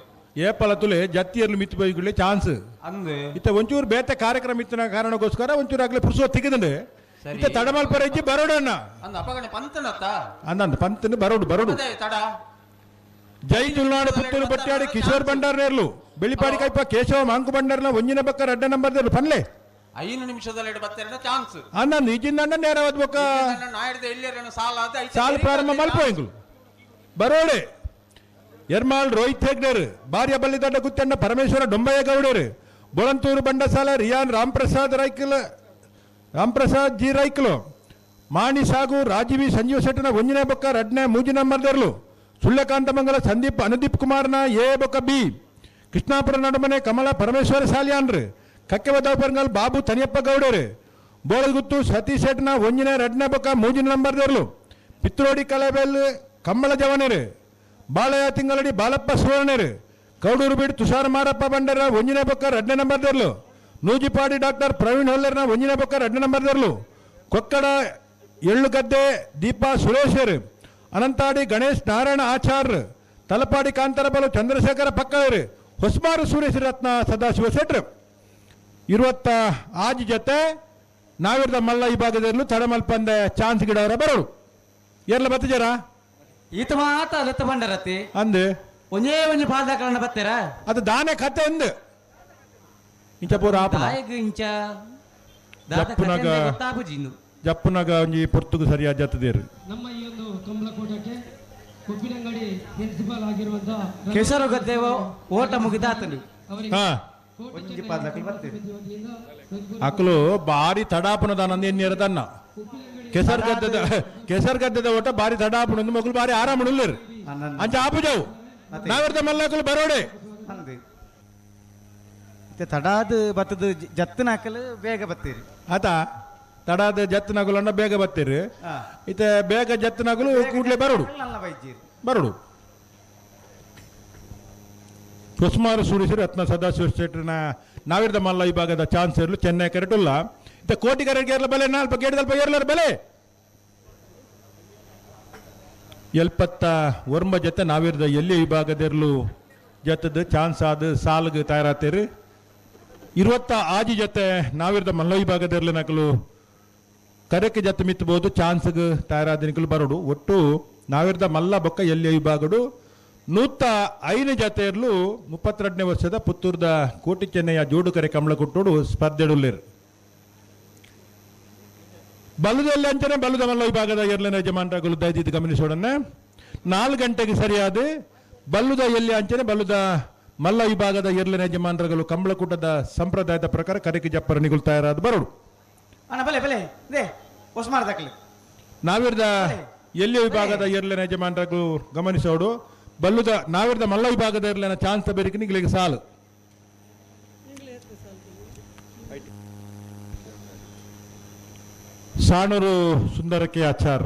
ಏಪಲ ತುಲೆ ಜತ್ತಿಯರ್ಲು ಮಿತ್ತು ಬೈಗುಳ್ಳೆ ಚಾನ್ಸ್ ಅಂದ್ ಇತ್ತ ಒಂಚೂರು ಬೇತೆ ಕಾರ್ಯಕ್ರಮ ಇತ್ತಿನ ಕಾರಣಕ್ಕೋಸ್ಕರ ಒಂಚೂರು ಆಗ್ಲೇ ಪುರ್ಸೋ ತೆಗೆದಂಡು ಸರಿ. ಇತ್ತ ತಡಮಲ್ಪರ ಇಜ್ಜಿ ಬರೋಡಣ್ಣ ಅಂದ್ ಅಪಗಡೆ ಪಂತನತ್ತ ಅಂದಂದು ಪಂತನು ಬರೋಡು ಅದೇ ತಡ ಜೈ ತುಳುನಾಡು ಪುತ್ತೂರು ಬಟ್ಟಾಡಿ ಕಿಶೋರ್ ಭಂಡಾರ್ನೇರ್ಲು ಬೆಳಿಪಾಡಿ ಕೈಪ ಕೇಶವ ಮಾಂಕು ಭಂಡಾರ್ನ ಒಂಜಿನ ಬಕ್ಕ 2 ನಂಬರ್ದೇರ್ಲು ಪನ್ಲೆ 5 ನಿಮಿಷದಲ್ಲಿ ಬತ್ತೆರಡ ಚಾನ್ಸ್ ಅಂದಂದು ಈಜಿಂದ ನೇರವಾದ ಬೊಕ್ಕ ನಾಯರ್ದ ಎಲ್ಲಿಯರ ಸಾಲ ಆದ ಸಾಲು ಪ್ರಾರಂಭ ಮಲ್ಪೋಯಿಂಗ್ಲು ಬರೋಳೆ ಎರ್ಮಾಳ್ ರೋಹಿತ್ ಹೆಗ್ಡೇರ್ ಭಾರ್ಯ ಬಲ್ಲಿದಡ್ಡ ಗುತ್ತಣ್ಣ ಪರಮೇಶ್ವರ ಡೊಂಬಯ್ಯ ಗೌಡರು ಬೊಳಂತೂರು ಬಂಡಸಾಲ ರಿಯಾನ್ ರಾಮ್ಪ್ರಸಾದ್ ಜಿ ರೈಕಲು ಮಾಣಿ ಸಾಗು ರಾಜೀವಿ ಸಂಜೀವ ಶೆಟ್ಟನ ಒಂಜಿನ ಬೊಕ್ಕ 2ನೇ 3 ನಂಬರ್ದೇರ್ಲು ಸುಳ್ಯಕಾಂತಮಂಗಲ ಸಂದೀಪ್ ಅನುದೀಪ್ ಕುಮಾರ್ನ ಎ ಬೊಕ್ಕ ಬಿ ಕೃಷ್ಣಾಪುರ ನಡುಮನೆ ಕಮಲ ಪರಮೇಶ್ವರ ಸಾಲಿಯಾನ್ರು ಕಕ್ಕೆವದಪರಂಗಲ್ ಬಾಬು ತನಿಯಪ್ಪ ಗೌಡರು ಬೋಳಗುತ್ತು ಸತೀಶ್ ಶೆಟ್ನ ಒಂಜಿನ 2ನೇ ಬೊಕ್ಕ 3 ನಂಬರ್ದೇರ್ಲು ಪಿತ್ರೋಡಿ ಕಳೆಬೆಲ್ ಕಮ್ಮಳ ಜವನರು ಬಾಳಯ ತಿಂಗಳಡಿ ಬಾಲಪ್ಪ ಸುವರ್ಣರು ಕೌಡೂರು ಬೀಡು ತುಷಾರ ಮಾರಪ್ಪ ಬಂಡರ ಒಂಜಿನ ಬೊಕ್ಕ 2ನೇ ನಂಬರ್ದೇರ್ಲು ನೂಜಿಪಾಡಿ ಡಾಕ್ಟರ್ ಪ್ರವೀಣ್ ಹೊಲ್ಲರ್ನ ಒಂಜಿನ ಬೊಕ್ಕ 2ನೇ ನಂಬರ್ದೇರ್ಲು ಕೊಕ್ಕಡ ಎಳ್ಳುಗದ್ದೆ ದೀಪಾ ಸುರೇಶರು ಅನಂತಾಡಿ ಗಣೇಶ್ ನಾರಾಯಣ ಆಚಾರ್ಯ ತಲಪಾಡಿ ಕಾಂತರಬಲು ಚಂದ್ರಶೇಖರ ಪಕ್ಕವರು ಹೊಸಮಾರು ಸುರೇಶ್ ರತ್ನ ಸದಾಶಿವ ಶೆಟ್ರು 20 ಆಜಿ ಜೊತೆ ನಾವಿರ್ದ ಮಲ್ಲ ಈ ಭಾಗದಲ್ಲೂ ತಡಮಲ್ಪಂದ ಚಾನ್ಸ್ ಗಿಡವರ ಬರೋಡು ಎಲ್ಲ ಬತ್ತಿಜಾರ ಈತ ಮಾತ ಲತ್ತ ಬಂಡರತಿ ಅಂದು ಒಂಜೇ ಒಂಜಿ ಪಾದಾಕರಣ ಬತ್ತೀರ ಅದು ದಾನೆ ಕತೆ ಅಂದು ಇಂಚ ಪೂರ ಆಪನ ದಾಯಗ ಇಂಚ ಜಪ್ಪುನಾಗ ಗೊತ್ತಾಪುಜಿಂದು ಜಪ್ಪುನಾಗ ಒಂಜಿ ಪೊರ್ತುಗು ಸರಿಯಾದ ಜತ್ತದೇರು ನಮ್ಮ ಈ ಒಂದು ಕಮಲಕೋಟಕ್ಕೆ ಕೊಬ್ಬಿನಂಗಡಿ ಪ್ರಿನ್ಸಿಪಾಲ್ ಆಗಿರುವಂತಹ ಕೆಸರು ಗದ್ದೆ ಓಟ ಮುಗಿದಾತನು ಅವರಿಗೆ ಹಾ ಒಂಜಿ ಪಾದಕಲು ಬರ್ತೇವೆ ಅಕಲು ಬಾರಿ ತಡಾಪನದ ನಂದೇನ್ಯರ ತನ್ನ ಕೆಸರ್ ಗದ್ದದ ಓಟ ಬಾರಿ ತಡಾಪನ ಮಕ್ಕಳು ಬಾರಿ ಆರಾಮಣುಲ್ಲೇರು ಅಂಚ ಆಪುಜವು ನಾವಿರ್ದ ಮಲ್ಲಕಲು ಬರೋಡೆ ಅಂದು ತಡಾದ ಬತ್ತದ ಜತ್ತನ ಹಾಕಲು ಬೇಗ ಬತ್ತೀರಿ ಆತ ತಡಾದ ಜತ್ತನಗುಲನ್ನ ಬೇಗ ಬತ್ತೀರಿ ಇತ ಬೇಗ ಜತ್ತನಗುಲು ಕೂಡ್ಲೆ ಬರೋಡು ನನ್ನ ವೈದ್ಯರು ಬರೋಡು ಕುಸುಮಾರು ಸುರಿಸಿರಿ ರತ್ನ ಸದಾಶಿವ ಶೆಟ್ಟರ್ನ ನಾವಿರ್ದ ಮಲ್ಲ ಈ ಭಾಗದ ಚಾನ್ಸ್ ಇರಲು ಚೆನ್ನೈ ಕರೆಟುಲ್ಲ ಇತ್ತ ಕೋಟಿ ಕರೆಗೆ ಬೆಲೆ ನಾಲ್ಪ ಗೇಡದಲ್ಪ ಏರ್ಲರ ಬೆಲೆ ಎಲ್ಪತ್ತ ಒರ್ಮ ಜೊತೆ ನಾವಿರ್ದ ಎಲ್ಲಿ ಈ ಭಾಗದಿರ್ಲು ಜತ್ತದ ಚಾನ್ಸ್ ಆದ ಸಾಲ್ಗೆ ತಯಾರಾತೀರಿ 20 ಆಜಿ ಜೊತೆ ನಾವಿರ್ದ ಮಲ್ಲ ಈ ಭಾಗದಿರ್ಲಿ ನಕಲು ಕರೆಕ್ಕೆ ಜೊತೆ ಮಿತ್ತಬಹುದು ಚಾನ್ಸ್ಗೆ ತಯಾರಾದ ನಿಕಲು ಬರೋಡು ಒಟ್ಟು ನಾವಿರ್ದ ಮಲ್ಲ ಬೊಕ್ಕ ಎಲ್ಲಿ ಈ ಭಾಗಡು 105 ಜೊತೆಯರ್ಲು 32ನೇ ವರ್ಷದ ಪುತ್ತೂರ್ದ ಕೋಟಿ ಚೆನ್ನಯ್ಯ ಜೋಡುಕರೆ ಕಮಲ ಕೊಟ್ಟೋಡು ಸ್ಪರ್ಧೆಡುಲ್ಲೇರು ಬಲ್ಲುದಲ್ಲಿ ಅಂಚನೆ ಬಲ್ಲುದ ಮಲ್ಲ ಈ ಭಾಗದ ಎರ್ಲಿನ ಯಜಮಾನರಾಗಲು ದಯದಿದ್ದು ಗಮನಿಸೋಡನ್ನ 4 ಗಂಟೆಗೆ ಸರಿಯಾದ ಬಲ್ಲುದ ಎಲ್ಲಿ ಅಂಚನೆ ಬಲ್ಲುದ ಮಲ್ಲ ಈ ಭಾಗದ ಎರ್ಲಿನ ಯಜಮಾನರಾಗಲು ಕಂಬಳಕೂಟದ ಸಂಪ್ರದಾಯದ ಪ್ರಕಾರ ಕರೆಕೆ ಜಪ್ಪರ ನಿಗುಲು ತಯಾರಾದ ಬರೋಡು ಅಣ್ಣ ಬಲೆ ಬಲೆ ದೇ ಒಸ್ಮಾರ್ ದಾಖಲೆ ನಾವಿರ್ದ ಎಲ್ಲಿ ವಿಭಾಗದ ಏರ್ಲಿನ ಯಜಮಾನರಾಗಲು ಗಮನಿಸೋಡು ಬಲ್ಲುದ ನಾವಿರ್ದ ಮಲ್ಲ ವಿಭಾಗದ ಏರ್ಲಿನ ಚಾನ್ಸ್ ಬೇರಿಕೆ ನಿಗಲಿಗೆ ಸಾಲು ಸಾಣೂರು ಸುಂದರಕ್ಕೆ ಆಚಾರ್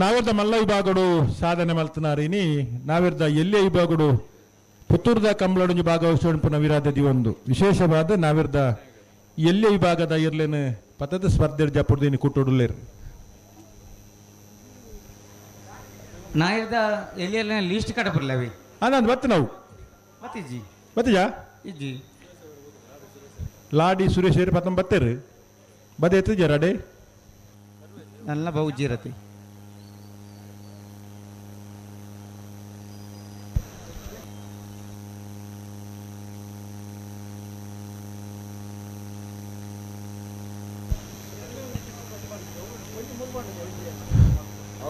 ನಾವಿರ್ದ ಮಲ್ಲ ವಿಭಾಗಡು ಸಾಧನೆ ಮಲ್ತನಾರಿನಿ ನಾವಿರ್ದ ಎಲ್ಲಿ ವಿಭಾಗಡು ಪುತ್ತೂರ್ದ ಕಂಬಳೊಂಜಿ ಭಾಗವಹಿಸೋಣ ವಿರಾದದಿ ಒಂದು ವಿಶೇಷವಾದ ನಾವಿರ್ದ ಎಲ್ಲಿ ವಿಭಾಗದ ಇರ್ಲೇನು ಪತದ ಸ್ಪರ್ಧೆ ಜಪುರ್ದೇನಿ ಕುಟ್ಟುಡುಲ್ಲೇರು ನಾಯಿರ್ದ ಎಲ್ಲಿಯಲ್ಲ ಲೀಸ್ಟ್ ಕಡೆ ಬರಲವಿ ಅಂದ್ ಬತ್ತು ನಾವು ಮತ್ತಿಜ್ಜಿ ಬತ್ತಿಜಾ ಇಜ್ಜಿ ಲಾಡಿ ಸುರೇಶ್ ಏರಿ ಪತ್ತಂ ಬತ್ತೇರು ಬದ ಎತ್ತು ಜರಾಡೆ ನನ್ನ ಬೌಜ್ಜಿ ಇರತ್ತೆ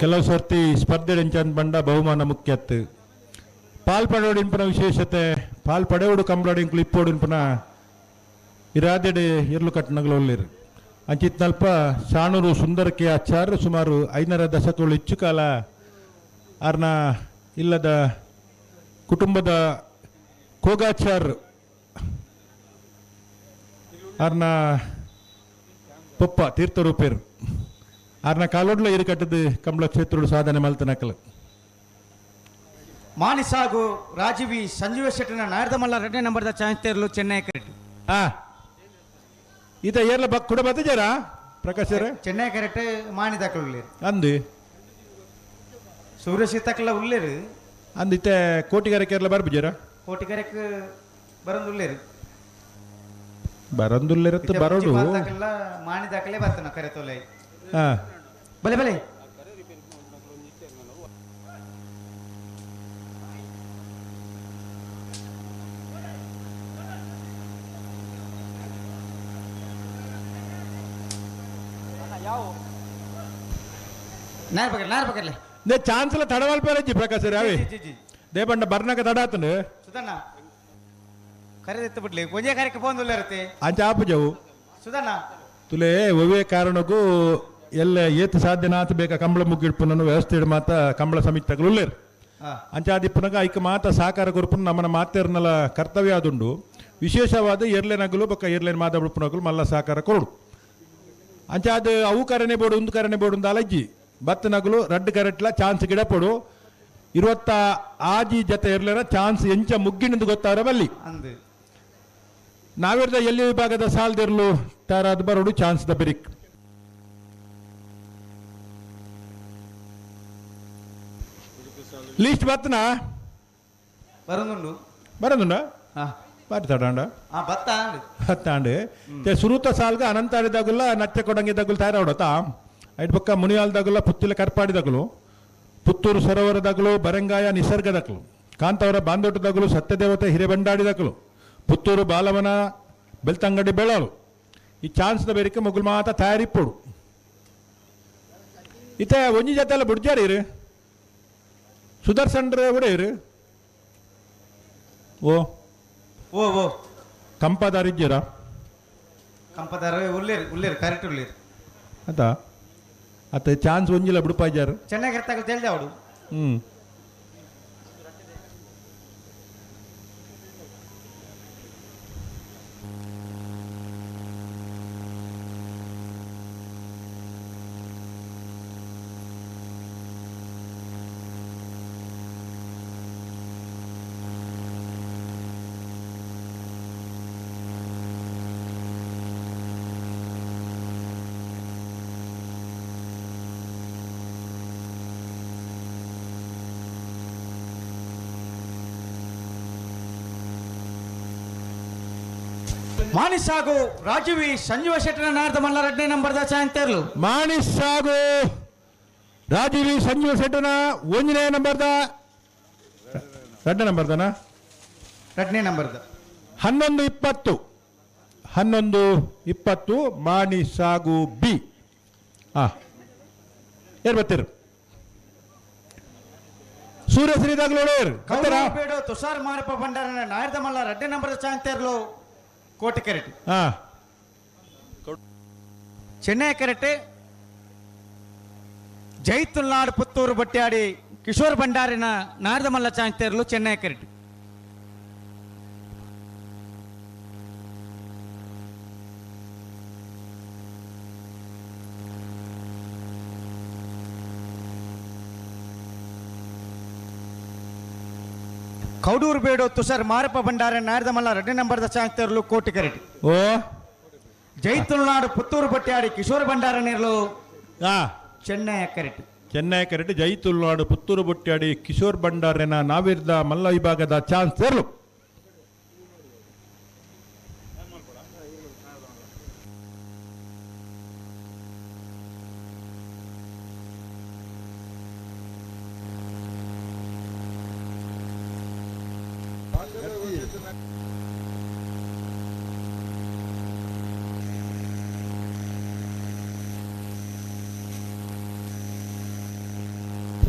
ಕೆಲವು ಸರ್ತಿ ಸ್ಪರ್ಧೆ ಎಂಚಂದ್ ಬಂಡ ಬಹುಮಾನ ಮುಖ್ಯತ್ ಪಾಲ್ಪಡೋಡಿನ್ಪನ ವಿಶೇಷತೆ ಪಾಲ್ಪಡೆಯೋಡು ಕಂಬಳೋಡಿಂಕ್ಲು ಇಪ್ಪೋಡಿನ್ಪನ ಇರಾದೆಡೆ ಇರ್ಲು ಕಟ್ಟಣಗಳು ಒಳ್ಳೆರು ಅಂಚಿತ್ನಲ್ಪ ಸಾಣೂರು ಸುಂದರಕ್ಕೆ ಆಚಾರ್ಯ ಸುಮಾರು 5 ದಶಕಗಳು ಹೆಚ್ಚು ಕಾಲ ಅವ್ರನ್ನ ಇಲ್ಲದ ಕುಟುಂಬದ ಕೋಗಾಚಾರ್ ಅವ್ರನ್ನ ಪಪ್ಪ ತೀರ್ಥರೂಪೇರು ಅವ್ರನ್ನ ಕಾಲೋಡ್ಲ ಇರು ಕಟ್ಟದ ಕಂಬಳ ಕ್ಷೇತ್ರಗಳು ಸಾಧನೆ ಮಲ್ತನಕಲು ಮಾನಿಸಾಗು ರಾಜೀವಿ ಸಂಜೀವ ಶೆಟ್ಟಿನ ನಾಯರ್ದ ಮಲ್ಲ 2ನೇ ನಂಬರ್ದ ಚಾನ್ಸ್ ತೇರ್ಲು ಚೆನ್ನೈ ಕರೆಕ್ಟ್ ಆ ಈತ ಏರ್ಲ ಬಕ್ ಕೂಡ ಬತ್ತಿಜಾರ ಪ್ರಕಾಶ್ ಚೆನ್ನೈ ಕರೆಕ್ಟ್ ಮಾನಿ ದಾಖಲೆ ಅಂದು ಸೂರ್ಯಶೀತಕಲ ಉಳ್ಳೇರು ಅಂದು ಇತ್ತೆ ಕೋಟಿಗಾರ ಕೇರಳ ಬರ್ಬಿಜಾರ ಕೋಟಿ ಕರೆಕ್ ಬರಂದುಳ್ಳೇರು ಬರಂದುಲ್ಲಿರತ್ತು ಬರೋಡು ಮಾನಿ ದಾಖಲೆ ಬರ್ತನ ಕರೆ ತೊಲೆ ಹಾ ಬಲೆ ಬಲೆ ನಾರ್ ಪಕಡ್ಲೆ ನೇ ಚಾನ್ಸ್ಲ ತಡವಲ್ಪೇರಜ್ಜಿ ಪ್ರಕಾಶ್ ಯಾವೇ ದೇ ಬಂಡ ಬರ್ನಕ ತಡಾತನು ಸುಧಣ್ಣ ಕರೆದೆತ್ತು ಬಿಡ್ಲಿ ಒಂಜೇ ಕಾರ್ಯಕ್ಕೆ ಬಂದುಲ್ಲ ಇರುತ್ತೆ ಅಂಚ ಆಪುಜವು ಸುಧಣ್ಣ ತುಲೆ ಒವೇ ಕಾರಣಕ್ಕೂ ಎಲ್ಲ ಏತು ಸಾಧ್ಯನಾಥ ಬೇಕ ಕಂಬಳ ಮುಗ್ಗಿಡ್ಪುನನ್ನು ವ್ಯವಸ್ಥೆ ಮಾತ ಕಂಬಳ ಸಮಿತಿ ತಗಲುಲ್ಲೇರು ಅಂಚಾದಿಪ್ಪನಾಗ ಐಕ ಮಾತ ಸಾಕಾರ ಕೊರ್ಪುನ ನಮ್ಮನ ಮಾತೇರ್ನಲ ಕರ್ತವ್ಯ ಆದುಂಡು ವಿಶೇಷವಾದ ಏರ್ಲೇನಗಲು ಬೊಕ್ಕ ಏರ್ಲೇನ್ ಮಾತಾಡ್ಪುನಗಲು ಮಲ್ಲ ಸಾಕಾರ ಕೊಡು ಅಂಚಾದ ಅವು ಕರಣೆ ಬೋಡು ಒಂದು ಕರಣೆ ಬೋಡು ಒಂದು ಅಲಜ್ಜಿ ಬತ್ತ ನಗಲು ರಡ್ಡು ಕರೆಟ್ಲ ಚಾನ್ಸ್ ಗಿಡ ಪಡು 20 ಆಜಿ ಜೊತೆ ಇರ್ಲೇನ ಚಾನ್ಸ್ ಎಂಚ ಮುಗ್ಗಿನಿಂದ ಗೊತ್ತಾರ ಬಲ್ಲಿ ಅಂದು ನಾವಿರ್ದ ಎಲ್ಲಿ ವಿಭಾಗದ ಸಾಲ್ದಿರ್ಲು ತಾರಾದ ಬರೋಡು ಚಾನ್ಸ್ ದ ಬೆರಿಕ್ ಲಿಸ್ಟ್ ಬತ್ತನಾ ಬರಂದುಂಡು ಬರೋದುಂಡ ಬಾರಿ ತಡಾಂಡ ಭತ್ತ ಹತ್ತಾಂಡು ते ಸುರುತ ಸಾಲ್ಗ ಅನಂತಾಡಿದಾಗುಲ್ಲ ನಚ್ಚ ಕೊಡಂಗಿದಾಗುಲ್ ತಯಾರಾಡೋತಾ ಐಟ್ ಪಕ್ಕ ಮುನಿಯಾಲ್ದಾಗುಲ್ಲ ಪುತ್ತಿಲ ಕರ್ಪಾಡಿದಾಗಲು ಪುತ್ತೂರು ಸರೋವರದಾಗಲು ಬರಂಗಾಯ ನಿಸರ್ಗದಾಗಲು ಕಾಂತವರ ಬಾಂದೋಟದಾಗಲು ಸತ್ಯದೇವತೆ ಹಿರೇಬಂಡಾಡಿದಾಗಲು ಪುತ್ತೂರು ಬಾಲವನ ಬೆಳ್ತಂಗಡಿ ಬೆಳಲು ಈ ಚಾನ್ಸ್ದ ಬೇರಿಕೆ ಮುಗುಲ್ ಮಾತ ತಯಾರಿಪ್ಪುಡು ಇತ್ತೆ ಒಂಜಿ ಜೊತೆ ಎಲ್ಲ ಬುಡ್ಜಾರಿ ಸುದರ್ಶನ್ರೆ ಉಡೇರು ಓ ಓ ಓ ಕಂಪದಾರಿದ್ದೀರಾ ಕಂಪದಾರ ಉಳ್ಳೇರು ಉಳ್ಳೇರು ಕರೆಕ್ಟ್ ಉಳ್ಳೇರು ಅತ ಅತ್ತ ಚಾನ್ಸ್ ಒಂಜಿಲ್ಲ ಬಿಡುಪಾಯ್ಜಾರು ಚೆನ್ನಾಗಿರ್ತಾಗ ತಿಳಿದೆ ಅವಳು ಮಾನಿಸಾಗು ರಾಜೀವಿ ಸಂಜೀವ ಶೆಟ್ಟರ ನಾರ್ದ ಮಲ್ಲ 2ನೇ ನಂಬರ್ದ ಚಾಂತೇರ್ಲು ಮಾಣಿಸಾಗು ರಾಜೀವಿ ಸಂಜೀವ ಶೆಟ್ಟನ 1ನೇ ನಂಬರ್ದ 2ನೇ ನಂಬರ್ದನ 2ನೇ ನಂಬರ್ದ 11:20 ಮಾಣಿಸಾಗು ಬಿ ಏರ್ ಬರ್ತೀರು ಸೂರ್ಯಶ್ರೀದಾಗ್ಲೋಡೇರ್ ಬೇಡ ತುಷಾರ್ ಮಾರಪ್ಪ ಭಂಡಾರನ ನಾರ್ದ ಮಲ್ಲ 2ನೇ ನಂಬರ್ದ ಚಾಂತೇರ್ಲು ಕೋಟೆ ಕೆರೆಟ್ ಚೆನ್ನೈ ಕೆರೆಟ್ ಜೈತುಲ್ನಾಡು ಪುತ್ತೂರು ಬಟ್ಟ್ಯಾಡಿ ಕಿಶೋರ್ ಭಂಡಾರಿನ ನಾರದಮಲ್ಲ ಚಾಂತೇರ್ಲು ಚೆನ್ನೈ ಕೆರೆಟ್ ಕೌಡೂರು ಬೇಡು ತುಷಾರ್ ಮಾರಪ್ಪ ಭಂಡಾರ ನಾರದಮಲ್ಲ 2ನೇ ನಂಬರ್ದ ಚಾಂತೇರ್ಲು ಕೋಟೆ ಕೆರೆಟ್ ಓ ಜೈತುಲ್ನಾಡು ಪುತ್ತೂರು ಬಟ್ಟ್ಯಾಡಿ ಕಿಶೋರ್ ಭಂಡಾರ ನೇರ್ಲು ಚೆನ್ನೈ ಕೆರೆಟ್ ಚೆನ್ನೈ ಕೆರೆಟ್ ಜೈತುಲ್ನಾಡು ಪುತ್ತೂರು ಬುಟ್ಟ್ಯಾಡಿ ಕಿಶೋರ್ ಭಂಡಾರನ ನಾವಿರ್ದ ಮಲ್ಲ ವಿಭಾಗದ ಚಾನ್ಸ್ ತೆರಲು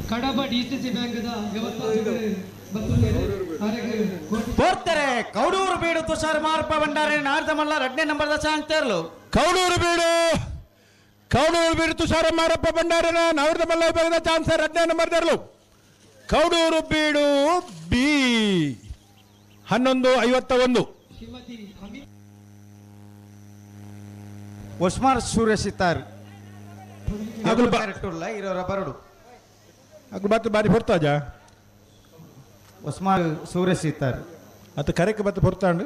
ಕಡಬ ಡಿಸಿಸಿ ಬ್ಯಾಂಕ್ದ ಬರ್ತಾರೆ ಕೌಡೂರು ಬೀಡು ತುಷಾರ್ ಮಾರಪ್ಪ ಭಂಡಾರಿ ನಾರದಮಲ್ಲ 2ನೇ ನಂಬರ್ದ ಚಾಂತೇರ್ಲು ಕೌಡೂರು ಬೀಡು ತುಷಾರ ಮಾರಪ್ಪ ಭಂಡಾರನ ನಾವಿರ್ದ ಮಲ್ಲ ವಿಭಾಗದ ಚಾನ್ಸ್ 2ನೇ ನಂಬರ್ ತೆರಲು ಕೌಡೂರು ಬೀಡು ಬಿ 11:51 ಒಸ್ಮಾರ್ ಸೂರ್ಯ ಸಿತಾರ್ ಇರೋರ ಬರಡು ಅక్కడ ಬತ್ತು ಬಾರಿ ಹೊರ್ತಾಜ ಒಸ್ಮಾರ್ ಸೂರ್ಯ ಸಿತಾರ್ ಅತ್ತ ಕರೆಕ್ಕೆ ಬತ್ತು ಹೊರ್ತಾಂಡು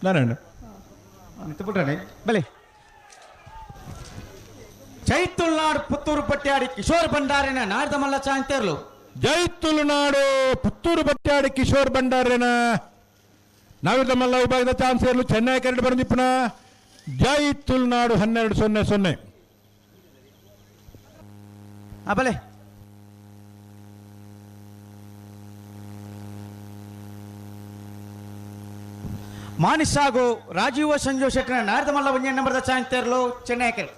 ನಾನಣ್ಣ ಬಿಟ್ರೆ ಬಲೆ ಜೈತುಲ್ನಾಡು ಪುತ್ತೂರು ಬಟ್ಟ್ಯಾಡಿ ಕಿಶೋರ್ ಭಂಡಾರಿನ ನಾರದಮಲ್ಲ ಚಾಂತೇರ್ಲು ಜೈತುಲ್ನಾಡು ಪುತ್ತೂರು ಬಟ್ಟ್ಯಾಡಿ ಕಿಶೋರ್ ಭಂಡಾರನ ನಾವಿರ್ದ ಮಲ್ಲ ವಿಭಾಗದ ಚಾನ್ಸ್ ಇರಲು ಚೆನ್ನೈ ಕೆರೆಟ್ ಬಂದಿಪ್ಪನ ಜೈತುಲ್ನಾಡು 12:00 ಬಲೆ ಮಾನಿಸಾಗು ರಾಜೀವ ಸಂಜೀವ ಶೆಟ್ಟನ ನಾರದಮಲ್ಲ 1ನೇ ನಂಬರ್ದ ಚಾಂತೇರ್ಲು ಚೆನ್ನೈ ಕೆರೆಟ್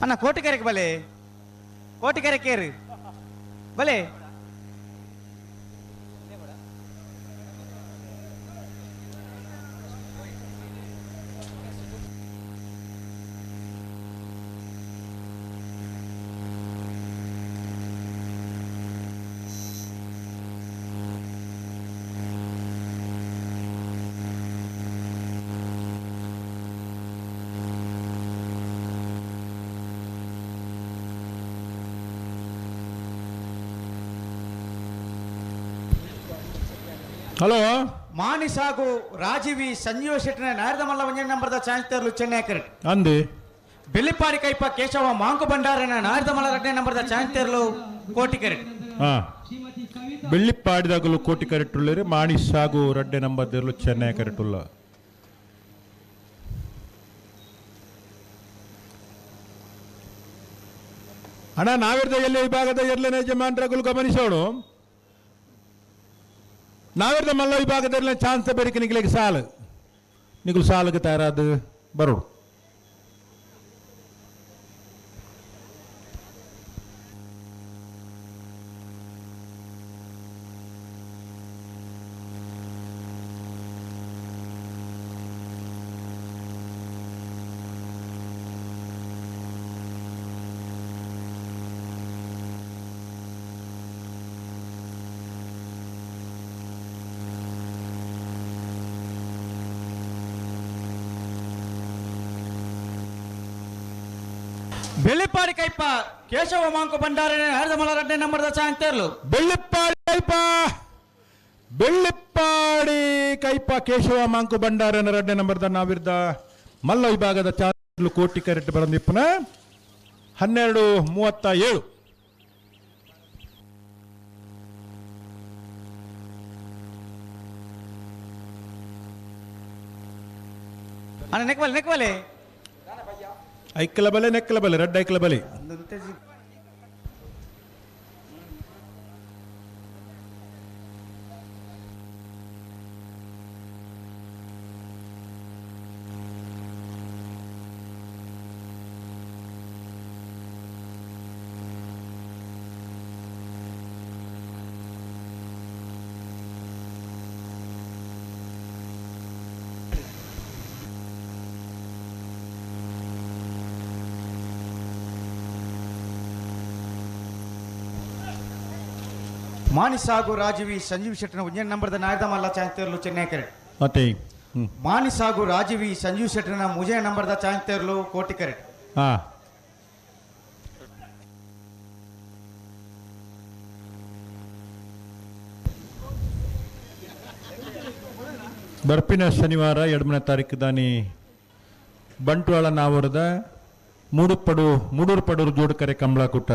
ಅಣ್ಣ ಕೋಟಿಕೆರೆಗೆ ಬಲೆ ಕೋಟಿಕೆರೆಕೇರು ಬಲೆ ಹಲೋ ಮಾನಿಸ್ ಹಾಗೂ ರಾಜೀವಿ ಸಂಜೀವ ಶೆಟ್ಟಿನ ನಾರದ ಮಲ್ಲ ಒಂಜೆ ನಂಬರ್ದ ಚಾನ್ಸ್ ತರಲು ಚೆನ್ನೈ ಕರೆಕ್ಟ್ ಅಂದು ಬೆಳ್ಳಿಪಾಡಿ ಕೈಪ ಕೇಶವ ಮಾಂಕು ಭಂಡಾರನ ನಾರದ ಮಲ್ಲ 2ನೇ ನಂಬರ್ದ ಚಾನ್ಸ್ ತರಲು ಕೋಟಿ ಕರೆಕ್ಟ್ ಬೆಳ್ಳಿಪ್ಪಾಡಿದಾಗಲು ಕೋಟಿ ಕರೆಕ್ಟುಳ್ಳರು ಮಾಣಿಸ್ ಹಾಗೂ 2ನೇ ನಂಬರ್ದಲ್ಲೂ ಚೆನ್ನೈ ಕರೆಕ್ಟುಲ್ಲ. ಅಣ್ಣ ನಾವಿರ್ದ ಎಲ್ಲ ವಿಭಾಗದ ಎರಡನೇ ಯಜಮಾನರಾಗಲು ಗಮನಿಸೋಣ. ನಾವಿರ್ದ ಮಲ್ಲ ವಿಭಾಗದಲ್ಲಿ ಚಾನ್ಸ್ ಬೇರಿಕೆ ನಿಗಲಿಗೆ ಸಾಲು ನಿಗುಲು ಸಾಲಿಗೆ ತಯಾರಾದ ಬರೋಡು. ಬೆಳ್ಳಿಪಾಡಿ ಕೈಪ ಕೇಶವ ಮಾಂಕು ಭಂಡಾರನ ನಾರದ ಮಲ್ಲ 2ನೇ ನಂಬರ್ದ ಚಾನ್ಸ್ ತರಲು ಬೆಳ್ಳಿಪ್ಪಾಡಿ ಕೈಪ ಕೇಶವ ಮಾಂಕು ಭಂಡಾರನ 2ನೇ ನಂಬರ್ದ ನಾವಿರ್ದ ಮಲ್ಲ ವಿಭಾಗದ ಚಾಲು ಕೋಟಿ ಕರೆಕ್ಟ್ ಬರಂದಿಪ್ಪನ 12:37. ಅಣ್ಣ ನೆಕ್ವಲೆ ಐಕ್ಕಲ ಬಲೆ ನೆಕ್ಕಲ ಬಲೆ ರೆಡ್ ಐಕ್ಕಲ ಬಲೆ. ಮಾನಿಸ್ ಹಾಗೂ ರಾಜೀವಿ ಸಂಜೀವ್ ಶೆಟ್ಟಿನ 1ನೇ ನಂಬರ್ದ ನಾರದ ಮಲ್ಲ ಚಾನ್ಸ್ ತರಲು ಚೆನ್ನೈ ಕರೆಕ್ಟ್ ಮತ್ತೆ ಮಾನಿಸ್ ಹಾಗೂ ರಾಜೀವಿ ಸಂಜೀವ್ ಶೆಟ್ಟಿನ 3ನೇ ನಂಬರ್ದ ಚಾನ್ಸ್ ತರಲು ಕೋಟಿ ಕರೆಕ್ಟ್. ಬರ್ಪಿನ ಶನಿವಾರ 2ನೇ ತಾರೀಕು ದಾನಿ ಬಂಟ್ವಾಳ ನಾವರದ ಮೂಡೂರು ಪಡೂರು ಜೋಡು ಕರೆ ಕಂಬಳ ಕುಟ್ಟ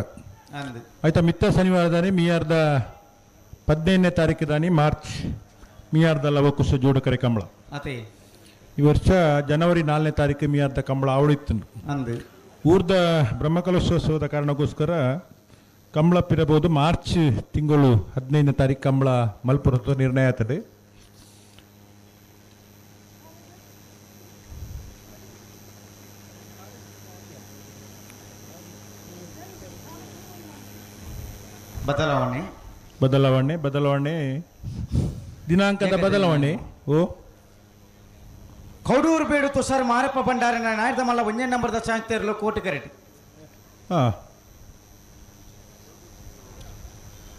ಆಯ್ತಾ. ಮಿತ್ತ ಶನಿವಾರ ದಾನಿ ಮೀಯಾರ್ದ 15ನೇ ತಾರೀಕು ದಾನಿ ಮಾರ್ಚ್ ಮೀಯಾರ್ದ ಲವಕುಶ ಜೋಡು ಕರೆ ಕಂಬಳ. ಈ ವರ್ಷ ಜನವರಿ 4ನೇ ತಾರೀಕು ಮೀಯಾರ್ದ ಕಂಬಳ ಅವಳಿತ್ತು. ಊರ್ದ ಬ್ರಹ್ಮಕಲಶೋತ್ಸವದ ಕಾರಣಕ್ಕೋಸ್ಕರ ಕಂಬಳ ಪಿರಬಹುದು ಮಾರ್ಚ್ ತಿಂಗಳು 15ನೇ ತಾರೀಕು ಕಂಬಳ ಮಲ್ಪುರದ ನಿರ್ಣಯ ಆಗ್ತದೆ. ಬದಲಾವಣೆ ದಿನಾಂಕದ ಬದಲಾವಣೆ. ಕೌಡೂರು ಬೇಡು ತುಷಾರ್ ಮಾರಪ್ಪ ಭಂಡಾರನ ನಾರದ ಮಲ್ಲ 1ನೇ ನಂಬರ್ದ ಚಾನ್ಸ್ ತರಲು ಕೋಟಿ ಕರೆಕ್ಟ್.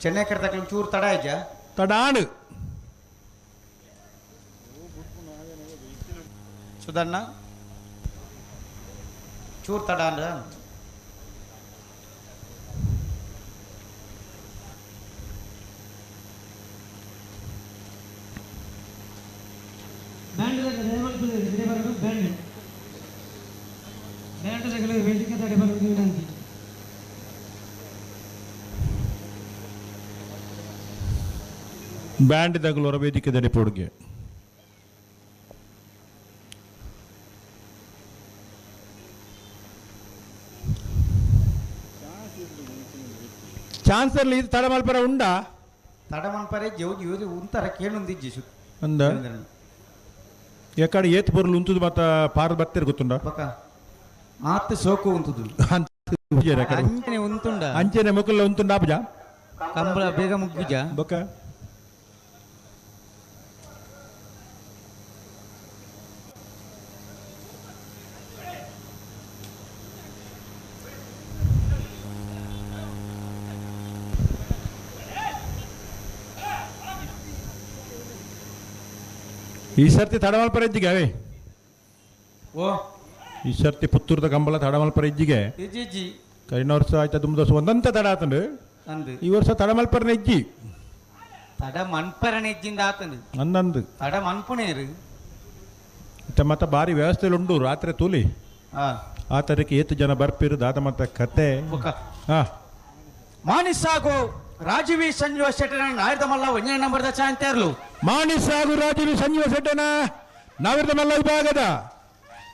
ಚೆನ್ನೈ ಕರೆದ ಚೂರು ತಡ ಇಜ್ಜ ತಡಾಡು ಸುಧಣ್ಣ ಚೂರು ತಡ ಅಂದ ವೇದಿಕೆ ತಡೆ ಬರುವುದು ವಿನಂತಿ. ಬ್ಯಾಂಡ್ ದಗಲೋರ ವೇದಿಕೆ ದಡಿ ಪೋಡ್ಗೆ ಚಾನ್ಸರ್ಲಿ ಇದು ತಡಮಲ್ಪರ ಉಂಡಾ ತಡಮಲ್ಪರೆ ಜೋಗಿ ಯೂರಿ ಉಂತರ ಕೇಳುಂದಿಜ್ಜಿ ಸು ಅಂದ ಯಾಕಡೆ ಏತ್ ಬರಲು ಉಂತುದು ಮತ್ತ ಪಾರ ಬತ್ತಿರ ಗೊತ್ತುಂಡ ಪಕ್ಕ ಆತ್ ಸೋಕು ಉಂತುದು ಅಂಚನೆ ಉಂತುಂಡ ಅಂಚನೆ ಮುಕ್ಕಲ್ಲ ಉಂತುಂಡ ಆಪಜ ಕಂಬಳ ಬೇಗ ಮುಗ್ಗುಜ ಬೊಕ್ಕ ಈ ಸರ್ತಿ ತಡಮಲ್ಪರ ಇಜ್ಜಿಗೆ ಅವೇ ಓ ಈ ಸರ್ತಿ ಪುತ್ತೂರದ ಕಂಬಳ ತಡಮಲ್ಪರ ಇಜ್ಜಿಗೆ ಕೈನ ವರ್ಷ ಆಯ್ತಾ ತುಂಬ ವರ್ಷ ಒಂದಂತ ತಡ ಆತಂಡು ಈ ವರ್ಷ ತಡಮಲ್ಪರನ ಇಜ್ಜಿ ತಡ ಮನ್ಪರಣ ಇಜ್ಜಿಂದ ಆತಂದು ಅಂದಂದು ತಡ ಮನ್ಪುನೇರು ಇತ್ತ ಮತ್ತೆ ಭಾರಿ ವ್ಯವಸ್ಥೆ ಉಂಟು ರಾತ್ರಿ ತೂಲಿ ಆ ತರಕ್ಕೆ ಏತು ಜನ ಬರ್ಪಿರು ದಾದ ಮತ್ತೆ ಕತೆ ಹಾ ಮಾನಿಸಾಗೋ ರಾಜೀವಿ ಸಂಜೀವ ಶೆಟ್ಟನ ನಾಯ್ದ ಮಲ್ಲ ಒಂದನೇ ನಂಬರ್ದ ಚಾಂತೇರ್ಲು ಮಾಣಿಸಾಗು ರಾಜೀವಿ ಸಂಜೀವ ಶೆಟ್ಟನ ನಾವಿರ್ದ ಮಲ್ಲ ವಿಭಾಗದ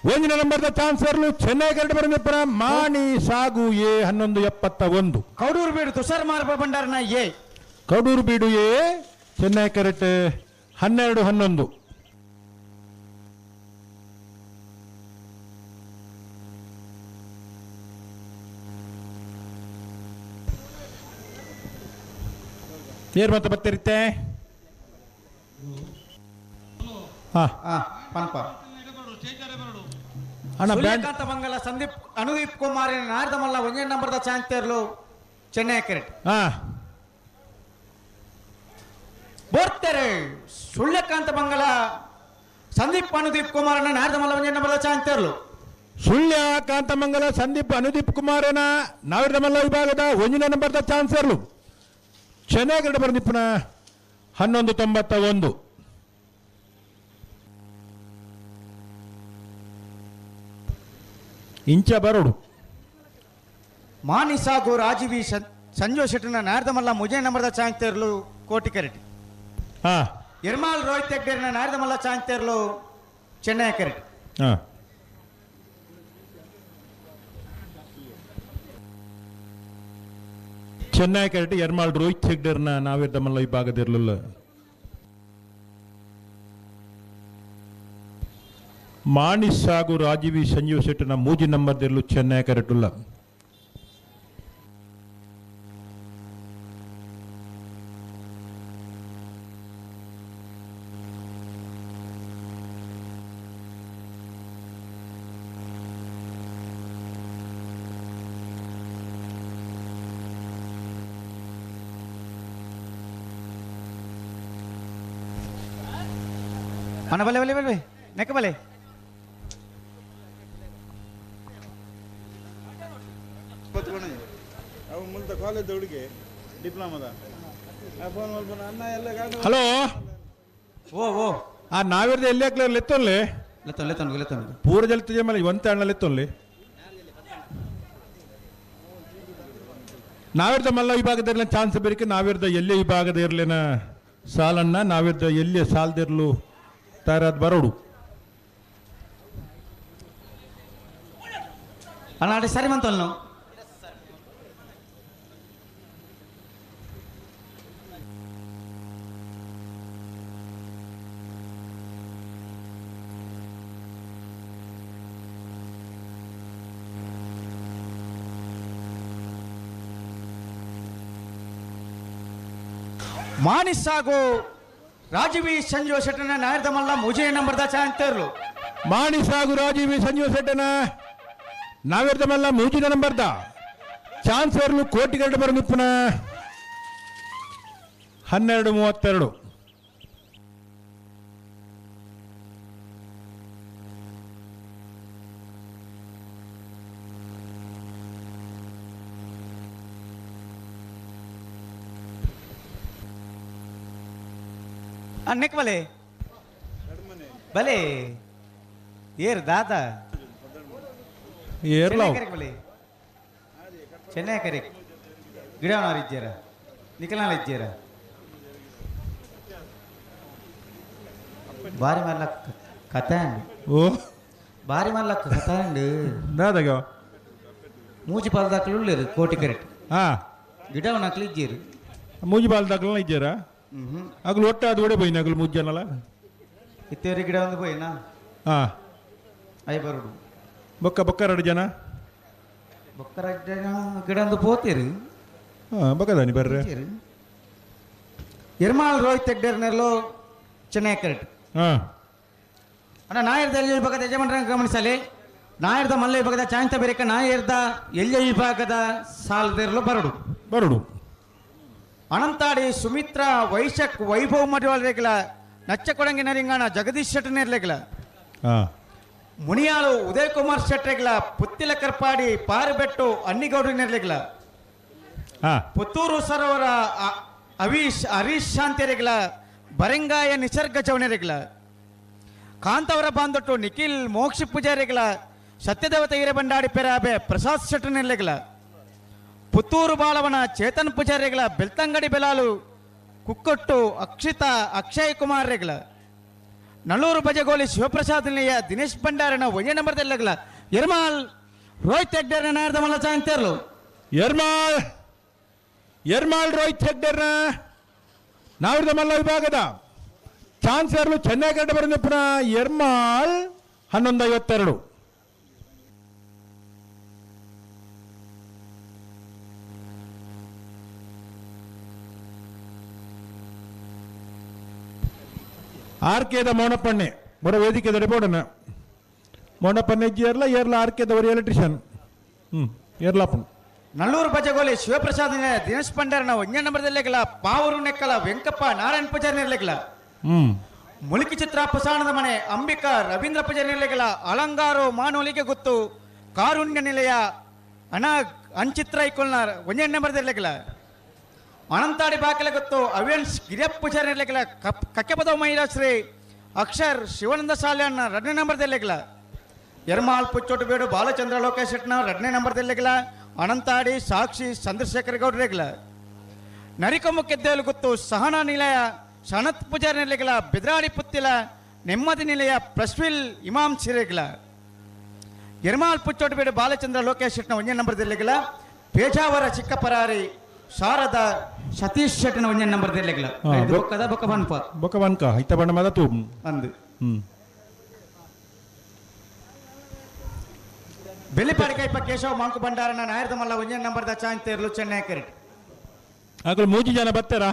1ನೇ ನಂಬರ್ದ ಚಾನ್ಸರ್ಲು ಚೆನ್ನೈ ಕರಡು ಬರಲಿಪ್ಪನ ಮಾಣಿಸಾಗು ಎ 1171 ಕೌಡೂರು ಬೀಡು ತುಷಾರ್ ಮಾರ್ಬ ಭಂಡಾರನ ಎ ಕಡೂರು ಬೀಡು ಎ ಚೆನ್ನೈ ಕರೆಟ್ 1211 ಏರ್ ಮತ್ತೆ ಬರ್ತಿರುತ್ತೆ ಪನ್ಪ ಅಣ್ಣ ಬ್ಯಾಂಡ್ ಸೂರ್ಯಕಾಂತ ಮಂಗಲ ಸಂದೀಪ್ ಅನುದೀಪ್ ಕುಮಾರ್ ನಾರ್ದ ಮಲ್ಲ ಒಂದನೇ ನಂಬರ್ದ ಚಾಂತೇರ್ಲು ಚೆನ್ನೈ ಕ್ರಿಕೆಟ್ ಬೋರ್ತೆರೆ ಸೂರ್ಯಕಾಂತ ಮಂಗಲ ಸಂದೀಪ್ ಅನುದೀಪ್ ಕುಮಾರನ ನಾರ್ದ ಮಲ್ಲ ಒಂದನೇ ನಂಬರ್ದ ಚಾಂತೇರ್ಲು ಸುಳ್ಯ ಕಾಂತಮಂಗಲ ಸಂದೀಪ್ ಅನುದೀಪ್ ಕುಮಾರನ ನಾವಿರ್ದ ಮಲ್ಲ ವಿಭಾಗದ 1ನೇ ನಂಬರ್ದ ಚಾನ್ಸರ್ಲು ಚೆನ್ನೈ ಕರಡು ಬರಲಿಪ್ಪನ 1191 ಇಂಚ ಬರೋಡು ಮಾನಿಸಾಗು ರಾಜೀವಿ ಸಂಜೀವ ಶೆಟ್ಟನ ನಾರ್ದ ಮಲ್ಲ ಮುಜೆ ನಂಬರ್ದ ಚಾಂತೇರ್ಲು ಕೋಟಿ ಕೆರೆಟ್ ಹಾ ಇರ್ಮಾಲ್ ರೋಹಿತ್ ಹೆಗ್ಡೇರ್ನ ನಾರ್ದ ಮಲ್ಲ ಚಾಂತೇರ್ಲು ಚೆನ್ನೈ ಕೆರೆಟ್ ಹಾ ಚೆನ್ನೈ ಕರೆಕ್ಟ್ ಎರ್ಮಾಳ್ ರೋಹಿತ್ ಹೆಗ್ಡರ್ನ ನಾವಿರ್ದ ಮಲ್ಲ ವಿಭಾಗದಿರಲಿಲ್ಲ ಮಾಣಿಸ್ ಹಾಗೂ ರಾಜೀವಿ ಸಂಜೀವ್ ಶೆಟ್ಟನ 3 ನಂಬರ್ದಿರಲು ಚೆನ್ನೈ ಕರೆಕ್ಟುಲ್ಲ ಅಣ್ಣ ಬಲೆ ಬಲೆ ಬಲೆ ನೆಕ್ಕ ಬಲೆ ಹಲೋ ಓ ಓ ಆ ನಾವಿರ್ದ ಎಲ್ಲಿ ಹಾಕ್ಲ ಲೆತ್ತೊನ್ಲೆ ಲೆತ್ತೊನ್ ಪೂರ ಜಲ್ತಿದೆ ಮೇಲೆ ಒಂತೆ ಅಣ್ಣ ಲೆತ್ತೊನ್ಲಿ ನಾವಿರ್ದ ಮಲ್ಲ ವಿಭಾಗದಿರ್ಲಿನ ಚಾನ್ಸ್ ಬೇರಿಕೆ ನಾವಿರ್ದ ಎಲ್ಲೇ ವಿಭಾಗದ ಇರ್ಲಿನ ಸಾಲನ್ನ ನಾವಿರ್ದ ಎಲ್ಲೇ ಸಾಲದಿರ್ಲು ತಯಾರಾದ ಬರೋಡು ಅಣ್ಣ ಅಡಿ ಸರಿ ಮಂತಲ್ನು ಮಾನಿಸಾಗು ರಾಜೀವಿ ಸಂಜೀವ ಶೆಟ್ಟನ ನಾಯರ್ದ ಮಲ್ಲ ಮುಜೆ ನಂಬರ್ದ ಚಾಂತೇರ್ಲು ಮಾಣಿಸಾಗು ರಾಜೀವಿ ಸಂಜೀವ ಶೆಟ್ಟನ ನಾವಿರ್ದ ಮಲ್ಲ 3ನೇ ನಂಬರ್ದ ಚಾನ್ಸರ್ಲು ಕೋಟಿ ಕರಡು ಬರಲಿಪ್ಪನ 1232 ನೆಕ್ ಬಲೆ ಬಲೆ ಏರ್ ದಾದ ಏರ್ಲಾವ್ ಬಲೆ ಚೆನ್ನೈ ಕರೆ ಗಿಡವನವ್ರು ಇದ್ದೀರ ನಿಖಲ್ನಾಲ್ ಇದ್ದೀರ ಭಾರಿ ಮಲ್ಲ ಕಥೆ ಅಂಡು ಓ ಭಾರಿ ಮಲ್ಲ ಕಥೆ ಅಂಡು ದಾದಾಗ ಮೂಜಿ ಪಾಲದಾಕಲು ಉಳ್ಳೇರು ಕೋಟಿ ಕರೆಕ್ಟ್ ಹಾ ಗಿಡವನಕ್ಲು ಇದ್ದೀರು ಮೂಜಿ ಬಾಲ್ದಾಗಲ ಇದ್ದಾರಾ ಅಗ್ಲು ಒಟ್ಟ ಅದು ಒಡೆ ಬೈನ ಅಗ್ಲು 3 ಜನಲ್ಲ ಇತ್ತೇರಿ ಗಿಡ ಒಂದು ಹೋಯ್ನಾ ಹಾ ಅಯ್ಯ ಬರುಡು ಬೊಕ್ಕ ಬೊಕ್ಕ 2 ಜನ ಬೊಕ್ಕರ ಗಿಡ ಒಂದು ಪೋತೀರಿ ಹಾ ಬೊಕ್ಕದಾನಿ ಬರ್ರೆ ಇರ್ಮಾಲ್ ರೋಹಿತ್ ಹೆಗ್ಡೇರ್ನಲ್ಲೂ ಚೆನ್ನೈ ಕರೆಕ್ಟ್ ಹಾ ಅಣ್ಣ ನಾಯರ್ದ ಎಲ್ಲಿ ವಿಭಾಗದ ಯಜಮಾನರ ಗಮನಿಸಲಿ ನಾಯರ್ದ ಮಲ್ಲ ವಿಭಾಗದ ಚಾಂತ ಬೇರೆಕ ನಾಯರ್ದ ಎಲ್ಲಿ ವಿಭಾಗದ ಸಾಲದಿರಲು ಬರಡು ಅನಂತಾಡಿ ಸುಮಿತ್ರ ವೈಶಕ್ ವೈಭವ್ ಮಡಿವಾಳ ರೇಗಲ ನಚ್ಚ ಕೊಡಂಗಿನ ರಿಂಗಾಣ ಜಗದೀಶ್ ಶೆಟ್ಟನೇರ್ ರೇಗಲ ಮುನಿಯಾಳು ಉದಯ್ ಕುಮಾರ್ ಶೆಟ್ ರೇಗಲ ಪುತ್ತಿಲ ಕರ್ಪಾಡಿ ಪಾರುಬೆಟ್ಟು ಅನ್ನಿಗೌಡನೇರ್ ರೇಗಲ ಪುತ್ತೂರು ಸರೋವರ ಹರೀಶ್ ಶಾಂತಿಯರಿಗಳ ಬರಂಗಾಯ ನಿಸರ್ಗ ಚವಣರಿಗಳ ಕಾಂತವರ ಬಾಂದೊಟ್ಟು ನಿಖಿಲ್ ಮೋಕ್ಷ ಪೂಜಾರಿಗಳ ಸತ್ಯದೇವತೆ ಹಿರೇಬಂಡಾಡಿ ಪೆರಾಬೆ ಪ್ರಸಾದ್ ಶೆಟ್ಟನೆಲೆಗಳ ಪುತ್ತೂರು ಬಾಳವನ ಚೇತನ್ ಪೂಜಾರಿಗಳ ಬೆಳ್ತಂಗಡಿ ಬೆಲಾಲು ಕುಕ್ಕೊಟ್ಟು ಅಕ್ಷಿತಾ ಅಕ್ಷಯ್ ಕುಮಾರ್ ರೆಗಳ ನಲ್ಲೂರು ಬಜಗೋಲಿ ಶಿವಪ್ರಸಾದ್ ನಿಲಯ ದಿನೇಶ್ ಭಂಡಾರನ ಒಯ್ಯ ನಂಬರ್ದೆಲ್ಲಗಳ ಎರ್ಮಾಲ್ ರೋಹಿತ್ ಹೆಗ್ಡೇರ್ನ ನಾಯರ್ದ ಮಲ್ಲ ಚಾಂತೇರ್ಲು ಎರ್ಮಾಳ್ ರೋಹಿತ್ ಹೆಗ್ಡೇರ್ನ ನಾವಿರ್ದ ಮಲ್ಲ ವಿಭಾಗದ ಚಾನ್ಸರ್ಲು ಚೆನ್ನೈ ಕಡೆ ಬರೆದ ಪುನಃ ಎರ್ಮಾಳ್ 11:52. ಆರ್ಕೆದ ಮೋನಪ್ಪಣ್ಣೆ ಬರೋ ವೇದಿಕೆ ದಡಿಬೋಡನ ಮೋನಪ್ಪಣ್ಣೆ ಇಜ್ಜಿಯರ್ಲ ಏರ್ಲ ಆರ್ಕೆದ ஒரு ಎಲೆಕ್ಟ್ರಿಷಿಯನ್ ಏರ್ಲಾಪನ್ ನಲ್ಲೂರು ಬಜಗೋಲಿ ಶಿವಪ್ರಸಾದ್ ನಿಲಯ ದಿನೇಶ್ ಭಂಡಾರನ ಒಯ್ಯ ನಂಬರ್ದೆಲ್ಲಗಳ ಪಾವೂರು ನೆಕ್ಕಲ ವೆಂಕಪ್ಪ ನಾರಾಯಣ ಪೂಜಾರಿ ನಿರ್ಲೆಗಳ ಮುಳುಕಿ ಚಿತ್ರ ಪ್ರಸಾರಣದ ಮನೆ ಅಂಬಿಕಾ ರವೀಂದ್ರ ಪೂಜಾರಿ ನಿಲಯಗಳ ಅಲಂಗಾರು ಮಾನೋಲಿಗೆ ಗೊತ್ತು ಕಾರುಣ್ಯ ನಿಲಯ ಅಂಚಿತ್ರ ಐಕೊಲ್ನ ಒಂಜೆ ನಂಬರ್ದೆಲ್ಲಗಳ ಅನಂತಾಡಿ ಬಾಕಲೆ ಗೊತ್ತು ಅವಿಯನ್ಸ್ ಗಿರಿಯಪ್ಪ ಪೂಜಾರಿ ನಿಲಯಗಳ ಕಕ್ಕೆಪದವ ಮಹಿಳಾಶ್ರೀ ಅಕ್ಷರ್ ಶಿವಾನಂದ ಶಾಲೆಯನ್ನ 2ನೇ ನಂಬರ್ದೆಲ್ಲಗಳ ಎರ್ಮಾಳ್ ಪುಚ್ಚೋಟು ಬೇಡು ಬಾಲಚಂದ್ರ ಲೋಕೇಶ್ ಶೆಟ್ನ 2ನೇ ನಂಬರ್ದೆಲ್ಲಗಳ ಅನಂತಾಡಿ ಸಾಕ್ಷಿ ಚಂದ್ರಶೇಖರ್ ಗೌಡ್ರೆಗಳ ನರಿಕೊಮ್ಮು ಕೆದ್ದೇಲು ಗೊತ್ತು ಸಹನಾ ನಿಲಯ ಸನತ್ ಪೂಜಾರಿ ನಿಲಯಗಳ ಬಿದ್ರಾಡಿ ಪುತ್ತಿಲ ನೆಮ್ಮದಿ ನಿಲಯ ಪ್ರಸ್ವಿಲ್ ಇಮಾಮ್ ಸಿರೆಗಳ ಎರ್ಮಾಳ್ ಪುಚ್ಚೋಟು ಬೇಡು ಬಾಲಚಂದ್ರ ಲೋಕೇಶ್ ಶೆಟ್ನ 1ನೇ ನಂಬರ್ದೆಲ್ಲಗಳ ಪೇಜಾವರ ಚಿಕ್ಕಪರಾರಿ ಶಾರದ ಸತೀಶ್ ಶೆಟ್ನ 1ನೇ ನಂಬರ್ದೆಲ್ಲಗಳ ಬೊಕ್ಕಬನ್ಕ ಹಿತ ಬಣ್ಣ ಮದ ತೂ ಅಂದು ಬೆಳ್ಳಿಪಾಡಿಕೈಪ ಕೇಶವ ಮಾಂಕು ಭಂಡಾರನ ನಾಯರ್ದ ಮಲ್ಲ 1ನೇ ನಂಬರ್ದ ಚಾಂತೇರ್ಲು ಚೆನ್ನೈ ಕೆರೆಟ್ ಆಗಲು 3 ಜನ ಬರ್ತಾರಾ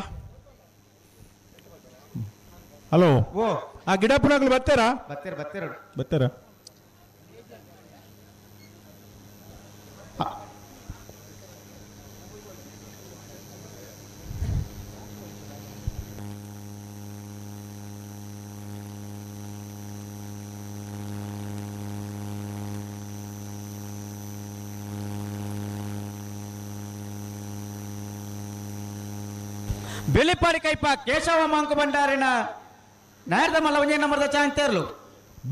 ಹಲೋ ಓ ಆ ಗಿಡಪ್ಪನಾಗ್ಲು ಬರ್ತಾರಾ ಬರ್ತಾರಾ ಬೆಳ್ಳಿಪಾಡಿಕೈಪ ಕೇಶವ ಮಾಂಕು ಭಂಡಾರಿನ ನಾಯರ್ದ ಮಲ್ಲ 1ನೇ ನಂಬರ್ದ ಚಾಂತೇರ್ಲು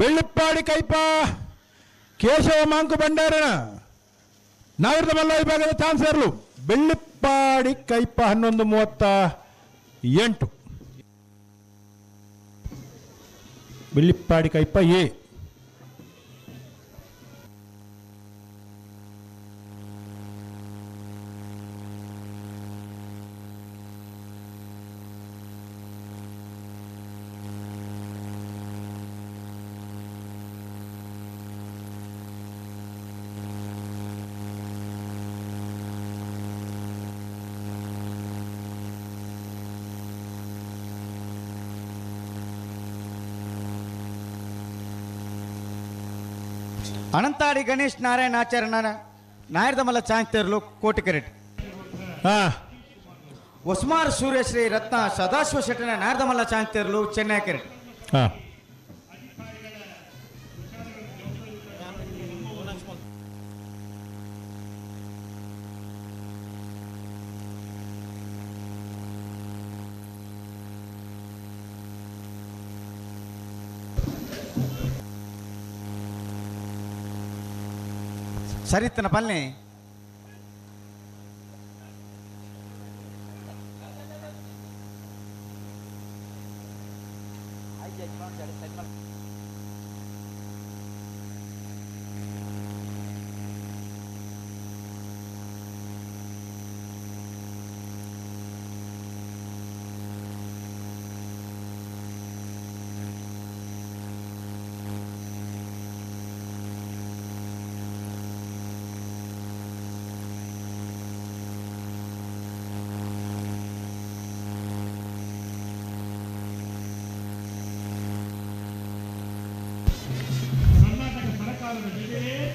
ಬೆಳ್ಳಿಪ್ಪಾಡಿ ಕೈಪ ಕೇಶವ ಮಾಂಕು ಭಂಡಾರನ ನಾವಿರ್ದ ಮಲ್ಲ ವಿಭಾಗದ ಚಾನ್ಸರ್ಲು ಬೆಳ್ಳಿಪ್ಪಾಡಿ ಕೈಪ 11:38 ಬೆಳ್ಳಿಪ್ಪಾಡಿ ಕೈಪ ಎ ಅನಂತಾಡಿ ಗಣೇಶ್ ನಾರಾಯಣ ಆಚಾರ್ಯನ ನಾಯರ್ದ ಮಲ್ಲ ಚಾಂತೇರ್ಲು ಕೋಟಿ ಕೆರೆಟ್ ಒಸ್ಮಾರ್ ಸೂರ್ಯಶ್ರೀ ರತ್ನ ಸದಾಶಿವ ಶೆಟ್ಟನ ನಾಯರ್ದ ಮಲ್ಲ ಚಾಂತೇರ್ಲು ಚೆನ್ನೈ ಕೆರೆಟ್ ಸರಿತನ ಪಲ್ಲೆ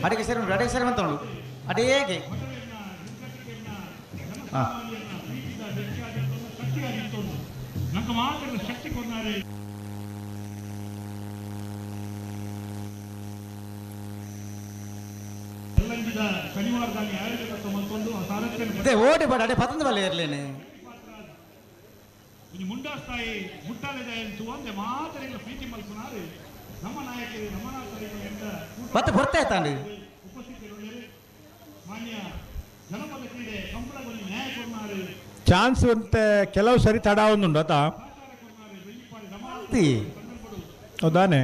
ಅಡಿಗೆ ಸೇರಿ ಬಂತವಳು ಅದೇ ಹೇಗೆ ಓಡಿ ಬೇಡ ಅಡೆ ಪತಂದ ಬಲ್ಲ ಇರ್ಲೇನೆ ಈ ಮುಂಡಾಸ್ತಾಯಿ ಮುಟ್ಟಾಲೆದ ಎನ್ಸುವಂತೆ ಮಾತರೆಗಳ ಪ್ರೀತಿ ಮಲ್ಪುನಾರು ನಮ್ಮ ನಾಯಕರು ನಮ್ಮ ನಾಯಕರಿಂದ ಮತ್ತೆ ಬರ್ತಾ ಇತ್ತಾಂಡು ಉಪಸ್ಥಿತರಿರುವರು ಮಾನ್ಯ ಜನಪದ ಕ್ರೀಡೆ ಸಂಪೂರ್ಣವಾಗಿ ನ್ಯಾಯ ಕೊಡ್ನಾರು ಚಾನ್ಸ್ ಅಂತ ಕೆಲವು ಸರಿ ತಡ ಒಂದುಂಡು ಆತ ಹೌದಾನೆ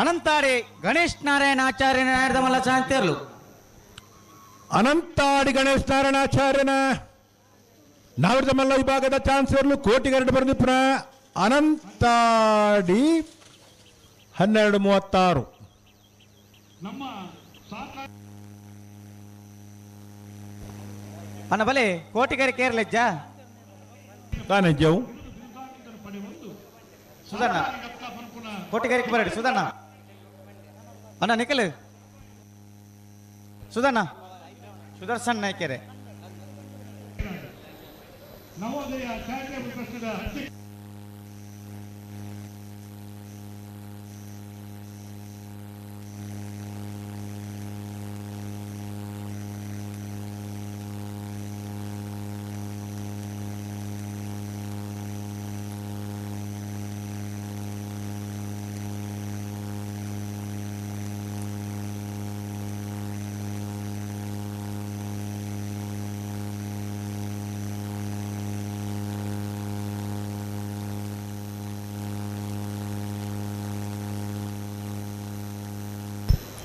ಅನಂತಾಡಿ ಗಣೇಶ್ ನಾರಾಯಣ ಆಚಾರ್ಯನ ನಾಯರ್ದ ಮಲ್ಲ ಚಾಂತಿಯರ್ಲು ಅನಂತಾಡಿ ಗಣೇಶ್ ನಾರಾಯಣಾಚಾರ್ಯನ ನಾವಿರದ ಮಲ್ಲ ವಿಭಾಗದ ಚಾನ್ಸಲರ್ಲು ಕೋಟಿಗರಡು ಬರೆದಿಪ್ಪುನ ಅನಂತಾಡಿ 12:36 ನಮ್ಮ ಅನ್ನ ಬಲೆ ಕೋಟಿಗರಿ ಕೇರ್ಲೆಜ್ಜ ತಾನೆಜ್ಜವು ಸುಧರ್ಣ ಕೋಟಿಗರಿಗೆ ಬರಡಿ ಸುಧರ್ಣ ಅಣ್ಣ ನಿಖಿಲ್ ಸುಧರ್ಣ ಸುದರ್ಶನ್ ನಾಯ್ಕೆರೆ ನವೋದಯ ಚಾರಿಟೇಬಲ್ ಟ್ರಸ್ಟ್ನ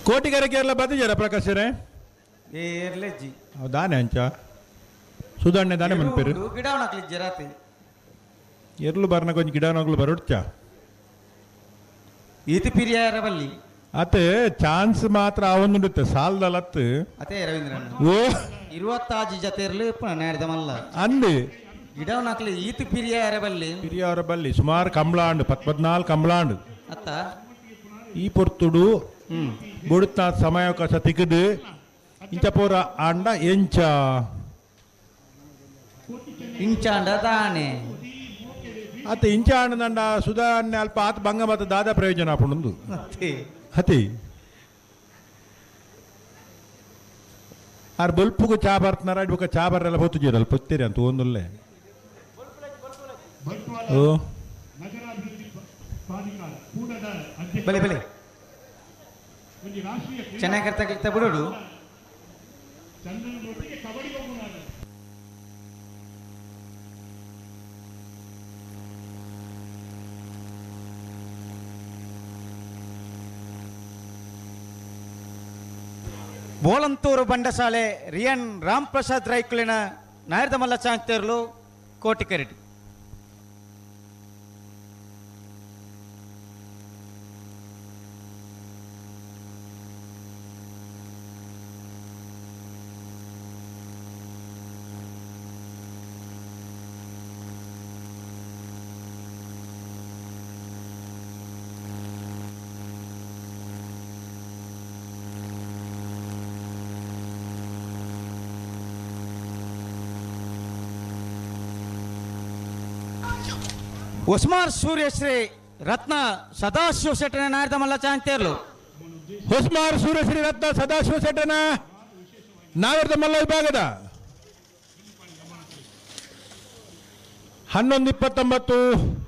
ಕೋಟಿಗರಿಗೆ ಎಲ್ಲ ಬದಿಜಾರ ಪ್ರಕಾಶರೇ ಏರ್ಲೆಜ್ಜಿ ದಾನೆ ಅಂಚ ಸುಧಾರಣೆ ದಾನೆ ಮನ್ಪೇರು ಗಿಡ ಹಾಕ್ಲಿಜ್ಜಿ ರಾತ್ರಿ ಎರ್ಲು ಬರ್ನ ಕೊಂಚ ಗಿಡನಗಳು ಬರೋಡ್ಚ ಈತಿ ಪಿರಿಯಾರ ಬಲ್ಲಿ ಅತ್ತೆ ಚಾನ್ಸ್ ಮಾತ್ರ ಅವನುಂಡುತ್ತೆ ಸಾಲದಲ್ಲತ್ತು ಅದೇ ರವೀಂದ್ರಣ್ಣ ಓ 26 ಜೊತೆರ್ಲು ನಾಡ್ದ ಮಲ್ಲ ಅಂದು ಗಿಡವನ್ನ ಹಾಕ್ಲಿ ಈತಿ ಪಿರಿಯಾರ ಬಲ್ಲಿ ಹಿರಿಯವರ ಬಲ್ಲಿ ಸುಮಾರು ಕಂಬಳಾಂಡು 14 ಕಂಬಳಾಂಡು ಅತ್ತ ಈ ಪೊರ್ತುಡು ಬುಡುತ್ತ ಸಮಯಾವಕಾಶ ತಿಕ್ಕದು ಇಂಚಪೂರ ಅಂಡ ಎಂಚ ಇಂಚಾಂಡ ತಾನೆ ಅತ್ತ ಇಂಚ ಅಂಡದಂಡ ಸುಧಾರಣೆ ಅಲ್ಪ ಆತ ಭಂಗ ಮತ್ತು ದಾದ ಪ್ರಯೋಜನ ಆಪುಂಡು ಹತಿ ಆರ್ ಬಲ್ಪುಗು ಚಾ ಬರ್ತನಾರ ಇಡ್ಬೇಕ ಚಾ ಬರಲ್ಲ ಹೊತ್ತುಜೀರ ಅಲ್ಲಿ ಪೊತ್ತೀರಿ ಅಂತ ಒಂದೊಳ್ಳೆ ಓ ಬಲೆ ಬಲೆ ಚೆನ್ನಾಗಿ ಕರ್ತ ಬಿಡೋಡು ಬೋಳಂತೂರು ಬಂಡಸಾಲೆ ರಿಯನ್ ರಾಮ್ ಪ್ರಸಾದ್ ರೈಕುಲಿನ ನಾಯರ್ದ ಮಲ್ಲ ಚಾಂತಿಯರ್ಲು ಕೋಟಿಕರಿಡಿ ಉಸ್ಮಾನ್ ಸೂರ್ಯಶ್ರೀ ರತ್ನ ಸದಾಶಿವ ಶೆಟ್ಟನ ನಾಯರ್ದ ಮಲ್ಲ ಚಾಂತಿಯರ್ಲು ಹೊಸ್ಮಾರ್ ಸೂರ್ಯಶ್ರೀ ರತ್ನ ಸದಾಶಿವ ಶೆಟ್ಟನ ನಾಯರ್ದ ಮಲ್ಲ ವಿಭಾಗದ 11:29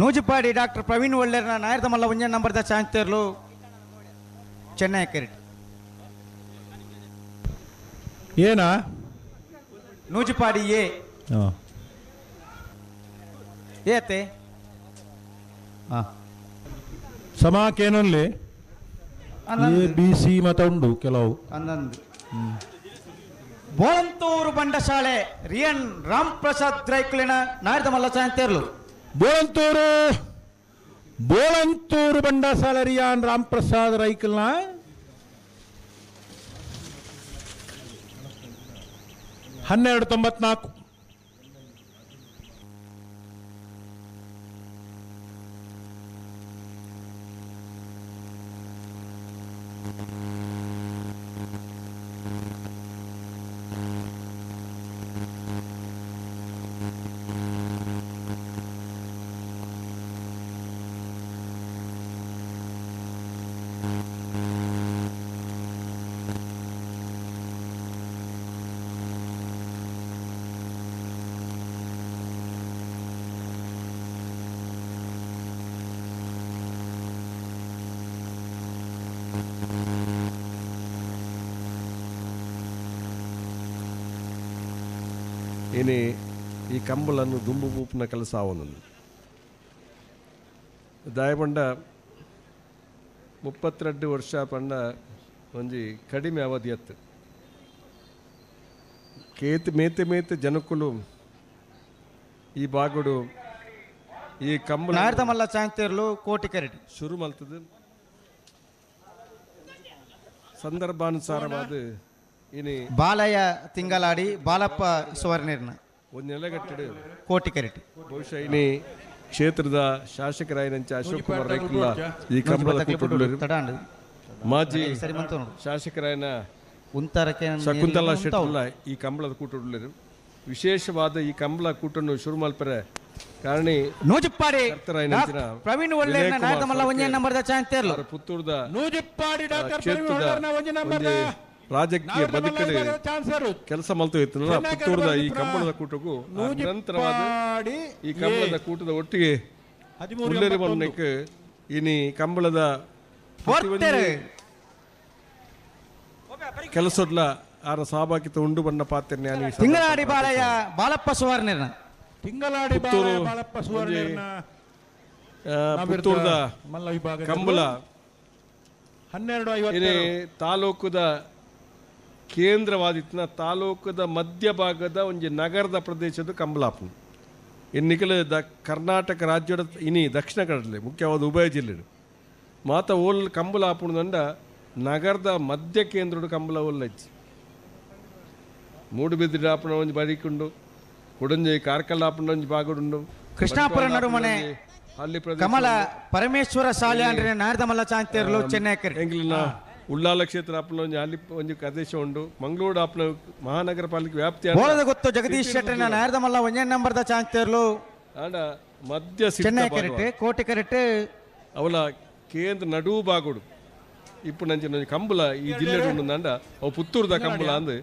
ನೂಜಿಪಾಡಿ ಡಾಕ್ಟರ್ ಪ್ರವೀಣ್ ಒಳ್ಳೆರ್ನ ನಾಯರ್ದ ಮಲ್ಲ ಒಂಜನ್ ನಂಬರ್ದ ಚಾಂತಿಯರ್ಲು ಚೆನ್ನೈ ಕಿರೀಟ್ ಏನಾ ನೂಜಿಪಾಡಿ ಏತೆ ಸಮಾಕೇನಲ್ಲಿ ಎ ಬಿ ಸಿ ಮತ ಉಂಡು ಕೆಲವು ಅಂದಂದು ಬೋಳಂತೂರು ಬಂಡಶಾಲೆ ರಿಯನ್ ರಾಮ್ ಪ್ರಸಾದ್ ರೈಕುಲಿನ ನಾಯರ್ದ ಮಲ್ಲ ಚಾಂತಿಯರ್ಲು ಬೋಳಂತೂರು ಬಂಡಸಾಲ ರಿಯಾನ್ ರಾಮ್ ಪ್ರಸಾದ್ ರೈಕಲ್ನ 1294. ಇನಿ ಈ ಕಂಬಳನ್ನು ದುಂಬು ಬೂಪಿನ ಕೆಲಸ ಆವೊಂದು ದಾಯಪಂಡ 32 ವರ್ಷ ಪಂಡ ಒಂಜಿ ಕಡಿಮೆ ಅವಧಿ ಅತ್ತು ಮೇತೆ ಮೇತೆ ಜನಕ್ಕುಲು ಈ ಬಾಗುಡು ಈ ಕಂಬಳ ನಾಯರ್ದ ಮಲ್ಲ ಚಾಂತಿರ್ಲು ಕೋಟಿ ಕರೆಟ್ ಶುರು ಮಲ್ತದು ಸಂದರ್ಭಾನುಸಾರವಾದ ಇನಿ ಬಾಲಯ್ಯ ತಿಂಗಳಾಡಿ ಬಾಲಪ್ಪ ಸುವರ್ಣಿರ್ನ ಒಂದು ನೆಲೆಗಟ್ಟಡು ಕೋಟಿ ಕರೆಟ್ ಬಹುಶಃ ಇನಿ ಕ್ಷೇತ್ರದ ಶಾಸಕರಾಯನಂಚ ಅಶೋಕ್ ಕುಮಾರ್ ರೈಕುಲ್ಲ ಈ ಕಂಬಳದ ಕೂಟುಳ್ಳರು ತಡಾಂಡು ಮಾಜಿ ಸರಿ ಮಂತೋನು ಶಾಸಕರಾಯನ ಉಂತರಕ್ಕೆ ಶಕುಂತಲಾ ಶೆಟ್ಟುಲ್ಲ ಈ ಕಂಬಳದ ಕೂಟುಳ್ಳರು ವಿಶೇಷವಾದ ಈ ಕಂಬಳ ಕೂಟನ್ನು ಶುರು ಮಲ್ಪರೆ ಕಾರಣಿ ನೂಜಿಪ್ಪಾಡಿ ಕರ್ತರಾಯನಂಚಿನ ಪ್ರವೀಣ್ ಒಳ್ಳೆರ್ನ ನಾಯರ್ದ ಮಲ್ಲ ಒಂಜೆ ನಂಬರ್ದ ಚಾಂತಿರ್ಲು ಪುತ್ತೂರ್ದ ನೂಜಿಪ್ಪಾಡಿ ಡಾಕ್ಟರ್ ಕ್ಷೇತ್ರದ ಒಂದು ರಾಜಕೀಯ ಬದುಕಡೆ ಕೆಲಸ ಮಲ್ತು ಇತ್ತು ಪುತ್ತೂರ್ದ ಈ ಕಂಬಳದ ಕೂಟಕ್ಕೂ ನಿರಂತರವಾದ ಈ ಕಂಬಳದ ಕೂಟದ ಒಟ್ಟಿಗೆ ಉಳ್ಳೇರಿ ಮನ್ನಕ್ಕೆ ಇನಿ ಕಂಬಳದ ಕೆಲಸಡ್ಲ ಆರ ಸಹಭಾಗಿತ ಉಂಡು ಬಣ್ಣ ಪಾತ್ರ ತಿಂಗಳಾಡಿ ಬಾಲಯ್ಯ ಬಾಲಪ್ಪ ಸುವರ್ಣಿರ್ನ ತಿಂಗಳಾಡಿ ಬಾಲಪ್ಪ ಸುವರ್ಣಿರ್ನ ಪುತ್ತೂರ್ದ ಮಲ್ಲ ವಿಭಾಗ ಕಂಬಳ 12:50 ತಾಲೂಕದ ಕೇಂದ್ರವಾದಿತ್ನ ತಾಲೂಕದ ಮಧ್ಯಭಾಗದ ಒಂದು ನಗರದ ಪ್ರದೇಶದ ಕಂಬಳಾಪನ ಇನ್ನಿಕಲು ಕರ್ನಾಟಕ ರಾಜ್ಯದ ಇನಿ ದಕ್ಷಿಣ ಕನ್ನಡದಲ್ಲಿ ಮುಖ್ಯವಾದ ಉಭಯ ಜಿಲ್ಲೆ ಮಾತ ಓಲ್ ಕಂಬಳಾಪನದಂಡ ನಗರದ ಮಧ್ಯ ಕೇಂದ್ರದ ಕಂಬಳ ಓಲ್ಲೈತಿ ಮೂಡುಬಿದ್ರಿ ಆಪಣ ಒಂಜಿ ಬರಿಕುಂಡು ಕುಡಂಜಿ ಕಾರ್ಕಲ್ಲಾಪಣ ಒಂಜಿ ಬಾಗುಡುಂಡು ಕೃಷ್ಣಾಪುರ ನಡುಮನೆ ಅಲ್ಲಿ ಕಮಲ ಪರಮೇಶ್ವರ ಶಾಲೆ ಅಂದ್ರೆ ನಾಯರ್ದ ಮಲ್ಲ ಚಾಂತಿರ್ಲು ಚೆನ್ನೈ ಕರೆಟ್ ಎಂಗ್ಲಿನ ಉಳ್ಳಾಲ ಕ್ಷೇತ್ರ ಆಪಣ ಒಂಜಿ ಅಲ್ಲಿ ಒಂಜಿ ಪ್ರದೇಶ ಉಂಡು ಮಂಗಳೂರು ಆಪಣ ಮಹಾನಗರ ಪಾಲಿಕೆ ವ್ಯಾಪ್ತಿ ಬೋಳದ ಗೊತ್ತು ಜಗದೀಶ್ ಶೆಟ್ಟರ್ನ ನಾಯರ್ದ ಮಲ್ಲ ಒಂಜೆ ನಂಬರ್ದ ಚಾಂತಿರ್ಲು ಆಂಡ ಮಧ್ಯ ಚೆನ್ನೈ ಕರೆಟ್ ಕೋಟಿ ಕರೆಟ್ ಅವಲ ಕೇಂದ್ರ ನಡು ಬಾಗುಡು ಇಪ್ಪು ನಂಚಿನ ಕಂಬಳ ಈ ಜಿಲ್ಲೆ ಉಂಡು ಅಂಡ ಅವು ಪುತ್ತೂರ್ದ ಕಂಬಳ ಅಂದ್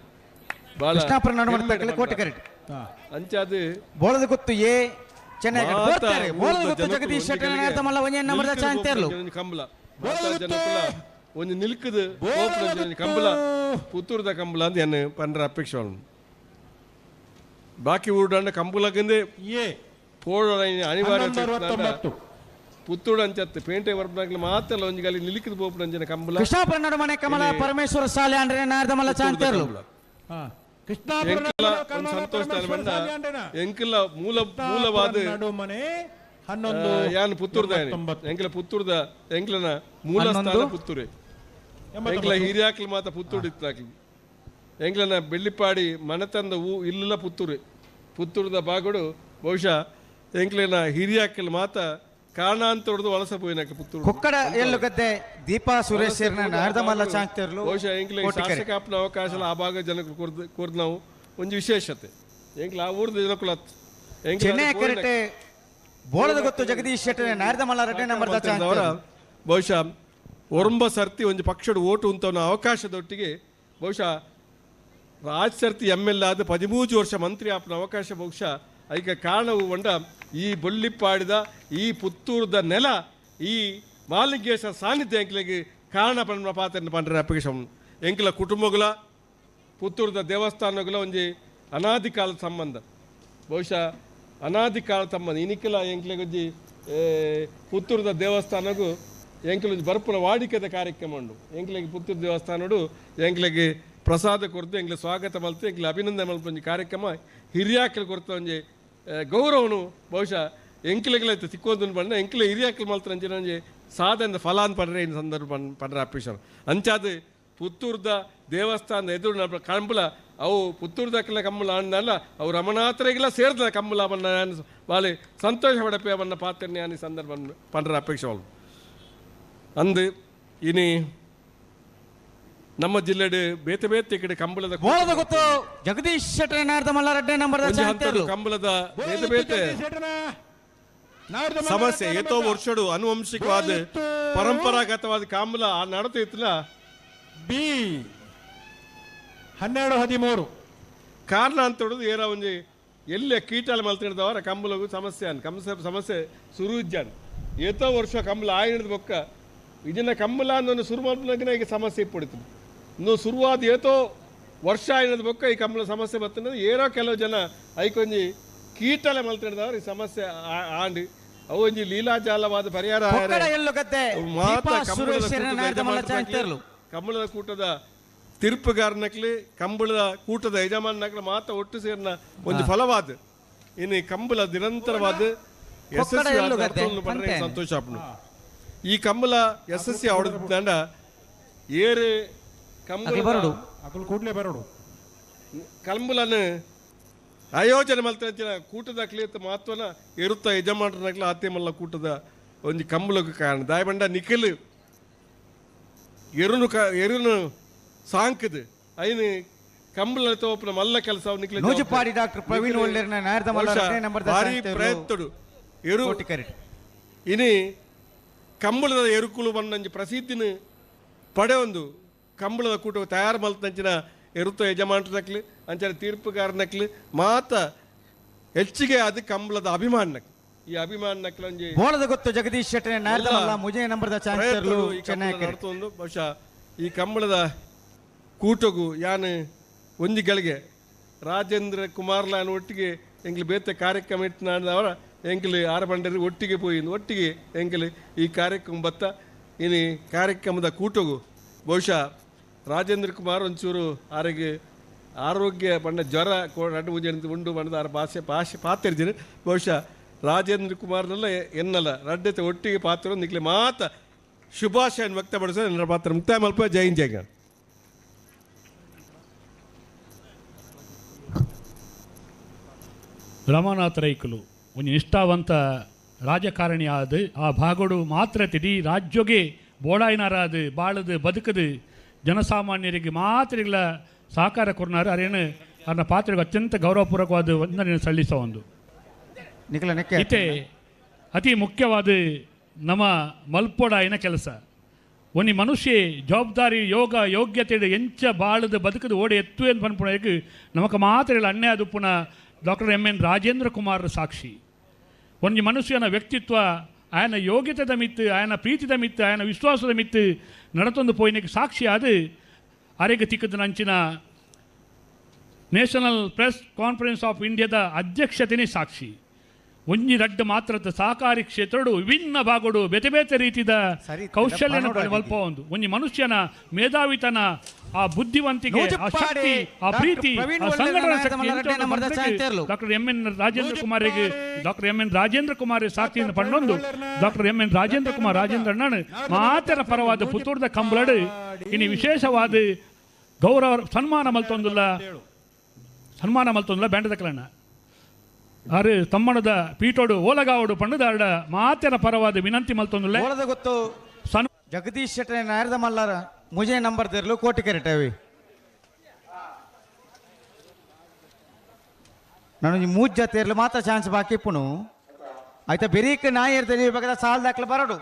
ಬಾಳ ಕೃಷ್ಣಾಪುರ ನಡುಮನೆ ಕೋಟಿ ಕರೆಟ್ ಅಂಚಾದು ಬೋಳದ ಗೊತ್ತು ಏ ಚೆನ್ನೈ ಕರೆಟ್ ಬೋಳದ ಗೊತ್ತು ಜಗದೀಶ್ ಶೆಟ್ಟರ್ನ ನಾಯರ್ದ ಮಲ್ಲ ಒಂಜೆ ನಂಬರ್ದ ಚಾಂತಿರ್ಲು ಕಂಬಳ ಜನಕ್ಕುಲ ಒಂದು ನಿಲ್ಕದು ಕಂಬಳ ಪುತ್ತೂರ್ದ ಕಂಬಳ ಅಂತ ಏನು ಪಂಡ್ರ ಅಪೇಕ್ಷೆ ಬಾಕಿ ಊರ್ಡ ಕಂಬಳಕ್ಕಂದೇ ಪೋಳ ಅನಿವಾರ್ಯ ಪುತ್ತೂರು ಅಂಚತ್ತು ಪೇಂಟೆ ಬರ್ಪನಾಗ್ಲಿ ಮಾತ್ರ ಒಂಜಿ ಗಾಲಿ ನಿಲಿಕಿದ ಬೋಪು ಅಂಚಿನ ಕಂಬಳ ಕೃಷ್ಣಾಪುರ ನಡುಮನೆ ಕಮಲ ಪರಮೇಶ್ವರ ಶಾಲೆ ಅಂದ್ರೆ ನಾಯರ್ದ ಮಲ್ಲ ಚಾಂತಿರ್ಲು ಸಂತೋಷ ಎಂಕಲ ಮೂಲವಾದ ಯಾನ್ ಪುತ್ತೂರ್ದ ಎಂಕಲ ಪುತ್ತೂರ್ದ ಎಂಕ್ಲನ ಮೂಲ ಸ್ಥಾನ ಪುತ್ತೂರೇ ಎಂಕ್ಲ ಹಿರಿಯಾಕ್ಲು ಮಾತ ಪುತ್ತೂರು ಇತ್ತಾಕ್ಲಿ ಎಂಕ್ಲನ ಬೆಳ್ಳಿಪಾಡಿ ಮನೆತಂದ ಇಲ್ಲ ಪುತ್ತೂರ್ದ ಬಾಗುಡು ಬಹುಶಃ ಎಂಕ್ಲನ ಹಿರಿಯಾಕ್ಲು ಮಾತ ಕಾರಣಾಂತರದ್ದು ವಲಸ ಪೋಯಿನಾಕ ಪುತ್ತೂರು ಕೊಕ್ಕಡ ಎಲ್ಲು ಗದ್ದೆ ದೀಪಾ ಸುರೇಶ್ ನಾಯರ್ದ ಮಲ್ಲ ಚಾಂತಿರ್ಲು ಬಹುಶಃ ಎಂಕ್ಲ ಶಾಸಕಾಪನ ಅವಕಾಶ ಆ ಭಾಗ ಜನಕ್ಕೆ ಕೋರ್ದು ನಾವು ಒಂದು ವಿಶೇಷತೆ ಎಂಕ್ಲ ಆ ಊರ್ದ ಜನಕ್ಕುಲ ಚೆನ್ನೈ ಕರೆಟ್ ಬೋಳದ ಗೊತ್ತು ಜಗದೀಶ್ ಶೆಟ್ಟರ್ ನಾಯರ್ದ ಮಲ್ಲ ರೆಡ್ಡಿ ನಂಬರ್ದ ಚಾಂತಿರ್ಲು ಬಹುಶಃ ಒರಂಬ ಸರ್ತಿ ಒಂದು ಪಕ್ಷದ ಓಟು ಉಂತವನ ಅವಕಾಶದೊಟ್ಟಿಗೆ ಬಹುಶಃ ರಾಜ್ ಸರ್ತಿ MLA ಆದ 13 ವರ್ಷ ಮಂತ್ರಿ ಆಪನ ಅವಕಾಶ ಬಹುಶಃ ಅದಕ್ಕೆ ಕಾರಣವು ಒಂಡ ಈ ಬೊಳ್ಳಿಪ್ಪಾಡಿದ ಈ ಪುತ್ತೂರ್ದ ನೆಲ ಈ ಮಾಲಿಂಗೇಶ್ವರ ಸಾನ್ನಿಧ್ಯ ಎಂಕ್ಲಿಗೆ ಕಾರಣ ಪಂಡ ಪಾತ್ರ ಪಂಡ್ರೆ ಅಪೇಕ್ಷೆ ಎಂಕ್ಲ ಕುಟುಂಬಗಳ ಪುತ್ತೂರ್ದ ದೇವಸ್ಥಾನಗಳ ಒಂಜಿ ಅನಾದಿ ಕಾಲದ ಸಂಬಂಧ ಬಹುಶಃ ಅನಾದಿ ಕಾಲದ ಸಂಬಂಧ ಇನಿಕಲ ಎಂಕ್ಲಿಗೆ ಪುತ್ತೂರ್ದ ದೇವಸ್ಥಾನಗೂ ಎಂಕ್ಲೊಂದು ಬರ್ಪುನ ವಾಡಿಕೆದ ಕಾರ್ಯಕ್ರಮ ಉಂಡು ಎಂಕ್ಲಿಗೆ ಪುತ್ತೂರು ದೇವಸ್ಥಾನಡು ಎಂಕ್ಲಿಗೆ ಪ್ರಸಾದ ಕೊರತು ಎಂಕ್ಲೆ ಸ್ವಾಗತ ಮಲ್ತು ಎಂಕ್ಲೆ ಅಭಿನಂದನೆ ಮಲ್ಪ ಒಂಜಿ ಕಾರ್ಯಕ್ರಮ ಹಿರಿಯಾಕ್ಲು ಕೊರತು ಒಂಜಿ ಗೌರವನು ಬಹುಶಃ ಎಂಕ್ಲೆಗ್ಲೈತೆ ತಿಕ್ಕೊಂದು ಬಣ್ಣ ಎಂಕ್ಲೆ ಹಿರಿಯಾಕ್ಲು ಮಲ್ತು ಅಂಚಿನ ಒಂಜಿ ಸಾಧನ ಫಲಾನ್ ಪಡ್ರೆ ಇನ್ನು ಸಂದರ್ಭ ಪಡ್ರೆ ಅಪೇಕ್ಷ ಅಂಚಾದ ಪುತ್ತೂರ್ದ ದೇವಸ್ಥಾನದ ಎದುರು ಕಂಬಳ ಅವು ಪುತ್ತೂರು ದಕ್ಕಲ ಕಂಬಳ ಅಂದಲ್ಲ ಅವು ರಮಣಾತ್ರಿಗೆಲ್ಲ ಸೇರಿದ ಕಂಬಳ ಅವನ್ನ ಬಾಳಿ ಸಂತೋಷ ಪಡಪೆ ಅವನ್ನ ಪಾತ್ರನೇ ಅನಿ ಸಂದರ್ಭ ಪಂಡ್ರ ಅಪೇಕ್ಷೆ ಅಂದು ಇನಿ ನಮ್ಮ ಜಿಲ್ಲೆಡು ಬೇತೆ ಬೇತೆ ಕಡೆ ಕಂಬಳದ ಗೊತ್ತು ಜಗದೀಶ್ ಶೆಟ್ಟರ್ ನಾರ್ದ ಮಲ್ಲ 2ನೇ ನಂಬರ್ದ ಕಂಬಳದ ಬೇತೆ ಬೇತೆ ಸಮಸ್ಯೆ ಏತೋ ವರ್ಷಡು ಅನುವಂಶಿಕವಾದ ಪರಂಪರಾಗತವಾದ ಕಂಬಳ ಆ ನಡತಿತ್ತಲ್ಲ ಬಿ 12-13 ಕಾರಣ ಅಂತ ಹೇಳೋದು ಏರ ಒಂಜಿ ಎಲ್ಲೇ ಕೀಟಾಲ ಮಲ್ತಿಡ್ದವರ ಕಂಬಲಗು ಸಮಸ್ಯೆ ಅನ್ ಸಮಸ್ಯೆ ಸುರು ಇಜ್ಜಾನ್ ಏತೋ ವರ್ಷ ಕಂಬಳ ಆಯ್ನದ ಬೊಕ್ಕ ಇದನ್ನ ಕಂಬಳ ಅನ್ನೋ ಶುರು ಮಾಡಿದಾಗ ಈಗ ಸಮಸ್ಯೆ ಇಪ್ಪಡಿತು ಇನ್ನು ಶುರುವಾದ ಏತೋ ವರ್ಷ ಆಯ್ನದ ಬೊಕ್ಕ ಈ ಕಂಬಳ ಸಮಸ್ಯೆ ಬರ್ತದೆ ಏನೋ ಕೆಲವು ಜನ ಐಕೊಂಜಿ ಕೀಟಲೆ ಮಲ್ತಿಡ್ದವ್ರ ಈ ಸಮಸ್ಯೆ ಆಂಡಿ ಅವು ಒಂಜಿ ಲೀಲಾಜಾಲವಾದ ಪರಿಹಾರ ಕಂಬಳದ ಕೂಟದ ತೀರ್ಪುಗಾರನಕ್ಲಿ ಕಂಬಳದ ಕೂಟದ ಯಜಮಾನಕ್ಲಿ ಮಾತ್ರ ಒಟ್ಟು ಸೇರಿನ ಒಂದು ಫಲವಾದ ಇನ್ನು ಕಂಬಳ ನಿರಂತರವಾದ ಯಶಸ್ವಿ ಸಂತೋಷ ಆಪನು ಈ ಕಂಬಳ ಯಶಸ್ವಿ ಅವಡದಂಡ ಏರು ಕೂಡಲೇ ಬರೋಡು ಕಂಬಳನ್ನು ಆಯೋಜನೆ ಮಲ್ತಿನ ಕೂಟದ ಕ್ಲಿಯತ ಮಹತ್ವನ ಇರುತ್ತ ಯಜಮಾನರಕ್ಲ ಆತೆ ಮಲ್ಲ ಕೂಟದ ಒಂದು ಕಂಬಳಕ್ಕೆ ಕಾರಣ ದಾಯಬಂಡ ನಿಖಿಲ್ ಎರುನು ಸಾಂಕದು ಐನು ಕಂಬಳ ತೋಪನ ಮಲ್ಲ ಕೆಲಸ ನೂಜುಪಾಡಿ ಡಾಕ್ಟರ್ ಪ್ರವೀಣ್ ಒಳ್ಳೆರ್ನ ನಾರ್ದ ಮಲ್ಲ 2ನೇ ನಂಬರ್ದ ಭಾರಿ ಪ್ರಯತ್ನಡು ಎರು ಇನಿ ಕಂಬಳದ ಎರುಕುಲು ಬಣ್ಣಂಜಿ ಪ್ರಸಿದ್ಧಿನ ಪಡೆ ಒಂದು ಕಂಬಳದ ಕೂಟ ತಯಾರು ಮಲ್ತಂಚಿನ ಇರುತ್ತ ಯಜಮಾನರಕ್ಲಿ ಅಂಚನೆ ತೀರ್ಪುಗಾರನಕ್ಲಿ ಮಾತ ಹೆಚ್ಚಿಗೆ ಅದು ಕಂಬಳದ ಅಭಿಮಾನಕ್ಕೆ ಈ ಅಭಿಮಾನಕ್ಲಂಜಿ ಗೊತ್ತು ಜಗದೀಶ್ ಶೆಟ್ಟರ್ ನಾರ್ದ ಮಲ್ಲ 3ನೇ ನಂಬರ್ದ ಚಾನ್ಸರ್ಲು ಚೆನ್ನೈ ನಡ್ತೊಂದು ಬಹುಶಃ ಈ ಕಂಬಳದ ಕೂಟಗು ಯಾನು ಒಂಜಿಗಳಿಗೆ ರಾಜೇಂದ್ರ ಕುಮಾರ್ಲಾನ್ ಒಟ್ಟಿಗೆ ಎಂಗ್ಲು ಬೇತೆ ಕಾರ್ಯಕ್ರಮ ಇಟ್ಟಿನವರ ಎಂಗ್ಲು ಆರಬಂಡರಿ ಒಟ್ಟಿಗೆ ಪೋಯಿಂದು ಒಟ್ಟಿಗೆ ಎಂಗ್ಲು ಈ ಕಾರ್ಯಕ್ರಮ ಬತ್ತ ಇನಿ ಕಾರ್ಯಕ್ರಮದ ಕೂಟಗು ಬಹುಶಃ ರಾಜೇಂದ್ರ ಕುಮಾರ್ ಒಂಚೂರು ಆರೋಗ್ಯ ಆರೋಗ್ಯ ಬಣ್ಣ ಜ್ವರ ರಡ್ಡು ಮುಜೆ ಉಂಡು ಬಣ್ಣದ ಆರ ಭಾಷೆ ಪಾತಿರ್ತೀನಿ ಬಹುಶಃ ರಾಜೇಂದ್ರ ಕುಮಾರ್ನೆಲ್ಲ ಎನ್ನಲ್ಲ ರಡ್ಡತೆ ಒಟ್ಟಿಗೆ ಪಾತ್ರ ನಿಕ್ಲೆ ಮಾತ ಶುಭಾಶಯನ್ನು ವ್ಯಕ್ತಪಡಿಸ ನನ್ನ ಪಾತ್ರ ಮುಕ್ತಾಯ ಮಲ್ಪ ಜೈ ಹಿಂದ್ ಜೈ ರಮಾನಾಥ ರೈಕಲು ಒಂದು ನಿಷ್ಠಾವಂತ ರಾಜಕಾರಣಿ ಆದ ಆ ಭಾಗಡು ಮಾತ್ರ ತಿಡಿ ರಾಜ್ಯಗೆ ಬೋಡಾಯಿನಾರಾದ ಬಾಳದು ಬದುಕದು ಜನಸಾಮಾನ್ಯರಿಗೆ ಮಾತ್ರೆಗಳ ಸಹಕಾರ ಕೊರ್ನಾರು ಅರೇನು ಅನ್ನ ಪಾತ್ರೆಗೆ ಅತ್ಯಂತ ಗೌರವಪೂರ್ವಕವಾದ ವಂದನೆ ಸಲ್ಲಿಸೋ ಒಂದು ಇತೆ ಅತಿ ಮುಖ್ಯವಾದ ನಮ್ಮ ಮಲ್ಪೋಡಾಯಿನ ಕೆಲಸ ಒಂದು ಮನುಷ್ಯ ಜವಾಬ್ದಾರಿ ಯೋಗ ಯೋಗ್ಯತೆ ಎಂಚ ಬಾಳದ ಬದುಕದು ಓಡಿ ಎತ್ತು ಎಂದು ಪನ್ಪುಣಕ್ಕೆ ನಮಕ ಮಾತ್ರೆಗಳ ಅನ್ಯಾಯ ದುಪ್ಪುನ ಡಾಕ್ಟರ್ ಎಂ.ಎನ್. ರಾಜೇಂದ್ರ ಕುಮಾರ್ ಸಾಕ್ಷಿ ಒಂದು ಮನುಷ್ಯನ ವ್ಯಕ್ತಿತ್ವ ಆಯನ ಯೋಗ್ಯತೆದ ಮಿತ್ತು ಆಯನ ಪ್ರೀತಿದ ಮಿತ್ತು ಆಯನ ವಿಶ್ವಾಸದ ಮಿತ್ತು ನಡತೊಂದು ಪೋಯಿನಕ್ಕೆ ಸಾಕ್ಷಿ ಅದು ಅರೆಗೆ ತಿಕ್ಕದ ನಂಚಿನ ನ್ಯಾಷನಲ್ ಪ್ರೆಸ್ ಕಾನ್ಫರೆನ್ಸ್ ಆಫ್ ಇಂಡಿಯಾದ ಅಧ್ಯಕ್ಷತೆನೇ ಸಾಕ್ಷಿ ಒಂಜಿ ರಡ್ಡ ಮಾತ್ರದ ಸಹಕಾರಿ ಕ್ಷೇತ್ರಡು ವಿಭಿನ್ನ ಭಾಗಡು ಬೇತೆ ಬೇತೆ ರೀತಿದ ಕೌಶಲ್ಯನ ಮಲ್ಪ ಒಂದು ಮನುಷ್ಯನ ಮೇಧಾವಿತನ ಆ ಬುದ್ಧಿವಂತಿಕೆ ಆ ಶಕ್ತಿ ಆ ಪ್ರೀತಿ ಆ ಸಂಘಟನಾ ಶಕ್ತಿ ಡಾಕ್ಟರ್ ಎಂ.ಎನ್. ರಾಜೇಂದ್ರ ಕುಮಾರಿಗೆ ಡಾಕ್ಟರ್ ಎಂ.ಎನ್. ರಾಜೇಂದ್ರ ಕುಮಾರ್ ಸಾಕ್ಷಿಯನ್ನು ಪಂಡೊಂದು ಡಾಕ್ಟರ್ ಎಂ.ಎನ್. ರಾಜೇಂದ್ರ ಕುಮಾರ್ ರಾಜೇಂದ್ರ ಅಣ್ಣನ ಮಾತರ ಪರವಾದ ಪುತ್ತೂರದ ಕಂಬಳಡು ಇನ್ನು ವಿಶೇಷವಾದ ಗೌರವ ಸನ್ಮಾನ ಮಲ್ತೊಂದುಲ ಬ್ಯಾಂಡದ ಕಲಣ್ಣ ಅರೆ ತಮ್ಮಣದ ಪೀಟೋಡು ಓಲಗಾವಡು ಪಣ್ಣದಾಡ ಮಾತೆರ ಪರವಾದ ವಿನಂತಿ ಮಲ್ತೊಂದುಲೆ ಗೊತ್ತು ಜಗದೀಶ್ ಶೆಟ್ಟರ್ ನಾರ್ದ ಮಲ್ಲಾರ 3ನೇ ನಂಬರ್ ತೆರಲು ಕೋಟಿ ಕೆರೆಟ್ ಅವಿ ನಾನು ಈ 3 ಜಾತಿಯರ್ಲು ಮಾತ್ರ ಚಾನ್ಸ್ ಬಾಕಿ ಪುಣು ಆಯ್ತಾ ಬೆರೀಕ್ ನಾಯರ್ ತೆರಿಬೇಕಾದ ಸಾಲ ದಾಖಲೆ ಬರಡು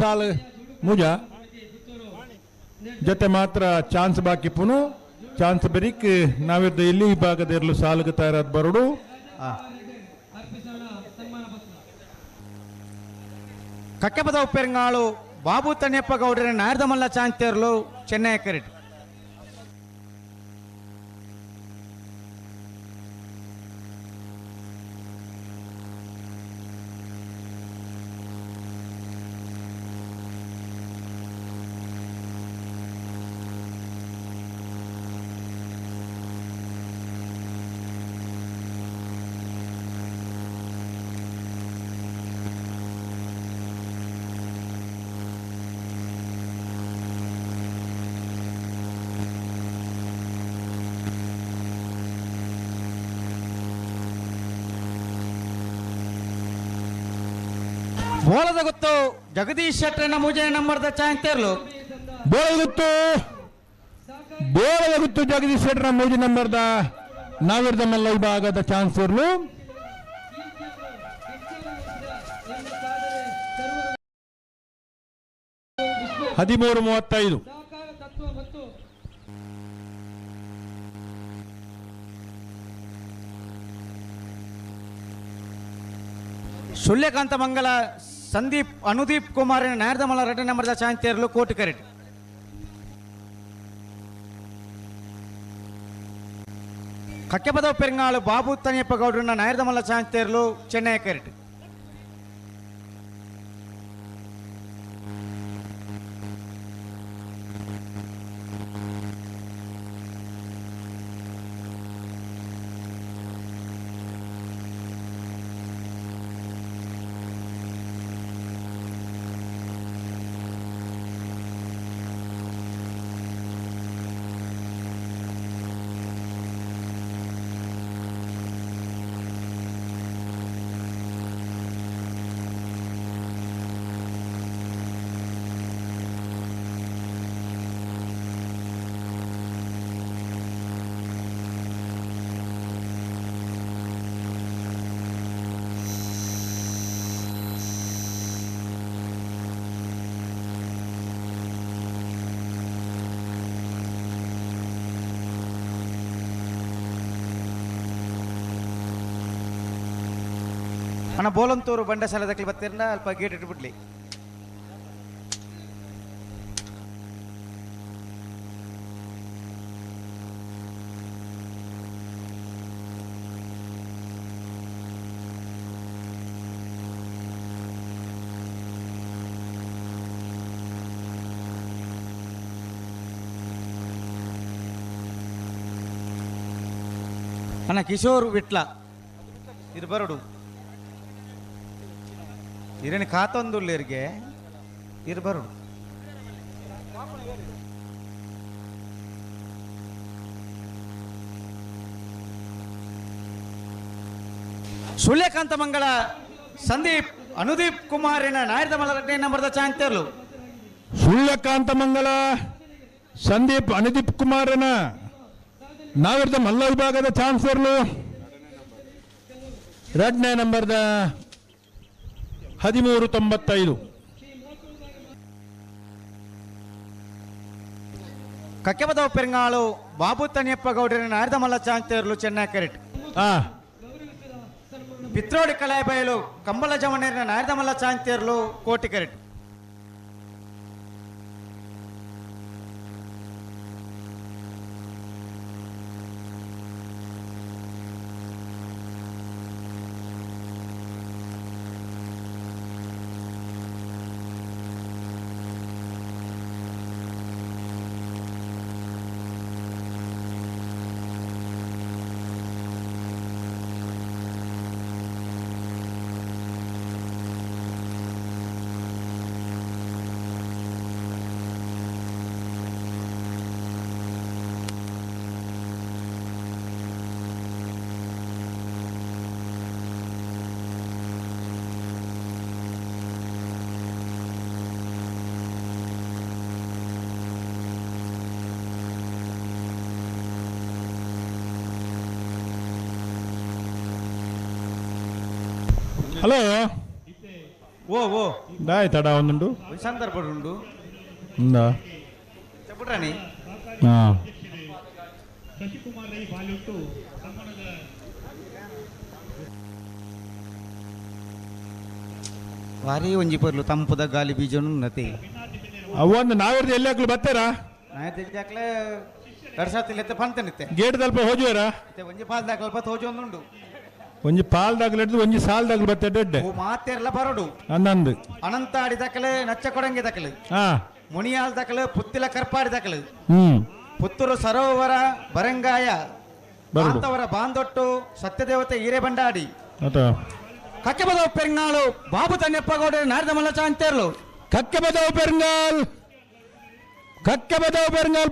ಸಾಲ್ ಮುಜಾ ಜೊತೆ ಮಾತ್ರ ಚಾನ್ಸ್ ಬಾಕಿ ಪುನು ಚಾನ್ಸ್ ಬೆರಿಕ್ ನಾವಿದ್ದ ಇಲ್ಲಿ ಈ ಭಾಗದ ಸಾಲಗ ತಯಾರಾದ ಬರೋಡು ಕಕ್ಕೆಪದ ಉಪ್ಪೆರಂಗಾಳು ಬಾಬು ತಣ್ಯಪ್ಪ ಗೌಡ್ರ ನಾರ್ದ ಮಲ್ಲ ಚಾನ್ಸ್ ತೇರ್ಲು ಚೆನ್ನೈ ಕೆರೆಟ್ ಬೋಳದ ಗೊತ್ತು ಜಗದೀಶ್ ಶೆಟ್ಟರನ್ನ ಮೂಜನೆ ನಂಬರ್ದ ಚಾಂತೇರ್ಲು ಬೋಳಗುತ್ತು ಜಗದೀಶ್ ಶೆಟ್ಟರ ಮೂಜಿ ನಂಬರ್ದ ನಾವಿರ್ದ ಮಲ್ಲ ವಿಭಾಗದ ಚಾನ್ಸರ್ಲು 13:35. ಸುಳ್ಯಕಾಂತ ಮಂಗಲ ಸಂದೀಪ್ ಅನುದೀಪ್ ಕುಮಾರ್ ನ್ಯಾರದಮಲ್ಲ 2 ನಂಬರ್ದ ಚಾಂತೇರ್ಲು ಕೋಟಿ ಕರೆಟ್. ಕಕ್ಕೆಪದ ಪೆರಿಂಗಾಳು ಬಾಬು ತನಿಯಪ್ಪ ಗೌಡ್ರನ್ನ ನ್ಯಾರದಮಲ್ಲ ಚಾಂತೇರ್ಲು ಚೆನ್ನೈ ಕರೆಟ್. ಅಣ್ಣ ಬೋಲಂತೂರು ಬಂಡಸಾಲದಕ್ಕೆ ಬತ್ತಿರನ ಅಲ್ಪ ಗೇಟ್ ಇಟ್ಬಿಡ್ಲಿ. ಅಣ್ಣ ಕಿಶೋರ್ ವಿಟ್ಲ ಇದು ಬರಡು ಇರೇನು ಖಾತೊಂದುಳ್ಳೇರಿಗೆ ಇರ್ಬರು ಸುಳ್ಯಕಾಂತ ಮಂಗಳ ಸಂದೀಪ್ ಅನುದೀಪ್ ಕುಮಾರಿನ ನ್ಯಾಯದಮಲ್ಲ 2 ನಂಬರ್ದ ಚಾಂತೇರ್ಲು. ಸೂರ್ಯಕಾಂತ ಮಂಗಲ ಸಂದೀಪ್ ಅನುದೀಪ್ ಕುಮಾರನ ನಾವಿರ್ದ ಮಲ್ಲ ವಿಭಾಗದ ಚಾನ್ಸರ್ಲು 2ನೇ ನಂಬರ್ದ 13:95. ಕಕ್ಕೆಪದ ಪೆರಿಂಗಾಳು ಬಾಬು ತನಿಯಪ್ಪ ಗೌಡರಿನ ನ್ಯಾಯದಮಲ್ಲ ಚಾಂತೇರ್ಲು ಚೆನ್ನೈ ಕರೆಟ್. ಪಿತ್ರೋಡಿ ಕಲಾಯ ಬಯಲು ಕಂಬಳ ಜವನೇರಿನ ನ್ಯಾಯದಮಲ್ಲ ಚಾಂತೇರ್ಲು ಕೋಟಿ ಕರೆಟ್. ಹಲೋ ಓ ಓ ದಾಯ್ ತಡ ಒಂದುಂಡು ಸಂದರ್ಭ ಉಂಡು ఉందా చెప్పుట్రాని ಶಶಿಕುಮಾರ್ ರೈ ಬಾಲಿವುಟ್ಟು ವಾರಿ ಒಂಜಿ ಪರ್ಲು ತಂಪುದ ಗಾಲಿ ಬೀಜನು ನತಿ ಅವೊಂದು ನಾವಿರ್ದು ಎಲ್ಲಿ ಹಾಕ್ಲು ಬರ್ತಾರಾ ನಾಯ ತೆಗ್ದಾಕ್ಲೆ ಕರ್ಸಾತಿಲ್ಲತ್ತೆ ಪಂತನಿತ್ತೆ ಗೇಟ್ ತಲ್ಪ ಹೋಜುವರ ಒಂಜಿ ಪಾಲ್ ದಾಖಲೆ ಪತ್ ಹೋಜೊಂದುಂಡು ಒಂಜಿ ಪಾಲ್ದಾಗ್ಲು ಹಿಡಿದು ಒಂಜಿ ಸಾಲ್ದಾಗ್ಲು ಬತ್ತೆ ದೊಡ್ಡ ಮಾತೆರ್ಲ ಬರಡು ಅನ್ನಂದು ಅನಂತಾಡಿ ದಕ್ಕಲೆ ನಚ್ಚ ಕೊಡಂಗೆ ದಕ್ಕಲೆ ಮುನಿಯಾಲ್ ದಕ್ಕಲೆ ಪುತ್ತಿಲ ಕರ್ಪಾಡಿ ದಕ್ಕಲೆ ಪುತ್ತೂರು ಸರೋವರ ಬರಂಗಾಯ ಬಾಂತವರ ಬಾಂದೊಟ್ಟು ಸತ್ಯದೇವತೆ ಹಿರೇಬಂಡಾಡಿ ಕಕ್ಕೆಪದ ಪೆರಿಂಗಾಳು ಬಾಬು ತನ್ಯಪ್ಪ ಗೌಡ ನ್ಯಾಯದಮಲ್ಲ ಚಾಂತೇರ್ಲು. ಕಕ್ಕೆಪದ ಪೆರಿಂಗಾಲ್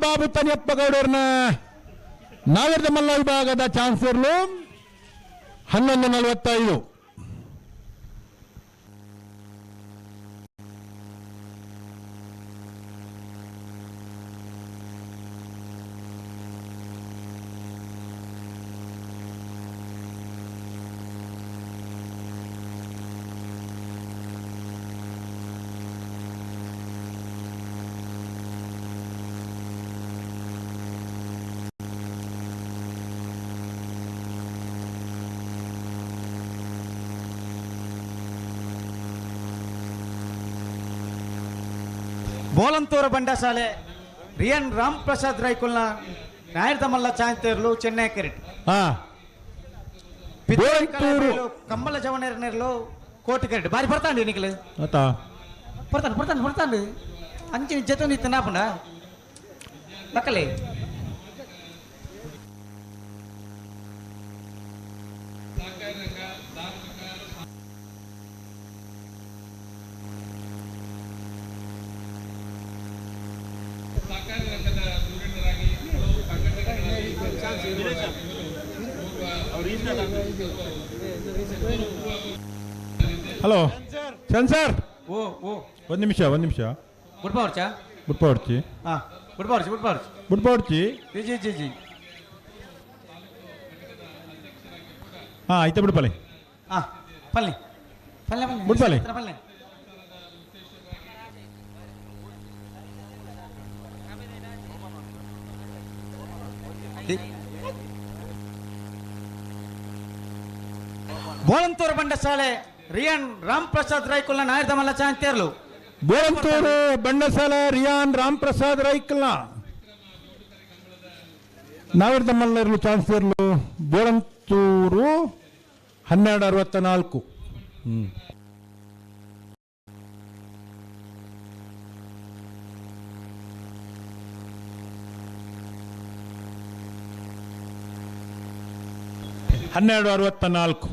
ಬಾಬು ತನ್ಯಪ್ಪ ಗೌಡರ್ನ ನಾವಿರ್ದ ಮಲ್ಲ ವಿಭಾಗದ ಚಾನ್ಸರ್ಲು 11:45. ಬೋಲಂತೂರು ಬಂಡಶಾಲೆ ರಿಯನ್ ರಾಮ್ ಪ್ರಸಾದ್ ರೈಕುಲ್ನ ನಾಯರ್ದ ಮಲ್ಲ ಚಾಂತೇರ್ಲು ಚೆನ್ನೈ ಕಿರೀಟ್ ಕಂಬಳ ಜವನೇರ್ನೇರ್ಲು ಕೋಟಿ ಕಿರೀಟ್ ಬಾರಿ ಬರ್ತಾಂಡಿ ನಿಖಿಲ್ ಬರ್ತಾಂಡು ಅಂಚಿನ ಜೊತೆ ನಿಂತ ನಾಪಂಡ ಲಕ್ಕಲೆ ಹಲೋ ಸೆನ್ಸರ್ ಓ ಒಂದು ನಿಮಿಷ ಬುಡ್ಪಾವರ್ಚಾ ಬುಟ್ಪಾಡ್ಚಿ ಹಾಂ ಬುಡ್ಪಾವರ್ಚಿ ಬುಟ್ಪಾಡ್ಚಿ ಜಿ ಹಾಂ ಆಯ್ತಾ ಬಿಡ್ಪಲೆ ಹಾಂ ಪಲ್ಲೆ ಬುಡ್ಪಲೆ ಪಲ್ಲೆ ಬೋಳಂತೂರು ಬಂಡಶಾಲೆ ರಿಯನ್ ರಾಮ್ ಪ್ರಸಾದ್ ರೈಕುಲ್ನ ನಾಯರ್ದ ಮಲ್ಲ ಚಾಂತೇರ್ಲು ಬೋಳಂತೂರು ಬಂಡಸಾಲ ರಿಯಾನ್ ರಾಮ್ ಪ್ರಸಾದ್ ರೈಕಲ್ನ ನಾವಿರ್ದ ಮಲ್ಲರ್ಲು ಚಾನ್ಸ್ ಇರ್ಲು ಬೋಳಂತೂರು 1264 1264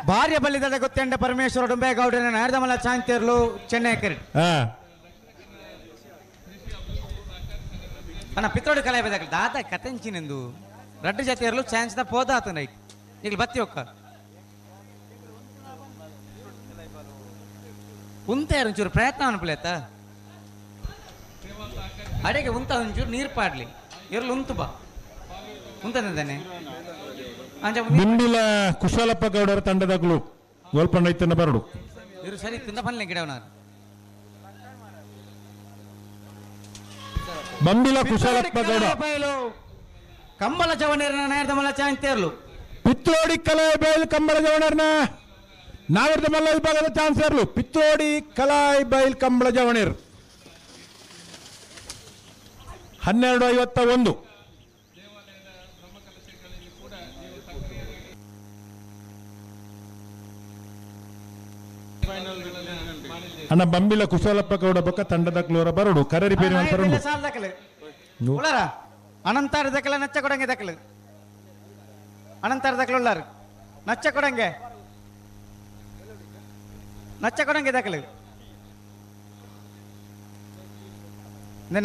ಭಾರ್ಯ ಬಲ್ಲಿದ ಗೊತ್ತಂಡ ಪರಮೇಶ್ವರ ಡುಂಬೇಗೌಡನ ನಾಯರ್ದ ಮಲ್ಲ ಚಾಂತೇರ್ಲು ಚೆನ್ನೈ ಕಿರೀಟ್ ಅಣ್ಣ ಪಿತ್ರೋಡಿ ಕಲೆ ಬೇದಾಗಲಿ ದಾದ ಕತೆಂಚಿನೆಂದು ರಡ್ಡು ಜೊತೆಯರ್ಲು ಚಾನ್ಸ್ ದ ಪೋದಾತ ನೈಟ್ ಈಗ ಬತ್ತಿ ಒಕ್ಕ ಉಂತೆ ಒಂಚೂರು ಪ್ರಯತ್ನ ಅನ್ಪಲೇತ ಅಡೆಗೆ ಉಂತ ಒಂಚೂರು ನೀರು ಪಾಡ್ಲಿ ಇರ್ಲು ಉಂತು ಬಾ ಉಂತಂದಾನೆ ಬಿಂಬಿಲ ಕುಶಾಲಪ್ಪ ಗೌಡರ ತಂಡದಾಗಲು ಗೋಲ್ಪಂಡ ಐತನ್ನ ಬರಡು ಇರು ಸರಿ ತಿಂದ ಪಲ್ಲೆ ಗಿಡವನಾರು ಬಂಬಿಲ ಕುಶಾಲಪ್ಪ ಗೌಡ ಕಂಬಳ ಜವನೇರನ ನಾಯರ್ದ ಮಲ್ಲ ಚಾಂತೇರ್ಲು ಪಿತ್ತೋಡಿ ಕಲಾಯ್ ಬೈಲ್ ಕಂಬಳ ಜವಣರ್ನ ನಾವಿರ್ದ ಮಲ್ಲ ವಿಭಾಗದ ಚಾನ್ಸರ್ಲು ಪಿತ್ತೋಡಿ ಕಲಾಯ್ ಬೈಲ್ ಕಂಬಳ ಜವಣೇರ್ 1251 ಅಣ್ಣ ಬಂಬಿಲ ಕುಶಾಲಪ್ಪ ಗೌಡ ಬೊಕ್ಕ ತಂಡದ ಕ್ಲೋರ ಬರಡು ಕರರಿ ಬೇರೆ ಬರಡು ಅನಂತಾರ ದಕ್ಕಲ ನಚ್ಚ ಕೊಡಂಗೆ ದಕ್ಕಲು ಅನಂತಾರ ದಕ್ಕಲು ಉಳ್ಳಾರು ನಚ್ಚ ಕೊಡಂಗೆ ದಕ್ಕಲು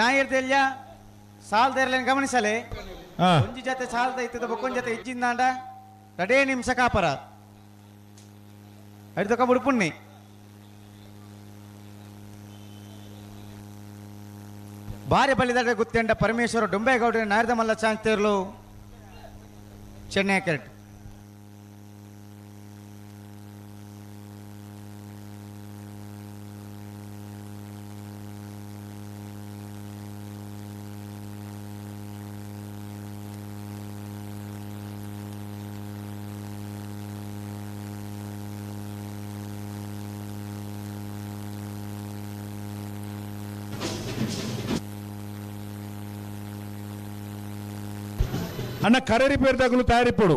ನಾಯಿರ್ದೆಲ್ಲ ಸಾಲ್ದೇರ್ಲೇನು ಗಮನಿಸಲೆ ಒಂಜಿ ಜೊತೆ ಸಾಲ್ದ ಇತ್ತದ ಬೊಕ್ಕೊಂಜ್ ಜೊತೆ ಇಜ್ಜಿಂದಾಂಡ ರಡೇ ನಿಮಿಷ ಕಾಪರ ಅಡಿದೊಕ್ಕ ಬುಡುಪುಣ್ಣಿ ಭಾರ್ಯ ಬಲ್ಲಿದಾಡ ಗುತ್ತಂಡ ಪರಮೇಶ್ವರ ಡುಂಬೇಗೌಡನ ನಾಯರ್ದ ಮಲ್ಲ ಚಾಂತೇರ್ಲು ಚೆನ್ನೈ ಕಿರೀಟ್ ಅಣ್ಣ ಕರರಿ ಬೇರ್ದಾಗಲು ತಯಾರಿಪಡು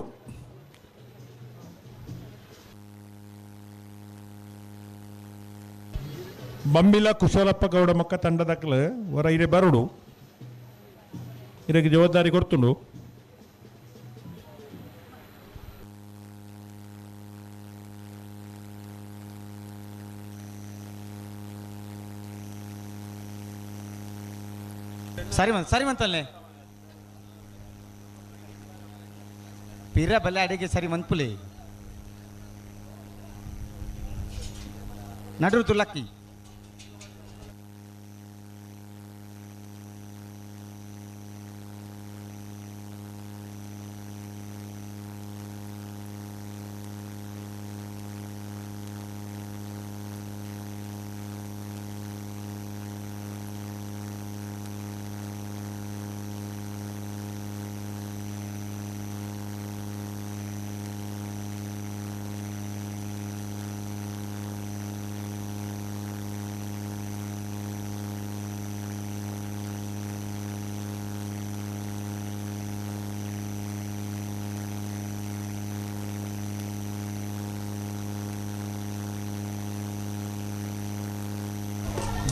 ಬಂಬಿಲ ಕುಶಾಲಪ್ಪ ಗೌಡ ಮಕ್ಕ ತಂಡದಕ್ಕಲು ಹೊರ ಇರೆ ಬರಡು ಇದಕ್ಕೆ ಜವಾಬ್ದಾರಿ ಕೊಡ್ತುಂಡು ಸರಿವಂತಲ್ಲೇ ಪಿರ ಬಲ್ಲೆ ಅಡಿಗೆ ಸರಿ ಮಂತ್ಪುಲಿ ನಡ್ರು ತುಲ್ಲಕ್ಕಿ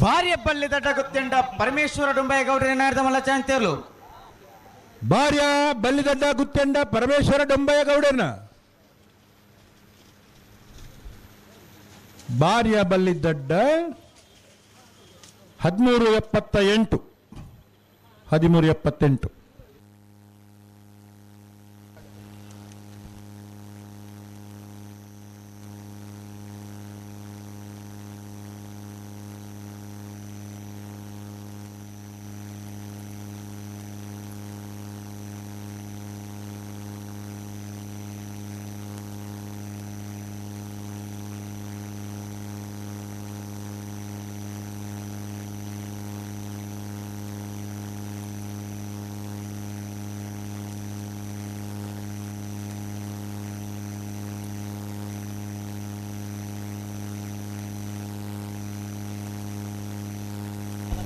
ಭಾರ್ಯ ಬಲ್ಲಿ ದಡ್ಡ ಗುತ್ತೆಂಡ ಪರಮೇಶ್ವರ ಡುಂಬಾಯಗೌಡರ ನಾಯರ್ದ ಮಲ್ಲ ಚಾಂತೇರ್ಲು ಭಾರ್ಯ ಬಲ್ಲಿದಡ್ಡ ಗುತ್ತೆಂಡ ಪರಮೇಶ್ವರ ಡೊಂಬಯ್ಯಗೌಡರನ ಭಾರ್ಯ ಬಲ್ಲಿದಡ್ಡ 1378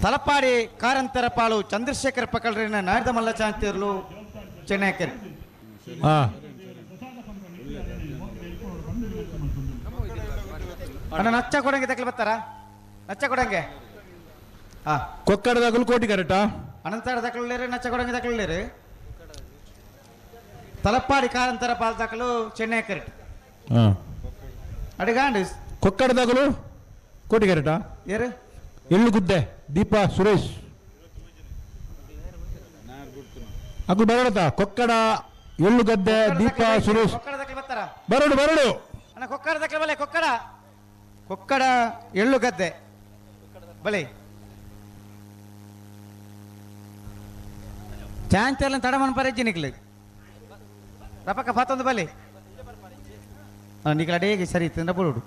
ತಲಪಾಡಿ ಕಾರಂತರ ಪಾಳು ಚಂದ್ರಶೇಖರ್ ಪಕಲ್ರಿನ ನಾಯರ್ದ ಮಲ್ಲ ಚಾಂತೇರ್ಲು ಚೆನ್ನೈಕರ್ ಅಣ್ಣ ನಚ್ಚ ಕೊಡಂಗೆ ತಕ್ಕಲು ಬರ್ತಾರ ನಚ್ಚ ಕೊಡಂಗೆ ಕೊಕ್ಕಡದಾಗಲು ಕೋಟಿ ಕರೆಕ್ಟಾ ಅನಂತರ ತಕ್ಕಲಿರಿ ನಚ್ಚ ಕೊಡಂಗೆ ತಕ್ಕಲಿರಿ ತಲಪಾಡಿ ಕಾರಂತರ ಪಾಲು ತಕ್ಕಲು ಚೆನ್ನೈ ಕರೆಕ್ಟ್ ಅಡಿಗಾಂಡ್ ಕೊಕ್ಕಡದಾಗಲು ಕೋಟಿ ಕರೆಕ್ಟಾ ಏರು ಎಳ್ಳುಗುದ್ದೆ ದೀಪಾ ಸುರೇಶ್ ಅಕು ಬರಡತ ಕೊಕ್ಕಡ ಎಳ್ಳುಗದ್ದೆ ದೀಪಾ ಸುರೇಶ್ ಕೊಕ್ಕಡ ತಕ್ಕಲು ಬರ್ತಾರ ಬರಡು ಅಣ್ಣ ಕೊಕ್ಕಡ ತಕ್ಕಲು ಬಲೆ ಕೊಕ್ಕಡ ಎಳ್ಳು ಗದ್ದೆ ಬಲೆ ಚಾಂಚರ್ಲ ತಡಮನ್ ಪರಜ್ಜಿ ನಿಕ್ಲಿ ರಪಕ್ಕ ಪಾತೊಂದು ಬಲೆ ನಿಕ್ಲ ಅಡೇಗೆ ಸರಿ ತಿಂದ ಬಿಡು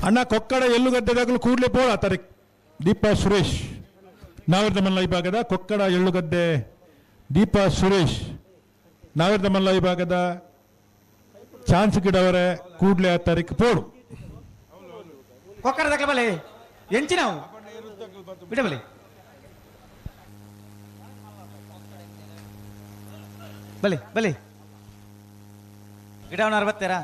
ಅಣ್ಣ ಕೊಕ್ಕಡ ಎಳ್ಳುಗದ್ದೆದಾಗಲು ಕೂಡಲೇ ಪೋಳ ತಾರೀಖ್ ದೀಪಾ ಸುರೇಶ್ ನಾವಿರ್ದ ಮಲ್ಲ ವಿಭಾಗದ ಕೊಕ್ಕಡ ಎಳ್ಳುಗದ್ದೆ ದೀಪಾ ಸುರೇಶ್ ನಾವಿರ್ದ ಮಲ್ಲ ವಿಭಾಗದ ಚಾನ್ಸ್ ಗಿಡವರೇ ಕೂಡಲೇ ಆ ತಾರೀಖು ಪೋಡು ಕೊಕ್ಕಡ ತಕ್ಕಲು ಬಲೆ ಎಂಚಿನವು ಬಿಡಬಲೆ ಬಲೆ ಗಿಡವನ್ನ ಅರ್ಬತ್ತೀರಾ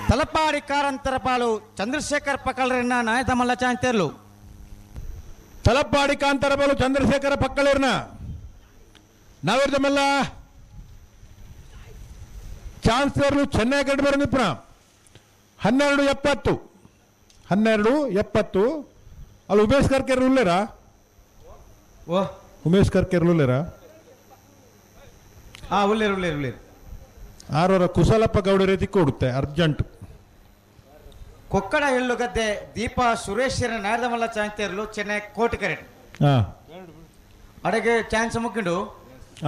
ತಲಪಾಡಿ ಕಾರಂತರ ಪಾಲು ಚಂದ್ರಶೇಖರ್ ಪಕಲ್ರನ್ನ ನಾಯದ ಮಲ್ಲ ಚಾಂತೇರ್ಲು ತಲಪಾಡಿ ಕಾಂತರ ಬಲು ಚಂದ್ರಶೇಖರ ಪಕ್ಕಳಿರ್ನ ನಾವಿರ್ದ ಮಲ್ಲ ಚಾನ್ಸಲರ್ಲು ಚೆನ್ನೈ ಗಡ್ಡ ಬರಂದಿಪ್ಪ 1270 ಅಲ್ಲಿ ಉಮೇಶ್ ಕರ್ಕೇರ್ ಉಳ್ಳೇರಾ ಉಮೇಶ್ ಕರ್ಕೇರ್ ಉಳ್ಳೇರಾ ಉಳ್ಳೇರು ಆರವರ ಕುಶಲಪ್ಪ ಗೌಡ ರೀತಿ ಕೊಡುತ್ತೆ ಅರ್ಜೆಂಟ್ ಕೊಕ್ಕಡ ಎಳ್ಳುಗದ್ದೆ ದೀಪಾ ಸುರೇಶ್ವರ ನಾಯದ ಮಲ್ಲ ಚಾಂತೇರ್ಲು ಚೆನ್ನೈ ಕೋಟಿ ಕರೆಕ್ಟ್ ಅಡಗೆ ಚಾನ್ಸ್ ಮುಕ್ಕಿಂಡು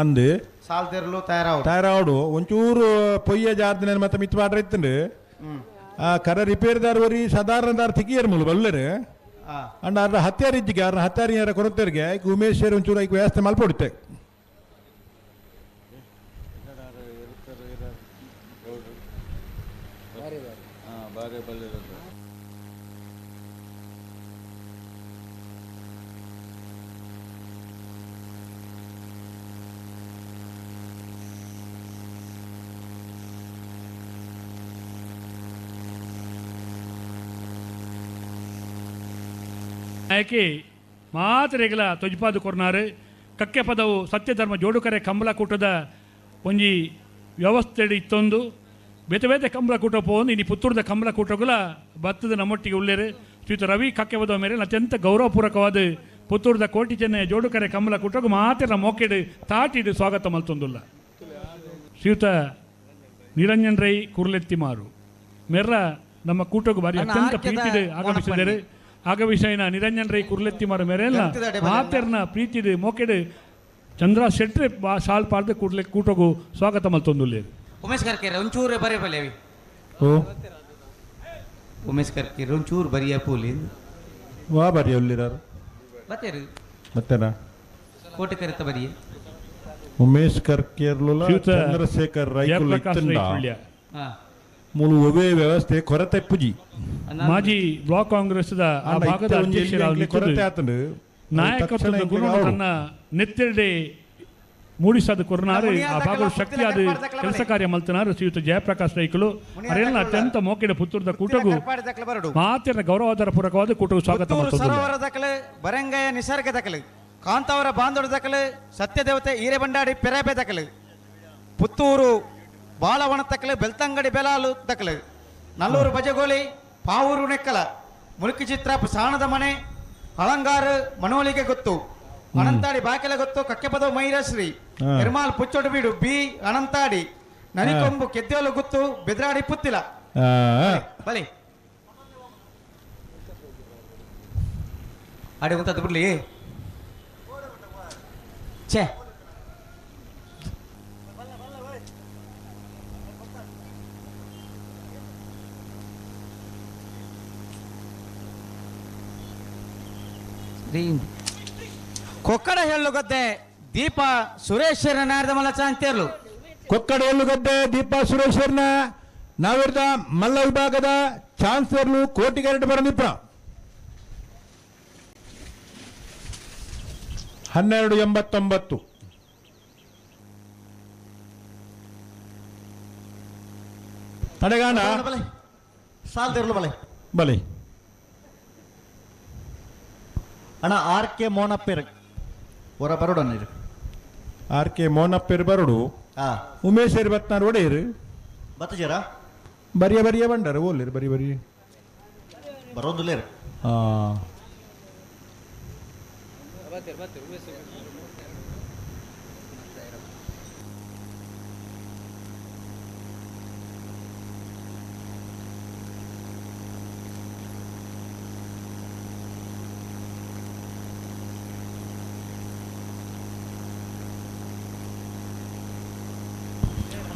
ಅಂದು ಸಾಲ್ದೇರ್ಲು ತಯಾರಾವಡು ಒಂಚೂರು ಪೊಯ್ಯ ಜಾರ್ದಿನ ಮತ್ತೆ ಮಿತ್ ಮಾಡ್ರ ಇತ್ತಂಡು ಆ ಕರ ರಿಪೇರಿದಾರ್ ವರಿ ಸಾಧಾರಣದಾರ್ ತಿಕ್ಕಿಯರ್ ಮುಲು ಬಲ್ಲರು ಅಂಡ್ ಅದ್ರ ಹತ್ಯಾರ ಇಜ್ಜಿಗೆ ಅರ್ನ ಹತ್ಯಾರ ಕೊರತೆರಿಗೆ ಉಮೇಶ್ ಒಂಚೂರು ಈಗ ವ್ಯವಸ್ಥೆ ಮಲ್ಪೊಡುತ್ತೆ ನಾಯಕಿ ಮಾತ್ರೆಗಳ ತೊಜ್ಪಾದು ಕೊರ್ನಾರು ಕಕ್ಕೆ ಪದವು ಸತ್ಯಧರ್ಮ ಜೋಡುಕರೆ ಕಂಬಳಕೂಟದ ಒಂಜಿ ವ್ಯವಸ್ಥೆ ಇತ್ತೊಂದು ಬೇತೆ ಬೇತೆ ಕಂಬಳಕೂಟ ಪೋಂದು ಇನ್ನು ಪುತ್ತೂರದ ಕಂಬಳಕೂಟಗಳ ಭತ್ತದ ನಮ್ಮೊಟ್ಟಿಗೆ ಉಳ್ಳೇರು ಶ್ರೀಯುತ ರವಿ ಕಕ್ಕೆ ಪದವ ಮೇಲೆ ಅತ್ಯಂತ ಗೌರವಪೂರ್ವಕವಾದ ಪುತ್ತೂರದ ಕೋಟಿ ಚೆನ್ನೈ ಜೋಡುಕರೆ ಕಂಬಳಕೂಟಗೂ ಮಾತ್ರ ಮೋಕೆಡು ತಾಟಿಡು ಸ್ವಾಗತ ಮಲ್ತೊಂದುಲ್ಲ ಶ್ರೀಯುತ ನಿರಂಜನ್ ರೈ ಕುರ್ಲೆತ್ತಿಮಾರು ಮೆರ್ರ ನಮ್ಮ ಕೂಟೋಗು ಬಾರಿ ಅಣ್ಣ, ಅತ್ಯಂತ ಆರ್ಕೆದ ಪ್ರೀತಿಡು ಆಗಮಿಸಿದರೆ ಆಗಮಿಸಿನ ನಿರಂಜನ್ ರೈ ಕುರ್ಲೆತ್ತಿಮಾರು ಮೆರೆಲ್ಲ ಮಾತೆರ್ನ ಪ್ರೀತಿಡು ಮೋಕೆಡು ಚಂದ್ರ ಶೆಟ್ರೆ ಶಾಲ್ ಪಾರ್ದು ಕೂಡ್ಲೆ ಕೂಟೋಗು ಸ್ವಾಗತ ಮಲ್ತೊಂದುಲ್ಲೇರು ಉಮೇಶ್ ಕರ್ಕೇರ ಒಂಚೂರು ಬರೀ ಬಲ್ಲೇವಿ ಓ ಉಮೇಶ್ ಕರ್ಕೇರ ಒಂಚೂರು ಬರಿಯ ಪೂಲಿ ವಾ ಬರಿ ಒಲ್ಲಿರಾರು ಬತ್ತೇರು ಮತ್ತೇನಾ ಕೋಟೆ ಕರೆತ ಬರಿಯ ಉಮೇಶ್ ಕರ್ಕೇರ್ಲುಲ ಶ್ರೀಯುತ ಚಂದ್ರಶೇಖರ್ ರೈಕುಲು ಜಯಪ್ರಕಾಶ್ ರೈ ಇತ್ತಂಡ ಸುಳ್ಯ. ಮೂಲು ಒವೇ ವ್ಯವಸ್ಥೆ ಕೊರತೆ ಪುಜಿ ಮಾಜಿ ಬ್ಲಾಕ್ ಕಾಂಗ್ರೆಸ್ದ ಆ ಭಾಗದ ಅಧ್ಯಕ್ಷರಾಗಿ ಕೊರತೆ ಆತಂಡು ನಾಯಕತ್ವದ ಗುಣ ತನ್ನ ನೆತ್ತೆಡೆ ಮೂಡಿಸದ ಕೊರನಾರು ಆ ಭಾಗದ ಶಕ್ತಿಯಾದ ಕೆಲಸ ಕಾರ್ಯ ಮಲ್ತನಾರು ಶ್ರೀಯುತ ಜಯಪ್ರಕಾಶ್ ರೈಕುಲು ಅವರೆಲ್ಲ ಅತ್ಯಂತ ಮೋಕೆಡ ಪುತ್ತೂರದ ಕೂಟಗೂ ಮಾತಿನ ಗೌರವಾಧಾರ ಪೂರ್ವಕವಾದ ಕೂಟವು ಸ್ವಾಗತ ಸರೋವರ ದಕಲು ಬರಂಗಯ ನಿಸರ್ಗ ದಕಲು ಕಾಂತಾವರ ಬಾಂಧವರ ದಕಲು ಸತ್ಯದೇವತೆ ಈರೆಬಂಡಾಡಿ ಪೆರಾಬೆ ದಕಲು ಪುತ್ತೂರು ಬಾಳವಣ ತಕ್ಕಲು ಬೆಳ್ತಂಗಡಿ ಬೆಲಾಲು ತಕ್ಕಲು ನಲ್ಲೂರು ಬಜಗೋಳಿ ಪಾವೂರು ನೆಕ್ಕಲ ಮುಲ್ಕಿ ಚಿತ್ರ ಸಾಣದ ಮನೆ ಅಲಂಗಾರ ಮನೋಲಿಗೆ ಗೊತ್ತು ಅನಂತಾಡಿ ಬಾಕೆಲೆ ಗೊತ್ತು ಕಕ್ಕೆಪದ ಮೈರಶ್ರೀ ನಿರ್ಮಾಲ್ ಪುಚ್ಚೊಡು ಬೀಡು ಬಿ ಅನಂತಾಡಿ ನನಿಕೊಂಬು ಕೆದ್ದೋಲು ಗೊತ್ತು ಬೆದ್ರಾಡಿ ಪುತ್ತಿಲ ಬಲಿ ಆಡಿ ಉಂಟದ್ದು ಬಿಡ್ಲಿ ಛೇ ಕೊಕ್ಕಡ ಹೇಳುಗದ್ದೆ ದೀಪ ಸುರೇಶ್ವರ ನಾರದ ಮಲಚ ಅಂತೇರ್ಲು ಕೊಕ್ಕಡ ಎಳ್ಳುಗದ್ದೆ ದೀಪ ಸುರೇಶ್ವರ್ನ ನಾವಿರ್ದ ಮಲ್ಲ ವಿಭಾಗದ ಚಾನ್ಸಲರ್ಲು ಕೋಟಿಗೆರಡು ಬರಂದಿಪ್ಪ 1289 ನಡೆಗಾನ ಸಾಲ್ದಿರ್ಲು ಬಲೆ ಬಲಿ ಅಣ್ಣ ಆರ್ ಕೆ ಮೋನಪ್ಪೇರ್ ಹೊರ ಬರೋಡ ನೀರು ಆರ್ ಕೆ ಮೋನಪ್ಪೇರು ಬರಡು ಉಮೇಶ್ ಬತ್ನಾರು ಒಡೆಯರು ಬತ್ತಜರ ಬರಿಯ ಬರಿಯ ಬಂಡರು ಓಲಿರು ಬರಿ ಬರಿ ಬರೋದಿಲ್ಲೇರು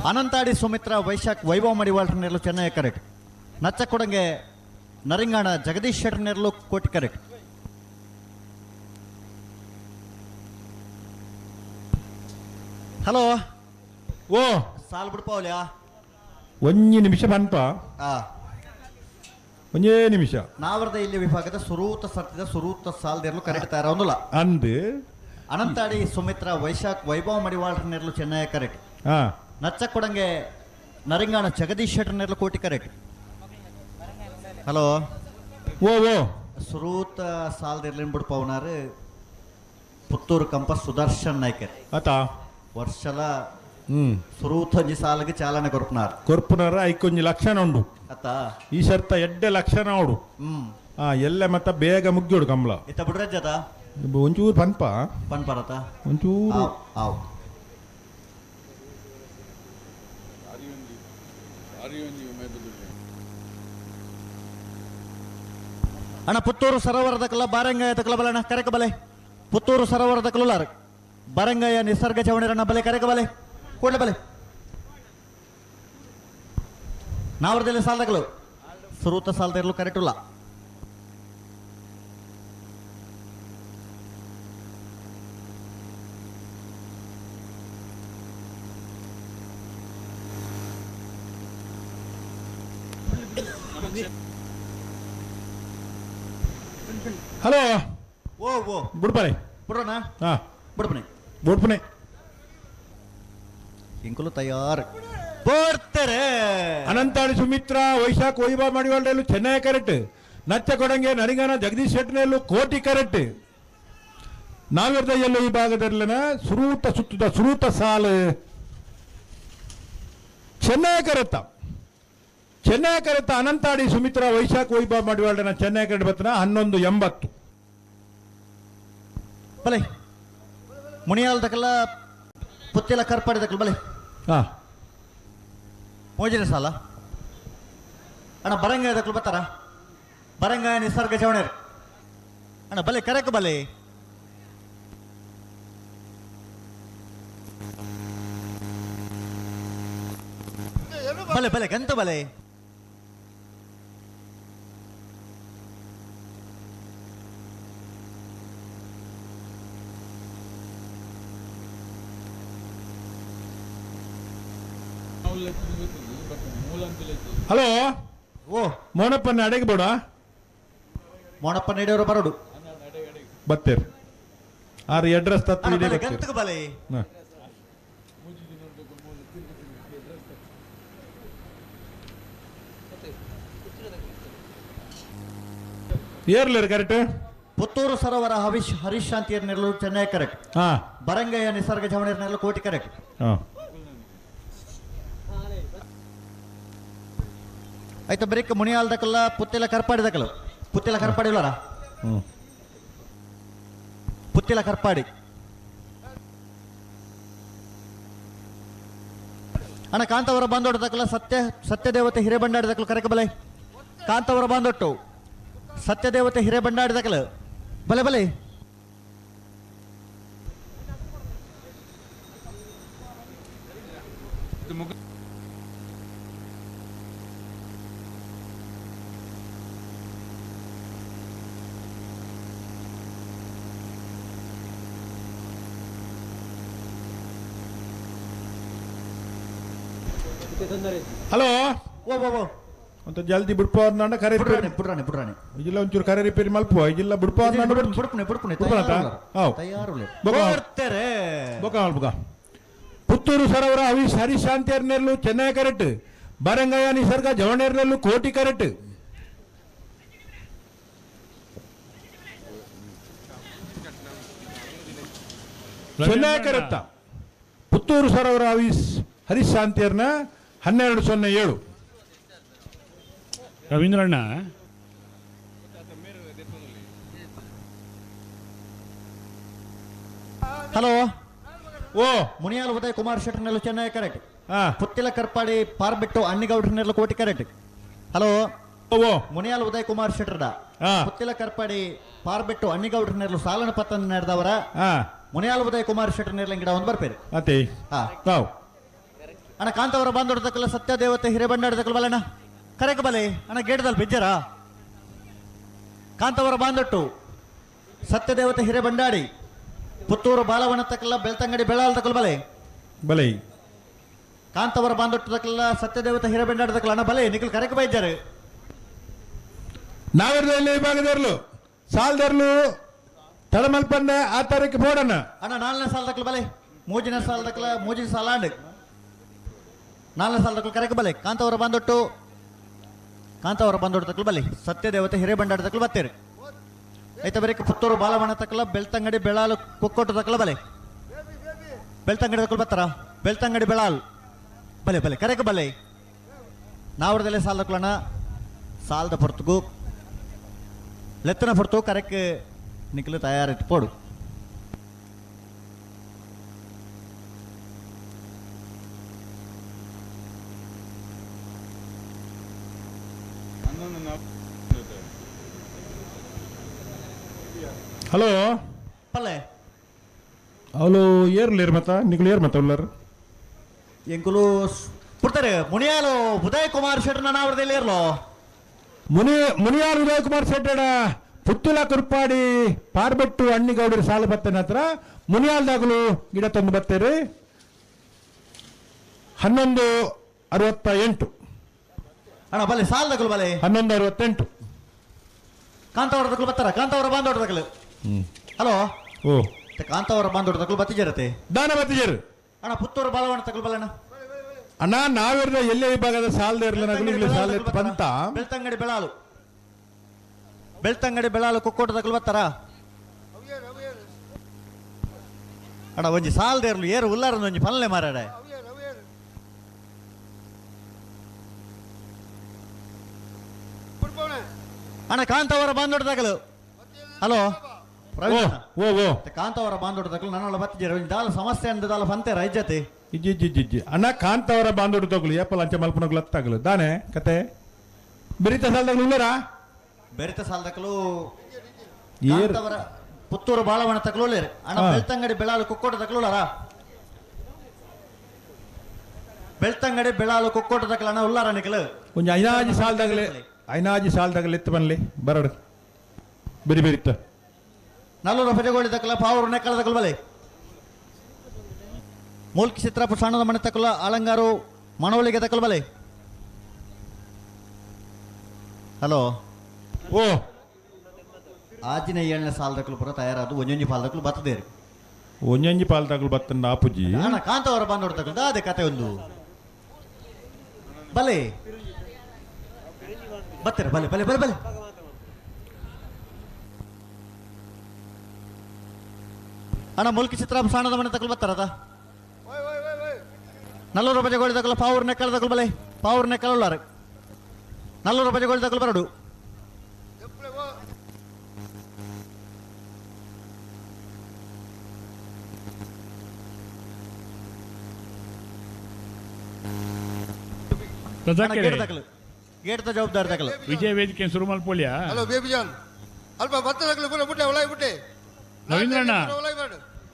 ಅನಂತಾಡಿ ಸುಮಿತ್ರ ವೈಶಾಖ್ ವೈಭವ್ ಮಡಿವಾಳ್ರ ನೆರಲು ಚೆನ್ನೈ ಕರೆಕ್ಟ್ ನಚ್ಚಕೊಡಂಗೆ ನರಿಂಗಾಣ ಜಗದೀಶ್ ಶೆಟ್ಟರ್ ನೆರಲು ಕೋಟಿ ಕರೆಕ್ಟ್ ಹಲೋ ಓ ಸಾಲ್ ಬಿಡ್ಪಾವಲ್ಯಾ ಒಂಜಿ ನಿಮಿಷ ಬಂತ ಒಂಜೇ ನಿಮಿಷ ನಾವರದ ಇಲ್ಲಿ ವಿಭಾಗದ ಸುರೂತ ಸರ್ತಿದ ಸುರೂತ ಸಾಲ್ದಿರ್ಲು ಕರೆಕ್ಟ್ ತಯಾರೊಂದಿಲ್ಲ ಅಂದು ಅನಂತಾಡಿ ಸುಮಿತ್ರ ವೈಶಾಖ್ ವೈಭವ್ ಮಡಿವಾಳ್ರ ನೆರಲು ಚೆನ್ನೈ ಕರೆಕ್ಟ್ ಹಾ ನಚ್ಚಕೊಡಂಗೆ ನರಿಂಗಾಣ ಜಗದೀಶ್ ಶೆಟ್ಟರ್ ನೆರಲು ಕೋಟಿ ಕರೆಕ್ಟ್ ಹಲೋ ಓ ಓ ಸುರೂತ ಸಾಲ್ದಿರ್ಲಿನ್ ಬಿಡ್ಪವನಾರು ಪುತ್ತೂರು ಕಂಪಸ್ ಸುದರ್ಶನ್ ನಾಯ್ಕರ್ ಆತ ವರ್ಷಲ ಸುರೂತಂಜಿ ಸಾಲಿಗೆ ಚಾಲನೆ ಕೊರ್ಪನಾರ್ ಕೊರ್ಪುನರ ಐಕೊಂಜಿ ಲಕ್ಷಣ ಉಂಡು ಅತ್ತ ಈ ಸರ್ತ ಎಡ್ಡೆ ಲಕ್ಷಣ ಉಡು ಎಲ್ಲ ಮತ್ತ ಬೇಗ ಮುಗ್ಗಿಡು ಕಮಲ ಇತ್ತ ಬಿಡ್ರೆ ಜದ ಒಂಚೂರು ಪನ್ಪ ಪನ್ಪರತ ಒಂಚೂರು ಆವ್ ಅಣ್ಣ ಪುತ್ತೂರು ಸರೋವರದ ಕಲ್ಲ ಬಾರಂಗಾಯ ತಕಲ ಬಲಣ್ಣ ಕರೆಕ ಬಲೆ ಪುತ್ತೂರು ಸರೋವರದ ಕಲ್ಲುಲಾರ ಬಾರಂಗಾಯ ನಿಸರ್ಗ ಚವಣಿರಣ್ಣ ಬಲೆ ಕರೆಕ ಬಲೆ ಕೂಡಲೇ ಬಲೆ ನಾವರದಲ್ಲಿ ಸಾಲದಗಳು ಸುರೂತ ಸಾಲದಿರಲು ಕರೆಕ್ಟ್ ಇಲ್ಲ ಹಲೋ ಓ ಓ ಬಿಡ್ಬಾರೆ ಬಿಡೋಣ ಹಾ ಬಿಡ್ಬನೆ ಬಿಡ್ಪನೆ ಇಂಕುಲು ತಯಾರು ಬರ್ತಾರೆ ಅನಂತಾಡಿ ಸುಮಿತ್ರ ವೈಶಾಖ್ ವೈಭವ ಮಾಡಿವಾಳ್ರೆಲ್ಲೂ ಚೆನ್ನೈ ಕರೆಕ್ಟ್ ನಚ್ಚ ಕೊಡಂಗೆ ನರಿಗಾನ ಜಗದೀಶ್ ಶೆಟ್ಟರ್ನೆಲ್ಲೂ ಕೋಟಿ ಕರೆಕ್ಟ್ ನಾವಿರ್ದ ಎಲ್ಲೋ ಈ ಭಾಗದಲ್ಲಿನ ಸುರೂತ ಸುತ್ತದ ಸುರೂತ ಸಾಲು ಚೆನ್ನೈ ಕರೆತ್ತ ಅನಂತಾಡಿ ಸುಮಿತ್ರ ವೈಶಾಖ್ ವೈಭವ ಮಾಡಿವಾಳ್ರನ ಚೆನ್ನೈ ಕರೆಕ್ಟ್ ಬತ್ತನ 1180 ಬಲೆ ಮುನಿಯಾಲ್ದಕ್ಕೆಲ್ಲ ಪುತ್ತಿಲ ಕರ್ಪಾಡಿದಕ್ಕಲ್ಲ ಬಲೆ ಹಾ ಮೋಜಿನ ಸಾಲ ಅಣ್ಣ ಬರಂಗಾಯ ದಕ್ಕಲು ಬರ್ತಾರ ಬರಂಗಾಯ ನಿಸರ್ಗ ಚವಣೇರ್ ಅಣ್ಣ ಬಲೆ ಕರೆಕ್ ಬಲೆ ಬಲೆ ಬಲೆ ಗಂತ ಬಲೆ ಹಲೋ ಓ ಮೋನಪ್ಪನ ಅಡೆಗೆ ಬೇಡ ಮೋಣಪ್ಪ ನಡೆಯವರು ಬರೋಡು ಬತ್ತೇರ್ ಆರು ಅಡ್ರೆಸ್ ತತ್ತು ಇದೇ ಬತ್ತೇರ್. ಗಂತಕ ಬಲೆ ಹಾ. ಏರ್ಲೇರು ಕರೆಕ್ಟ್ ಪುತ್ತೂರು ಸರೋವರ ಹರೀಶ್ ಶಾಂತಿಯರ್ ನೆರಳು ಚೆನ್ನೈ ಕರೆಕ್ಟ್ ಹಾ ಬರಂಗಯ್ಯ ನಿಸರ್ಗ ಚವಣೇರ್ ನೆರಳು ಕೋಟಿ ಕರೆಕ್ಟ್ ಹಾ ಆಯ್ತು ಬರೀಕ್ ಮುನಿಯಾಲ್ ದಕ್ಕಲ್ಲ ಪುತ್ತಿಲ ಕರ್ಪಾಡಿ ದಕ್ಕಲು ಪುತ್ತಿಲ ಕರ್ಪಾಡಿ ಇಲ್ಲರ ಹ್ಮ್ ಪುತ್ತಿಲ ಕರ್ಪಾಡಿ ಅಣ್ಣ ಕಾಂತವರ ಬಾಂದೋಟ ದಕ್ಕಲ ಸತ್ಯದೇವತೆ ಹಿರೇಬಂಡಾಡಿ ದಕ್ಕಲು ಕರೆಕ ಬಲೆ ಕಾಂತವರ ಬಾಂದೊಟ್ಟು ಸತ್ಯದೇವತೆ ಹಿರೇಬಂಡಾಡಿ ದಕ್ಕಲು ಬಲೆ ಬಲೆ ಹಲೋ ಓ ಓ ಓ ಅಂತ ಜಲ್ದಿ ಬಿಡ್ಪೋ ಅಂದ ಕರೆ ರಿಪೇರಿ ಪುಟ್ರಾಣಿ ಪುಟ್ರಾಣಿ ಇಜಿಲ್ಲ ಒಂಚೂರು ಕರೆ ರಿಪೇರಿ ಮಲ್ಪುವ ಇಜಿಲ್ಲ ಬಿಡ್ಪೋ ಅಂದ ಬುಡ್ಪುಣೆ ಬುಡ್ಪುಣೆ ತಯಾರು ಬೊಕ ಮಲ್ಪುಗ ಪುತ್ತೂರು ಸರೋವರ ಹರೀಶ್ ಶಾಂತಿಯರ್ನೆಲ್ಲು ಚೆನ್ನೈ ಕರೆಕ್ಟ್ ಬರಂಗಯ್ಯ ನಿಸರ್ಗ ಜವಣೇರ್ನೆಲ್ಲು ಕೋಟಿ ಕರೆಕ್ಟ್ ಚೆನ್ನೈ ಕರೆಕ್ಟ ಪುತ್ತೂರು ಸರೋವರ ಹರೀಶ್ ಶಾಂತಿಯರ್ನ 1207 ರವೀಂದ್ರಣ್ಣ ಹಲೋ ಓ ಮುನಿಯಾಲ್ ಉದಯ್ ಕುಮಾರ್ ಶೆಟ್ಟರ್ನೆಲ್ಲ ಚೆನ್ನೈ ಕರೆಕ್ಟ್ ಹಾ ಪುತ್ತಿಲ ಕರ್ಪಾಡಿ ಪಾರ್ಬಿಟ್ಟು ಅನ್ನಿಗೌಡ್ರನೆಲ್ಲ ಕೋಟಿ ಕರೆಕ್ಟ್ ಹಲೋ ಓ ಮುನಿಯಾಲ್ ಉದಯ್ ಕುಮಾರ್ ಶೆಟ್ಟರ್ದ ಹಾ ಪುತ್ತಿಲ ಕರ್ಪಾಡಿ ಪಾರ್ಬಿಟ್ಟು ಅನ್ನಿಗೌಡ್ರನೆಲ್ಲ ಸಾಲನ ಪತ್ತ ನಡೆದವರ ಹಾ ಮುನಿಯಾಲ್ ಉದಯ್ ಕುಮಾರ್ ಶೆಟ್ಟರ್ನೆಲ್ಲ ಗಿಡ ಒಂದು ಬರ್ಪೇರಿ ಅತ್ತೆ ಹಾ ತಾವು ಅಣ್ಣ ಕಾಂತವರ ಬಾಂಧೋಡದಕ್ಕಲ್ಲ ಸತ್ಯದೇವತೆ ಹಿರೇಬಂಡಾಡದಕ್ಕಲ್ಲ ಬಲಣ್ಣ ಕರೆಕ ಬಲೆ ಅಣ್ಣ ಗೇಟದಲ್ಲಿ ಬಿಜ್ಜರ ಕಾಂತವರ ಬಾಂದೊಟ್ಟು ಸತ್ಯದೇವತೆ ಹಿರೇಬಂಡಾಡಿ ಪುತ್ತೂರು ಬಾಲವನ ತಕ್ಕಲ್ಲ ಬೆಳ್ತಂಗಡಿ ಬೆಳಾಲ್ ತಕ್ಕಲ್ ಬಲೆ ಬಲೈ ಕಾಂತವರ ಬಾಂದೊಟ್ಟದಕ್ಕಲ್ಲ ಸತ್ಯದೇವತೆ ಹಿರೇಬಂಡಾಡದಕ್ಕಲ್ಲ ಅಣ್ಣ ಬಲೆ ನಿಖಲ್ ಕರೆಕ ಬೈಜಾರೆ ನಾವಿರ್ದಲ್ಲಿ ವಿಭಾಗದರ್ಲು ಸಾಲ್ದರ್ಲು ತಳಮಲ್ಪನ್ನೆ ಆ ತಾರೀಕು ಬೋಡನ್ನ ಅಣ್ಣ 4ನೇ ಸಾಲದಕ್ಕಲ್ಲ ಬಲೆ ಮೂಜಿನ ಸಾಲದಕ್ಕಲ್ಲ ಮೂಜಿನ ಸಾಲ ಅಂಡ್ 4ನೇ ಸಾಲದಕ್ಕಲ್ಲ ಕರೆಕ ಬಲೆ ಕಾಂತವರ ಬಾಂದೊಟ್ಟು ಕಾಂತವರ ಬಂದೊಡ್ತಕ್ಕಲು ಬಲ್ಲಿ ಸತ್ಯದೇವತೆ ಹಿರೇಬಂಡಾಡದಕ್ಕಲು ಬತ್ತೇರಿ ಐತ ಬರೀ ಪುತ್ತೂರು ಬಾಲವನ ತಕ್ಕಲ ಬೆಳ್ತಂಗಡಿ ಬೆಳಾಲು ಕುಕ್ಕೊಟ್ಟು ತಕ್ಕಲ ಬಲೆ ಬೆಳ್ತಂಗಡಿ ತಕ್ಕಲು ಬತ್ತಾರ ಬೆಳ್ತಂಗಡಿ ಬೆಳಾಲ್ ಬಲೆ ಬಲೆ ಕರೆಕ ಬಲೆ ನಾವರದಲ್ಲೇ ಸಾಲ ತಕ್ಕಲಣ್ಣ ಸಾಲದ ಪೊರ್ತುಗು ಲೆತ್ತನ ಪೊರ್ತು ಕರೆಕ್ ನಿಖಲು ತಯಾರಿಟ್ಟು ಪೋಡು ಹಲೋ ಪಲ್ಲೆ ಅವಳು ಏರ್ಲೇರ್ ಮತ್ತ ನಿಗಳು ಏರ್ ಮತ್ತ ಉಲ್ಲರ್ ಎಂಕುಲು ಪುಡ್ತಾರೆ ಮುನಿಯಾಲು ಉದಯ್ ಕುಮಾರ್ ಶೆಟ್ಟರ್ನ ನಾವರದಲ್ಲಿ ಇರ್ಲೋ ಮುನಿಯಾಲ್ ಉದಯ್ ಕುಮಾರ್ ಶೆಟ್ಟಡ ಪುತ್ತೂಲ ಕುರ್ಪಾಡಿ ಪಾರ್ಬೆಟ್ಟು ಅಣ್ಣಿಗೌಡರ ಸಾಲು ಬತ್ತನ ಹತ್ರ ಮುನಿಯಾಲ್ದಾಗಲು ಗಿಡ ತಂದು ಬತ್ತೇರಿ 1168 ಅಣ್ಣ ಬಲೆ ಸಾಲದಕ್ಕಲು ಬಲೆ 1168 ಕಾಂತವರದಕ್ಕಲು ಬತ್ತಾರ ಕಾಂತವರ ಬಾಂಧೋಡದಕ್ಕಲು ಹಲೋ ಓ ಕಾಂತವರ ಬಾಂಧೋಡದಕ್ಕಲು ಬತ್ತಿಜರತೆ ದಾನ ಬತ್ತಿಜರು ಅಣ್ಣ ಪುತ್ತೂರು ಬಾಲವನ ತಕ್ಕಲು ಬಲ್ಲಣ್ಣ ಅಣ್ಣ ನಾವಿರ್ದ ಎಲ್ಲೇ ವಿಭಾಗದ ಸಾಲದ ಇರ್ಲ ಸಾಲ ಪಂತ ಬೆಳ್ತಂಗಡಿ ಬೆಳಾಲು ಬೆಳ್ತಂಗಡಿ ಬೆಳಾಲು ಕುಕ್ಕೋಟದಕ್ಕಲು ಬತ್ತಾರ ಅಣ್ಣ ಒಂಜಿ ಸಾಲದ ಇರ್ಲು ಏರು ಉಲ್ಲಾರನ ಒಂಜಿ ಪಲ್ಲೆ ಮಾರಾಡ ಅಣ್ಣ ಕಾಂತವರ ಬಾಂಧೋಡದಕ್ಕಲು ಹಲೋ ಓ ಓ ಕಾಂತವರ ಬಾಂಧೋಡದಕ್ಕಲು ನನ್ನ ಬತ್ತಿಜರು ದಾಲ ಸಮಸ್ಯೆ ಅಂದ ದಾಲ ಪಂತೆ ರೈಜತೆ ಇಜ್ಜಿ ಅಣ್ಣ ಕಾಂತವರ ಬಾಂಧವರು ತಗೊಳ್ಳಿ ಏಪಲ್ ಅಂಚೆ ಮಲ್ಪನಗಳು ಹತ್ತಾಗಲು ದಾನೆ ಕತೆ ಬೆರಿತ ಸಾಲದಾಗಲು ಉಳ್ಳರಾ ಬೆರಿತ ಸಾಲದಕ್ಕಲು ಪುತ್ತೂರು ಬಾಳವಣ ತಕಲೋಲೆ ಅಣ್ಣ ಬೆಳ್ತಂಗಡಿ ಬೆಳಾಲು ಕುಕ್ಕೋಟ ತಕಲೋಲಾರ ಬೆಳ್ತಂಗಡಿ ಬೆಳಾಲು ಕುಕ್ಕೋಟ ತಕಲ ಅಣ್ಣ ಉಳ್ಳಾರ ನಿಕಲು ಒಂಜಿ ಐನಾಜಿ ಸಾಲದಾಗಲಿ ಎತ್ತು ಬನ್ಲಿ ಬರಡು ಬೆರಿತ 4 ರೂಪಾಯಿ ತಕಲ ಪಾವೂರು ನೆಕ್ಕಲ ತಕಲ್ ಬಲೆ ಮೂಲ್ಕಿ ಚಿತ್ರಾಪುರ ಸಣ್ಣದ ಮನೆ ತಕಲ ಅಲಂಗಾರು ಮನವಳಿಗೆ ತಕಲ್ ಬಲೆ ಹಲೋ ಓ ಆಜಿನ 7ನೇ ಸಾಲದಕ್ಕಲು ಪುರ ತಯಾರಾದು ಒಂಜೊಂಜಿ ಪಾಲದಕ್ಕಲು ಬರ್ತದೆ ರೀ ಒಂಜೊಂಜಿ ಪಾಲದಾಗಲು ಬತ್ತಂಡ ಆಪುಜಿ ಅಣ್ಣ ಕಾಂತವರ ಬಂದು ನೋಡ್ತಕ್ಕಂಥ ಅದೇ ಕತೆ ಒಂದು ಬಲೆ ಬರ್ತಾರೆ ಬಲೆ ಬಲೆ ಬಲೆ ಬಲೆ ಅಣ್ಣ ಮುಲ್ಕಿ ಚಿತ್ರ ಸಾಣದ ಮನೆ ತಕಲ್ ಬರ್ತಾರದ 4 ರೂಪಾಯಿ ಗೋಳಿ ತಕಲ ಪಾವೂರ್ ನೆಕ್ಕಳ ತಕಲ್ ಬಲೆ ಪಾವೂರ್ ನೆಕ್ಕಲ ಉಳ್ಳಾರ 4 ರೂಪಾಯಿ ಗೋಳಿ ತಕಲ್ ಬರಡು ಗೇಟ್ ಜವಾಬ್ದಾರಿ ತಕಲು ವಿಜಯ ವೇದಿಕೆ ಸುರುಮಲ್ ಪೋಲಿಯಾ ಹಲೋ ಬೇಬಿ ಜಾನ್ ಅಲ್ಪ ಭತ್ತ ತಕಲು ಪುರ ಬುಟ್ಟೆ ಒಳಗೆ ಬುಟ್ಟೆ ರವೀಂದ್ರಣ್ಣ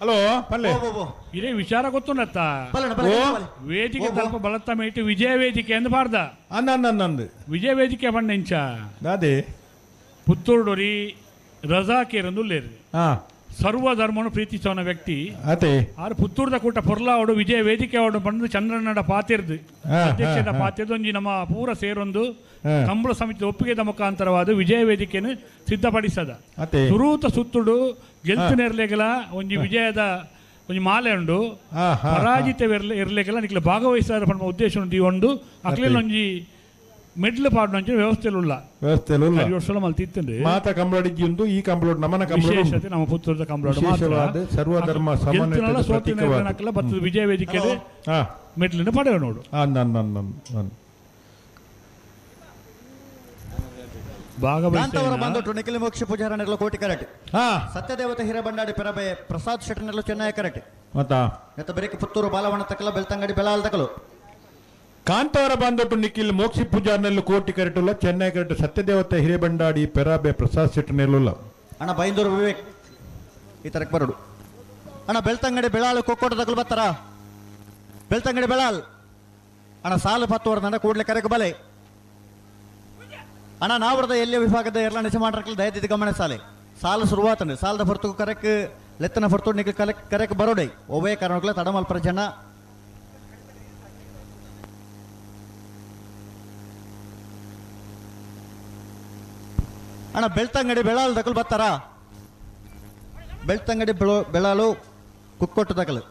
ಹಲೋ ಪಲ್ಲೆ ಇದೇ ವಿಚಾರ ಗೊತ್ತುಂಡತ್ತ ವೇದಿಕೆ ಸ್ವಲ್ಪ ಬಲತ್ತ ಮೇಟಿ ವಿಜಯ ವೇದಿಕೆ ಎಂದು ಬಾರ್ದ ಅಂದಂದು ವಿಜಯ ವೇದಿಕೆ ಬಂಡೆಂಚ ದಾದೆ ಪುತ್ತೂರ್ಡೋರಿ ರಜಾಕೇರಂದು ಉಲ್ಲೇರಿ ಹಾ ಸರ್ವ ಧರ್ಮವನ್ನು ಪ್ರೀತಿಸೋನ ವ್ಯಕ್ತಿ ಅದೇ ಆರು ಪುತ್ತೂರ್ದ ಕೂಟ ಪೊರ್ಲಾವಡು ವಿಜಯ ವೇದಿಕೆ ಅವಡು ಬಂದು ಚಂದ್ರನಡ ಪಾತಿರ್ದು ಅಧ್ಯಕ್ಷದ ಪಾತಿರ್ದು ಒಂಜಿ ನಮ್ಮ ಪೂರ ಸೇರೊಂದು ಕಂಬಳ ಸಮಿತಿ ಒಪ್ಪಿಗೆದ ಮುಖಾಂತರವಾದ ವಿಜಯ ವೇದಿಕೆಯನ್ನು ಸಿದ್ಧಪಡಿಸದ ಸುರೂತ ಸುತ್ತುಡು ಗೆಲ್ತುನೆರ್ಲೆಗಲ ಒಂಜಿ ವಿಜಯದ ಒಂಜಿ ಮಾಲೆ ಉಂಡು ಪರಾಜಿತ ಇರ್ಲೆಗಲ ನಿಕ್ಲ ಭಾಗವಹಿಸಾದ ಉದ್ದೇಶ ಒಂದು ಅಕ್ಲೆಲ್ಲ ಒಂಜಿ ಮೆಡ್ಲ್ ಪಾಡ್ನ ವ್ಯವಸ್ಥೆಲ್ಲ ಮಲ್ತಿತ್ತಂದ್ರೆ ಮಾತ ಕಂಬಳಡಿಜ್ಜಿ ಉಂಟು ಈ ಕಂಬಳ ನಮನ ವಿಶೇಷತೆ ನಮ್ಮ ಪುತ್ತೂರದ ಕಂಬಳ ಸರ್ವಧರ್ಮ ಬರ್ತದೆ ವಿಜಯ ವೇದಿಕೆ ಮೆಡ್ಲಿನ ಪಡೆಯ ನೋಡು ಬಂದು ನಿಖಿಲ ಮೋಕ್ಷ ಪೂಜಾರನೆಲ್ಲ ಕೋಟಿ ಕರೆಕ್ಟ್ ಸತ್ಯದೇವತೆ ಹಿರಬಂಡಾಡಿ ಪೆರಬೆ ಪ್ರಸಾದ್ ಶೆಟ್ಟರ್ನೆಲ್ಲ ಚೆನ್ನೈ ಕರೆಕ್ಟ್ ಮತ್ತೆ ಬರೀ ಪುತ್ತೂರು ಬಾಲವಣ ತಕಲ ಬೆಳ್ತಂಗಡಿ ಬೆಳಾಲ್ ತಕಲು ಕಾಂತವರ ಬಾಂಧವಟ್ಟು ನಿಖಿಲ್ ಮೋಕ್ಷಿ ಪೂಜಾರ್ನೆಲ್ಲು ಕೋಟಿ ಕರೆಟುಲ್ಲ ಚೆನ್ನೈ ಕರೆಕ್ಟ್ ಸತ್ಯದೇವತೆ ಹಿರೇಬಂಡಾಡಿ ಪೆರಾಬೆ ಪ್ರಸಾದ್ ಶೆಟ್ಟರ್ನೆಲ್ಲ ಅಣ್ಣ ಬೈಂದೂರು ವಿವೇಕ್ ಈ ತರಕ್ಕೆ ಬರಡು ಅಣ್ಣ ಬೆಳ್ತಂಗಡಿ ಬೆಳಾಲು ಕೊಕ್ಕೋಟ ತಕಲು ಬರ್ತಾರ ಬೆಳ್ತಂಗಡಿ ಬೆಳಾಲ್ ಅಣ್ಣ ಸಾಲು 10 ವರ್ಷ ಕೂಡಲೇ ಕರೆಗೆ ಬಲೆ ಅಣ್ಣ ನಾವರದ ಎಲ್ಲಿಯ ವಿಭಾಗದ ಎಲ್ಲ ನೆಸ ಮಾಡ್ರಕ್ಕಲ್ಲ ದಯದಿದ್ದು ಗಮನ ಸಾಲ ಶುರುವಾತಂದ್ರೆ ಸಾಲದ ಹೊರತು ಕರೆಕ್ ಲೆತ್ತನ ಹೊರತು ನಿಖಿಲ್ ಕರೆಕ್ ಬರೋಡೈ ಒವೇ ಕಾರಣಕ್ಕಲ್ಲ ತಡಮಲ್ಪರ ಜನ ಅಣ್ಣ ಬೆಳ್ತಂಗಡಿ ಬೆಳಾಲು ತಕಲು ಬರ್ತಾರ ಬೆಳ್ತಂಗಡಿ ಬೆಳಾಲು ಕುಕ್ಕೊಟ್ಟು ತಕಲು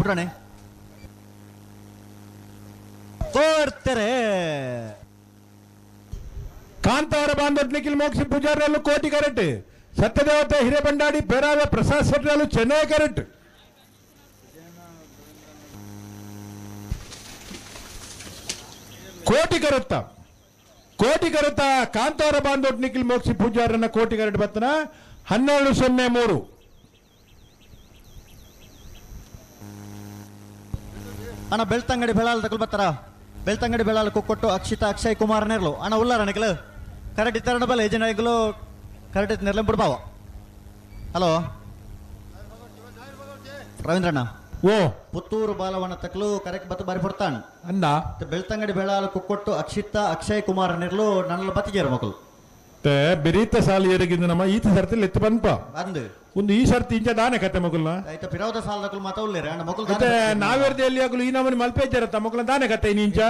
ಬಿಡ್ರಾನೆ ಕೊಡ್ತಾರೆ ಕಾಂತವರ ಬಾಂಧವ ನಿಖಿಲ್ ಮೋಕ್ಷಿ ಪೂಜಾರಲ್ಲೂ ಕೋಟಿ ಕರೆಕ್ಟ್ ಸತ್ಯದೇವತೆ ಹಿರೇಬಂಡಾಡಿ ಪೆರಾವೆ ಪ್ರಸಾದ್ ಶೆಟ್ಟರಲ್ಲೂ ಚೆನ್ನೈ ಕರೆಕ್ಟ್ ಕೋಟಿ ಕರುತ್ತಾ ಕಾಂತವರ ಬಾಂಧವ ನಿಖಿಲ್ ಮೋಕ್ಷಿ ಪೂಜಾರನ್ನ ಕೋಟಿ ಕರೆಕ್ಟ್ ಬರ್ತನ 1203 ಅಣ್ಣ ಬೆಳ್ತಂಗಡಿ ಬೆಳಾಲ್ ತಕಲ್ ಬರ್ತಾರ ಬೆಳ್ತಂಗಡಿ ಬೆಳಾಲ್ ಕೊಟ್ಟು ಅಕ್ಷಿತಾ ಅಕ್ಷಯ್ ಕುಮಾರ್ ನೆರ್ಲು ಅಣ್ಣ ಉಲ್ಲಾರ ನಿಖಲ್ ಕರೆಕ್ಟ್ ಇತ್ತಾರ ಬಲ್ಲ ಏಜೆಂಟ್ಗಳು ಕರೆಕ್ಟ್ ನೆರ್ಲೆ ಬಿಡ್ಬಾವ ಹಲೋ ರವೀಂದ್ರಣ್ಣ ಓ ಪುತ್ತೂರು ಬಾಲವನ ತಕಲು ಕರೆಕ್ಟ್ ಬತ್ತು ಬಾರಿ ಪಡ್ತಾನ್ ಅಂದ ಬೆಳ್ತಂಗಡಿ ಬೆಳಾಲ್ ಕೊಟ್ಟು ಅಕ್ಷಿತಾ ಅಕ್ಷಯ್ ಕುಮಾರ್ ನೆರ್ಲು ನನ್ನ ಬತ್ತಿಗೇರು ಮಕ್ಕಳು ಬೆರೀತ ಸಾಲು ಎರಗಿಂದ ನಮ್ಮ ಈತ ಸರ್ತಿ ಎತ್ತು ಬಂದ್ಪ ಅಂದು ಒಂದು ಈ ಸರ್ತಿ ಇಂಚ ದಾನೆ ಕತೆ ಮಗುಲ್ನ ಆಯ್ತಾ ಪಿರಾವದ ಸಾಲದಕ್ಕೂ ಮಾತಾ ಉಳ್ಳೇರ ಅಣ್ಣ ಮಕ್ಕಳು ಮತ್ತೆ ನಾವೆರ್ದು ಎಲ್ಲಿ ಆಗಲು ಈ ನಮ್ಮನೆ ಮಲ್ಪೇಜರತ್ತ ಮಕ್ಕಳ ದಾನೆ ಕತೆ ಇಂಚ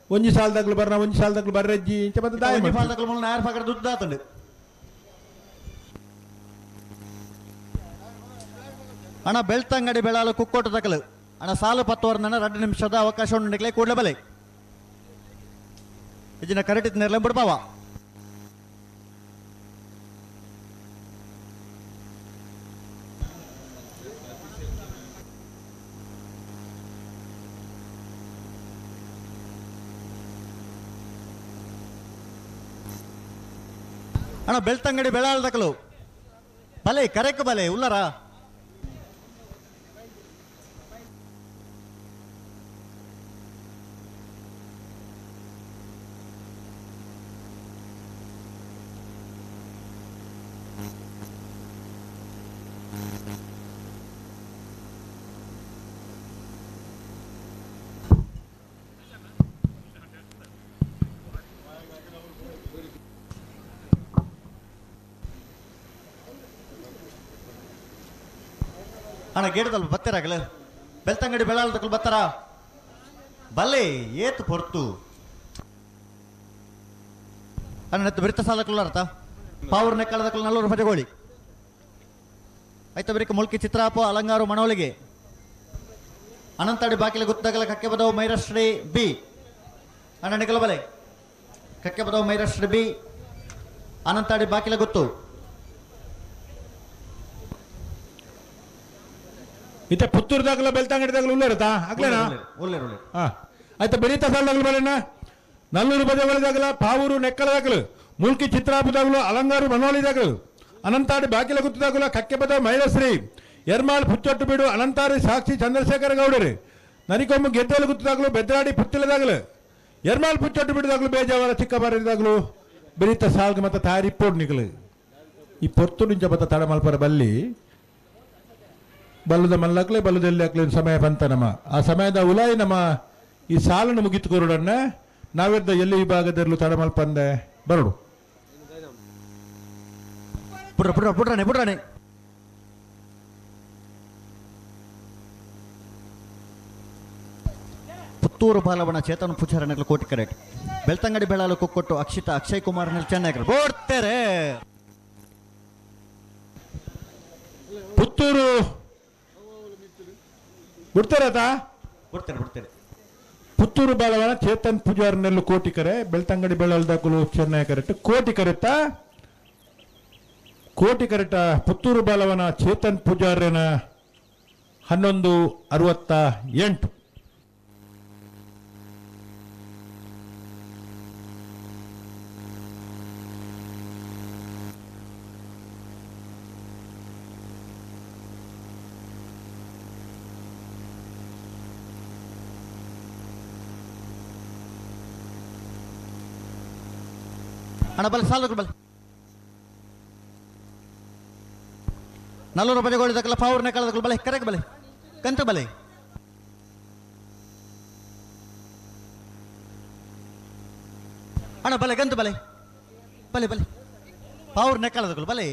ಒಂಜಿ ಸಾಲದಾಗ್ಲು ಬರ್ನ ಒಂಜಿ ಸಾಲದಾಗ್ಲು ಬರ್ರಜ್ಜಿ ಇಂಚ ಮತ್ತೆ ದಾನೆ ಸಾಲದಕ್ಕೂ ಮುನ್ನ ಯಾರು ಪಕಡ ದುಡ್ಡು ಆತಂಡು ಅಣ್ಣ ಬೆಳ್ತಂಗಡಿ ಬೆಳಾಲು ಕುಕ್ಕೋಟ ತಕಲು ಅಣ್ಣ ಸಾಲು 10 ವರ್ಷ 2 ನಿಮಿಷದ ಅವಕಾಶ ಉಂಡು ಕೂಡಲೇ ಬಲೆ ಇದನ್ನ ಕರೆಕ್ಟ್ ನೆರಲೆ ಬಿಡ್ಬಾವ ಅಣ್ಣ ಬೆಳ್ತಂಗಡಿ ಬೆಳಾಳ್ದಕಲು ಬಲೆ ಕರೆಕ್ ಬಲೆ ಉಲ್ಲರ ಅಣ್ಣ ಗೇಡದಲ್ಲಿ ಬತ್ತಾರಾಗಲ ಬೆಳ್ತಂಗಡಿ ಬೆಳಾಳ್ದಕಲು ಬತ್ತಾರ ಬಲ್ಲೆ ಏತು ಪೊರ್ತು ಅಣ್ಣ ನೆತ್ತು ಬಿರಿತ ಸಾಲಕುಲ್ಲಾರತ ಪಾವರ್ ನೆಕ್ಕಳದಕಲು 4 ರೂಪಾಯಿ ಗೋಳಿ ಆಯ್ತಾ ಬರೀಕ ಮುಲ್ಕಿ ಚಿತ್ರಾಪ ಅಲಂಗಾರು ಮಣೋಳಿಗೆ ಅನಂತಾಡಿ ಬಾಕಿಲ ಗುತ್ತಾಗಲ ಕಕ್ಕೆ ಬದವು ಮೈರಶ್ರೀ ಬಿ ಅಣ್ಣ ನಿಗಲ ಬಲೆ ಕಕ್ಕೆ ಬದವು ಮೈರಶ್ರೀ ಬಿ ಅನಂತಾಡಿ ಬಾಕಿಲ ಗುತ್ತು ಇತ್ತೆ ಪುತ್ತೂರ್ದಾಗಲ ಬೆಳ್ತಂಗಡಿದಾಗಲ ಉಳ್ಳೇರತಾ ಆಗ್ಲೇನಾ ಒಳ್ಳೆ ಹಾ ಆಯ್ತಾ ಬೆರೀತಾ ಸಾಲದಾಗಲು ಬಲೇನ 4 ರೂಪಾಯಿ ಬಳಿದಾಗಲ ಪಾವೂರು ನೆಕ್ಕಳದಾಗಲು ಮುಲ್ಕಿ ಚಿತ್ರಾಪದಾಗಲು ಅಲಂಗಾರು ಮನೋಳಿದಾಗಲು ಅನಂತಾಡಿ ಬಾಕಿಲ ಗುತ್ತದಾಗಲ ಕಕ್ಕೆ ಬದ ಮೈಲಶ್ರೀ ಎರ್ಮಾಳ್ ಪುಚ್ಚೊಟ್ಟು ಬೀಡು ಅನಂತಾರಿ ಸಾಕ್ಷಿ ಚಂದ್ರಶೇಖರ ಗೌಡರು ನರಿಕೊಮ್ಮು ಗೆದ್ದಲು ಗುತ್ತದಾಗಲು ಬೆದ್ರಾಡಿ ಪುತ್ತಿಲದಾಗಲು ಎರ್ಮಾಳ್ ಪುಚ್ಚೊಟ್ಟು ಬಿಡುದಾಗಲು ಬೇಜಾವರ ಚಿಕ್ಕಬಾರದಾಗಲು ಬೆರೀತಾ ಸಾಲ್ಗೆ ಮತ್ತೆ ತಾರಿ ಪೋಡ್ ನಿಗಲು ಈ ಪೊತ್ತು ನಿಂಚ ಬತ್ತ ತಡ ಮಲ್ಪರ ಬಲ್ಲಿ ಬಲ್ಲದ ಮಲ್ಲಕ್ಲೆ ಬಲ್ಲದಲ್ಲಿ ಹಾಕ್ಲಿ ಸಮಯ ಬಂತ ನಮ್ಮ ಆ ಸಮಯದ ಉಲಾಯಿ ನಮ್ಮ ಈ ಸಾಲನ್ನು ಮುಗಿತುಕೊರಡನ್ನ ನಾವೆದ್ದ ಎಲ್ಲಿ ವಿಭಾಗದಲ್ಲೂ ತಡ ಮಲ್ಪಂದೆ ಬರಡು ಪುಟ್ರಾಣೆ ಪುತ್ತೂರು ಬಾಲವನ ಚೇತನ್ ಪುಚಾರನಗಲು ಕೋಟಿ ಕರೆಕ್ಟ್ ಬೆಳ್ತಂಗಡಿ ಬೆಳಾಲು ಕೊಕ್ಕೊಟ್ಟು ಅಕ್ಷಿತ ಅಕ್ಷಯ್ ಕುಮಾರ್ ಚೆನ್ನಾಗಿ ಬೋಡ್ತಾರೆ ಪುತ್ತೂರು ಬಿಡ್ತಾರತಾ ಬಿಡ್ತಾರೆ ಪುತ್ತೂರು ಬಾಲವನ ಚೇತನ್ ಪೂಜಾರನೆಲ್ಲು ಕೋಟಿ ಕರೆ ಬೆಳ್ತಂಗಡಿ ಬೆಳಲ್ದಾಕಲು ಚೆನ್ನೈ ಕರೆಕ್ಟ್ ಕೋಟಿ ಕರೆಕ್ಟಾ ಕೋಟಿ ಕರೆಕ್ಟ ಪುತ್ತೂರು ಬಾಲವನ ಚೇತನ್ ಪೂಜಾರನ 1168 ಅಣ್ಣ ಬಲೆ ಸಾಲ ಬಲೆ 4 ರೂಪಾಯಿ ಗೋಳಿದಕ್ಕಲ್ಲ ಪಾವರ್ ನೆಕ್ಕಳದಕ್ಕಲ್ಲ ಬಲೆ ಕರೆಕ್ಟ್ ಬಲೆ ಕಂತು ಬಲೆ ಅಣ್ಣ ಬಲೆ ಗಂತು ಬಲೆ ಬಲೆ ಬಲೆ ಪಾವರ್ ನೆಕ್ಕಳದಕ್ಕಲ್ಲ ಬಲೆ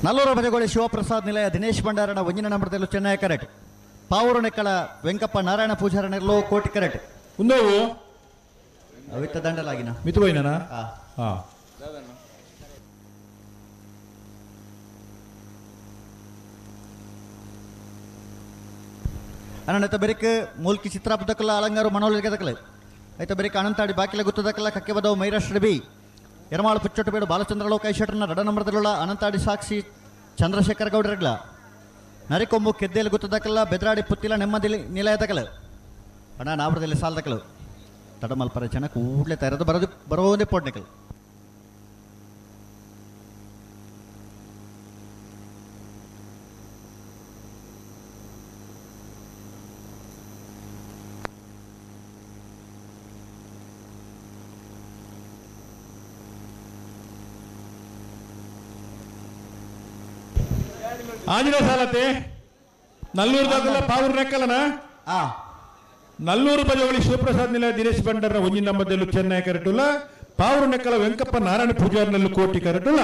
ನಲ್ಲೂರು ಭಜಗೋಳಿ ಶಿವಪ್ರಸಾದ್ ನಿಲಯ ದಿನೇಶ್ ಭಂಡಾರಣ ಒಂಜಿನ ನಂಬರದಲ್ಲೂ ಚೆನ್ನೈ ಕರೆಕ್ಟ್ ಪಾವೂರು ನೆಕ್ಕಳ ವೆಂಕಪ್ಪ ನಾರಾಯಣ ಪೂಜಾರನೆಲ್ಲೋ ಕೋಟಿ ಕರೆಕ್ಟ್ ಉಂದವು ಅವಿತ್ತ ದಂಡಲಾಗಿನ ಮಿತುಬೈನಾ ಹಾ ಅಣ್ಣ ಬೆರಿಕ್ ಮೂಲ್ಕಿ ಚಿತ್ರಾಪದಕ್ಕಲ್ಲ ಅಲಂಗಾರು ಮನೋಲಿಗದಕ್ಕಲ್ಲ ಆಯ್ತಾ ಬೆರಿಕ್ ಅನಂತಾಡಿ ಬಾಕಿಲ ಗುತ್ತದಕ್ಕಲ್ಲ ಕಕ್ಕೆ ಬದವು ಮೈರಾಷ್ಟ್ರ ಬಿ ಎರ್ಮಾಳು ಪುಚ್ಚೊಟ್ಟು ಬೇಡು ಬಾಲಚಂದ್ರ ಲೋಕೈಶಟರ್ನ 2 ನಂಬರದಲ್ಲ ಅನಂತಾಡಿ ಸಾಕ್ಷಿ ಚಂದ್ರಶೇಖರ ಗೌಡರಗ್ಲ ನರಿಕೊಂಬು ಕೆದ್ದೇಲಿ ಗುತ್ತದಕ್ಕಲ್ಲ ಬೆದ್ರಾಡಿ ಪುತ್ತಿಲ ನೆಮ್ಮದಿ ನಿಲಯದಕ್ಕಲ್ಲ ಅಣ್ಣ ನಾವರದಲ್ಲಿ ಸಾಲದಕ್ಕಲ್ಲ ತಡಮಲ್ಪರ ಜನ ಕೂಡಲೇ ತರದು ಬರೋದೇ ಪೋಡ್ನೆಕಲ್ ಆಂಜನೇಯ ಸಾಲತೆ ನಲ್ಲೂರು ದಾಖಲ ಪಾವೂರು ನೆಕ್ಕಲನ ನಲ್ಲೂರು ಬಜವಳಿ ಶಿವಪ್ರಸಾದ್ ನಿಲಯ ದಿನೇಶ್ ಬಂಡರ ಒಂಜಿ ನಂಬರ್ದಲ್ಲೂ ಚೆನ್ನೈ ಕರೆಟುಲ್ಲ ಪಾವೂರು ನೆಕ್ಕಲ ವೆಂಕಪ್ಪ ನಾರಾಯಣ ಪೂಜಾರ್ನಲ್ಲೂ ಕೋಟಿ ಕರೆಟುಲ್ಲ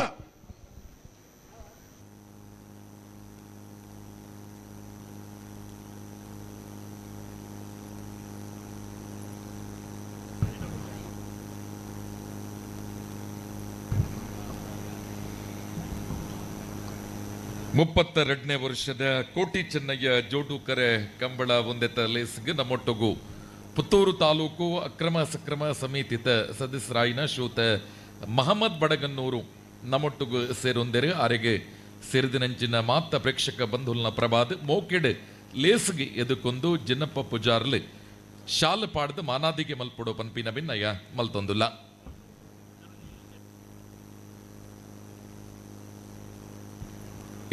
ಮುಪ್ಪತ್ತೆರಡನೇ ವರ್ಷದ ಕೋಟಿ ಚೆನ್ನಯ್ಯ ಜೋಡುಕರೆ ಕಂಬಳ ಒಂದೆತ ಲೇಸ್ಗೆ ನಮ್ಮೊಟ್ಟುಗು ಪುತ್ತೂರು ತಾಲೂಕು ಅಕ್ರಮ ಸಕ್ರಮ ಸಮಿತಿತ ಸದಸ್ಯರಾಯಿನ ಶ್ರೀಯುತ ಮಹಮ್ಮದ್ ಬಡಗನ್ನೂರು ನಮ್ಮೊಟ್ಟುಗು ಸೇರೊಂದೆರೆ ಆರೆಗೆ ಸೇರಿದಿನಂಚಿನ ಮಾತ ಪ್ರೇಕ್ಷಕ ಬಂಧುಲ್ನ ಪ್ರಭಾದ ಮೋಕೆಡ್ ಲೇಸ್ಗೆ ಎದುಕೊಂದು ಜಿನ್ನಪ್ಪ ಪೂಜಾರ್ಲು ಶಾಲು ಪಾಡ್ದು ಮಾನಾದಿಗೆ ಮಲ್ಪೊಡೋ ಪನ್ಪಿನ ಭಿನ್ನಯ್ಯ ಮಲ್ತೊಂದುಲ್ಲ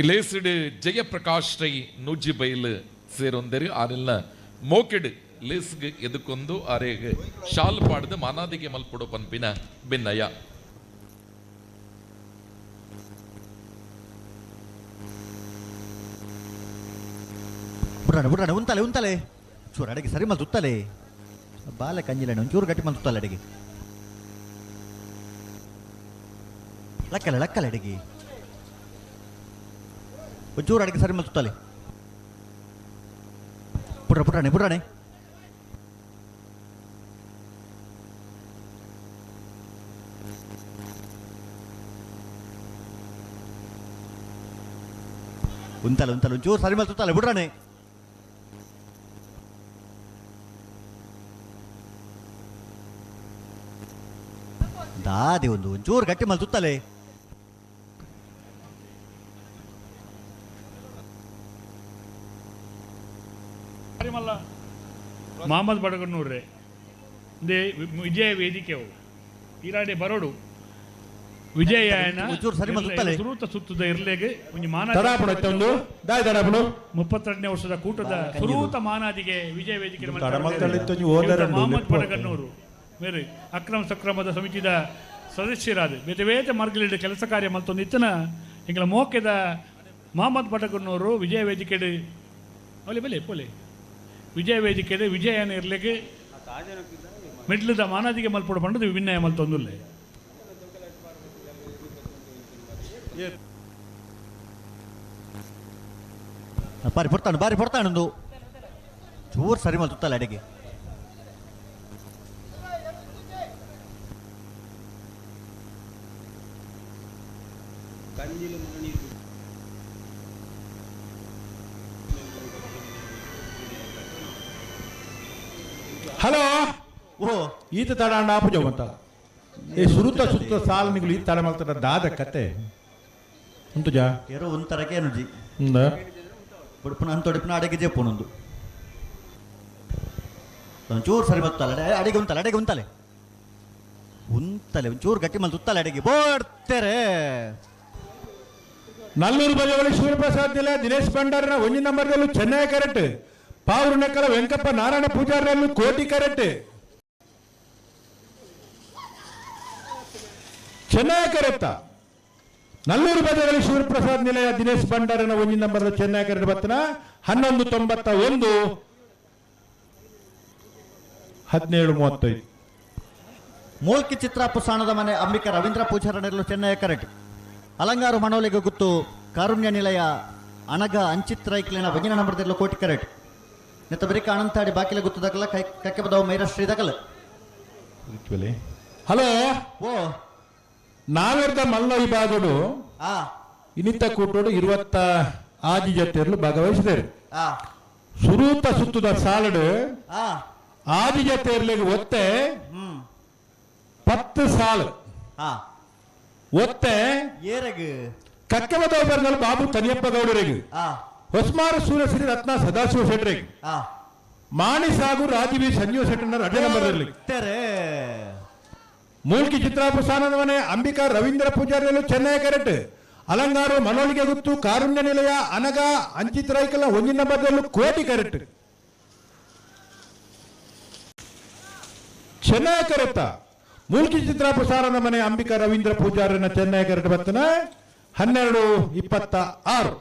ಲೇಸಿಡ್ ಜಯಪ್ರಕಾಶ್ ರೈ ನೂಜಿ ಬೈಲ್ ಸೇರೊಂದೆರು ಆರೆಲ್ಲ ಮೋಕೆಡ್ ಲೇಸ್ಗೆ ಎದುಕೊಂದು ಆರೆಗೆ ಶಾಲ್ ಪಾಡ್ದು ಮಾನಾದಿಗೆ ಮಲ್ಪೊಡೋ ಪನ್ಪಿನ ಭಿನ್ನಯ್ಯ ಬುಡ್ರಾಣ ಉಂತಲೆ ಚೂರು ಅಡಿಗೆ ಸರಿ ಮಲ್ ತುತ್ತಲೆ ಬಾಲ ಕಂಜಿಲ ಒಂಚೂರು ಗಟ್ಟಿ ಮಲ್ ತುತ್ತಲೆ ಅಡಿಗೆ ಲಕ್ಕಲೆ ಅಡಿಗೆ ಒಂಚೂರು ಅಡಿಗೆ ಸರಿ ಮಲ್ ತುತ್ತಲೆ ಬುಡ್ರಾಣೆ ಉಂತಲೆ ಒಂಚೂರು ಸರಿ ಮಲ್ ತುತ್ತಲೆ ಬುಡ್ರಾಣೆ ದಾದಿ ಒಂಚೂರು ಗಟ್ಟಿ ಮಲ್ ತುತ್ತಲೆ ಮಹಮ್ಮದ್ ಬಡಗನ್ನೂರ್ರೆ ವಿಜಯ ವೇದಿಕೆವು ಈರಾಡೆ ಬರೋಡು ವಿಜಯನ ಸುರೂತ ಸುತ್ತದ ಇರ್ಲೆಗೆ ಒಂದು ಮಾನ 32ನೇ ವರ್ಷದ ಕೂಟದ ಸುರೂತ ಮಾನಾದಿಗೆ ವಿಜಯ ವೇದಿಕೆ ಮಹಮ್ಮದ್ ಬಡಗನ್ನೂರು ಬೇರೆ ಅಕ್ರಮ ಸಕ್ರಮದ ಸಮಿತಿದ ಸದಸ್ಯರಾದ ಬೇತೆ ಮಾರ್ಗಲಿಡ ಕೆಲಸ ಕಾರ್ಯ ಮತ್ತೊಂದು ಇತ್ತನ ಹಿಂಗಳ ಮೋಕೆದ ಮಹಮ್ಮದ್ ಬಡಗನ್ನೂರು ವಿಜಯ ವೇದಿಕೆ ಒಲೆ ಬೆಲೆ ಪೊಲೆ ವಿಜಯ ವೇದಿಕೆ ವಿಜಯನ ಇರ್ಲಿಕ್ಕೆ ಮಿಡ್ಲದ ಮಾನಾದಿಗೆ ಮಲ್ಪಡ ಪಂಡದು ವಿಭಿನ್ನಯ ಮಲ್ತೊಂದುಲ್ಲೆ ಬಾರಿ ಪೊಡ್ತಾನೊಂದು ಚೂರು ಸರಿ ಮಲ್ ತುತ್ತಲ್ಲ ಅಡಿಗೆ ಹಲೋ ಓ ಈತ ತಡ ಆಪುಜವಂತ ಏ ಸುರುತ ಸುತ್ತ ಸಾಲ್ ನಿಗಳು ಈ ತಡ ಮಾಡ್ತಾರ ದಾದ ಕತೆ ಉಂಟುಜಾ ಏರೋ ಒಂಥರಕ್ಕೆ ಅನುಜಿ ಹ್ಞೂ ಬುಡ್ಪುನ ಅಂತೊಡಿಪುನ ಅಡಿಗೆ ಜಪ್ಪುನೊಂದು ಒಂಚೂರು ಸರಿ ಬತ್ತಲ್ಲ ಅಡಿಗೆ ಉಂತಲೆ ಒಂಚೂರು ಗಟ್ಟಿ ಮಲ್ ತುತ್ತಲೆ ಅಡಿಗೆ ಬೋಡ್ತೇರೆ ನಲ್ಲೂರು ಬಜವಳಿ ಶಿವಪ್ರಸಾದ್ ನಿಲಯ ದಿನೇಶ್ ಭಂಡಾರನ ಒಂಜಿ ನಂಬರ್ದಲ್ಲೂ ಚೆನ್ನೈ ಕರೆಕ್ಟ್ ಪಾವೂರು ನೆಕ್ಕಲ ವೆಂಕಪ್ಪ ನಾರಾಯಣ ಪೂಜಾರಲ್ಲೂ ಕೋಟಿ ಕರೆಕ್ಟ್ ಚೆನ್ನೈ ಕರೆಕ್ಟ ನಲ್ಲೂರು ಬಜವಳಿ ಶಿವಪ್ರಸಾದ್ ನಿಲಯ ದಿನೇಶ್ ಭಂಡಾರನ ಒಂಜಿ ನಂಬರ್ದ ಚೆನ್ನೈ ಕರೆಕ್ಟ್ ಬತ್ತನ 1191 17:35 ಮೂಲ್ಕಿ ಚಿತ್ರ ಪುಸಾಣದ ಮನೆ ಅಂಬಿಕಾ ರವೀಂದ್ರ ಪೂಜಾರನೆರಲು ಚೆನ್ನೈ ಕರೆಕ್ಟ್ ಅಲಂಗಾರು ಮನೋಲಿಗೆ ಗುತ್ತು ಕಾರುಣ್ಯ ನಿಲಯ ಅನಗ ಅಂಚಿತ್ರೈಕ್ಲಿನ ಒಂಜಿನ ನಂಬರ್ದೆರಲು ಕೋಟಿ ಕರೆಕ್ಟ್ ನೆತ್ತ ಬರಿಕ ಅನಂತಾಡಿ ಬಾಕಿಲ ಗುತ್ತದಕಲ ಕಕ್ಕೆ ಬದವ ಮೈರಶ್ರೀ ದಕಲ ಹಲೋ ಓ ನಾವೆರ್ದ ಮಲ್ಲ ವಿಭಾಗಡು ಇನಿತ ಕೂಟೋಡು 20 ಆದಿ ಜತೆಯರ್ಲು ಭಾಗವಹಿಸಿದರು ಸುರೂತ ಸುತ್ತದ ಸಾಲಡು ಆದಿ ಜತೆಯರ್ಲಿಗೆ ಒತ್ತೆ 10 ಸಾಲು ಒತ್ತೆ ಕಕ್ಕವದ ಬರ್ನಲ್ಲಿ ಬಾಬು ತನಿಯಪ್ಪ ಗೌಡರಿಗೆ ಹೊಸ್ಮಾರ ಸೂರ್ಯಶ್ರೀ ರತ್ನ ಸದಾಶಿವ ಶೆಟ್ರಿಗೆ ಮಾಣಿ ಸಾಗು ರಾಜೀವಿ ಸಂಜೀವ ಶೆಟ್ಟರ್ ಅಡ್ಡ ನಂಬರ್ದಲ್ಲಿ ಮೂಲ್ಕಿ ಚಿತ್ರಾಪುಸಾನದ ಮನೆ ಅಂಬಿಕಾ ರವೀಂದ್ರ ಪೂಜಾರಿಯಲ್ಲೂ ಚೆನ್ನೈ ಕರೆಕ್ಟ್ ಅಲಂಗಾರು ಮನೋಳಿಗೆ ಗುತ್ತು ಕಾರುಣ್ಯ ನಿಲಯ ಅನಗ ಅಂಚಿತ್ರೈಕಲ ಒಂಜಿನ ನಂಬರ್ದಲ್ಲೂ ಕೋಟಿ ಕರೆಕ್ಟ್ ಚೆನ್ನೈ ಕರೆಕ್ಟ ಮೂಲ್ಕಿ ಚಿತ್ರಾಪುಸಾನದ ಮನೆ ಅಂಬಿಕಾ ರವೀಂದ್ರ ಪೂಜಾರಿನ ಚೆನ್ನೈ ಕರೆಕ್ಟ್ ಬರ್ತನ 12:26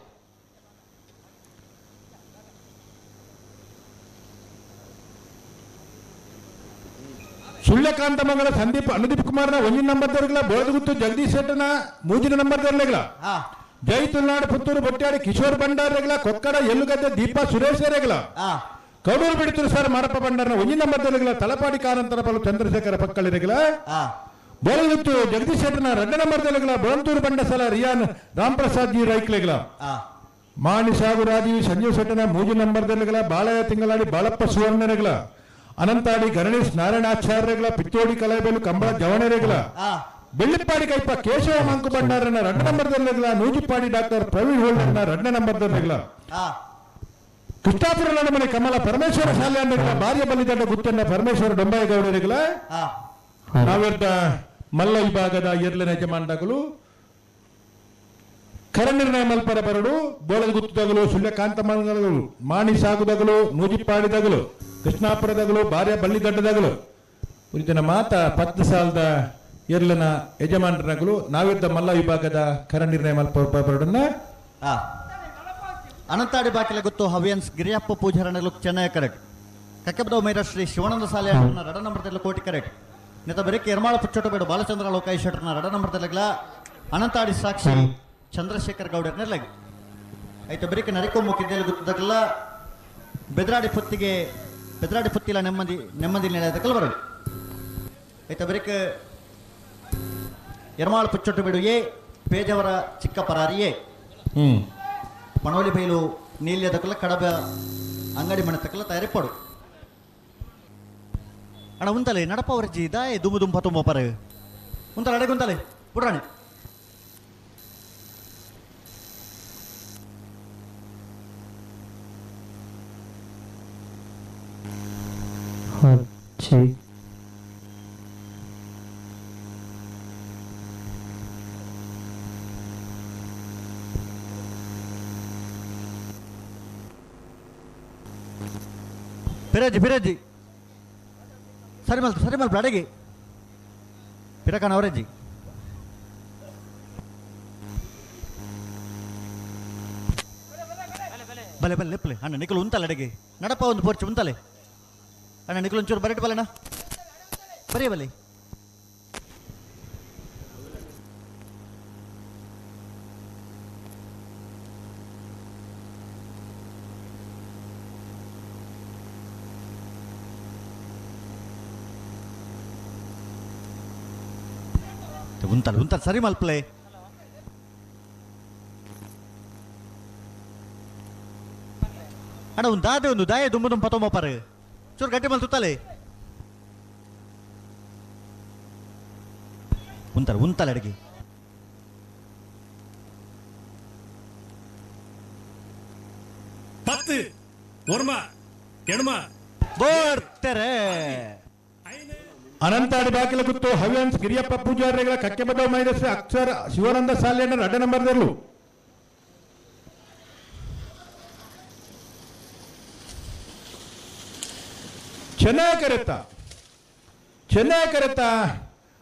ಸುಳ್ಯಕಾಂತಮಂಗಲ ಸಂದೀಪ್ ಅನುದೀಪ್ ಕುಮಾರ್ನ 1 ನಂಬರ್ ದರ್ಗಲ ಬೋಳದಗುತ್ತು ಜಗದೀಶ್ ಶೆಟ್ಟನ 3 ನಂಬರ್ ದರ್ಲೆಗಳ ಜೈ ತುಲ್ನಾಡು ಪುತ್ತೂರು ಬೊಟ್ಟಾಡಿ ಕಿಶೋರ್ ಭಂಡಾರಗಳ ಕೊಕ್ಕಡ ಎಲ್ಲುಗದ್ದೆ ದೀಪಾ ಸುರೇಶ್ ರೆಗಳ ಕೌಡೂರು ಬಿಡುತ್ತರು ಸರ್ ಮಾರಪ್ಪ ಭಂಡಾರನ 1 ನಂಬರ್ ದರ್ಲೆಗಳ ತಲಪಾಡಿ ಕಾರಂತರ ಪಲು ಚಂದ್ರಶೇಖರ ಪಕ್ಕಳಿರೆಗಳ ಬೋಳದಗುತ್ತು ಜಗದೀಶ್ ಶೆಟ್ಟನ 2 ನಂಬರ್ ದರ್ಲೆಗಳ ಬೋಳಂತೂರು ಬಂಡಸಲ ರಿಯಾನ್ ರಾಮ್ ಪ್ರಸಾದ್ ಜಿ ರೈಕ್ಲೆಗಳ ಮಾಣಿ ಸಾಗು ರಾಜೀವ್ ಸಂಜೀವ್ ಶೆಟ್ಟನ 3 ನಂಬರ್ ದರ್ಲೆಗಳ ಬಾಳಯ ತಿಂಗಳಾಡಿ ಬಾಳಪ್ಪ ಸುವರ್ಣರೆಗಳ ಅನಂತಾಡಿ ಗಣೇಶ್ ನಾರಾಯಣಾಚಾರ್ಯಗಳ ಪಿತ್ತೋಡಿ ಕಲಾಬೇಲು ಕಂಬಳ ಜವಣರೆಗಳ ಬೆಳ್ಳಿಪ್ಪಾಡಿ ಕೈಪ ಕೇಶವ ಮಂಕು ಭಂಡಾರನ 2 ನಂಬರ್ ದರ್ಲೆಗಳ ನೂಜಿಪ್ಪಾಡಿ ಡಾಕ್ಟರ್ ಪ್ರವೀಣ್ ಹೋಲ್ಡರ್ನ 2 ನಂಬರ್ ದರ್ಲೆಗಳ ಕೃಷ್ಣಾಪುರ ನಡಮನೆ ಕಮಲ ಪರಮೇಶ್ವರ ಶಾಲೆ ಅಂದಗಳ ಬಾರ್ಯ ಬಲಿದಂಡ ಗುತ್ತನ್ನ ಪರಮೇಶ್ವರ ಡೊಂಬಾಯಿಗೌಡರೆಗಳ ನಾವೆರ್ದ ಮಲ್ಲ ವಿಭಾಗದ ಎರ್ಲಿನ ಯಜಮಾನಗಳು ಕರನಿರ್ಣಯ ಮಲ್ಪರ ಬರಡು ಬೋಳದ ಗುತ್ತದಗಳು ಸುಳ್ಯಕಾಂತಮಂಗಲಗಳು ಮಾಣಿ ಸಾಗುದಗಳು ನೂಜಿಪ್ಪಾಡಿದಗಳು ಕೃಷ್ಣಾಪುರದಗಳು ಬಾರ್ಯ ಬಳ್ಳಿಗಡ್ಡದಗಳು ಕುರಿತಿನ ಮಾತ 10 ಸಾಲದ ಎರ್ಲನ ಯಜಮಾನರಗಳು ನಾವಿದ್ದ ಮಲ್ಲ ವಿಭಾಗದ ಕರನಿರ್ಣಯ ಮಲ್ಪರ ಬರಡನ್ನ ಅನಂತಾಡಿ ಬಾಕಿಲ ಗೊತ್ತು ಹವ್ಯನ್ಸ್ ಗಿರಿಯಪ್ಪ ಪೂಜಾರನಗಳು ಚೆನ್ನೈ ಕರೆಕ್ಟ್ ಕಕ್ಕೆಬದ ಮೈರ ಶ್ರೀ ಶಿವಾನಂದ ಸಾಲೆ 2 ನಂಬರ್ ಕೋಟಿ ಕರೆಕ್ಟ್ ನೆತ ಬರೀಕೆ ಎರ್ಮಾಳ ಪುಚ್ಚೋಟಬೇಡು ಬಾಲಚಂದ್ರ ಲೋಕಾಯಿ ಶೆಟ್ಟರ್ನ 2 ನಂಬರ್ ಅನಂತಾಡಿ ಸಾಕ್ಷಿ ಚಂದ್ರಶೇಖರ್ ಗೌಡರ್ನೆಲ್ಲ ಐತೆ ಬರೀಕೆ ನರಿಕೊಂಬು ಕಿದ್ದೆಯಲ್ಲಿ ಗೊತ್ತದಕ್ಕೆಲ್ಲ ಬೆದರಾಡಿ ಪುತ್ತಿಲ ನೆಮ್ಮದಿ ನೆಲೆಯದಕ್ಕೆಲ್ಲ ಬರೋದು ಐತೆ ಬರೀಕೆ ಎರ್ಮಾಳ ಪುಚ್ಚೊಟ್ಟು ಬಿಡು ಎ ಪೇಜವರ ಚಿಕ್ಕ ಪರಾರಿಯೇ ಪಣೋಲಿ ಬೈಲು ನೀಲ್ಯದಕ್ಕೆಲ್ಲ ಕಡಬ ಅಂಗಡಿ ಮಣತಕ್ಕೆಲ್ಲ ತಯಾರಿ ಪಡು ಅಣ್ಣ ಉಂತಲೆ ನಡಪ ಅವರಜ್ಜಿ ದಾಯೆ ದುಂಬ ತುಂಬ ಪರ ಉಂತಲೆ ಅಡೆಗೆ ಉಂತಲೆ ಪುಡ್ರಾಣಿ ಫಿರಜ್ಜಿ ಸರಿ ಮಲ್ಪು ಅಡೆಗೆ ಪಿರಕನ ಅವರಜ್ಜಿ ಬಲೆ ಲೆಪ್ಪಲೆ ಅಣ್ಣ ನಿಖಲು ಉಂತಲ್ಲ ಅಡೆಗೆ ನಡಪ ಒಂದು ಪೋರ್ಚು ಉಂತಲೆ ಅಣ್ಣ ನಿಖಲು ಒಂಚೂರು ಬರೆಟ್ ಬಲ್ಲಣ್ಣ ಬರೀ ಬಲೆ ಉಂತಲ್ಲ ಸರಿ ಮಲ್ಪಲೆ ಅಣ್ಣ ಒಂದು ದಾಯ ದುಂಬ ಪತೊಂಬ ಪರ ಚೂರು ಗಟ್ಟಿ ಮಲ್ ತುತ್ತಲೆ ಉಂತಲ್ಲ ಅಡಿಗೆ ಪತ್ತು ಓರ್ಮ ಕೆಣಮ ಬೋರ್ತೆರೆ ಅನಂತಾಡಿ ಬಾಕಿಲ ಗುತ್ತು ಹವ್ಯನ್ಸ್ ಗಿರಿಯಪ್ಪ ಪೂಜಾರಿಗಳ ಕಕ್ಕೆಬದ ಮೈದಸ್ ಅಕ್ಷರ ಶಿವಾನಂದ ಸಾಲ್ಯನ 2 ನಂಬರ್ ದರ್ಲು ಚೆನ್ನೈ ಕರೆತ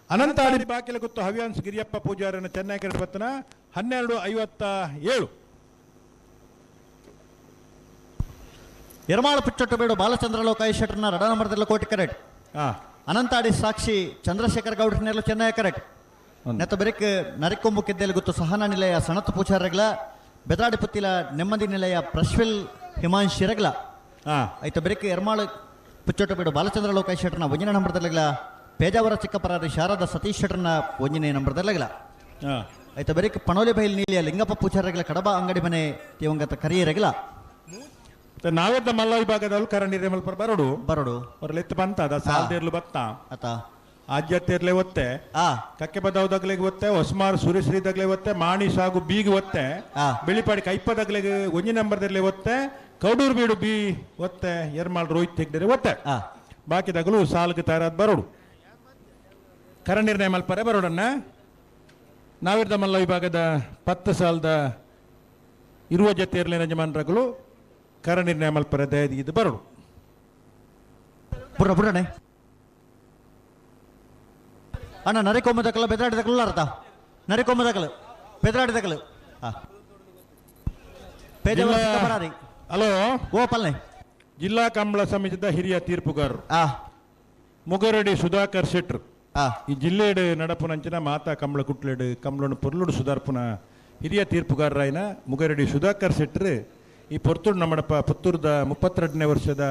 ಅನಂತಾಡಿ ಬಾಕಿಲ ಗುತ್ತು ಹವ್ಯನ್ಸ್ ಗಿರಿಯಪ್ಪ ಪೂಜಾರಿನ ಚೆನ್ನೈ ಕರೆತ ಬತ್ತನ 12:57 ಎರ್ಮಾಳ ಪುಚ್ಚೊಟ್ಟು ಬೇಡು ಬಾಲಚಂದ್ರ ಲೋಕಾಯಿ ಶೆಟ್ಟರ್ನ 2 ನಂಬರ್ ಕೋಟಿ ಕರೆಕ್ಟ್ ಅನಂತಾಡಿ ಸಾಕ್ಷಿ ಚಂದ್ರಶೇಖರ್ ಗೌಡ್ರನ್ನೆಲ್ಲ ಚೆನ್ನೈ ಕರೆಕ್ಟ್ ನೆತ್ತ ಬರೀಕ್ ನರಿಕೊಂಬು ಕಿದ್ದೆಯಲ್ಲಿ ಗೊತ್ತು ಸಹನಾ ನಿಲಯ ಸಣತ್ ಪೂಜಾರಗಳ ಬೆದರಾಡಿ ಪುತ್ತಿಲ ನೆಮ್ಮದಿ ನಿಲಯ ಪ್ರಶ್ವಿಲ್ ಹಿಮಾಂಶಿರಗ್ಲ ಐತ ಬರೀಕ್ ಎರ್ಮಾಳ ಪುಚ್ಚೊಟ್ಟು ಬೇಡು ಬಾಲಚಂದ್ರ ಲೋಕಾಯಿ ಶೆಟ್ಟರ್ನ 1 ನಂಬರ್ದಲ್ಲ ಪೇಜಾವರ ಚಿಕ್ಕಪರಾರಿ ಶಾರದಾ ಸತೀಶ್ ಶೆಟ್ಟರ್ನ 1 ನಂಬರ್ದಲ್ಲ ಐತ ಬರೀಕ್ ಪಣೋಲಿ ಬೈಲ್ ನೀಲಿಯ ಲಿಂಗಪ್ಪ ಪೂಜಾರಗಳ ಕಡಬ ಅಂಗಡಿ ಮನೆ ದಿವಂಗತ ಕರಿಯರಗಿಲ್ಲ ನಾವೆದ್ದ ಮಲ್ಲ ವಿಭಾಗದಲ್ಲಿ ಕರಣಿರೆ ಮಲ್ಪರ ಬರಡು ಅವ್ರಲ್ಲಿ ಎತ್ತು ಬಂತದ ಸಾಲ್ದೇರ್ಲು ಬತ್ತ ಆಜ್ಯತೆರ್ಲೆ ಒತ್ತೆ ಕಕ್ಕೆ ಬದವದಾಗ್ಲೆಗೆ ಒತ್ತೆ ಹೊಸ್ಮಾರ್ ಸುರೇಶ್ರೀದಾಗ್ಲೆ ಒತ್ತೆ ಮಾಣಿ ಸಾಗು ಬೀಗ್ ಒತ್ತೆ ಬೆಳಿಪಾಡಿ ಕೈಪದಾಗ್ಲೆಗೆ 1 ನಂಬರ್ದಲ್ಲಿ ಒತ್ತೆ ಕೌಡೂರು ಬೀಡು ಬಿ ಒತ್ತೆ ಎರ್ಮಾಳ್ ರೋಹಿತ್ ಹೆಗ್ಡೆರೆ ಒತ್ತೆ ಬಾಕಿದಾಗಲು ಸಾಲ್ಗೆ ತಯಾರಾದ ಬರೋಡು ಕರಣಿರ್ಣಯ ಮಲ್ಪರೆ ಬರೋಡನ್ನ ನಾವಿದ್ದ ಮಲ್ಲ ವಿಭಾಗದ 10 ಸಾಲದ ಇರುವ ಜೊತೆಯರ್ಲಿ ಯಜಮಾನರುಗಳು ಕರನಿರ್ಣಯ ಮಲ್ಪರ ಇದು ಬರೋಡು ಬುರ್ರನೆ ಅಣ್ಣ ನರಿಕೊಂಬದಕ್ಕಲ್ಲ ಬೆದರಾಡಿದಕ್ಕಲ್ಲ ಅರ್ಥ ನರಿಕೊಂಬದಕ್ಕಲ್ಲ ಬೆದರಾಡಿದಕ್ಕಲ್ಲ ಹಲೋ ಓ ಪಲ್ಲೆ ಜಿಲ್ಲಾ ಕಂಬಳ ಸಮಿತಿದ ಹಿರಿಯ ತೀರ್ಪುಗಾರರು ಮುಗರಡಿ ಸುಧಾಕರ್ ಶೆಟ್ರು ಈ ಜಿಲ್ಲೆಡ್ ನಡಪುನಂಚಿನ ಮಾತಾ ಕಂಬಳ ಕುಟ್ಲೆಡ್ ಕಂಬಳನು ಪೊರ್ಲುಡು ಸುಧಾರ್ಪುನ ಹಿರಿಯ ತೀರ್ಪುಗಾರರಾಯಿನ ಮುಗರಡಿ ಸುಧಾಕರ್ ಶೆಟ್ರು ಈ ಪೊರ್ತುಡು ನಮ್ಮಡಪ ಪುತ್ತೂರ್ದ 32ನೇ ವರ್ಷದ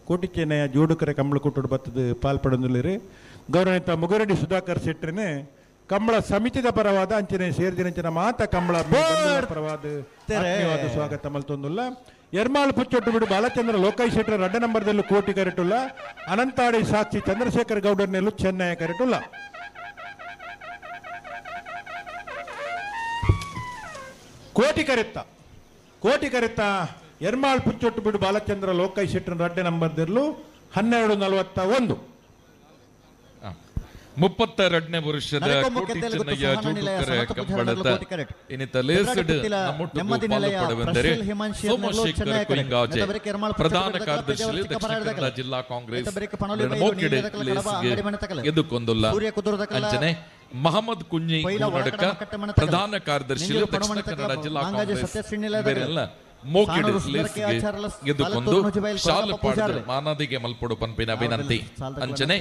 ಕೋಟಿಚೆನೆಯ ಜೋಡುಕರೆ ಕಂಬಳ ಕುಟ್ಟುಡು ಬತ್ತದ ಪಾಲ್ಪಡೊಂದುಲ್ಲೇರು ಗೌರವಿತ ಮುಗರಡಿ ಸುಧಾಕರ್ ಶೆಟ್ರನೇ ಕಂಬಳ ಸಮಿತಿದ ಪರವಾದ ಅಂಚನೆ ಸೇರಿದಿನಂಚಿನ ಮಾತ ಕಂಬಳ ಪರವಾದ ಆತ್ಮೀಯವಾದ ಸ್ವಾಗತ ಮಲ್ತೊಂದುಲ್ಲ ಎರ್ಮಾಳ್ ಪುಚ್ಚೊಟ್ಟು ಬಿಡು ಬಾಲಚಂದ್ರ ಲೋಕಾಯ್ ಶೆಟ್ರ 2 ನಂಬರ್ದಲ್ಲೂ ಕೋಟಿ ಕರೆಟುಲ್ಲ ಅನಂತಾಡಿ ಸಾಕ್ಷಿ ಚಂದ್ರಶೇಖರ್ ಗೌಡರ್ನೆಲ್ಲೂ ಚೆನ್ನೈ ಕರೆಟುಲ್ಲ ಕೋಟಿ ಕರೆತ್ತ ಎರ್ಮಾಳ್ ಪುಚ್ಚೊಟ್ಟು ಬಿಡು ಬಾಲಚಂದ್ರ ಲೋಕಾಯ್ ಶೆಟ್ರ 2 ನಂಬರ್ದಲ್ಲೂ 12:41 32ನೇ ವರ್ಷದ ಕೋಟಿ ಚೆನ್ನಯ್ಯ ಜೋಡುಕರೆ ಕಂಬಳದ ಇನ್ನಿತ ಲೇಸಡ್ ನಮ್ಮೊಟ್ಟಿಗೆ ಪಾಲ್ಪಡುವಂದರೆ ಸೋಮಶೇಖರ್ ಕುಯಿಂಗಾಜೆ ಪ್ರಧಾನ ಕಾರ್ಯದರ್ಶಿ ದಕ್ಷಿಣ ಕನ್ನಡ ಜಿಲ್ಲಾ ಕಾಂಗ್ರೆಸ್ ಮೋಕಿಡೆ ಲೇಸ್ಗೆ ಎದುಕೊಂದುಲ್ಲ ಅಂಚನೆ ಮಹಮ್ಮದ್ ಕುಂಜಿ ನಡಕ ಪ್ರಧಾನ ಕಾರ್ಯದರ್ಶಿ ದಕ್ಷಿಣ ಕನ್ನಡ ಜಿಲ್ಲಾ ಕಾಂಗ್ರೆಸ್ ಬೇರೆಲ್ಲ ಮೋಕಿಡೆ ಲೇಸ್ಗೆ ಎದುಕೊಂಡು ಶಾಲೆ ಪಾಡದ ಮಾನದಿಗೆ ಮಲ್ಪಡು ಪಂಪಿನ ವಿನಂತಿ ಅಂಚನೆ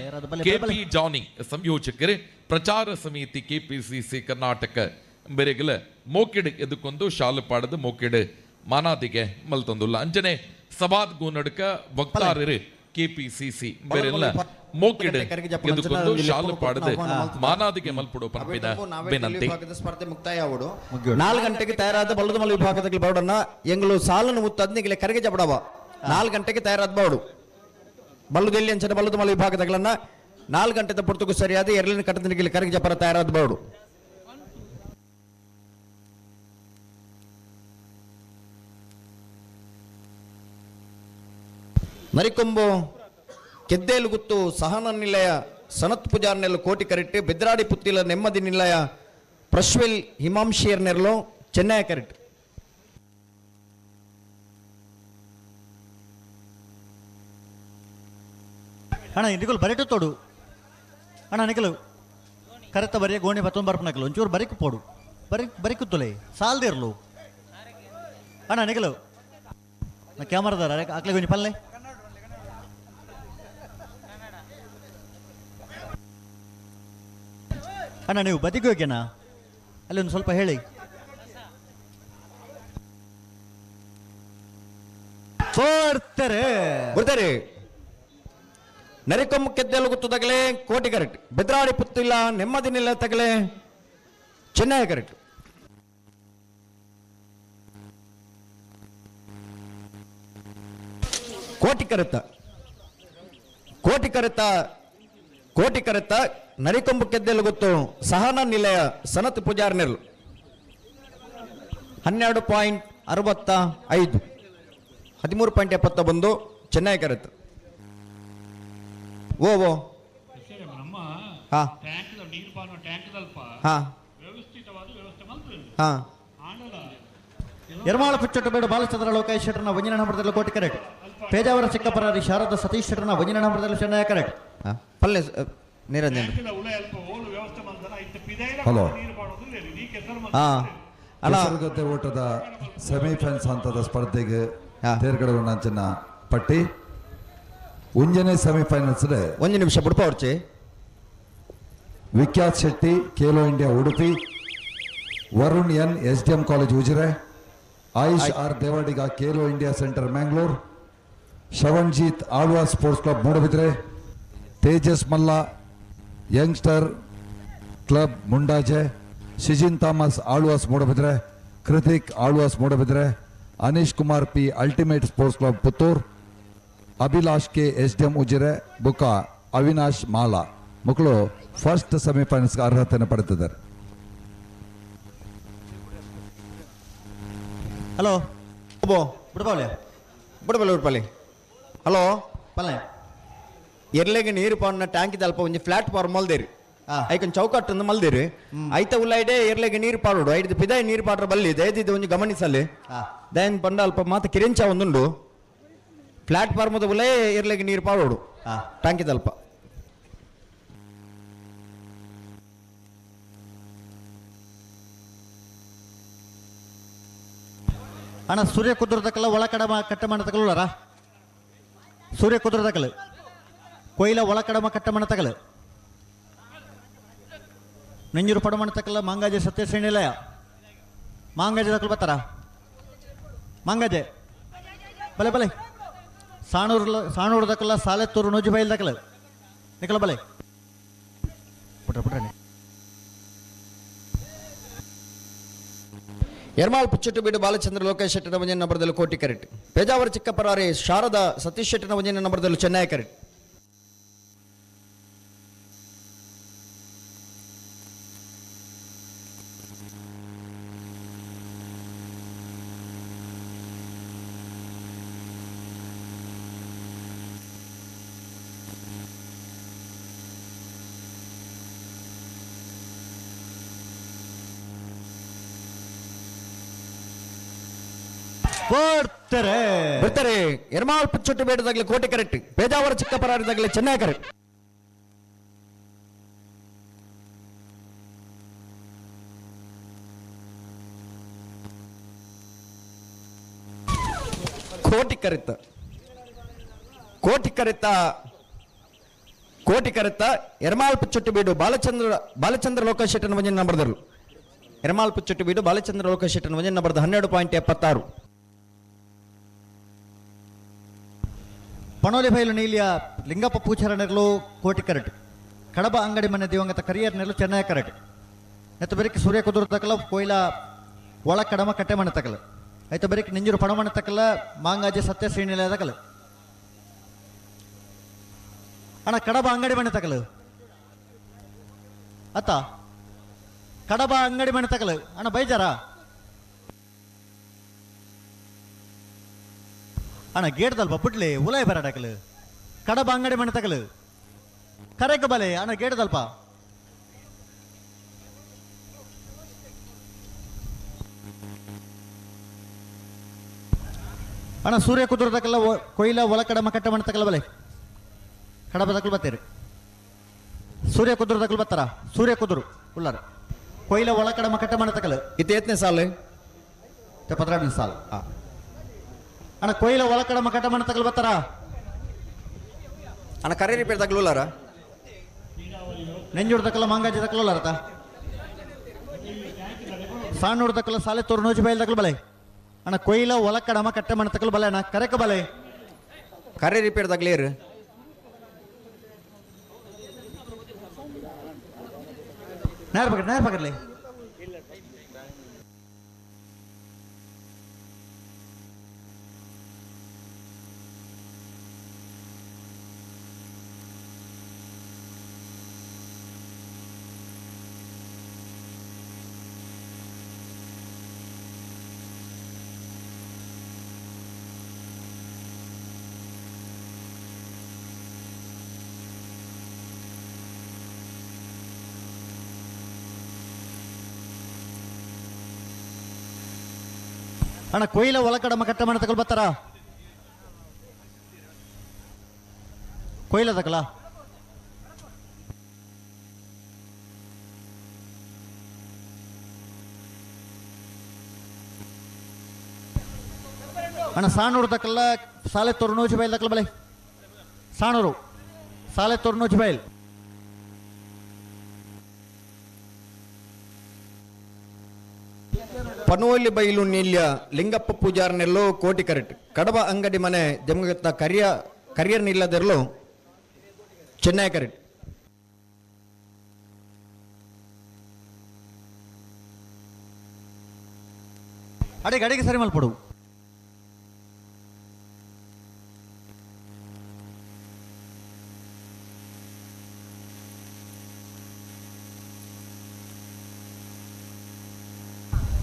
ಕೆಪಿ ಜಾನಿ ಸಂಯೋಜಕರೇ ಪ್ರಚಾರ ಸಮಿತಿ ಕೆಪಿಸಿಸಿ ಕರ್ನಾಟಕ ಬೆರೆಗಲ ಮೋಕಿಡೆ ಎದುಕೊಂಡು ಶಾಲೆ ಪಾಡದ ಮೋಕಿಡೆ ಮಾನಾದಿಗೆ ಮಲ್ತೊಂದುಲ್ಲ ಅಂಚನೆ ಸಭಾದ್ ಗೋನಡ್ಕ ವಕ್ತಾರರು ಕೆಪಿಸಿಸಿ ಬೇರೆಲ್ಲ ಮೋಕಿಡೆ ಎದುಕೊಂಡು ಶಾಲೆ ಪಾಡದ ಮಾನಾದಿಗೆ ಮಲ್ಪಡು ಪಂಪಿನ ವಿನಂತಿ ಸ್ಪರ್ಧೆ ಮುಕ್ತಾಯ ಆವಡು 4 ಗಂಟೆಗೆ ತಯಾರಾದ ಬಲ್ಲದಮಲ್ಲ ವಿಭಾಗದಲ್ಲಿ ಬೌಡನ್ನ ಎಂಗಳು ಸಾಲನ್ನು ಮುತ್ತದ್ನಿಗೆ ಕರೆಗೆ ಜಬಡವ 4 ಗಂಟೆಗೆ ತಯಾರಾದ ಬೌಡು ಬಲ್ಲದಲ್ಲಿ ಅಂಚನೆ ಬಲ್ಲದಮಲ್ಲ ವಿಭಾಗದಗಳನ್ನ 4 ಗಂಟೆದ ಪುರ್ತುಕು ಸರಿಯಾದ ಎರಲಿನ ಕಟ್ಟದನಿಗೆ ಕರೆಗೆ ಜಪರ ತಯಾರಾದ ಬೌಡು ಮರಿಕೊಂಬು ಕೆದ್ದೇಲು ಗುತ್ತು ಸಹನ ನಿಲಯ ಸನತ್ ಪೂಜಾರ್ ನೆರಳು ಕೋಟಿ ಕರೆಕ್ಟ್ ಬೆದ್ರಾಡಿ ಪುತ್ತಿಲ ನೆಮ್ಮದಿ ನಿಲಯ ಪ್ರಶ್ವೆಲ್ ಹಿಮಾಂಶಿಯರ್ ನೆರಳು ಚೆನ್ನೈ ಕರೆಕ್ಟ್ ಅಣ್ಣ ನಿಕಲು ಬರೆಟು ತೋಡು ಅಣ್ಣ ನಿಕಲು ಕರೆತ ಬರೀ ಗೋಣಿ ಬತ್ತೊಂದು ಬರ್ಪ ನಕಲು ಒಂಚೂರು ಬರಿಕು ಪೋಡು ಬರಿಕುತ್ತಲೇ ಸಾಲ್ದಿರ್ಲು ಅಣ್ಣ ನಿಕಲು ನಾ ಕ್ಯಾಮರಾದಾರ ಆಕ್ಲೆ ಗೊಂಜಿ ಪಲ್ಲೆ ಅಣ್ಣ ನೀವು ಬದಿಗೆ ಹೋಗ್ಯನಾ ಅಲ್ಲಿ ಒಂದು ಸ್ವಲ್ಪ ಹೇಳಿ ಬರ್ತಾರೆ ನರಿಕೊಮ್ಮ ಕೆದ್ದೆಲು ಗುತ್ತದಾಗಲೇ ಕೋಟಿ ಕರೆಕ್ಟ್ ಬೆದ್ರಾಡಿ ಪುತ್ತಿಲ್ಲ ನೆಮ್ಮದಿ ನಿಲ್ಲ ತಗಲೆ ಚೆನ್ನೈ ಕರೆಕ್ಟ್ ಕೋಟಿ ಕರೆತ ನರಿಕೊಂಬು ಕೆದ್ದೆಲು ಗೊತ್ತು ಸಹನ ನಿಲಯ ಸನತ್ ಪೂಜಾರ್ ನೆರಳು 12.65 13.71 ಚೆನ್ನೈ ಕರೆತ ಓ ಹಾ ಹಾ ಹಾ ಎರ್ಮಾಳ ಪುಚ್ಚೊಟ್ಟು ಬೇಡ ಬಾಲಚಂದ್ರ ಲೋಕಾಯ್ ಶೆಟ್ರನ ವಂಜನ ನಂಬರದಲ್ಲಿ ಕೋಟಿ ಕರೆಕ್ಟ್ ಪೇಜಾವರ ಚಿಕ್ಕಪರಾರಿ ಶಾರದಾ ಸತೀಶ್ ಶೆಟ್ರನ ವಂಜನ ನಂಬರದಲ್ಲಿ ಚೆನ್ನೈ ಕರೆಕ್ಟ್ ಪಲ್ಲೆ ನಿರಂಜನ್ ಹಲೋ ಅಲ್ಲ ಗದ್ದೆ ಓಟದ ಸೆಮಿಫೈನಲ್ಸ್ ಹಂತದ ಸ್ಪರ್ಧೆಗೆ ತೇರ್ಗಡೆಗೊಂಡಂಚಿನ ಪಟ್ಟಿ ಉಂಜನೆ ಸೆಮಿಫೈನಲ್ಸ್ ಒಂದು ನಿಮಿಷ ಬಿಡ್ಪ ಅವ್ರಚೆ Vikhyath Shetty Khelo India Udupi Varun N SDM college Ujire Ayush R Devadiga Khelo India centre Mangalore Shravanjeet Alva sports club Moodbidri Tejas ಮಲ್ಲ youngster club Mundaje Shijin Thomas Alvas Moodbidri Krithik Alvas Moodbidri Aneesh Kumar P ultimate sports club Puttur Abhilash K SDM Ujire ಬುಕ್ಕ ಅವಿನಾಶ್ ಮಾಲಾ ಮಕ್ಕಳು ಫಸ್ಟ್ ಸೆಮಿಫೈನಲ್ಸ್ಗೆ ಅರ್ಹತೆಯನ್ನು ಪಡೆದಿದ್ದಾರೆ. ಹಲೋ ಬಿಡಬಲ್ಲ ಹಲೋ ಪಲ್ಲೆ ಎರ್ಲೆಗೆ ನೀರು ಪಾನ್ನ ಟ್ಯಾಂಕಿದ ಅಲ್ಪ ಒಂಜಿ ಪ್ಲಾಟ್ಫಾರ್ಮ್ ಮಲ್ದೇರಿ ಐಕೊಂದು ಚೌಕಟ್ಟನ್ನು ಮಲ್ದೇರಿ ಐತ ಉಳ್ಳಾಯ್ಡೆ ಎರ್ಲೆಗೆ ನೀರು ಪಾಡೋಡು ಐದು ಪಿದಾಯಿ ನೀರು ಪಾಡ್ರ ಬಲ್ಲಿ ದಯದಿದ್ದು ಒಂಜಿ ಗಮನಿಸಲ್ಲಿ ದಯನ್ ಪಂಡ ಅಲ್ಪ ಮಾತ ಕಿರಿಂಚ ಒಂದುಂಡು ಪ್ಲಾಟ್ಫಾರ್ಮದ ಉಲ್ಲೇ ಎರ್ಲೆಗೆ ನೀರು ಪಾಡೋಡು ಟ್ಯಾಂಕಿದ ಅಲ್ಪ ಅಣ್ಣ ಸೂರ್ಯ ಕುದುರದಕ್ಕಲ್ಲ ಒಳ ಕಡ ಕಟ್ಟ ಮಾಡತಕ್ಕಲ್ಲ ಸೂರ್ಯ ಕುದುರದಕ್ಕಲ್ಲ ಕೊಯ್ಲ ಒಳಕಡಮ ಕಟ್ಟಮಣ ತಗಲು ನೆಂಜೂರು ಪಡಮಣ ತಕ್ಕಲ ಮಾಂಗಾಜೆ ಸತ್ಯಶ್ರೇಣಿಲಯ ಮಾಂಗಾಜೆ ತಕಲು ಬತ್ತಾರ ಮಾಂಗಾಜೆ ಬಲೆ ಬಲೆ ಸಾಣೂರು ದಕ್ಕಲ ಸಾಲೆತ್ತೂರು ನೂಜಿ ಬೈಲ್ ದಕ್ಕಲ ನಿಕಲ ಬಲೆ ಪುಟ್ಟ ಪುಟ್ಟ ಎರ್ಮಾಳ್ ಪುಚ್ಚಟ್ಟು ಬೀಡು ಬಾಲಚಂದ್ರ ಲೋಕೇಶ್ ಶೆಟ್ಟಿನ ಮುಂಜಿನ ನಂಬರ್ದಲ್ಲಿ ಕೋಟಿ ಕರೆಕ್ಟ್ ಪೇಜಾವರ ಚಿಕ್ಕಪರಾರಿ ಶಾರದಾ ಸತೀಶ್ ಶೆಟ್ಟಿನ ಮುಂಜಿನ ನಂಬರ್ದಲ್ಲಿ ಚೆನ್ನೈ ಕರೆಕ್ಟ್ ಬರ್ತಾರೆ ಎರ್ಮಾಳ್ ಪುಚ್ಚಟ್ಟು ಬೇಡದಾಗಲಿ ಕೋಟಿ ಕರೆಕ್ಟ್ ಪೇಜಾವರ ಚಿಕ್ಕಪರಾರಿದಾಗಲಿ ಚೆನ್ನೈ ಕರೆಕ್ಟ್ ಕೋಟಿ ಕರೆತ್ತ ಎರ್ಮಾಳ್ ಪುಚ್ಚಟ್ಟು ಬೀಡು ಬಾಲಚಂದ್ರ ಲೋಕೇಶ್ ಶೆಟ್ಟನ ಮುಂಜಿನ ನಂಬರ್ದರು ಎರ್ಮಾಳ್ ಪುಚ್ಚಟ್ಟು ಬೀಡು ಬಾಲಚಂದ್ರ ಲೋಕೇಶ್ ಶೆಟ್ಟನ ಮುಂಜಿನ ನಂಬರ್ದು 12.76 ಪಣೋಲಿ ಬೈಲು ನೀಲಿಯ ಲಿಂಗಪ್ಪ ಪೂಚಾರ ನೆರಲು ಕೋಟಿ ಕರೆಕ್ಟ್ ಕಡಬ ಅಂಗಡಿ ಮನೆ ದಿವಂಗತ ಕರಿಯರ್ ನೆರಲು ಚೆನ್ನೈ ಕರೆಕ್ಟ್ ನೆತ್ತ ಬರೀಕ್ ಸೂರ್ಯ ಕುದುರು ತಕಲ ಕೊಯ್ಲ ಒಳ ಕಡಮ ಕಟ್ಟೆ ಮನೆ ತಕಲ ಆಯ್ತು ಬರೀಕ್ ನಿಂಜೂರು ಪಣಮನೆ ತಕಲ ಮಾಂಗಾಜೆ ಸತ್ಯ ಶ್ರೀನಿಲಯ ತಕಲ ಅಣ್ಣ ಕಡಬ ಅಂಗಡಿ ಮನೆ ತಕಲ ಅತ್ತ ಕಡಬ ಅಂಗಡಿ ಮನೆ ತಕಲ ಅಣ್ಣ ಬೈಜಾರ ಅಣ್ಣ ಗೇಟ್ ದಲ್ಪ ಬಿಡ್ಲಿ ಉಲಾಯ್ ಬರಾಡಕಲು ಕಡಬ ಅಂಗಡಿ ಮನೆ ತಕಲು ಕರೆಕ ಬಲೆ ಅಣ್ಣ ಗೇಟ್ ದಲ್ಪ ಅಣ್ಣ ಸೂರ್ಯ ಕುದುರು ತಕಲ್ಲ ಕೊಯ್ಲ ಒಳ ಕಡಮ ಕಟ್ಟ ಮನೆ ತಕಲ ಬಲೆ ಕಡಬ ತಕಲು ಬತ್ತೀರಿ ಸೂರ್ಯ ಕುದುರು ತಕಲು ಬತ್ತಾರ ಸೂರ್ಯ ಕುದುರು ಉಳ್ಳಾರ ಕೊಯ್ಲ ಒಳ ಕಡಮ ಕಟ್ಟ ಮನೆ ತಕಲು ಇದು ಎತ್ತನೇ ಸಾಲು 15 ಸಾಲ ಅಣ್ಣ ಕೊಯ್ಲ ಒಳ ಕಡಮ ಕಟ್ಟ ಮನೆ ತಕಲು ಬತ್ತಾರ ಅಣ್ಣ ಕರೆ ರಿಪೇರ್ ತಗಲುಲ್ಲಾರ ನೆಂಜೂರು ತಕಲ ಮಾಂಗಾಜಿ ತಕಲುಲ್ಲಾರತ ಸಾಣೂರು ತಕಲ ಸಾಲೆ ತೋರು ನೋಜಿ ಬೈಲ್ ತಕಲು ಬಲೆ ಅಣ್ಣ ಕೊಯ್ಲ ಒಳ ಕಡಮ ಕಟ್ಟ ಮನೆ ತಕಲು ಬಲೆ ಅಣ್ಣ ಕರೆಕ ಬಲೆ ಕರೆ ರಿಪೇರ್ ತಗಲೇರು ನೇರ ಪಕಡ್ಲಿ ಅಣ್ಣ ಕೊಯ್ಲ ಒಳ ಕಡಮ ಕಟ್ಟ ಮನೆ ತಗೊಳ್ ಬರ್ತಾರ ಕೊಯ್ಲ ತಕಲ ಅಣ್ಣ ಸಾಣೂರು ತಕಲ್ಲ ಸಾಲೆ ತೋರ್ನೋಜಿ ಬೈಲ್ ತಕಲ ಬಲೆ ಸಾಣೂರು ಸಾಲೆ ತೋರ್ನೋಜಿ ಬೈಲ್ ಪನೋಲಿ ಬೈಲು ನೀಲ್ಯ ಲಿಂಗಪ್ಪ ಪೂಜಾರ್ ನೆರಲು ಕೋಟಿ ಕರೆಕ್ಟ್ ಕಡಬ ಅಂಗಡಿ ಮನೆ ಜಮಗತ್ತ ಕರಿಯರ್ ನಿಲ್ಲದೆರಲು ಚೆನ್ನೈ ಕರೆಕ್ಟ್ ಅಡಿಗೆ ಸರಿ ಮಲ್ಪಡು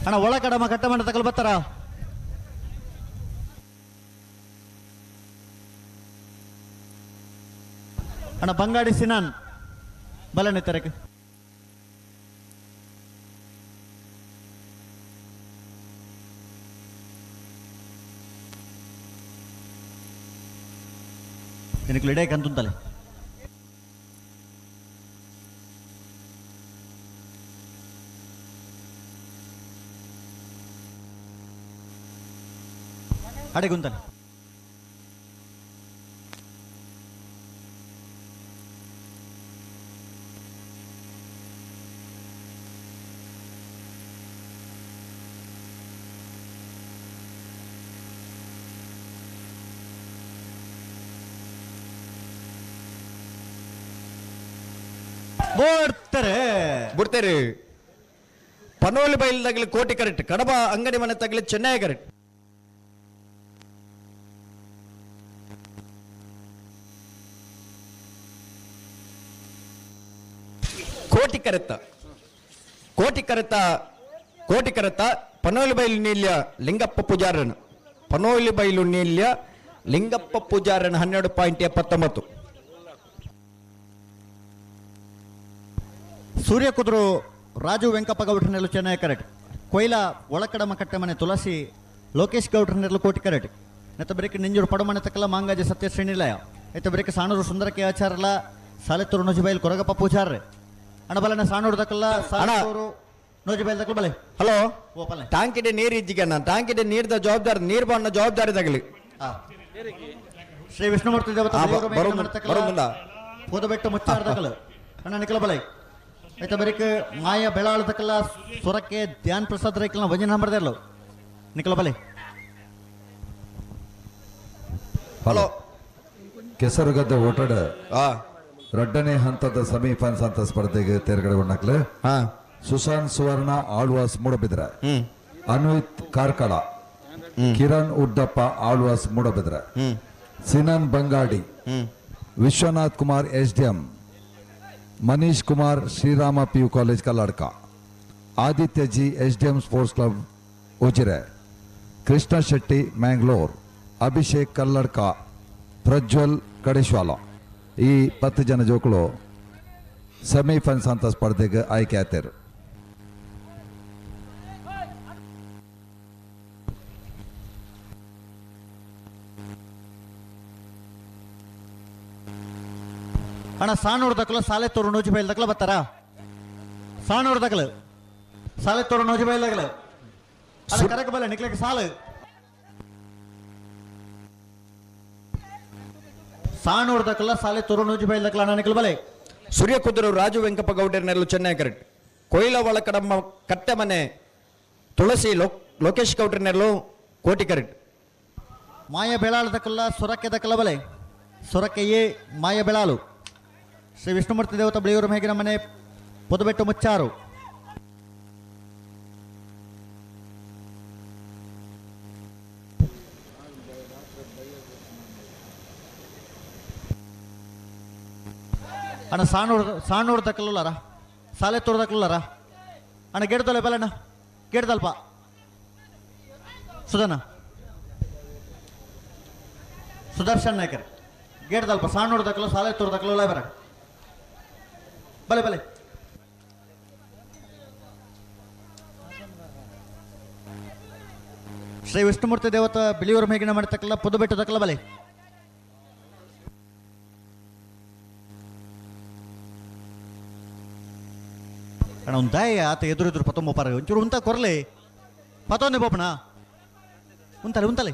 ಅಣ್ಣ ಒಳ ಕಡಮ ಕಟ್ಟ ಮನೆ ತಗೊಳ್ ಬರ್ತಾರ ಅಣ್ಣ ಬಂಗಾಡಿ ಸಿನಾನ್ ಬಲನೆ ತರಕ ನಿನಗೆ ಲಿಡೇ ಕಂತುಂತಲೆ ಅಡೆ ಗುಂತಲೆ ಬಿಡ್ತೇರಿ ಪನೋಲಿ ಬೈಲ್ ತಗಲಿ ಕೋಟಿ ಕರೆಕ್ಟ್, ಕಡಬ ಅಂಗಡಿ ಮನೆ ತಗಲಿ ಚೆನ್ನೈ ಕರೆಕ್ಟ್. ಕೋಟಿ ಕರೆತ ಪನೋಲಿ ಬೈಲು ನೀಲ್ಯ ಲಿಂಗಪ್ಪ ಪೂಜಾರನ್, ಪನೋಲಿ ಬೈಲು ನೀಲ್ಯ ಲಿಂಗಪ್ಪ ಪೂಜಾರನ್ 12.79. ಸೂರ್ಯ ಕುದುರು ರಾಜು ವೆಂಕಪ್ಪ ಗೌಡ್ರನೆರಲು ಚೆನ್ನೈ ಕರೆಕ್ಟ್. ಕೊಯ್ಲ ಒಳಕಡಮ ಕಟ್ಟೆಮನೆ ತುಳಸಿ ಲೋಕೇಶ್ ಗೌಡ್ರನೆರಲು ಕೋಟಿ ಕರೆಕ್ಟ್. ನೆತ್ತ ಬರೀಕ್ ನಿಂಜೂರು ಪಡಮನೆ ತಕ್ಕಲ ಮಾಂಗಾಜಿ ಸತ್ಯ ಶ್ರೀನಿಲಯ. ಎತ್ತ ಬರೀಕ್ ಸಾಣೂರು ಸುಂದರಕ್ಕೆ ಆಚಾರಲ್ಲ ಸಾಲೆತ್ತೂರು ನೋಜಿಬೈಲ್ ಕೊರಗಪ್ಪ ಪೂಜಾರ್ರೆ ಅಣ್ಣ ಬಲನ ಸಾಣೂರು ದಕ್ಕಲ್ಲ ಸಾಣೂರು ನೋಜಿಬೈಲ್ ದಕ್ಕಲ ಬಲೆ. ಹಲೋ ಟಾಂಕಿಡೆ ನೀರು ಇಜ್ಜಿಗಣ್ಣ, ಟಾಂಕಿಡೆ ನೀರ್ದ ಜವಾಬ್ದಾರಿ ನೀರು ಬಣ್ಣ ಜವಾಬ್ದಾರಿ ತಗಲಿ. ಶ್ರೀ ವಿಷ್ಣುಮೂರ್ತಿ ದೇವತಾ ಹೋದಬೆಟ್ಟು ಮುಚ್ಚಾರ ದಕ್ಕಲು ಅಣ್ಣ ನಿಕಲ ಬಲೆ. ಆಯ್ತಾ ಬರೀಕ್ ಮಾಯ ಬೆಳಾಳ ದಕ್ಕಲ್ಲ ಸ್ವರಕ್ಕೆ ಧ್ಯಾನ್ ಪ್ರಸಾದ್ ರೈಕಲ್ನ ವಂಜನ ನಂಬರ್ದಿರ್ಲು ನಿಕಲ ಬಲೆ. ಹಲೋ ಕೆಸರುಗದ್ದೆ ಓಟಾಡ ಎರಡನೇ ಹಂತದ ಸೆಮಿಫೈನಲ್ಸ್ ಅಂತ ಸ್ಪರ್ಧೆಗೆ ತೇರ್ಗಡೆಗೊಂಡಾಗ್ಲೆ Sushanth Suvarna Alvas Moodbidri, Anvith Karkala, Kiran Uddappa Alvas Moodbidri, Sinan Bangadi, Vishwanath Kumar SDM, Manish Kumar Shriram PU college का लड़का, Aditya ji SDM sports club Ujire, Krishna Shetty Mangalore, Abhishek Kalladka, Prajwal कड़ेश्वाला. ಈ 10 ಜನ ಜೋಕುಳು ಸೆಮಿಫೈನಲ್ಸ್ ಅಂತ ಸ್ಪರ್ಧೆಗೆ ಆಯ್ಕೆ ಆಯ್ತಾರು. ಅಣ್ಣ ಸಾಣೂರು ದಕ್ಕಲು ಸಾಲೆತ್ತೂರು ನೋಜಿಬೈಲ್ ದಕ್ಕಲ ಬರ್ತಾರ. ಸಾಣೂರು ದಕ್ಕಲು ಸಾಲೆತ್ತೂರು ನೋಜಿಬೈಲ್ ದಕ್ಕಲು ಅಲ್ಲ ಕರೆಕ್ಟ್ ಬಲ್ಲ ನಿಕ್ಲಿಕ್ಕೆ ಸಾಲು. ಸಾಣೂರು ದಕ್ಕಲ್ಲ ಸಾಲೆತ್ತೂರು ನೋಜಿಬೈಲ್ ದಕ್ಕಲ ಅಣ್ಣ ನಿಕ್ಲ ಬಲೆ. ಸೂರ್ಯ ಕುದುರು ರಾಜು ವೆಂಕಪ್ಪ ಗೌಡರ್ನೆರಲು ಚೆನ್ನೈ ಕರೆಕ್ಟ್. ಕೊಯ್ಲ ಒಳಕಡಮ್ಮ ಕಟ್ಟೆ ಮನೆ ತುಳಸಿ ಲೋಕೇಶ್ ಗೌಡ್ರನೆರಲು ಕೋಟಿ ಕರೆಕ್ಟ್. ಮಾಯ ಬೆಳಾಳು ದಕ್ಕಲ್ಲ ಸೊರಕ್ಕೆ ದಕ್ಕಲ ಬಲೆ. ಸೊರಕ್ಕೆ ಎ ಮಾಯ ಬೆಳಾಲು. ಶ್ರೀ ವಿಷ್ಣುಮೂರ್ತಿ ದೇವತಾ ಬಳಿಯೂರು ಮೇಗಿನ ಮನೆ ಪೊದಬೆಟ್ಟು ಮುಚ್ಚಾರು. ಅಣ್ಣ ಸಾಣೂರು ದಕ್ಕಲ್ಲಾರ ಸಾಲೆತ್ತೂರು ದಕ್ಕಲ್ಲಾರ ಅಣ್ಣ ಗೆಡ್ದಲ್ಲ ಬಲ್ಲಣ್ಣ ಗೆಡ್ದಲ್ಪ ಸುದರ್ಶನ್ ನಾಯ್ಕರ್ ಗೆಡ್ದಲ್ಪ ಸಾಣೂರು ದಕ್ಕಲು ಸಾಲೆತ್ತೂರು ದಕ್ಕಲ್ಲ ಬರ ಬಲೆ ಬಲೆ. ಶ್ರೀ ವಿಷ್ಣುಮೂರ್ತಿ ದೇವತಾ ಬಿಳಿಯೂರು ಮೇಗಿನ ಮಾಡತಕ್ಕಲ್ಲ ಪುದುಬೆಟ್ಟು ದಕ್ಕಲ ಬಲೆ. ಅಣ್ಣ ಒಂದು ದಾಯ ಆತ ಎದುರು ಪತ್ತೊಂಬ ಪಾರ ಒಂಚೂರು ಉಂತ ಕೊರಲೆ ಪತ್ತೊಂದೆ ಬೋಪಣ ಉಂತಲೆ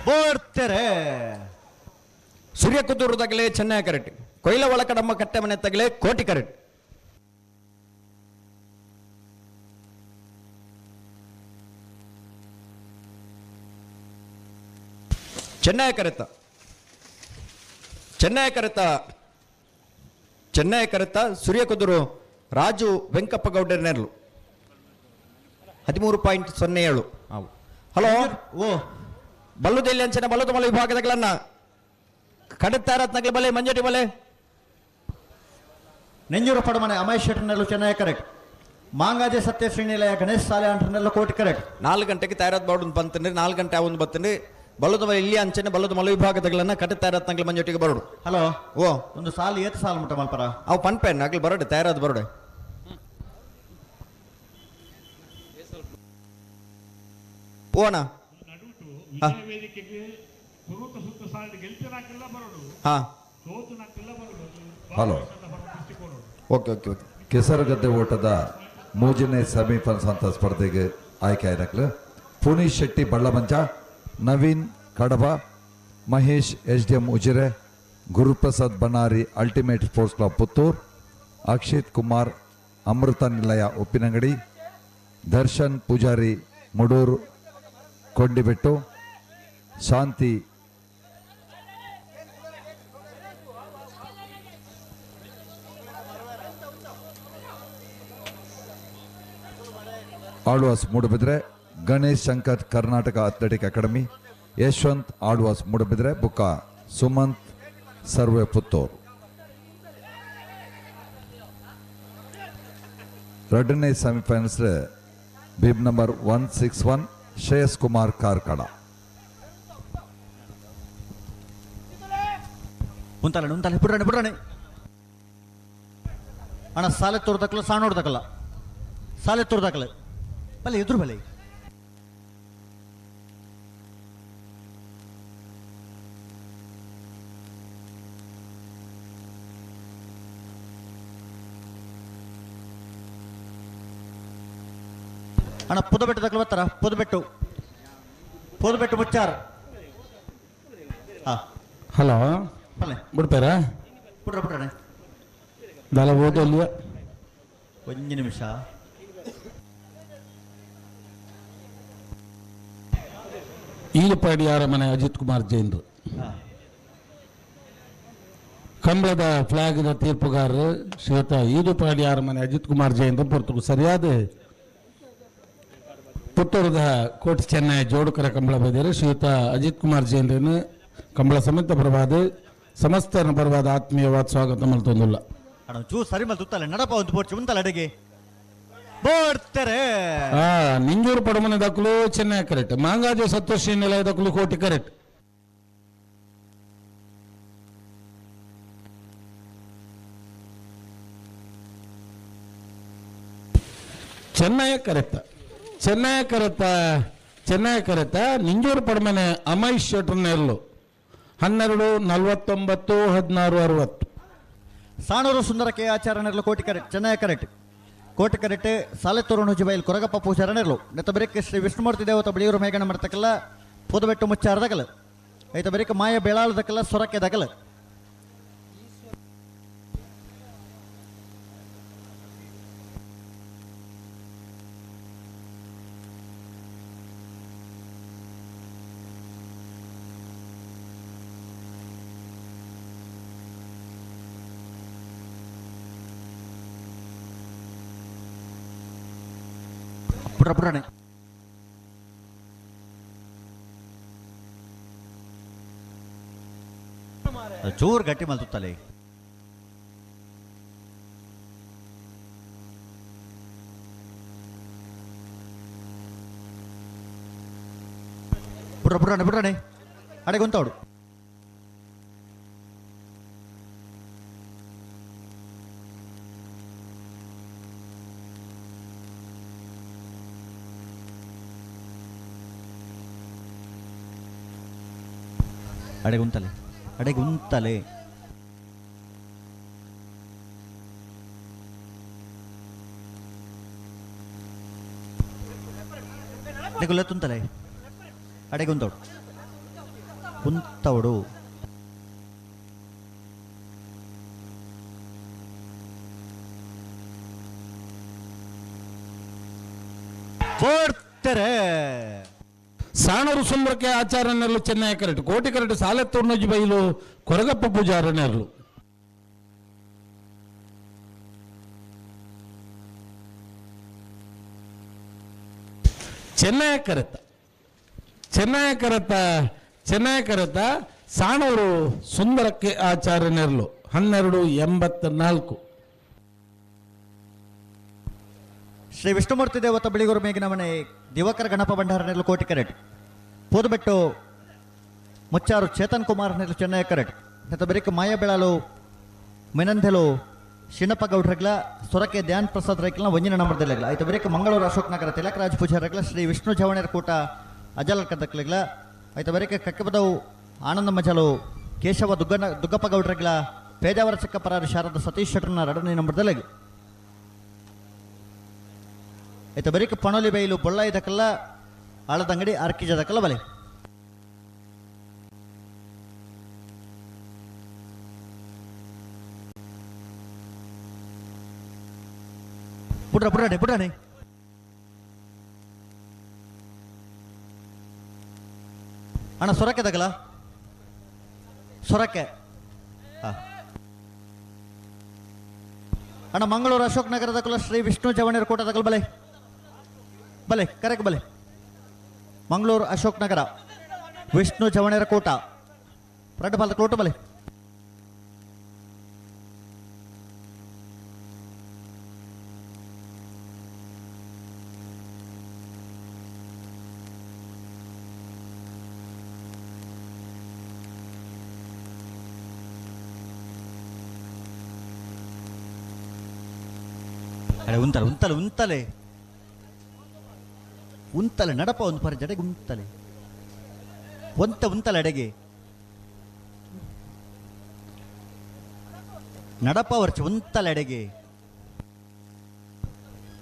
ಬೋಡ್ತಾರೆ. ಸೂರ್ಯ ಕುತ್ತೂರು ತಗಲೆ ಚೆನ್ನೈ ಕರೆಕ್ಟ್. ಕೊಯ್ಲ ಒಳಕಡಮ್ಮ ಕಟ್ಟೆ ಮನೆ ತಗಲೆ ಕೋಟಿ ಕರೆಕ್ಟ್. ಚೆನ್ನೈ ಕರೆತ ಸೂರ್ಯ ಕುದುರು ರಾಜು ವೆಂಕಪ್ಪ ಗೌಡರ್ನೆರಲು 13.07. ಹಲೋ ಓ ಬಲ್ಲುದಲ್ಲಿ ಅಂಚನೆ ಬಲ್ಲುದ ಮಲೆ ವಿಭಾಗದಗಳನ್ನ ಕಡುತ್ತಾರತ್ನಗಲ ಬಲೆ ಮಂಜಟಿ ಬಲೆ. ನೆಂಜೂರು ಪಡಮನೆ ಅಮಯ್ ಶೆಟ್ಟರ್ನೆರಲು ಚೆನ್ನೈ ಕರೆಕ್ಟ್. ಮಾಂಗಾಜೆ ಸತ್ಯ ಶ್ರೀನಿಲಯ ಗಣೇಶ್ ಸಾಲೆ ಅಂಟರ್ನೆಲ್ಲ ಕೋಟಿ ಕರೆಕ್ಟ್. 4 ಗಂಟೆಗೆ ತಯಾರಾದ ಬಾಡು ಬಂತಂದ್ರೆ 4 ಗಂಟೆ ಅವನು ಬರ್ತಂದ್ರೆ ಬಲ್ಲದ ಇಲ್ಲಿ ಅಂಚನೆ ಬಲ್ಲದ ಮಲೆ ವಿಭಾಗದಗಳನ್ನ ಕಡುತ್ತಾರತ್ನಗಲ ಮಂಜೊಟ್ಟಿಗೆ ಬರೋಡು. ಹಲೋ ಓ ಒಂದು ಸಾಲು ಏತ್ ಸಾಲು ಮುಟ್ಟ ಮಲ್ಪರ ಅವು ಪನ್ಪೆನ್ ಆಗ್ಲಿ ಬರೋಡೆ ತಯಾರಾದ ಬರೋಡೆ. ಓಣ ಹಲೋ ಓಕೆ. ಕೆಸರುಗದ್ದೆ ಓಟದ ಮೂಜನೇ ಸೆಮಿಫೈನಲ್ಸ್ ಅಂತ ಸ್ಪರ್ಧೆಗೆ ಆಯ್ಕೆ ಆಯ್ದಾಗ್ಲು Puneesh Shetty Ballamancha, Naveen Kadaba, Mahesh SDM Ujire, Guruprasad Banari ultimate sports club Puttur, Akshith Kumar Amrutha Nilaya Uppinangady, Darshan Poojary Mudur Kondibettu, Shanthi Alvas Moodbidri, Ganesh Shankar Karnataka athletic academy, Yashwanth Alvas Moodbidri ಬುಕ್ಕ ಸುಮಂತ್ ಸರ್ವೆ ಪುತ್ತೂರು. ಎರಡನೇ semifinals bib number 161 Shreyas Kumar Karkala. ಉಂತಾಲೆ ಬಿಡ್ರಾಣೆ ಅಣ್ಣ ಸಾಲೆ ತೋರ್ದಕ್ಕಲ್ಲ ಸಾಣೋಡ್ದಕ್ಕಲ್ಲ ಸಾಲೆ ತೋರ್ದಕ್ಕಲ್ಲ ಬಲೆ ಎದುರು ಬಲೆ ಅಣ್ಣ ಪುದಬೆಟ್ಟದಕ್ಕಲ್ಲ ಬರ್ತಾರ ಪುದಬೆಟ್ಟು ಮುಚ್ಚಾರ. ಹಲೋ ಬಲೆ ಬಿಡ್ತಾರಾ ಬಿಡ್ರಾಣೆ ದಲ ಓದಲ್ಯ ಒಂದು ನಿಮಿಷ. ಈಲಪಾಡಿಯಾರ ಮನೆ ಅಜಿತ್ ಕುಮಾರ್ ಜೈನ್ರು, ಕಂಬಳದ ಫ್ಲಾಗ್ದ ತೀರ್ಪುಗಾರರು ಶ್ರೀಯುತ ಈಲಪಾಡಿಯಾರ ಮನೆ ಅಜಿತ್ ಕುಮಾರ್ ಜೈನ್ರು ಪೊರ್ತುಕು ಸರಿಯಾದ ಪುತ್ತೂರದ ಕೋಟಿ ಚೆನ್ನೈ ಜೋಡುಕರ ಕಂಬಳ ಬೈದರು ಶ್ರೀಯುತ ಅಜಿತ್ ಕುಮಾರ್ ಜೈನ್ರನ್ನು ಕಂಬಳ ಸಮೇತ ಬರವಾದ ಸಮಸ್ತ ಬರವಾದ ಆತ್ಮೀಯವಾದ ಸ್ವಾಗತ ಮಲ್ತೊಂದುಲ್ಲ. ಚೂ ಸರಿ ಮಲ್ತುತ್ತಲ್ಲ ನಡಪ ಒಂದು ಪೋರ್ಚು ಮುಂತಲ್ಲ ಅಡೆಗೆ ಬೋಡ್ತಾರೆ. ನಿಂಜೂರು ಪಡಮನೆ ದಕ್ಕಲು ಚೆನ್ನೈ ಕರೆಕ್ಟ್, ಮಾಂಗಾಜೆ ಸತ್ತೋಷಿ ನಿಲಯ ದಕ್ಕಲು ಕೋಟಿ ಕರೆಕ್ಟ್. ಚೆನ್ನೈ ಕರೆತ ನಿಂಜೂರು ಪಡಮನೆ ಅಮೈಶ್ ಶೆಟ್ರನೆಲ್ಲು 12:49 16:60. ಸಾಣೂರು ಸುಂದರ ಕೆ ಆಚಾರ್ಯನೆರ್ಲು ಕೋಟಿ ಕರೆಕ್ಟ್ ಚೆನ್ನೈ ಕರೆಕ್ಟ್ ಕೋಟಿ ಕರೆಕ್ಟ್ ಸಾಲೆತ್ತೂರು ನುಜಿಬೈಲ್ ಕೊರಗಪ್ಪ ಪೂಜಾರನೆರ್ಲು ನೆತ್ತ ಬರೀಕೆ ಶ್ರೀ ವಿಷ್ಣುಮೂರ್ತಿ ದೇವತ ಬಳಿಯೂರು ಮೇಘನ ಮಾಡ್ತಕ್ಕಲ್ಲ ಪುದಬೆಟ್ಟು ಮುಚ್ಚಾರದಕಲ್ಲ ಐತ ಬರೀಕೆ ಮಾಯ ಬೆಳಾಳದಕ್ಕಲ್ಲ ಸೊರಕ್ಕೆ ದಕಲ್ಲ. ಪುರಾಣೆ ಚೂರು ಗಟ್ಟಿ ಮಲ್ತುತ್ತಲೆ ಪುರಾಣೆ ಅಡೆ ಗೊಂತಾಡು ಅಡೆಗುಂತಲೆ ತುಂತಲೆ ಅಡೆಗುಂತೋಡು ಕುಂತವಡು ಸಾಣೂರು ಸುಂದರಕ್ಕೆ ಆಚಾರನೆರ್ಲು ಚೆನ್ನೈ ಕರೆಕ್ಟ್ ಕೋಟಿ ಕರೆಕ್ಟ್ ಸಾಲೆತ್ತೂರು ನಜಿ ಬೈಲು ಕೊರಗಪ್ಪ ಪೂಜಾರನೆರ್ಲು. ಚೆನ್ನೈ ಕರೆತ ಸಾಣೂರು ಸುಂದರಕ್ಕೆ ಆಚಾರ್ಯನೆರ್ಲು 12:84. ಶ್ರೀ ವಿಷ್ಣುಮೂರ್ತಿ ದೇವತ ಬಿಳಿಗೂರು ಮೇಗಿನ ಮನೆ ದಿವಕರ ಗಣಪ ಭಂಡಾರನೆರ್ಲು ಕೋಟಿ ಕರೆಕ್ಟ್ ಪೋದುಬೆಟ್ಟು ಮುಚ್ಚಾರು ಚೇತನ್ ಕುಮಾರ್ ನೆರ್ಲು ಚೆನ್ನೈ ಕರೆಕ್ಟ್ ನೆತ್ತ ಬರೀಕೆ ಮಾಯ ಬೆಳಾಲು ಮೆನಂದೆಲು ಶಿಣಪ್ಪ ಗೌಡ್ರಗ್ಲ ಸೊರಕೆ ಧ್ಯಾನ್ ಪ್ರಸಾದ್ ರೈಕ್ಲ ಒಂಜಿನ ನಂಬರ್ದಲ್ಲಿಗ್ಲ ಐತ ಬರೀಕೆ ಮಂಗಳೂರು ಅಶೋಕ್ ನಗರ ತಿಲಕರಾಜ್ ಪೂಜಾರಗ್ಲ ಶ್ರೀ ವಿಷ್ಣು ಜವಣೇರ್ ಕೂಟ ಅಜಲ್ ಕದಕ್ಲಿಗ್ಲ ಐತ ಬರೀಕೆ ಕಕ್ಕೆಬದವು ಆನಂದ ಮಜಲು ಕೇಶವ ದುಗ್ಗಪ್ಪ ಗೌಡ್ರಗ್ಲ ಪೇಜಾವರ ಚಿಕ್ಕಪರಾರು ಶಾರದ ಸತೀಶ್ ಶೆಟ್ರನ 2ನೇ ನಂಬರ್ದಲ್ಲಿಗ್ ಐತ ಬರೀಕೆ ಪಣೋಲಿ ಬೈಲು ಬೊಳ್ಳ ಇದಕ್ಕಲ್ಲ ಆಳದಂಗಡಿ ಆರ್ಕಿಜದಕ್ಕಲ್ಲ ಬಲೆ ಪುಟ್ರಾಣೆ ಅಣ್ಣ ಸೊರಕೆ ತಗಲ ಸೊರಕೆ ಅಣ್ಣ ಮಂಗಳೂರು ಅಶೋಕ್ ನಗರದ ಕುಲ ಶ್ರೀ ವಿಷ್ಣು ಚವಣಿಯರ ಕೋಟ ತಗಲ್ ಬಲೆ ಬಲೆ ಕರೆಕ್ಟ್ ಬಲೆ ಮಂಗಳೂರು ಅಶೋಕ್ ನಗರ ವಿಷ್ಣು ಚವಣಿಯರ ಕೋಟ ರೆಡ್ ಬಾಲ್ ಕೋಟ ಬಲೆ ಉಂತಲೆ ಉಂತಲೆ ಉಂತಲೆ ಉಂತಲೆ ನಡಪ ಒಂದು ಪರಿ ಜಡೆಗೆ ಉಂತಲೆ ಉಂತಲೆ ಅಡೆಗೆ ನಡಪ ವರ್ಚ ಉಂತಲೆ ಅಡೆಗೆ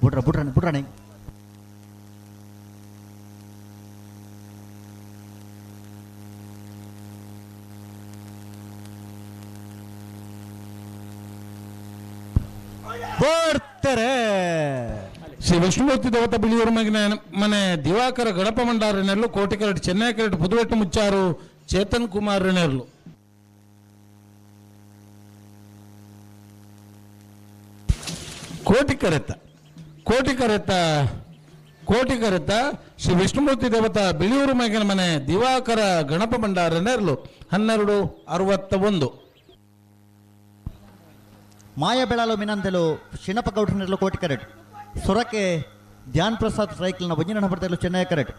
ಬುಡ್ರಾಣೆ ಶ್ರೀ ವಿಷ್ಣುಮೂರ್ತಿ ದೇವತ ಬಿಳಿಯೂರು ಮನೆ ದಿವಾಕರ ಗಣಪ ಮಂಡಾರನೆರ್ಲು ಕೋಟಿಕರಟ್ ಚೆನ್ನೈ ಕರಟ್ ಪುದುವೆಟ್ಟು ಮುಚ್ಚಾರು ಚೇತನ್ ಕುಮಾರ್ ನೆರ್ಲು ಕೋಟಿಕರೆತ್ತ ಶ್ರೀ ವಿಷ್ಣುಮೂರ್ತಿ ದೇವತ ಬಿಳಿಯೂರು ಮನೆ ದಿವಾಕರ ಗಣಪ ಮಂಡಾರನೆರ್ಲು 1261 ಮಾಯ ಬೆಳಾಲು ಮಿನಂದೆಲು ಶಿಣಪ ಗೌಡ್ರನೆರಲು ಕೋಟಿ ಕರೆಟ್ ಸೊರಕೆ ಧ್ಯಾನ್ ಪ್ರಸಾದ್ ಸೈಕಲ್ನ ಒಂಜಿನ ಬರ್ತಾ ಚೆನ್ನೈ ಕರೆಟ್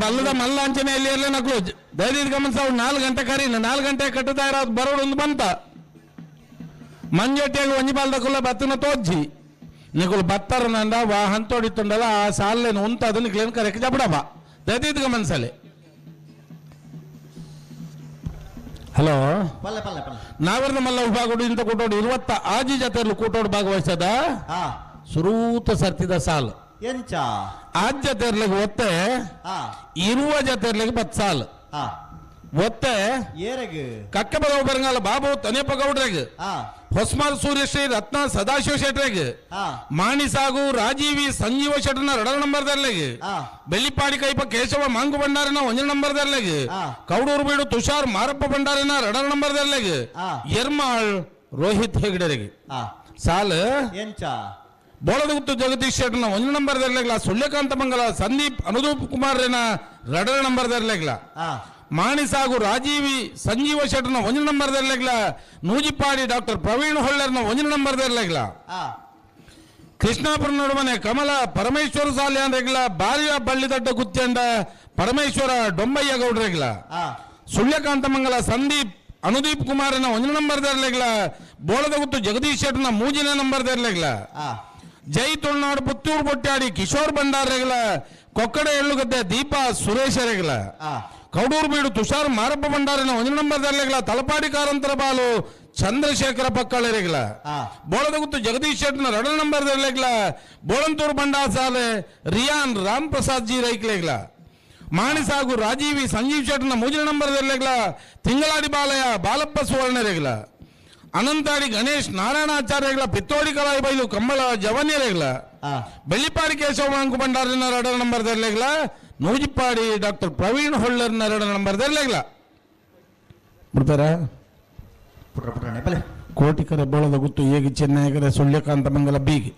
ಬಲ್ಲದ ಮಲ್ಲ ಅಂಚನೆಯಲ್ಲಿ ಎಲ್ಲ ನಕ್ಲು ದಯವಿಟ್ಟು ಗಮನಿಸ 4 ಗಂಟೆ ಕರೀನ 4 ಗಂಟೆ ಕಟ್ಟುತ್ತಾ ಇರೋದು ಬರೋಡು ಒಂದು ಬಂತ ಮಂಜೊಟ್ಟಿಯಾಗಿ ಒಂಜಿ ಬಾಲ್ದಕ್ಕುಲ್ಲ ಬತ್ತನ ತೋಜ್ಜಿ ನಿಗುಲು ಬತ್ತರ ನಂದ ಹಂತೋಡಿತ್ತುಂಡಲ್ಲ ಆ ಸಾಲೇನು ಉಂತ ಅದು ನಿಕ್ಲೇನು ಕರೆಕ್ಟ್ ಜಬಡಬ ದಯವಿಟ್ಟು ಗಮನಿಸಲಿ ಹಲೋ ನಾವರ್ದ ಮಲ್ಲ ಉಪಾಗೋಡು ಇಂತ ಕೂಟೋಡು 20 ಆಜಿ ಜತೆಯಲ್ಲಿ ಕೂಟೋಡು ಭಾಗವಹಿಸದ ಸುರೂತ ಸರ್ತಿದ ಸಾಲು ಎಂಚ ಆಜ್ ಜತೆರ್ಲಿಗೆ ಒತ್ತೆ ಇರುವ ಜತೆರ್ಲಿಗೆ 10 ಸಾಲು ಒತ್ತೆ ಕಕ್ಕಬ ಬರಂಗಾಲ ಬಾಬು ತನೇಪ ಗೌಡ್ರೆಗ್ ಹೊಸ್ಮಾಲ್ ಸೂರ್ಯಶ್ರೀ ರತ್ನ ಸದಾಶಿವ ಶೆಟ್ರೆಗ್ ಮಾಣಿಸಾಗು ರಾಜೀವಿ ಸಂಜೀವ ಶೆಟ್ರನ 2 ನಂಬರ್ದರ್ಲೆಗ್ ಬೆಳ್ಳಿಪಾಡಿ ಕೈಪ ಕೇಶವ ಮಾಂಗು ಭಂಡಾರಿನ 1 ನಂಬರ್ದರ್ಲೆಗ್ ಕೌಡೂರು ಬೀಡು ತುಷಾರ್ ಮಾರಪ್ಪ ಭಂಡಾರಿನ 2 ನಂಬರ್ದರ್ಲೆಗ್ ಎರ್ಮಾಳ್ ರೋಹಿತ್ ಹೆಗ್ಡೆರೆಗ್ ಸಾಲ್ ಎಂಚ ಬೋಳದಗುತ್ತು ಜಗದೀಶ್ ಶೆಟ್ರನ 1 ನಂಬರ್ದರ್ಲೆಗ್ಲ ಸೂರ್ಯಕಾಂತ ಮಂಗಲ ಸಂದೀಪ್ ಅನುದೂಪ್ ಕುಮಾರ್ನ 2 ನಂಬರ್ದರ್ಲೆಗ್ಲ ಮಾಣಿಸಾಗು ರಾಜೀವಿ ಸಂಜೀವ ಶೆಟ್ರನ 1 ನಂಬರ್ದರ್ಲೆಗ್ಲ ನೂಜಿಪಾಡಿ ಡಾಕ್ಟರ್ ಪ್ರವೀಣ್ ಹೊಳ್ಳರ್ನ 1 ನಂಬರ್ದರ್ಲೆಗ್ಲ ಕೃಷ್ಣಾಪುರ ನಡುಮನೆ ಕಮಲ ಪರಮೇಶ್ವರ ಸಾಲ್ಯಾನ್ರೆಗ್ಲ ಬಾರಿಯ ಬಳ್ಳಿದಡ್ಡ ಗುತ್ಯಂಡ ಪರಮೇಶ್ವರ ಡೊಂಬಯ್ಯ ಗೌಡ್ರೆಗ್ಲ ಸೂರ್ಯಕಾಂತ ಮಂಗಲ ಸಂದೀಪ್ ಅನುದೀಪ್ ಕುಮಾರನ 1 ನಂಬರ್ದರ್ಲೆಗ್ಲ ಬೋಳದಗುತ್ತು ಜಗದೀಶ್ ಶೆಟ್ರನ 3 ನಂಬರ್ದರ್ಲೆಗ್ಲ ಜೈ ತುಳುನಾಡು ಪುತ್ತೂರು ಬೊಟ್ಟಾಡಿ ಕಿಶೋರ್ ಭಂಡಾರೆಗ್ಲ ಕೊಕ್ಕಡೆ ಎಳ್ಳುಗದ್ದೆ ದೀಪಾ ಸುರೇಶರೆಗ್ಲ ಕೌಡೂರು ಬೀಡು ತುಷಾರ್ ಮಾರಪ್ಪ ಭಂಡಾರಿನ 1 ನಂಬರ್ದರ್ಲೆಗ್ಲ ತಲಪಾಡಿ ಕಾರಂತರ ಬಾಲು ಚಂದ್ರಶೇಖರ ಪಕ್ಕಳೆರೆಗ್ಲ ಬೋಳದಗುತ್ತು ಜಗದೀಶ್ ಶೆಟ್ನ 2 ನಂಬರ್ದರ್ಲೆಗ್ಲ ಬೋಳಂತೂರು ಬಂಡಾ ಸಾಲೆ ರಿಯಾನ್ ರಾಮ್ ಪ್ರಸಾದ್ ಜಿ ರೈಕ್ಲೆಗ್ಲ ಮಾಣಿಸಾಗು ರಾಜೀವಿ ಸಂಜೀವ್ ಶೆಟ್ನ 3 ನಂಬರ್ದರ್ಲೆಗ್ಲ ತಿಂಗಳಾಡಿ ಬಾಲಯ ಬಾಲಪ್ಪ ಸುವರ್ಣರೆಗ್ಲ ಅನಂತಾಡಿ ಗಣೇಶ್ ನಾರಾಯಣಾಚಾರ್ಯಗಳ ಪಿತ್ತೋಡಿ ಕಲಾಯಿ ಬೈಲು ಕಂಬಳ ಜವನ್ಯರೆಗ್ಲ ಬೆಳ್ಳಿಪಾಡಿ ಕೇಶವ ಮಾಂಕು ಭಂಡಾರಿನ 2 ನಂಬರ್ದರ್ಲೆಗ್ಲ ನೂಜಿಪಾಡಿ ಡಾಕ್ಟರ್ ಪ್ರವೀಣ್ ಹೊಳ್ಳರ್ನ 2 ನಂಬರ್ದರ್ಲೆಗ್ಲ ಬಿಡ್ತಾರ ಕೋಟಿಕರೆ ಬೋಳದ ಗುತ್ತು ಏಗಿ ಚೆನ್ನೈಕರೆ ಸೂರ್ಯಕಾಂತ ಮಂಗಲ ಬೀಗಿ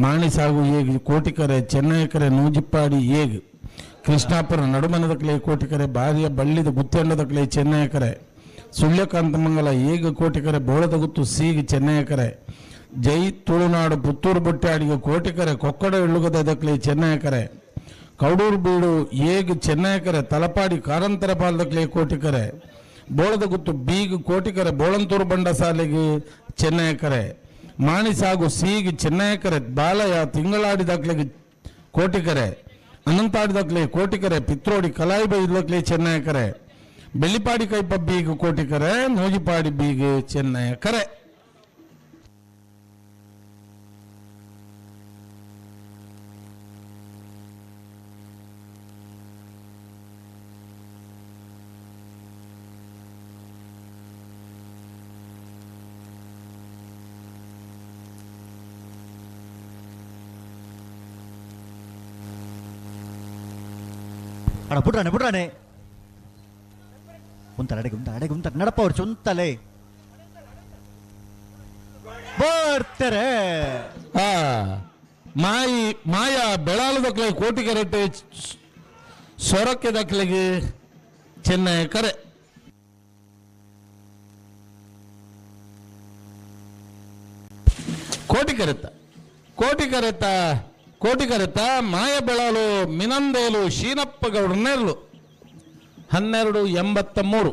ಮಾಣಿಸಾಗು ಏಗಿ ಕೋಟಿಕರೆ ಚೆನ್ನೈಕರೆ ನೂಜಿಪ್ಪಾಡಿ ಏಗ್ ಕೃಷ್ಣಾಪುರ ನಡುಮನದಕ್ಲೆ ಕೋಟಿಕರೆ ಬಾರಿಯ ಬಳ್ಳಿದ ಗುತ್ತಂಡದಕ್ಲೆ ಚೆನ್ನೈಕರೆ ಸೂರ್ಯಕಾಂತ ಮಂಗಲ ಏಗ ಕೋಟಿಕರೆ ಬೋಳದ ಗುತ್ತು ಸೀಗಿ ಚೆನ್ನೈಕರೆ ಜೈ ತುಳುನಾಡು ಪುತ್ತೂರು ಬೊಟ್ಟಾಡಿಗೆ ಕೋಟಿಕರೆ ಕೊಕ್ಕಡ ಎಳ್ಳುಗದಕ್ಲೆ ಚೆನ್ನೈಕರೆ ಕೌಡೂರು ಬೀಡು ಏಗ್ ಚೆನ್ನೈಕರೆ ತಲಪಾಡಿ ಕಾರಂತರ ಪಾಲದಕ್ಲೆ ಕೋಟಿಕರೆ ಬೋಳದ ಗುತ್ತು ಬೀಗ್ ಕೋಟಿಕರೆ ಬೋಳಂತೂರು ಬಂಡ ಸಾಲಿಗೆ ಚೆನ್ನೈಕರೆ ಮಾಣಿಸಾಗು ಸೀಗಿ ಚೆನ್ನೈಕರೆ ಬಾಲಯ ತಿಂಗಳಾಡಿದಾಕ್ಲೆಗೆ ಕೋಟಿಕರೆ ಅನಂತಾಡಿದಾಕ್ಲೆ ಕೋಟಿಕರೆ ಪಿತ್ರೋಡಿ ಕಲಾಯಿ ಬೈದಕ್ಲೆ ಚೆನ್ನೈಕರೆ ಬೆಳ್ಳಿಪಾಡಿ ಕೈಪ ಬೀಗ್ ಕೋಟಿಕರೆ ನೂಜಿಪಾಡಿ ಬೀಗ್ ಚೆನ್ನೈಕರೆ ಅಣ್ಣ ಪುಟ್ರಾಣೆ ಅಡೆಗುಂತ ನಡಪ ಅವ್ರು ಚುಂತಲೆ ಬರ್ತಾರೆ ಮಾಯ ಬೆಳಾಲು ದಕ್ಕಲೆ ಕೋಟಿಗೆ ರೆಟ್ಟೆ ಸೊರಕ್ಕೆ ದಕ್ಕಲೆಗೆ ಚೆನ್ನೈ ಕರೆ ಕೋಟಿಕರೆತ ಮಾಯ ಬೆಳಾಲು ಮಿನಂದೇಲು ಶೀನಪ್ಪ ಗೌಡನೆರ್ಲು 1283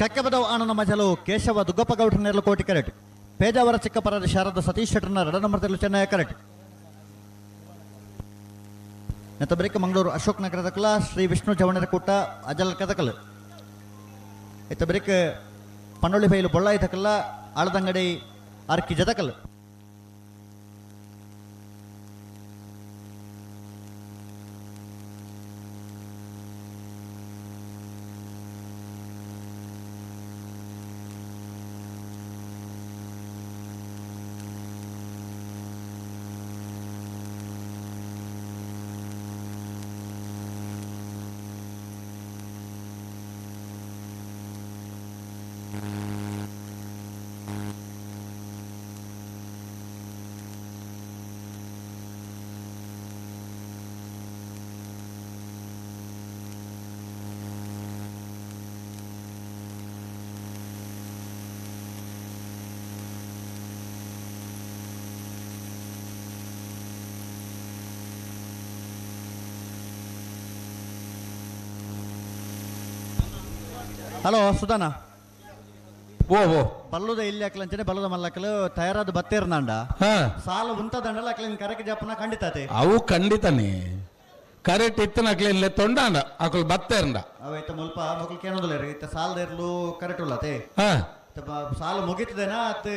ಕಕ್ಕೆಬದವ ಆನಂದ ಮಜಲು ಕೇಶವ ದುಗ್ಗಪ್ಪ ಗೌಡನೆರ್ಲು ಕೋಟಿ ಕರೆಟ್ ಪೇಜಾವರ ಚಿಕ್ಕಪರದ ಶಾರದ ಸತೀಶ್ ಶೆಟ್ಟರ್ನ 2 ನಂಬರ್ದಲ್ಲೂ ಚೆನ್ನೈ ಕರೆಟ್ ನೆತ್ತಬರಿಕ ಮಂಗಳೂರು ಅಶೋಕ್ ನಗರ ದಕ್ಕಲ ಶ್ರೀ ವಿಷ್ಣು ಜವಣರ ಕೂಟ ಅಜಲ್ ಕದಕಲ್ ಎತ್ತಬರಿಕ ಪನ್ನೊಳ್ಳಿ ಬೈಲು ಬೊಳ್ಳಾಯಿ ದಕ್ಕಲ ಆಳದಂಗಡಿ ಅರ್ಕಿ ಜದಕಲ್ ಹಲೋ ಸುಧಾನ ಓ ಬಲ್ಲುದ ಇಲ್ಲಿ ಹಾಕ್ಲಂಚನೆ ಬಲ್ಲದ ಮಲ್ಲಕ್ಕಲು ತಯಾರಾದ ಬತ್ತೇರ್ನಾಂಡ ಸಾಲ ಉಂಟದಂಡಲ್ಲ ಹಾಕ್ಲಿನ ಕರೆಕ್ಟ್ ಜಪ್ಪನ ಖಂಡಿತತೆ ಅವು ಖಂಡಿತನೇ ಕರೆಕ್ಟ್ ಇತ್ತನ ಹಾಕ್ಲಿಲ್ಲ ತೊಂಡಾಂಡ ಹಾಕಲ್ ಬತ್ತೇರ್ಂಡ ಅವೈತ ಮುಲ್ಪ ಮಕ್ಕಳು ಕೇಳೋದಿಲ್ಲ ರೀ ಇತ್ತ ಸಾಲದೇರ್ಲು ಕರೆಕ್ಟ್ ಉಳ್ಳತೆ ಸಾಲ ಮುಗಿತದೇನಾ ಅತ್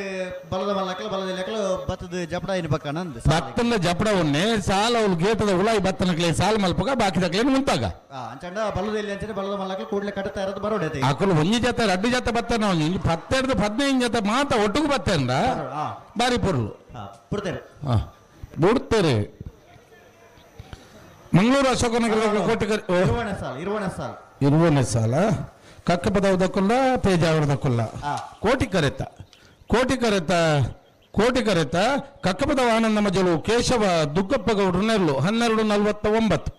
ಬಲದ ಮಲ್ಲಕ್ಕಲು ಬಲದ ಇಲ್ಲಕ್ಕಲು ಬತ್ತದ ಜಪಡ ಇನ್ಬೇಕಂದ ಬತ್ತನ ಜಪಡ ಉನ್ನೆ ಸಾಲ ಅವ್ಲು ಗೇಟದ ಉಳಾಯಿ ಬತ್ತನಕ್ಲೆ ಸಾಲ ಮಲ್ಪಗ ಬಾಕಿದಕ್ಲೇನು ಮುಂತಾಗ ಅಂಚಂಡ ಬಲದ ಇಲ್ಲಿ ಅಂಚನೆ ಬಲದ ಮಲ್ಲಕ್ಕಲು ಕೂಡ್ಲೆ ಕಟ್ಟತಾ ಇರೋದು ಬರೋಡೈತೆ ಹಾಕಲು ಒಂಜಿ ಜೊತೆ 2 ಜೊತೆ ಬತ್ತನ 10-15 ಜೊತೆ ಮಾತ ಒಟ್ಟಿಗೆ ಬತ್ತೇಂಡ ಬಾರಿ ಪೊರ್ಲು ಬಿಡ್ತಾರೆ ಮಂಗಳೂರು ಅಶೋಕನಗರ ಕೋಟಿಕರ್ ಇರುವನೆ ಸಾಲ ಕಕ್ಕಪದವದಕ್ಕುಲ್ಲ ಪೇಜಾವರದಕ್ಕುಲ್ಲ ಕೋಟಿಕರೆತ ಕಕ್ಕಪದವ ಆನಂದ ಮಜಲು ಕೇಶವ ದುಗ್ಗಪ್ಪ ಗೌಡ್ರನೆರ್ಲು 1249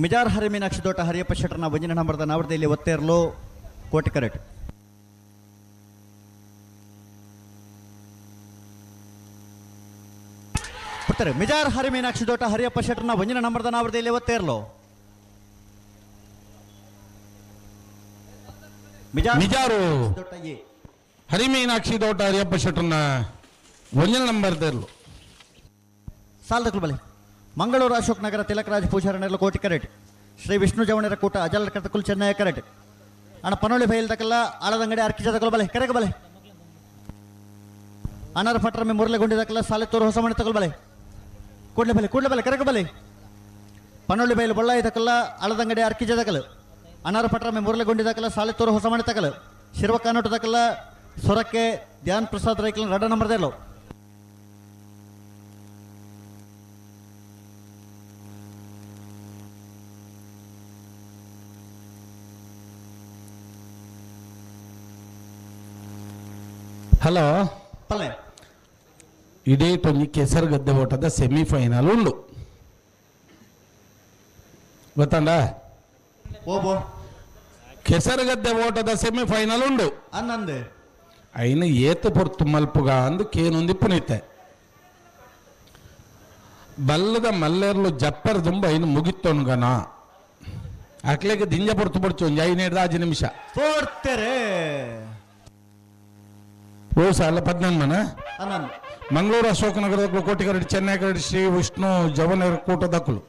ಮಿಜಾರ್ ಹರಿ ಮೀನಾಕ್ಷಿ ದೋಟ ಹರಿಯಪ್ಪ ಶೆಟ್ಟರ್ನ ಒಂಜಿನ ನಂಬರ್ದ ನಾವರ್ದಲ್ಲಿ ಒತ್ತೇರ್ಲು ಕೋಟಿ ಕರೆಟ್ ಬರ್ತಾರೆ ಮಿಜಾರ್ ಹರಿ ಮೀನಾಕ್ಷಿ ದೋಟ ಹರಿಯಪ್ಪ ಶೆಟ್ಟರ್ನ ಒಂಜಿನ ನಂಬರ್ದ ನಾವರ್ದಲ್ಲಿ ಒತ್ತೇರ್ಲು ಮಿಜಾರು ಹರಿ ಮೀನಾಕ್ಷಿ ದೋಟ ಹರಿಯಪ್ಪ ಶೆಟ್ಟರ್ನ ಒಂಜಿನ ನಂಬರ್ದರ್ಲು ಸಾಲದಕ್ಕಲು ಬಲೆ ಮಂಗಳೂರು ಅಶೋಕ್ ನಗರ ತಿಲಕರಾಜ್ ಪೂಜಾರನೆಲ್ಲ ಕೋಟಿ ಕರೆಟ್ ಶ್ರೀ ವಿಷ್ಣು ಜವಣರ ಕೂಟ ಅಜಲ್ ಕರ್ತಕುಲ್ ಚೆನ್ನೈ ಕರೆಟ್ ಅಣ್ಣ ಪನೋಳಿ ಬೈಲ್ ತಕಲ್ಲ ಆಳದಂಗಡಿ ಅರ್ಕಿ ಜದಕಲು ಬಲೆ ಕರೆಗೆ ಬಲೆ ಅನಾರ ಪಟ್ರಮೆ ಮುರಳೆಗೊಂಡಿದಕ್ಕಲ್ಲ ಸಾಲೆತ್ತೂರು ಹೊಸ ಮನೆ ತಗೊಲ್ ಬಲೆ ಕೂಡ್ಲೆ ಬಲೆ ಕರೆಗೆ ಬಲೆ ಪನೋಳಿ ಬೈಲು ಬೊಳ್ಳಾಯಿ ತಕಲ್ಲ ಆಳದಂಗಡಿ ಅರ್ಕಿ ಜದಕಲು ಅನಾರ ಪಟ್ರಮೆ ಮುರಳೆಗೊಂಡಿದಕ್ಕಲ್ಲ ಸಾಲೆತ್ತೂರು ಹೊಸ ಮನೆ ತಕಲು ಶಿರ್ವ ಕಾನೋಟ ತಕಲ್ಲ ಸೊರಕ್ಕೆ ಧ್ಯಾನ್ ಪ್ರಸಾದ್ ರೈಕಲ್ 2 ನಂಬರ್ದಲ್ಲೋ ಹಲೋ ಪಲ್ಲೆ ಇಡೀ ಟೊಂಜಿ ಕೆಸರುಗದ್ದೆ ಓಟದ ಸೆಮಿಫೈನಲ್ ಉಂಡು ಗೊತ್ತಂಡ ಕೆಸರುಗದ್ದೆ ಓಟದ ಸೆಮಿಫೈನಲ್ ಉಂಡು ಅನ್ನಂದೆ ಐನು ಏತು ಪೊರ್ತು ಮಲ್ಪುಗ ಅಂದು ಕೇನೊಂದಿ ಪುನೀತೆ ಬಲ್ಲದ ಮಲ್ಲೇರ್ಲು ಜಪ್ಪರ್ ದುಂಬ ಐನು ಮುಗಿತ್ತೊನ್ಗನ ಅಕ್ಲೆಗೆ ದಿಂಜ ಪೊರ್ತು ಪೊಡ್ಚು 5 ನಿಮಿಷ ಪೋಡ್ತಾರೆ ಓ ಸಾಲ 11 ಮನ ಅನ್ನಂದು ಮಂಗಳೂರು ಅಶೋಕನಗರ ಕೋಟಿಕರಡಿ ಚೆನ್ನೈ ಕರಡಿ ಶ್ರೀ ವಿಷ್ಣು ಜವನರ ಕೂಟ ದಕ್ಕಲು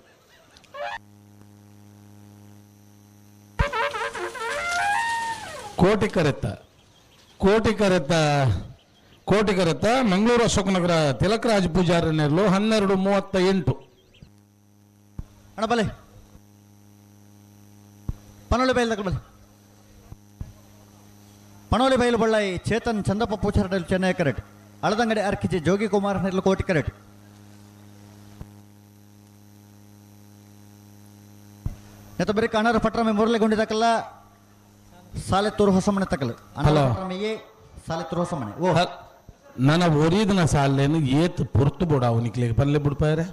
ಕೋಟಿಕರೆತ ಮಂಗಳೂರು ಅಶೋಕನಗರ ತಿಲಕರಾಜ್ ಪೂಜಾರನೆರ್ಲು 1238 ಅಣ್ಣ ಬಲೆ ಪನೋಳಿ ಬೈಲ್ ತಗೊಳ್ಳಿ ಬಲೆ ಪನೋಳಿ ಬೈಲು ಬಳ್ಳಾಯಿ ಚೇತನ್ ಚಂದಪ್ಪ ಪೂಜಾರನೆರ್ಲು ಚೆನ್ನೈ ಕರೆಟ್ ಅಳದಂಗಡಿ ಅರ್ಕಿಜಿ ಜೋಗಿ ಕುಮಾರನೆರ್ಲು ಕೋಟಿ ಕರೆಟ್ ನೆತ ಬರೀ ಅನಾರ ಪಟ್ರಮೆ ಮುರಳಿಗೊಂಡಿದ್ದಕ್ಕಲ್ಲ ಸಾಲೆತ್ತೂರು ಹೊಸಮನೆ ತಕಲು ಅನಾರ ಪಟ್ರಮೆಯೇ ಸಾಲೆತ್ತೂರು ಹೊಸಮನೆ ಓ ನನ್ನ ಒರಿದನ ಸಾಲೇನು ಏತ್ ಪುರ್ತು ಬೋಡಾವು ನಿಕ್ಲಿಗೆ ಪಲ್ಲೆ ಬಿಡ್ಪಾಯ್ರೆ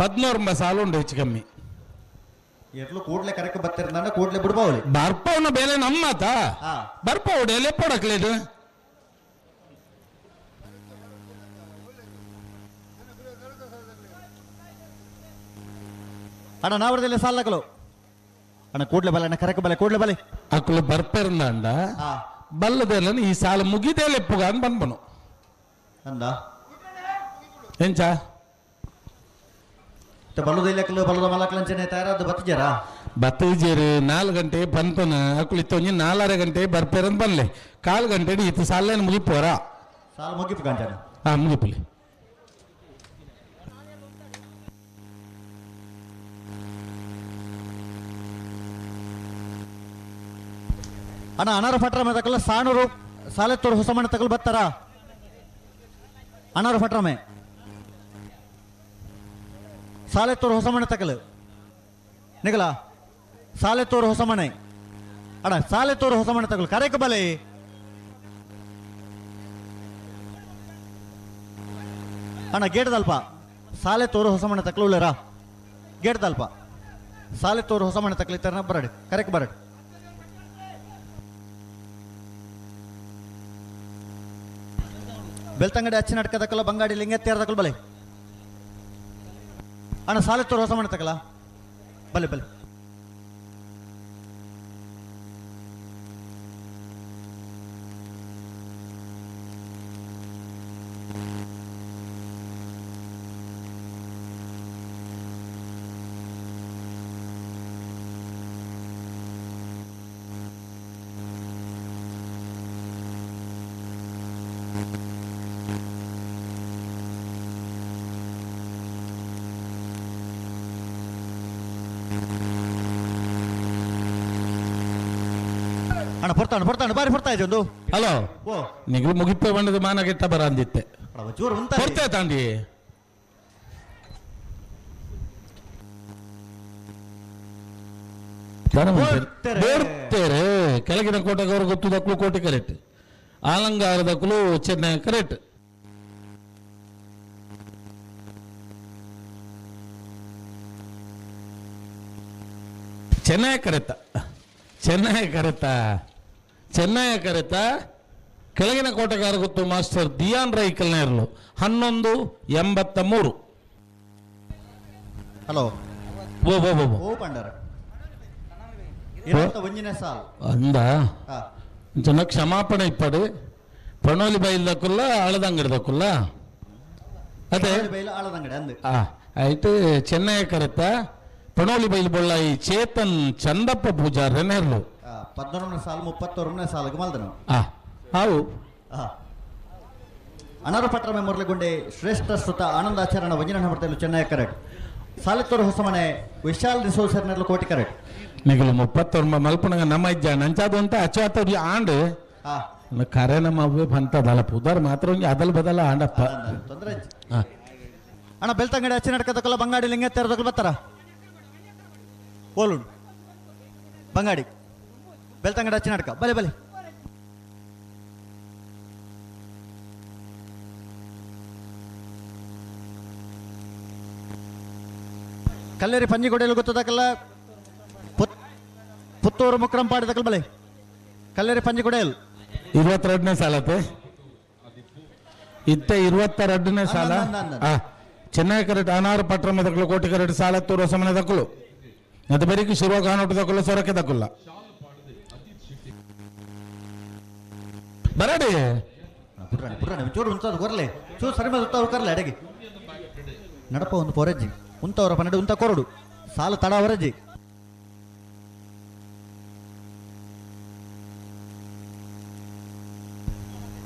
14 ಸಾಲು ಉಂಡು ಹೆಚ್ಚು ಕಮ್ಮಿ ಎಟ್ಲು ಕೂಡ್ಲೆ ಕರೆಕ್ಟ್ ಬರ್ತಾರೆ ನನ್ನ ಕೂಡ್ಲೆ ಬಿಡ್ಬಾವಳಿ ಬರ್ಪವನ ಬೇಲೆ ನಮ್ಮತ ಬರ್ಪವಡೆ ಎಲೆ ಪಡಕ್ಲೇದು ಅಣ್ಣ ನಾವರದಲ್ಲಿ ಸಾಲಕಲು ಅಣ್ಣ ಕೂಡ್ಲೆ ಬಲೆ ಅಣ್ಣ ಕರೆಕ್ಟ್ ಬಲೆ ಕೂಡ್ಲೆ ಬಲೆ ಅಕ್ಕಲು ಬರ್ಪೆರಂದ ಬಲ್ಲದೆಲ್ಲ ಈ ಸಾಲ ಮುಗಿದೇ ಲೆಪ್ಪುಗ ಅಂತ ಬಂದ್ಬನು ಅಂದ ಎಂಚ ಬಲ್ಲದ ಇಲ್ಲಕ್ಕಲು ಬಲ್ಲದ ಮಲಕ್ಲಂಚನೆ ತಯಾರಾದ ಬತ್ತಿಜಾರ ಬತ್ತಜೇರು 4 ಗಂಟೆ ಪನ್ಪನ ಅಕ್ಕಳು ಇತ್ತೊಂಜಿ 4 ಗಂಟೆ ಬರ್ಪೇರಂತ ಬನ್ಲೆ 4 ಗಂಟೆ ಇತ್ತು ಸಾಲೇನು ಮುಗಿಪೋರ ಸಾಲ ಮುಗಿಪು ಗಂಟೆ ಮುಗಿಪಲಿ ಅಣ್ಣ ಅನಾರ ಪಟ್ರಮೆ ತಕಲ್ಲ ಸಾಣೂರು ಸಾಲೆತ್ತೂರು ಹೊಸಮನೆ ತಕಲ್ ಬರ್ತಾರ ಅನಾರ ಪಟ್ರಮೆ ಸಾಲೆತ್ತೂರು ಹೊಸಮನೆ ತಕಲು ನಿಗಲ ಸಾಲೆತ್ತೂರು ಹೊಸಮನೆ ಅಣ್ಣ ಸಾಲೆತ್ತೂರು ಹೊಸಮನೆ ತಕಲು ಕರೆಕ ಬಲೆ ಅಣ್ಣ ಗೇಟ್ ದಲ್ಪ ಸಾಲೆತ್ತೂರು ಹೊಸಮನೆ ತಕಲು ಉಳ್ಳರ ಗೇಟ್ ದಲ್ಪ ಸಾಲೆತ್ತೂರು ಹೊಸಮನೆ ತಕಲಿತ್ತಾರ ಬರಡಿ ಕರೆಕ್ ಬರಡಿ ಬೆಳ್ತಂಗಡಿ ಅಚ್ಚಿನ ಅಡ್ಕ ತಕಲ ಬಂಗಾಡಿ ಲಿಂಗತ್ಯಾರ ತಕಲ್ ಬಲೆ ಅಣ್ಣ ಸಾಲೆತ್ತೂರು ಹೊಸಮನೆ ತಕಲ ಬಲೆ ಬಲೆ ಅಣ್ಣ ಬರ್ತಾನೆ ಬಾರಿ ಬರ್ತಾ ಇದೆ ಒಂದು ಹಲೋ ಓ ನಿಗಳು ಮುಗಿಪೆ ಬಂಡದ ಮಾನ ಗೆಟ್ಟ ಬರ ಅಂದಿತ್ತೆ ಜೋರು ಉಂಟ ಕೊಡ್ತೇ ತಾಂಡಿ ಬೇಡ್ತೇರೆ ಕೆಳಗಿನ ಕೋಟೆಗವರು ಗೊತ್ತುದಕ್ಕೂ ಕೋಟೆ ಕರೆಕ್ಟ್ ಆಲಂಗಾರದಕ್ಕೂ ಚೆನ್ನೈ ಕರೆಕ್ಟ್ ಚೆನ್ನೈ ಕರೆತ ಕೆಳಗಿನ ಕೋಟೆಗಾರ ಗೊತ್ತು ಮಾಸ್ಟರ್ ದಿಯಾನ್ ರೈಕಲ್ನ ಇರಲು 1183 ಹಲೋ ಓ ಪಂಡರ ಒಂಜಿನ ಸಾಲ್ ಅಂದ ಜನ ಕ್ಷಮಾಪಣೆ ಇಪ್ಪಡು ಪಣೋಲಿ ಬೈಲ್ದಕ್ಕುಲ್ಲ ಆಳದಂಗಡದಕ್ಕುಲ್ಲ ಅದೇ ಆಳದಂಗಡಿ ಅಂದು ಆಯ್ತು ಚೆನ್ನೈ ಕರೆತ ಪಣೋಲಿ ಬೈಲ್ ಬೊಳ್ಳ ಈ ಚೇತನ್ ಚಂದಪ್ಪ ಪೂಜಾರ ನೆರ್ಲು 11ನೇ ಸಾಲ್ 32ನೇ ಸಾಲಿಗೆ ಮಲ್ದನು ಹಾವು ಅನಾರ ಪಟ್ರಮೆ ಮುರಳಿಗೊಂಡೆ ಶ್ರೇಷ್ಠ ಶ್ರುತ ಆನಂದಾಚರಣ ವಂಜನ ಬರ್ತಾ ಚೆನ್ನೈ ಕರೆಕ್ಟ್ ಸಾಲೆತ್ತೂರು ಹೊಸಮನೆ ವಿಶಾಲ್ ರಿಸೋರ್ಸರ್ನೆರ್ಲು ಕೋಟಿ ಕರೆಕ್ಟ್ ನಿಗಲು 31 ಮಲ್ಪನಗ ನಮ್ಮ ಇಜ್ಜ ನಂಚಾದು ಅಂತ ಅಚ್ಚವಾತವ್ರಿ ಆಂಡ್ ಕರೆ ನಮ್ಮ ಅವ್ವೆ ಬಂತದಲ್ಲ ಪುದರ್ ಮಾತ್ರ ಅದಲ್ ಬದಲ ಆಂಡಪ್ಪ ತೊಂದ್ರೆ ಅಣ್ಣ ಬೆಳ್ತಂಗಡಿ ಅಚ್ಚಿ ನಡ್ಕತಕ್ಕಲ್ಲ ಬಂಗಾಡಿ ಲಿಂಗ ತೆರದಕ್ಕಲು ಬರ್ತಾರ ಓಲುಂಡು ಬಂಗಾಡಿ ಬೆಳ್ತಂಗಡಿ ಅಚ್ಚಿ ನಡ್ಕ ಬಲೆ ಬಲೆ ಕಲ್ಲೇರಿ ಪಂಜಿಗೋಡೆಯಲ್ಲಿ ಗೊತ್ತದಕ್ಕಲ್ಲ ಪುತ್ತೂರು ಮುಕ್ರಂಪಾಡಿ ತಕಲ್ ಬಲೆ ಕಲ್ಲೇರಿ ಪಂಜಿಗೋಡೆಯಲ್ಲಿ 22ನೇ ಸಾಲತೆ ಇತ್ತೆ 22ನೇ ಸಾಲ ಚೆನ್ನೈ ಕರೆಕ್ಟ್ ಅನಾರು ಪಟ್ರಮ ತಕ್ಕಲು ಕೋಟಿ ಕರೆಕ್ಟ್ ಸಾಲತ್ತೂರು ಹೊಸಮನೆ ತಕ್ಕಲು ಅದು ಬರೀ ಶುರುವ ಕಾನೋಟು ತಕ್ಕಲ್ಲ ಸೊರಕೆ ತಕ್ಕಲ್ಲ ಬರಡಿ ಚೂರು ಉಂಟದು ಕೊರಲೆ ಚೂರು ಸರಿ ಮೇಲೆ ಕರ್ಲೆ ಅಡೆಗೆ ನಡಪ ಒಂದು ಪೊರಜ್ಜಿ ಉಂತವರ ಪನ್ನಡೆ ಉಂತ ಕೊರಡು ಸಾಲು ತಡ ಹೊರಜ್ಜಿ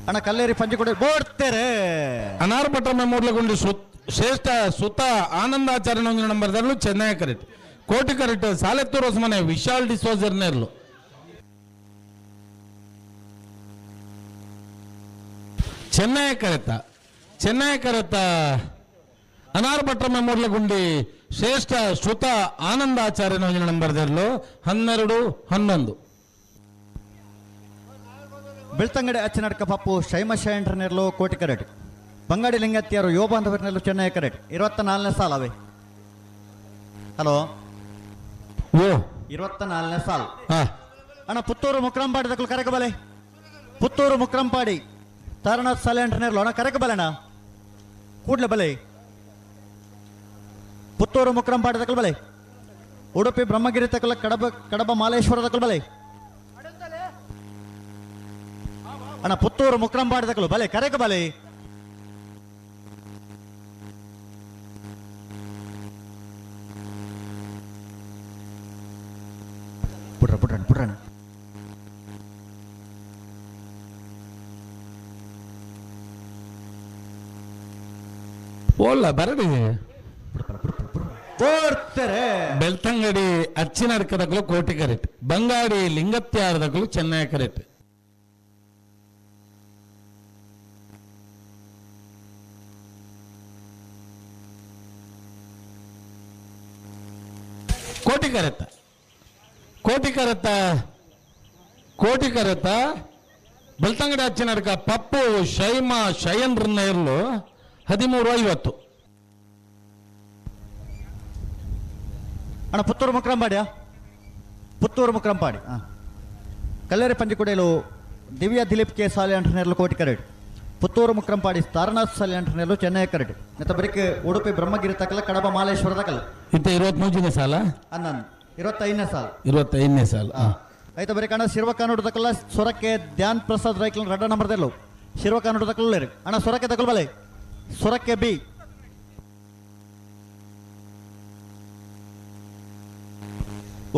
ಅಣ್ಣ ಕಲ್ಲೇರಿ ಪಂಜಿಕೊಡೆ ಬೋಡ್ತೇರೆ ಅನಾರು ಪಟ್ರಮ ಮೂಡ್ಲಗೊಂಡು ಶ್ರೇಷ್ಠ ಸುತ ಆನಂದಾಚರಣೆ ಒಂದು ನಂಬರ್ದಲ್ಲೂ ಚೆನ್ನೈ ಕರೆಕ್ಟ್ ಕೋಟಿ ಕರೆಕ್ಟ್ ಸಾಲೆತ್ತೂರು ಹೊಸಮನೆ ವಿಶಾಲ್ ಡಿಸೋಜರ್ನೇ ಇರಲು ಚೆನ್ನೈ ಕರೆತ ಅನಾರ್ ಭಟ್ರ ಮೆಮೋರಿಯಲ್ ಗುಂಡಿ ಶ್ರೇಷ್ಠ ಶ್ರುತ ಆನಂದಾಚಾರ್ಯನ ಒಂಜಿ ನಂಬರ್ದೆರ್ಲು 12-11. ಬೆಳ್ತಂಗಡಿ ಅಚ್ಚನಡ್ಕ ಪಪ್ಪು ಶೈಮಶಯಂಟ್ರನೆರ್ಲು ಕೋಟಿ ಕರೆಟ್. ಬಂಗಾಡಿ ಲಿಂಗತ್ಯಾರು ಯೋಬಾಂಧವರ್ನೆರ್ಲು ಚೆನ್ನೈ ಕರೆಟ್. 24ನೇ ಸಾಲ ಅವೇ. ಹಲೋ ಓ 24ನೇ ಸಾಲ್ ಅಣ್ಣ ಪುತ್ತೂರು ಮುಕ್ರಂಪಾಡಿ ತಕ್ಕಲು ಕರೆಕ ಬಲೆ. ಪುತ್ತೂರು ಮುಕ್ರಂಪಾಡಿ ತಾರನಾಥ್ ಸಾಲೆ ಅಂಟನೇರ್ಲು ಅಣ್ಣ ಕರೆಕ ಬಲೆಣ್ಣ ಕೂಡ್ಲೆ ಬಲೆ. ಪುತ್ತೂರು ಮುಕ್ರಂಪಾಡಿ ತಕ್ಕಲು ಬಲೆ. ಉಡುಪಿ ಬ್ರಹ್ಮಗಿರಿ ತಕ್ಕಲ ಕಡಬ ಮಾಲೇಶ್ವರ ತಕ್ಕಲು ಬಲೆ ಅಣ್ಣ. ಪುತ್ತೂರು ಮುಕ್ರಂಪಾಡಿ ತಕ್ಕಲು ಬಲೆ ಕರೆಕ ಬಲೆ. ಪುಟ್ರಣ ಓಲ್ಲ ಬರಡಿ ಬೆಳ್ತಂಗಡಿ ಅಚ್ಚಿನಡ್ಕದಕ್ಕಲು ಕೋಟಿ ಕರೆಟ್. ಬಂಗಾಡಿ ಲಿಂಗತ್ಯಾರದಕ್ಕಲು ಚೆನ್ನೈ ಕರೆಟ್. ಕೋಟಿ ಕರೆತ ಬೆಳ್ತಂಗಡಿ ಅಚ್ಚಿನಡ್ಕ ಪಪ್ಪು ಶಯನ್ರನ್ನ ಇರ್ಲು 13:50. ಅಣ್ಣ ಪುತ್ತೂರು ಮುಕ್ರಂಪಾಡಿಯಾ? ಪುತ್ತೂರು ಮುಕ್ರಂಪಾಡಿ ಕಲ್ಲೇರಿ ಪಂಜಿಕುಡೇಲು ದಿವ್ಯಾ ದಿಲೀಪ್ ಕೆ ಸಾಲೆ ಅಂಟನೇರ್ಲು ಕೋಟಿ ಕರೆಟ್. ಪುತ್ತೂರು ಮುಕ್ರಂಪಾಡಿ ತಾರನಾಥ್ ಸಾಲೆ ಅಂಟನೇರ್ಲು ಚೆನ್ನೈ ಕರೆಟ್. ನೆತ್ತ ಬರಿಕೆ ಉಡುಪಿ ಬ್ರಹ್ಮಗಿರಿ ತಕ್ಕಲ ಕಡಬ ಮಾಲೇಶ್ವರ ತಕ್ಕಲ ಇತ್ತ 23ನೇ ಸಾಲ 25ನೇ ಸಾಲ 25ನೇ ಸಾಲ ಆಯ್ತು. ಬರೀ ಕಣ ಶಿರ್ವಕಾನೂಡು ತಕ್ಕಲ ಸೊರಕ್ಕೆ ಧ್ಯಾನ್ ಪ್ರಸಾದ್ ರೈಕ್ಲ 2 ನಂಬರ್ದೆಲ್ಲು ಶಿರ್ವಕಾನೂಡು ತಕ್ಕಲು ಅಣ್ಣ ಸೊರಕ್ಕೆ ತಕ್ಕಲು ಬಲೆ. ಸೊರಕ್ಕೆ ಬಿ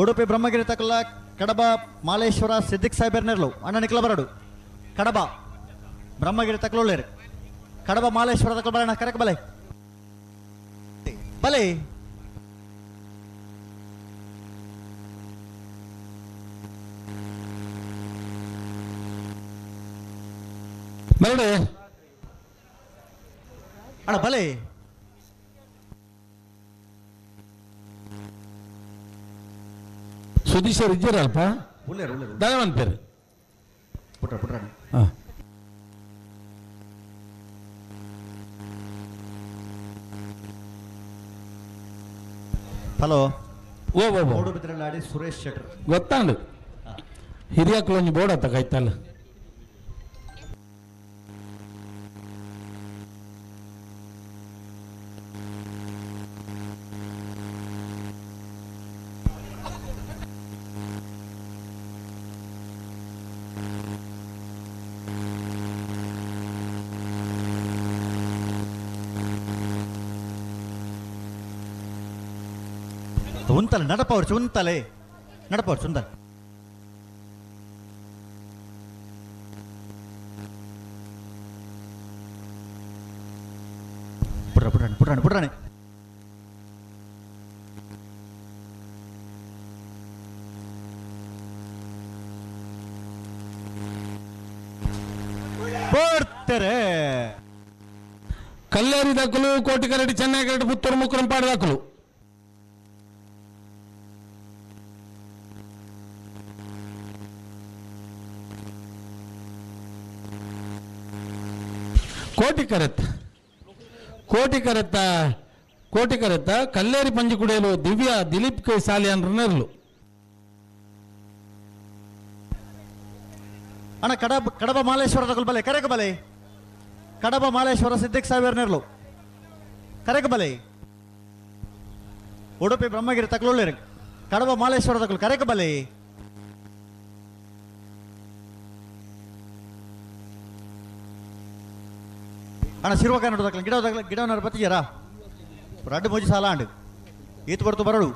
ಉಡುಪಿ ಬ್ರಹ್ಮಗಿರಿ ತಕ್ಕಲ ಕಡಬ ಮಾಲೇಶ್ವರ ಸಿದ್ದಿಕ್ ಸಾಹೇಬರ್ನೆರ್ಲು ಅಣ್ಣ ನಿಕ್ಲ ಬರಡು. ಕಡಬ ಬ್ರಹ್ಮಗಿರಿ ತಕ್ಕಲು ಕಡಬ ಮಾಲೇಶ್ವರ ತಕ್ಕಲು ಬರೋಣ ಕರೆಕ್ಟ್ ಬಲೆ ಬಲೆ. ಬರಡೆ ಅಣ್ಣ ಬಲೆ. ಸುದೀಶರ್ ಇದ್ದೀರಲ್ಪ ಧನವಂತ ಪೇರು ಪುಟ್ರ ಹಲೋ ಬೋರ್ಡು ಬಿದ್ರಲ್ಲಾಡಿ ಸುರೇಶ್ ಶೆಟ್ರ್ ಗೊತ್ತಾಂಡು ಹಿರಿಯಕ್ಕಳು ಒಂಜಿ ಬೋರ್ಡ್ ಅತ್ತ ಕೈತಲ್ಲ. ಉಂತಲೆ ನಡಪವ್ರು ಉಂತಲೆ ನಡಪವ್ರು ಸುಂದರ್ ಪುಟ್ರಾಣಿ ಕಲ್ಲೇರಿ ದಾಖಲು ಕೋಟಿ ಕರಡಿ ಚೆನ್ನೈ ಕರಡಿ ಪುತ್ತೂರು ಮುಕ್ರಂಪಾಡಿ ದಾಖಲು. ಕೋಟಿ ಕರೆತ ಕಲ್ಲೇರಿ ಪಂಜಿಕುಡೇಲು ದಿವ್ಯಾ ದಿಲೀಪ್ ಕೆ ಸಾಲೆ ಅಂದ್ರನೆರ್ಲು ಅಣ್ಣ. ಕಡಬ ಮಾಲೇಶ್ವರ ತಗೊಳ್ ಬಲೆ ಕರೆಕ ಬಲೆ. ಕಡಬ ಮಾಲೇಶ್ವರ ಸಿದ್ದಿಕ್ ಸಾಹೇಬರ್ನೆರ್ಲು ಕರೆಕ ಬಲೆ. ಉಡುಪಿ ಬ್ರಹ್ಮಗಿರಿ ತಕ್ಕಲು ಕಡಬ ಮಾಲೇಶ್ವರ ತಗೊಳ್ ಕರೆಕ ಬಲೆ. ಅಣ್ಣ ಶಿರ್ವಕಾಯ ನೋಡೋದಕ್ಲ ಗಿಡವನ್ನ ಬತ್ತಿಯಾರ ರಡ್ಡು ಮೂಜಿ ಸಾಲ ಅಂಡು ಈತ ಬರ್ತು ಬರಡು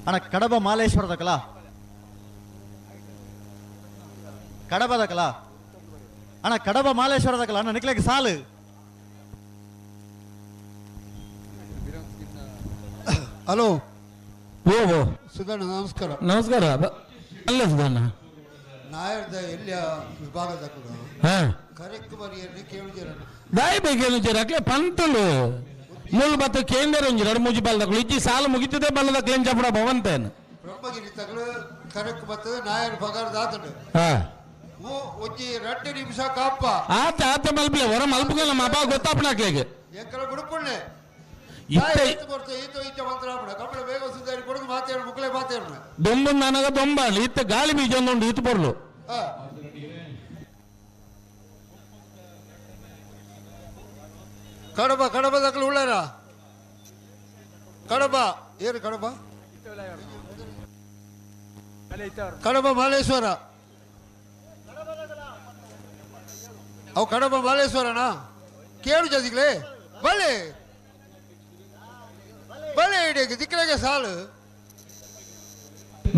ಅಣ್ಣ. ಕಡಬ ಮಾಲೇಶ್ವರದಕ್ಕಲ ಕಡಬದಕ್ಕಲ ಅಣ್ಣ. ಕಡಬ ಮಾಲೇಶ್ವರದಕ್ಕಲ ಅಣ್ಣ ನಿಕ್ಲೆಗೆ ಸಾಲು. ಹಲೋ ಓ ಸುಧಣ್ಣ ನಮಸ್ಕಾರ. ನಮಸ್ಕಾರ. ಅಲ್ಲ ಸುಧಣ್ಣ ನಾಯರ್ದ ಎಲ್ಲಿಯ ವಿಭಾಗದ ಕೂಡ ಹಾ ಕರೆಕ್ಟ್ ಬರಿಯಲ್ಲಿ ಕೇಳಿದಿರ ದಾಯಿ ಬೇಕೇನು ಜರಕ್ಲೆ ಪಂತಲು ಮೂಲ ಬತ್ತ ಕೇಂದ್ರ ಒಂಜಿ ಎರಡು ಮೂಜಿ ಬಲ್ಲದಕ್ಲು ಇಜ್ಜಿ ಸಾಲ ಮುಗಿತದೆ ಬಲ್ಲದಕ್ಲೇನ್ ಚಪಡ ಭವಂತೇನು ಬ್ರಹ್ಮಗಿರಿ ತಗಲು ಕರೆಕ್ಟ್ ಬರ್ತದೆ ನಾಯರ್ ಪಗಾರ ದಾತಡು ಹಾ ಒಂಜಿ 2 ನಿಮಿಷ ಕಾಪ ಆತ ಆತ ಮಲ್ಪಲೆ ಹೊರ ಮಲ್ಪಗಲ್ಲ ಮಾಪ ಗೊತ್ತಾಪಣಾಕ್ಲೆಗೆ ಎಂಕಲ ಗುಡುಪುಳ್ಳೆ ಇತ್ತೆ ಬರ್ತದೆ ಈತ ಈತ ಮಂತ್ರಾಪಣ ಕಮ್ಮಳ ಬೇಗ ಸುಧಾರಿ ಕೊಡುದು ಮಾತಾಡು ಮುಕ್ಳೆ ಮಾತಾಡಣ ದೊಂಬು ನನಗ ದೊಂಬಾಳಿ ಇತ್ತ ಗಾಳಿ ಬೀಜ ಒಂದೊಂದು ಇತ್ತು ಬರ್ಲು ಕಡಬ ಕಡಬದಕ್ಲು ಉಳ್ಳಾರ ಕಡಬ ಏನು ಕಡಬ ಕಡಬ ಮಾಲೇಶ್ವರ ಅವು ಕಡಬ ಮಾಲೇಶ್ವರನಾ ಕೇಳು ಜದಿಗ್ಲೆ ಬಲೆ ಬಲೆ ಇಡಿಗೆ ದಿಕ್ಕಲಾಗೆ ಸಾಲು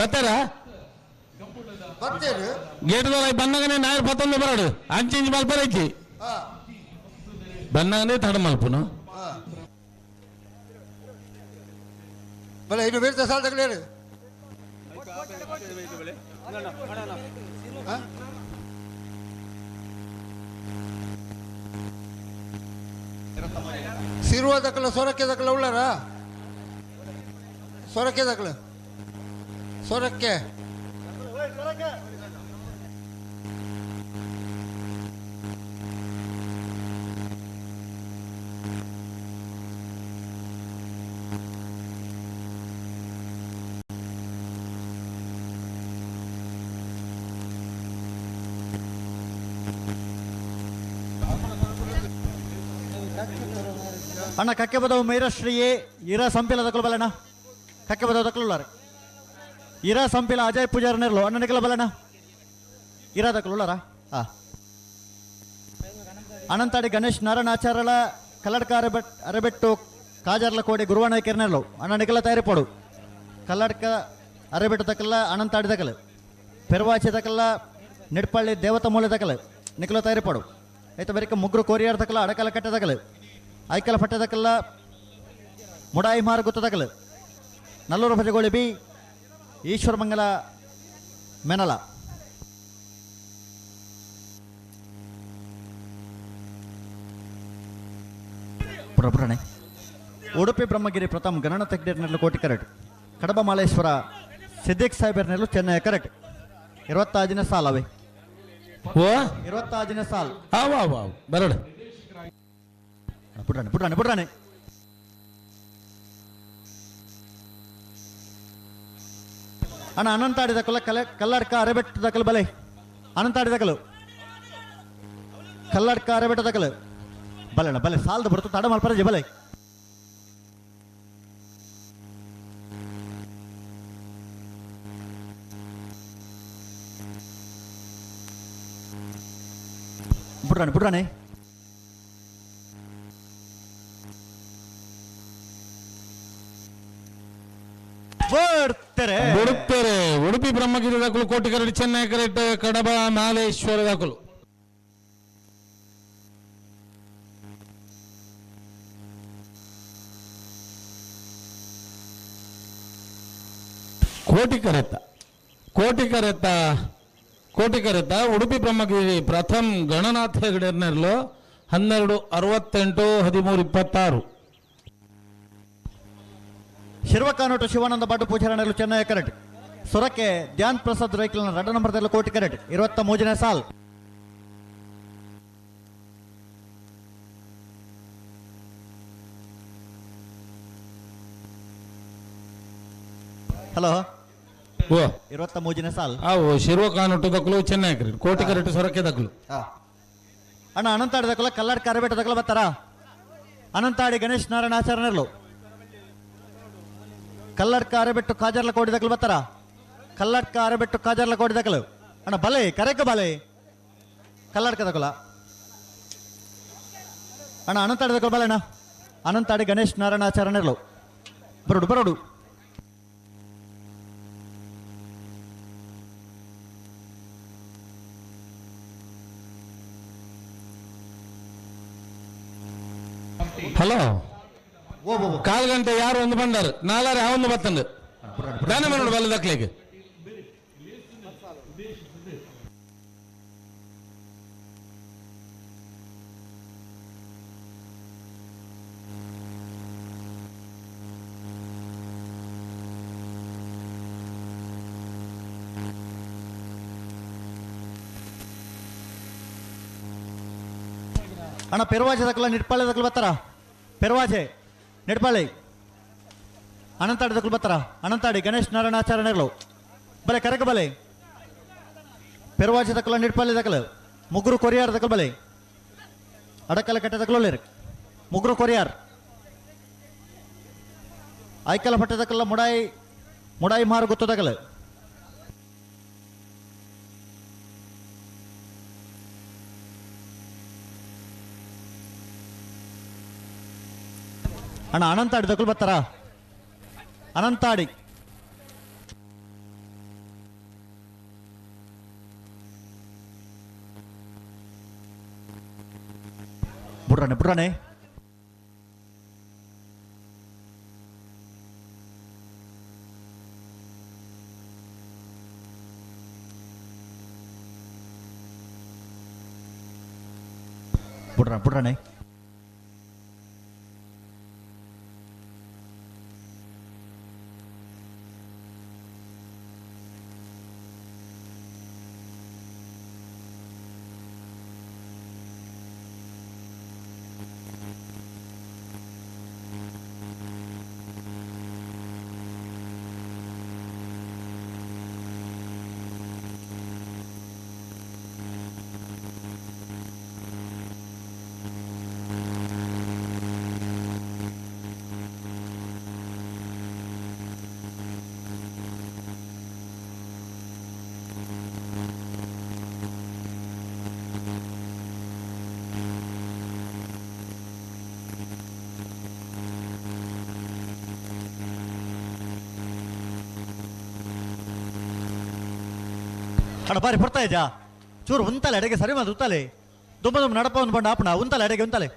ಬತ್ತಾರ ಬರ್ತೇನೆ ಗೇಟ್ದೊಳ ಬನ್ನಗನೆ ನಾಯರ್ ಪತ್ತೊಂದು ಬರಡು ಅಂಚಿಂಚು ಮಲ್ಪರ ಐತಿ ಬನ್ನಗನೆ ತಡ ಮಲ್ಪುನು ಬಲೆ ಇನ್ನು ಬೇರೆ ಸಾಲ ತಗಲೇರು ಸಿರುವ ದಕ್ಕಲ ಸೊರಕ್ಕೆ ದಕ್ಕಲ ಉಳ್ಳಾರ ಸೊರಕ್ಕೆ ದಕ್ಕಲ ಸೊರಕ್ಕೆ ಅಣ್ಣ ಕಕ್ಕೆ ಬದವು ಮೈರಶ್ರೀಯೇ ಇರ ಸಂಪಿಲ ದಕ್ಕಲು ಬಲಣ್ಣ ಕಕ್ಕೆ ಬದವು ದಕ್ಕಲುಳ್ಳಾರೆ ಇರ ಸಂಪಿಲ ಅಜಯ್ ಪೂಜಾರ ನೆರಲು ಅಣ್ಣ ನಿಕಲ ಬಲಣ್ಣ ಇರ ದಕ್ಕಲುಳ್ಳಾರ ಹಾ ಅನಂತಾಡಿ ಗಣೇಶ್ ನಾರಾಯಣ ಆಚಾರ್ಯಲ ಕಲ್ಲಡ್ಕ ಅರೆಬೆಟ್ಟು ಕಾಜರ್ಲ ಕೋಡಿ ಗುರುವಾಣ ಕೆರ್ನೆರ್ಲು ಅಣ್ಣ ನಿಕಲ ತಯಾರಿ ಪೋಡು ಕಲ್ಲಡ್ಕ ಅರೆಬೆಟ್ಟು ದಕ್ಕಲ್ಲ ಅನಂತಾಡಿ ದಕ್ಕಲು ಪೆರ್ವಾಚೆ ದಕ್ಕಲ್ಲ ನಿಡ್ಪಳ್ಳಿ ದೇವತ ಮೂಲೆ ದಕ್ಕಲು ನಿಕಲ ತಯಾರಿ ಪೋಡು ಐತ ಬರಿಕ ಮುಗ್ರು ಕೋರಿಯಾರ್ ದಕ್ಕಲ್ಲ ಅಡಕಲ ಕಟ್ಟೆ ದಕ್ಕಲು ಐಕಲ ಪಟ್ಟದಕ್ಕಲ್ಲ ಮುಡಾಯಿ ಮಾರು ಗುತ್ತದಕ್ಕಲು ನಲ್ಲೂರು ಭಜಗೋಳಿ ಬಿ ಈಶ್ವರ ಮಂಗಲ ಮೆನಲ ಪುರಪುರಣೆ ಉಡುಪಿ ಬ್ರಹ್ಮಗಿರಿ ಪ್ರಥಮ್ ಗಣನ ತೆಗ್ಡೇರ್ನೆರಲು ಕೋಟಿ ಕರೆಕ್ಟ್ ಕಡಬ ಮಾಲೇಶ್ವರ ಸಿದ್ದಿಕ್ ಸಾಹೇಬರ್ನೆರಲು ಚೆನ್ನೈ ಕರೆಕ್ಟ್ 25 ಸಾಲ್ ಅವೇ 25 ಸಾಲ್ ಬರಡು ಪುಟ್ರಾಣೆ ಅಣ್ಣ ಅನಂತಾಡಿದಕ್ಕಲ್ಲ ಕಲ್ಲಡ್ಕ ಅರೆಬೆಟ್ಟದಕ್ಕಲು ಬಲೆ ಅನಂತಾಡಿದಕ್ಕಲು ಕಲ್ಲಡ್ಕ ಅರೆಬೆಟ್ಟದಕ್ಕಲು ಬಲೆ ಅಣ್ಣ ಬಲೆ ಸಾಲದ ಬರುತ್ತ ತಡ ಮಲ್ಪರಜೆ ಬಲೆ ಪುಟ್ರಾಣೆ ಬಿಡುತ್ತಾರೆ ಉಡುಪಿ ಬ್ರಹ್ಮಗಿರಿ ದಾಖಲು ಕೋಟಿ ಕರಡಿ ಚೆನ್ನೈ ಕರೆಕ್ಟ್ ಕಡಬ ಮಾಲೇಶ್ವರ ದಾಖಲು ಕೋಟಿ ಕರೆತ ಉಡುಪಿ ಬ್ರಹ್ಮಗಿರಿ ಪ್ರಥಮ್ ಗಣನಾಥ ಹೆಗಡೆರ್ನೆರ್ಲು 1268-13-26 ಶಿರ್ವಕಾನೋಟು ಶಿವಾನಂದ ಬಾಡು ಪೂಜಾರನೆರಲು ಚೆನ್ನೈ ಕರೆಕ್ಟ್ ಸೊರಕ್ಕೆ ಧ್ಯಾನ್ ಪ್ರಸಾದ್ ರೈಕಲ್ನ 2 ನಂಬರ್ದಲ್ಲೂ ಕೋಟಿ ಕರೆಕ್ಟ್ 23ನೇ ಸಾಲ್ ಹಲೋ 23ನೇ ಸಾಲ್ ಶಿರ್ವಕಾನೋಟು ದಕ್ಕಲು ಚೆನ್ನೈ ಕರೆಕ್ಟ್ ಕೋಟಿ ಕರೆಕ್ಟ್ ಸೊರಕ್ಕೆ ದಕ್ಕಲು ಅಣ್ಣ ಅನಂತಾಡಿ ದಕ್ಕಲ ಕಲ್ಲಡ್ ಕರಬೇಟ ದಕ್ಕಲ ಬರ್ತಾರ ಅನಂತಾಡಿ ಗಣೇಶ್ ನಾರಾಯಣ ಆಚಾರ್ಯನೆರಲು ಕಲ್ಲಡ್ಕ ಅರೆಬೆಟ್ಟು ಕಾಜರ್ಲ ಕೋಡಿ ದಕ್ಕಲು ಬರ್ತಾರ ಕಲ್ಲಡ್ಕ ಅರೆಬೆಟ್ಟು ಕಾಜರ್ಲ ಕೋಡಿ ದಕ್ಕಲು ಅಣ್ಣ ಬಲೆ ಕರೆಕ ಬಲೆ ಕಲ್ಲಡ್ಕ ದಕ್ಕಲ ಅಣ್ಣ ಅನಂತಾಡಿ ದಕ್ಕಲು ಬಲೆ ಅಣ್ಣ ಅನಂತಾಡಿ ಗಣೇಶ್ ನಾರಾಯಣ ಆಚಾರ್ಯನೆರಲು ಬರೋಡು ಹಲೋ ಕಾಲು ಗಂಟೆ ಯಾರು ಒಂದು ಬಂದಾರು ನಾಲ್ಕು ಒಂದು ಬತ್ತಂದು ದಾನ ಮಾಡೋದು ಬಲ್ಲ ದಕ್ಲಿಗೆ ಅಣ್ಣ ಪೆರ್ವಾಜೆ ದಕ್ಕಲ ನಿಟ್ಪಾಳೆ ದಕ್ಕಲು ಬರ್ತಾರ ಪೆರ್ವಾಜೆ ನಿಟ್ಪಾಳೆ ಅನಂತಾಡಿ ದಕ್ಕಲು ಬರ್ತಾರ ಅನಂತಾಡಿ ಗಣೇಶ್ ನಾರಾಯಣಾಚಾರ್ಯಗಳು ಬಲೆ ಕರೆಕ ಬಲೆ ಪೆರ್ವಾಜೆ ದಕ್ಕಲ ನಿಟ್ಪಾಳೆ ದಕ್ಕಲು ಮುಗ್ರು ಕೊರಿಯಾರ್ ದಕ್ಕಲು ಬಲೆ ಅಡಕಲ ಕಟ್ಟೆ ದಕ್ಕಲು ಮುಗ್ರು ಕೊರಿಯಾರ್ ಐಕಲ ಪಟ್ಟೆ ದಕ್ಕಲ ಮುಡಾಯಿ ಮಾರು ಗೊತ್ತು ದಕ್ಕಲು ಅಣ್ಣ ಅನಂತಾಡಿ ದಕ್ಕಲು ಬರ್ತಾರ ಅನಂತಾಡಿ ಬುಡ್ರಾನೆ ಬುಡ್ರಾನೆ ಬುಡ್ರಾನೆ ಅಣ್ಣ ಬಾರಿ ಬರ್ತಾ ಇದ್ಯಾ ಚೂರು ಉಂತಲೆ ಅಡೆಗೆ ಸರಿ ಮಾತು ಉತ್ತಲೆ ದುಮ್ಮ ನಡಪ ಒಂದು ಬಂಡ ಆಪಣ ಉಂತಲೆ ಅಡೆಗೆ ಉಂತಲೆ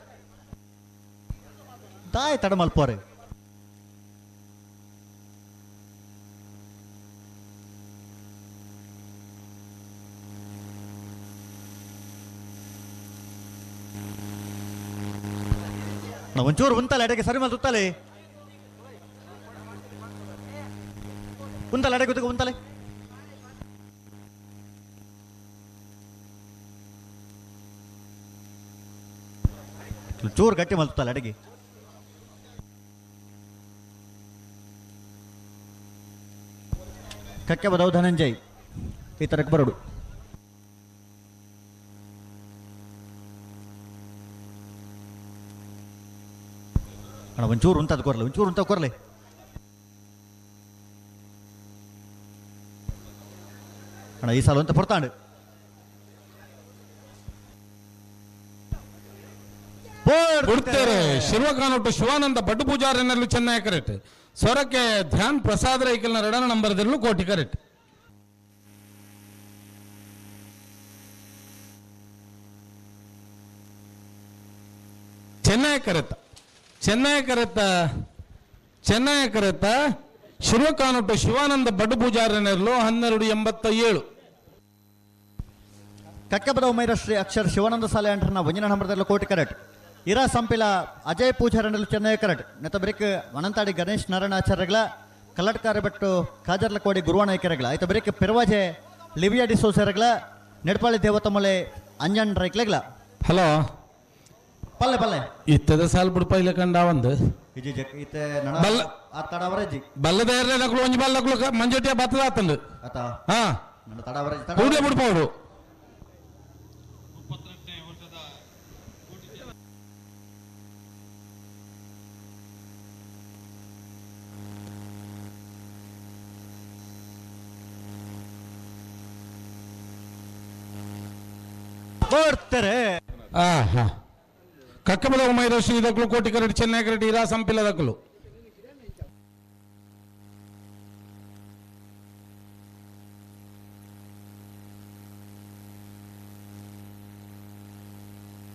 ತಾಯಿ ತಡ ಮಲ್ಪೋರೆ ಒಂಚೂರು ಉಂತಲೆ ಅಡೆಗೆ ಸರಿ ಮಾತು ಉತ್ತಲೆ ಉಂತಲೆ ಅಡೆಗೆ ಉಂತಲೆ ಚೂರು ಗಟ್ಟಿ ಮಲ್ತಲ್ಲ ಅಡಿಗೆ ಕಕ್ಕೆ ಬದವು ಧನಂಜಯ್ ಈ ತರಕ್ಕೆ ಬರೋಡು ಅಣ್ಣ ಒಂಚೂರು ಉಂಟು ಅದು ಕೊರಲೆ ಒಂಚೂರು ಉಂಟ ಕೊರಲೆ ಅಣ್ಣ ಈ ಸಲ ಅಂತ ಪಡ್ತಾಂಡು ಕೊಡ್ತಾರೆ ಶಿವಕಾನೊಟ್ಟು ಶಿವಾನಂದ ಬಡ್ಡು ಪೂಜಾರನಲ್ಲೂ ಚೆನ್ನೈ ಕರೆಕ್ಟ್ ಸ್ವರಕ್ಕೆ ಧ್ಯಾನ್ ಪ್ರಸಾದ್ ರೈಕಲ್ನ ಎರಡನೇ ನಂಬರ್ದಲ್ಲೂ ಕೋಟಿ ಕರೆಕ್ಟ್ ಚೆನ್ನೈ ಕರೆತ ಶಿವಕಾನೊಟ್ಟು ಶಿವಾನಂದ ಬಡ್ಡು ಪೂಜಾರನಲ್ಲೂ 1287 ಕಕ್ಕಬದ ಉಮೈರಶ್ರೀ ಅಕ್ಷರ್ ಶಿವಾನಂದ ಸಾಲೆ ಅಂಟರ್ನ ಒಂಜಿನ ನಂಬರ್ದಲ್ಲೂ ಕೋಟಿ ಕರೆಕ್ಟ್ ಇರಾ ಸಂಪಿಲ ಅಜಯ್ ಪೂಜಾರನಲ್ಲೂ ಚೆನ್ನೈ ಕರೆಕ್ಟ್ ನೆತ್ತ ಬರೀಕ್ ಅನಂತಾಡಿ ಗಣೇಶ್ ನಾರಾಯಣಾಚಾರ್ಯಗಳ ಕಲ್ಲಡ್ಕಾರ ಬೆಟ್ಟು ಕಾಜರ್ಲ ಕೋಡಿ ಗುರುವಾಣ ಐಕ್ಯರಗಳ ಆಯ್ತು ಬರೀಕ್ ಪೆರ್ವಾಜೆ ಲಿವಿಯಾ ಡಿಸೋಸರಗಳ ನೆಡ್ಪಾಳಿ ದೇವತಮಲೆ ಅಂಜನ್ ರೈಕ್ಲೆಗಳ ಹಲೋ ಪಲ್ಲೆ ಪಲ್ಲೆ ಇತ್ತದ ಸಾಲ್ ಬಿಡ್ಪೈಲ ಕಂಡ ಒಂದು ಇಜಿ ಜಕ್ ಇತ್ತೆ ನಣ ಆ ತಡವರಜಿ ಬಲ್ಲದೇರ್ಲೆ ನಕಲು ಒಂಜಿ ಬಲ್ಲಕಲು ಮಂಜೋಟಿಯ ಬತ್ತದ ಆತಂದು ಆತ ಹಾ ನಣ ತಡವರಜಿ ಕೂಡಲೇ ಬಿಡ್ಪೌಡು ಬರ್ತಾರೆ ಕಕ್ಕಬದ ಉಮೈರಶ್ರೀ ದಕ್ಕಲು ಕೋಟಿ ಕರೆಕ್ಟ್ ಚೆನ್ನೈ ಕರೆಕ್ಟ್ ಇರಾ ಸಂಪಿಲ ದಕ್ಕಲು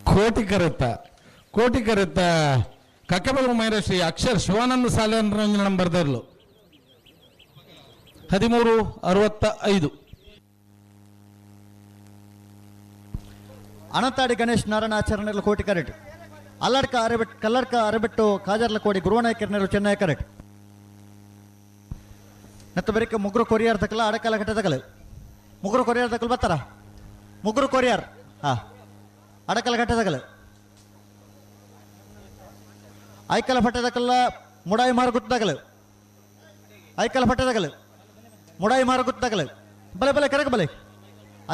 ಕೋಟಿ ಕರೆತ್ತ ಕಕ್ಕಬದ ಉಮೈರಶ್ರೀ ಅಕ್ಷರ್ ಶಿವಾನಂದ ಸಾಲೆ ನಂಬರ್ದರ್ಲು 1365 ಅನಂತಾಡಿ ಗಣೇಶ್ ನಾರಾಯಣಾಚಾರ್ಯನಲ್ಲ ಕೋಟಿ ಕರೆಕ್ಟ್ ಕಲ್ಲಡ್ಕ ಅರೆಬೆಟ್ಟು ಕಾಜರ್ಲ ಕೋಡಿ ಗುರುವನಾಯ್ಕರ್ನರು ಚೆನ್ನೈ ಕರೆಕ್ಟ್ ನೆತ್ತ ಬರೀಕ ಮುಗ್ರು ಕೊರಿಯಾರ್ ತಕಲ ಅಡಕಲ ಕಟ್ಟೆ ತಕಲ ಮುಗ್ರು ಕೊರಿಯಾರ್ ತಕಲ್ ಬರ್ತಾರ ಮುಗ್ರು ಕೊರಿಯಾರ್ ಅಡಕಲ ಕಟ್ಟೆ ತಕಲ ಐಕಲ ಪಟ್ಟದಕಲ್ಲ ಮುಡಾಯಿ ಮಾರು ಗುತ್ತದಕಲು ಐಕಲ ಪಟ್ಟದಕಲು ಮುಡಾಯಿ ಮಾರು ಗುತ್ತದಕಲು ಬಲೆ ಬಲೆ ಕರೆಕ ಬಲೆ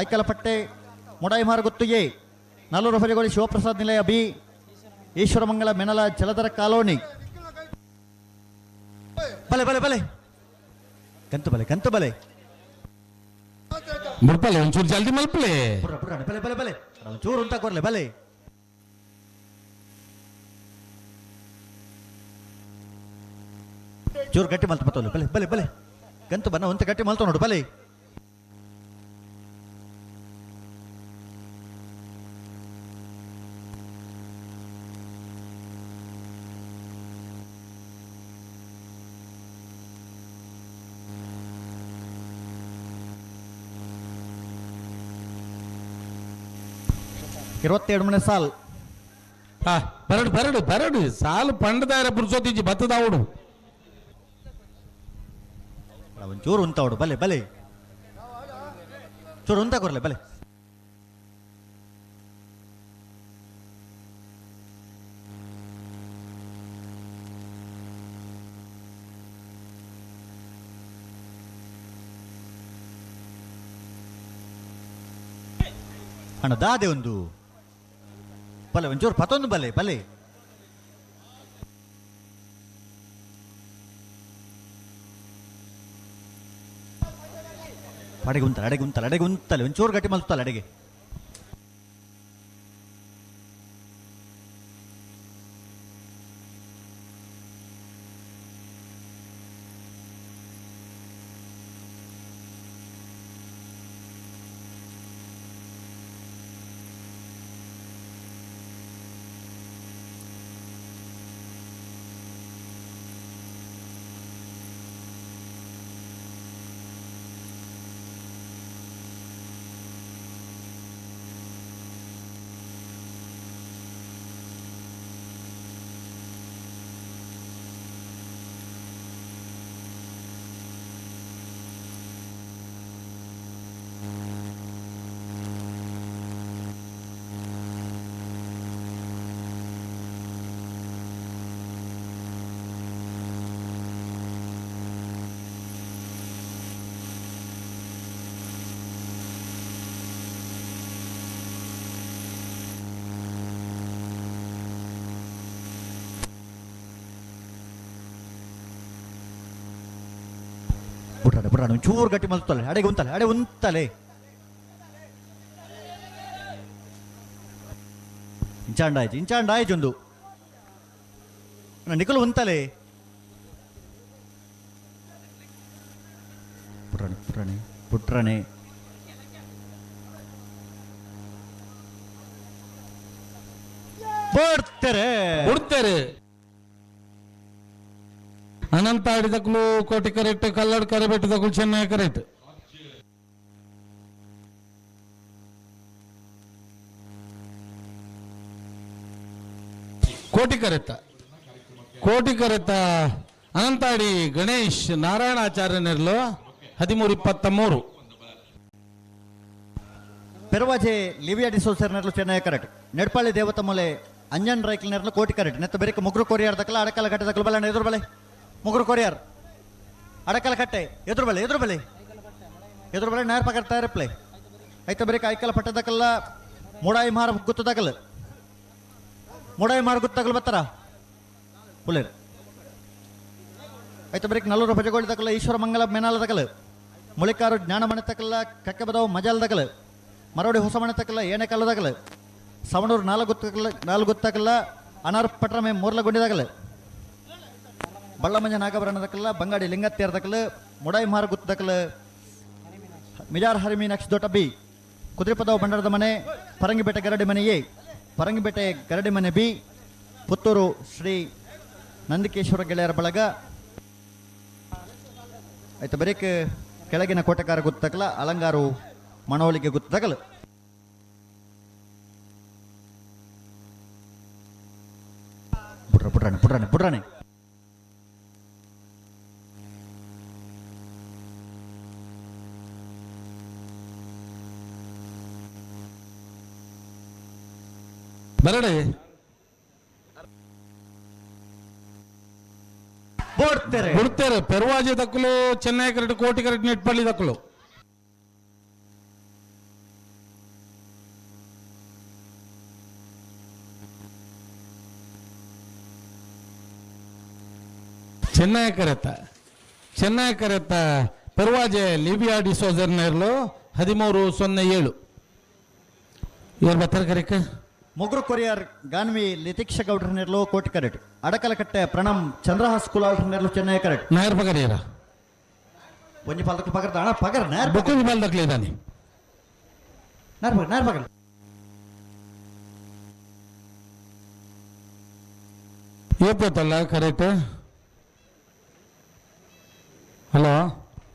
ಐಕಲ ಪಟ್ಟೆ ಮುಡಾಯಿ ಮಾರು ಗುತ್ತು ಎ ನಲ್ಲೂರು ಹೊರಗೋಳಿ ಶಿವಪ್ರಸಾದ್ ನಿಲಯ ಬಿ ಈಶ್ವರಮಂಗಲ ಮೆನಲ ಜಲಧರ ಕಾಲೋನಿ ಬಲೆ ಬಲೆ ಬಲೆ ಕಂತು ಬಲೆ ಮುಡ್ಪಲೆ ಒಂಚೂರು ಜಲ್ದಿ ಮಲ್ಪಲೆ ಬಲೆ ಬಲೆ ಬಲೆ ಚೂರು ಅಂತ ಕೊರ್ಲೆ ಬಲೆ ಚೂರು ಗಟ್ಟಿ ಮಲ್ತ ಮತ್ತೋಲ್ಲ ಬಲೆ ಬಲೆ ಬಲೆ ಕಂತು ಬನ್ನ ಒಂತ ಗಟ್ಟಿ ಮಲ್ತ ನೋಡು ಬಲೆ ಇರುವತ್ತೆರಡು ಮನೆ ಸಾಲ್ ಬರಡು ಸಾಲು ಪಂಡದಾರ ಪುರ್ಸೋತಿಜಿ ಬತ್ತದಾವಡು ಚೂರು ಉಂತಾವಡು ಬಲೆ ಬಲೆ ಚೂರು ಉಂತ ಕೊರ್ಲೆ ಬಲೆ ಅಣ್ಣ ದಾದೆ ಒಂದು ಬಲೆ ಒಂಚೂರು ಪತ್ತೊಂದು ಬಲೆ ಬಲೆ ಅಡೆಗೆ ಉಂತಲೆ ಒಂಚೂರು ಗಟ್ಟಿ ಮಲ್ತಲ್ಲ ಅಡೆಗೆ ಬುಟ್ರಾಡು ಚೂರು ಗಟ್ಟಿ ಮಲ್ತಲೆ ಅಡೆಗೆ ಉಂತಲೆ ಇಂಚಾಂಡಾಯ್ತು ಒಂದು ನಿಕಲು ಉಂತಲೆ ಪುಟ್ರನೆ ಬಿಡ್ತಾರೆ ಅನಂತ ಆಡಿದಕ್ಕೂ ಕೋಟಿ ಕರೆಕ್ಟ್ ಕಲ್ಲಡ್ ಕರೆ ಬೆಟ್ಟದಕ್ಕೂ ಚೆನ್ನೈ ಕರೆಕ್ಟ್ ಕೋಟಿ ಕರೆತ ಅನಂತಾಡಿ ಗಣೇಶ್ ನಾರಾಯಣಾಚಾರ್ಯ ನೆರಲು 13-23 ಪೆರವಾಜೆ ಲಿವಿಯಾ ಡಿಸೋಸರ್ ನೆರಲು ಚೆನ್ನೈ ಕರೆಕ್ಟ್ ನೆಡ್ಪಾಳಿ ದೇವತಮೂಲೆ ಅಂಜನ್ ರೈಕಲ್ ನೆರಲು ಕೋಟಿ ಕರೆಕ್ಟ್ ನೆತ್ತ ಬೇರೆ ಮುಗ್ರು ಕೊರಿಯಾರ್ ದಕ್ಕಲ ಅಡಕಲ ಕಟ್ಟೆ ದಕ್ಕಲು ಬಲ ಎದುರು ಬಲೆ ಮುಗ್ರು ಕೊರಿಯಾರ್ ಅಡಕಲ ಕಟ್ಟೆ ಎದುರು ಬಲೆ ನೇರ ಪಕರ್ ತಯಾರ ಪ್ಲೇ ಐತ ಬೇರೆ ಐಕಲ ಪಟ್ಟದಕ್ಕಲ್ಲ ಮುಡಾಯಿ ಮಾರ ಗುತ್ತದಕ್ಕಲ್ಲ ಮುಡಾಯಿ ಮಾರ ಗುತ್ತಗಲ್ ಬತ್ತಾರ ಪುಲೇರ್ ಐತ ಬೇರೆ ನಲ್ಲೂರು ಭಜಗೋಳಿ ದಕ್ಕಲ್ಲ ಈಶ್ವರ ಮಂಗಲ ಮೆನಾಲ ದಕ್ಕಲ ಮುಳಿಕಾರು ಜ್ಞಾನಮಣೆ ತಕ್ಕಲ್ಲ ಕಕ್ಕೆ ಬದವು ಮಜಾಲ್ ದಕ್ಕಲ ಮರವಡಿ ಹೊಸ ಮನೆ ತಕ್ಕಲ್ಲ ಏನೇ ಕಲ್ಲದಾಗಲ್ಲ ಸವಣೂರು ನಾಲ್ಕು ಗೊತ್ತಾಗಲ್ಲ ಅನಾರ್ ಪಟ್ರಮೆ ಮೂರ್ಲ ಗುಂಡಿದಾಗಲ್ಲ ಬಳ್ಳಮಂಜ ನಾಗಭರಣದಕ್ಕಲ್ಲ ಬಂಗಾಡಿ ಲಿಂಗತ್ತೇರ್ದಕ್ಕಲ್ಲ ಮುಡಾಯಿ ಮಾರ ಗುತ್ತದಕ್ಕಲ್ಲ ಮಿಜಾರ್ ಹರಿಮಿ ನಕ್ಷ ದೊಡ್ಡ ಬಿ ಕುದುರೆಪದವ ಬಂಡರದ ಮನೆ ಪರಂಗಿಪೇಟೆ ಗರಡಿ ಮನೆ ಎ ಪರಂಗಿಪೇಟೆ ಗರಡಿ ಮನೆ ಬಿ ಪುತ್ತೂರು ಶ್ರೀ ನಂದಿಕೇಶ್ವರ ಗೆಳೆಯರ ಬಳಗ ಆಯ್ತು ಬರೀಕ್ ಕೆಳಗಿನ ಕೋಟೆಕಾರ ಗುತ್ತಕಲ ಅಲಂಗಾರು ಮಣವಳಿಗೆ ಗುತ್ತಕಲ ಪುಟ್ರಾಣೆ ಬರಡೆ ಬೋಡ್ತೆರೆ ಬಿಡ್ತಾರೆ ಪೆರುವಾಜೆ ದಕ್ಕಲು ಚೆನ್ನೈ ಕರೆಕ್ಟ್ ಕೋಟಿ ಕರೆಕ್ಟ್ ನೆಟ್ಪಳ್ಳಿ ದಕ್ಕಲು ಚೆನ್ನೈ ಕರೆತ್ತ ಪೆರುವಾಜೆ ಲಿಬಿಯಾ ಡಿಸೋಜರ್ ನೇರ್ಲು 13-07 ಯಾರು ಬರ್ತಾರೆ ಕರೆಕ ಮುಗ್ರು ಕೊರಿಯರ್ ಗಾನ್ವಿ ಲಿತಿಕ್ಷ ಗೌಡ್ರ ನೆರಲು ಕೋಟಿ ಕರೆಟ್ ಅಡಕಲಕಟ್ಟೆ ಪ್ರಣಮ್ ಚಂದ್ರಹಾಸ್ ಕುಲಾಲ್ ನೆರಲು ಚೆನ್ನೈ ಕರೆಟ್ ನಾಯರ್ ಪಗರ್ ಯಾರ ಒಂಜಿ ಪಾಲ್ದಕ್ಕೆ ಪಗರ್ದ ಅಣ್ಣ ಪಗರ್ ನಾಯರ್ ಬುಕ್ಕುಂಜಿ ಪಾಲ್ದಕ್ಲೆ ಇದ್ದಾನೆ ನಾಯರ್ ಪಗರ್ ಏಪತ್ತಲ್ಲ ಕರೆಕ್ಟ್ ಹಲೋ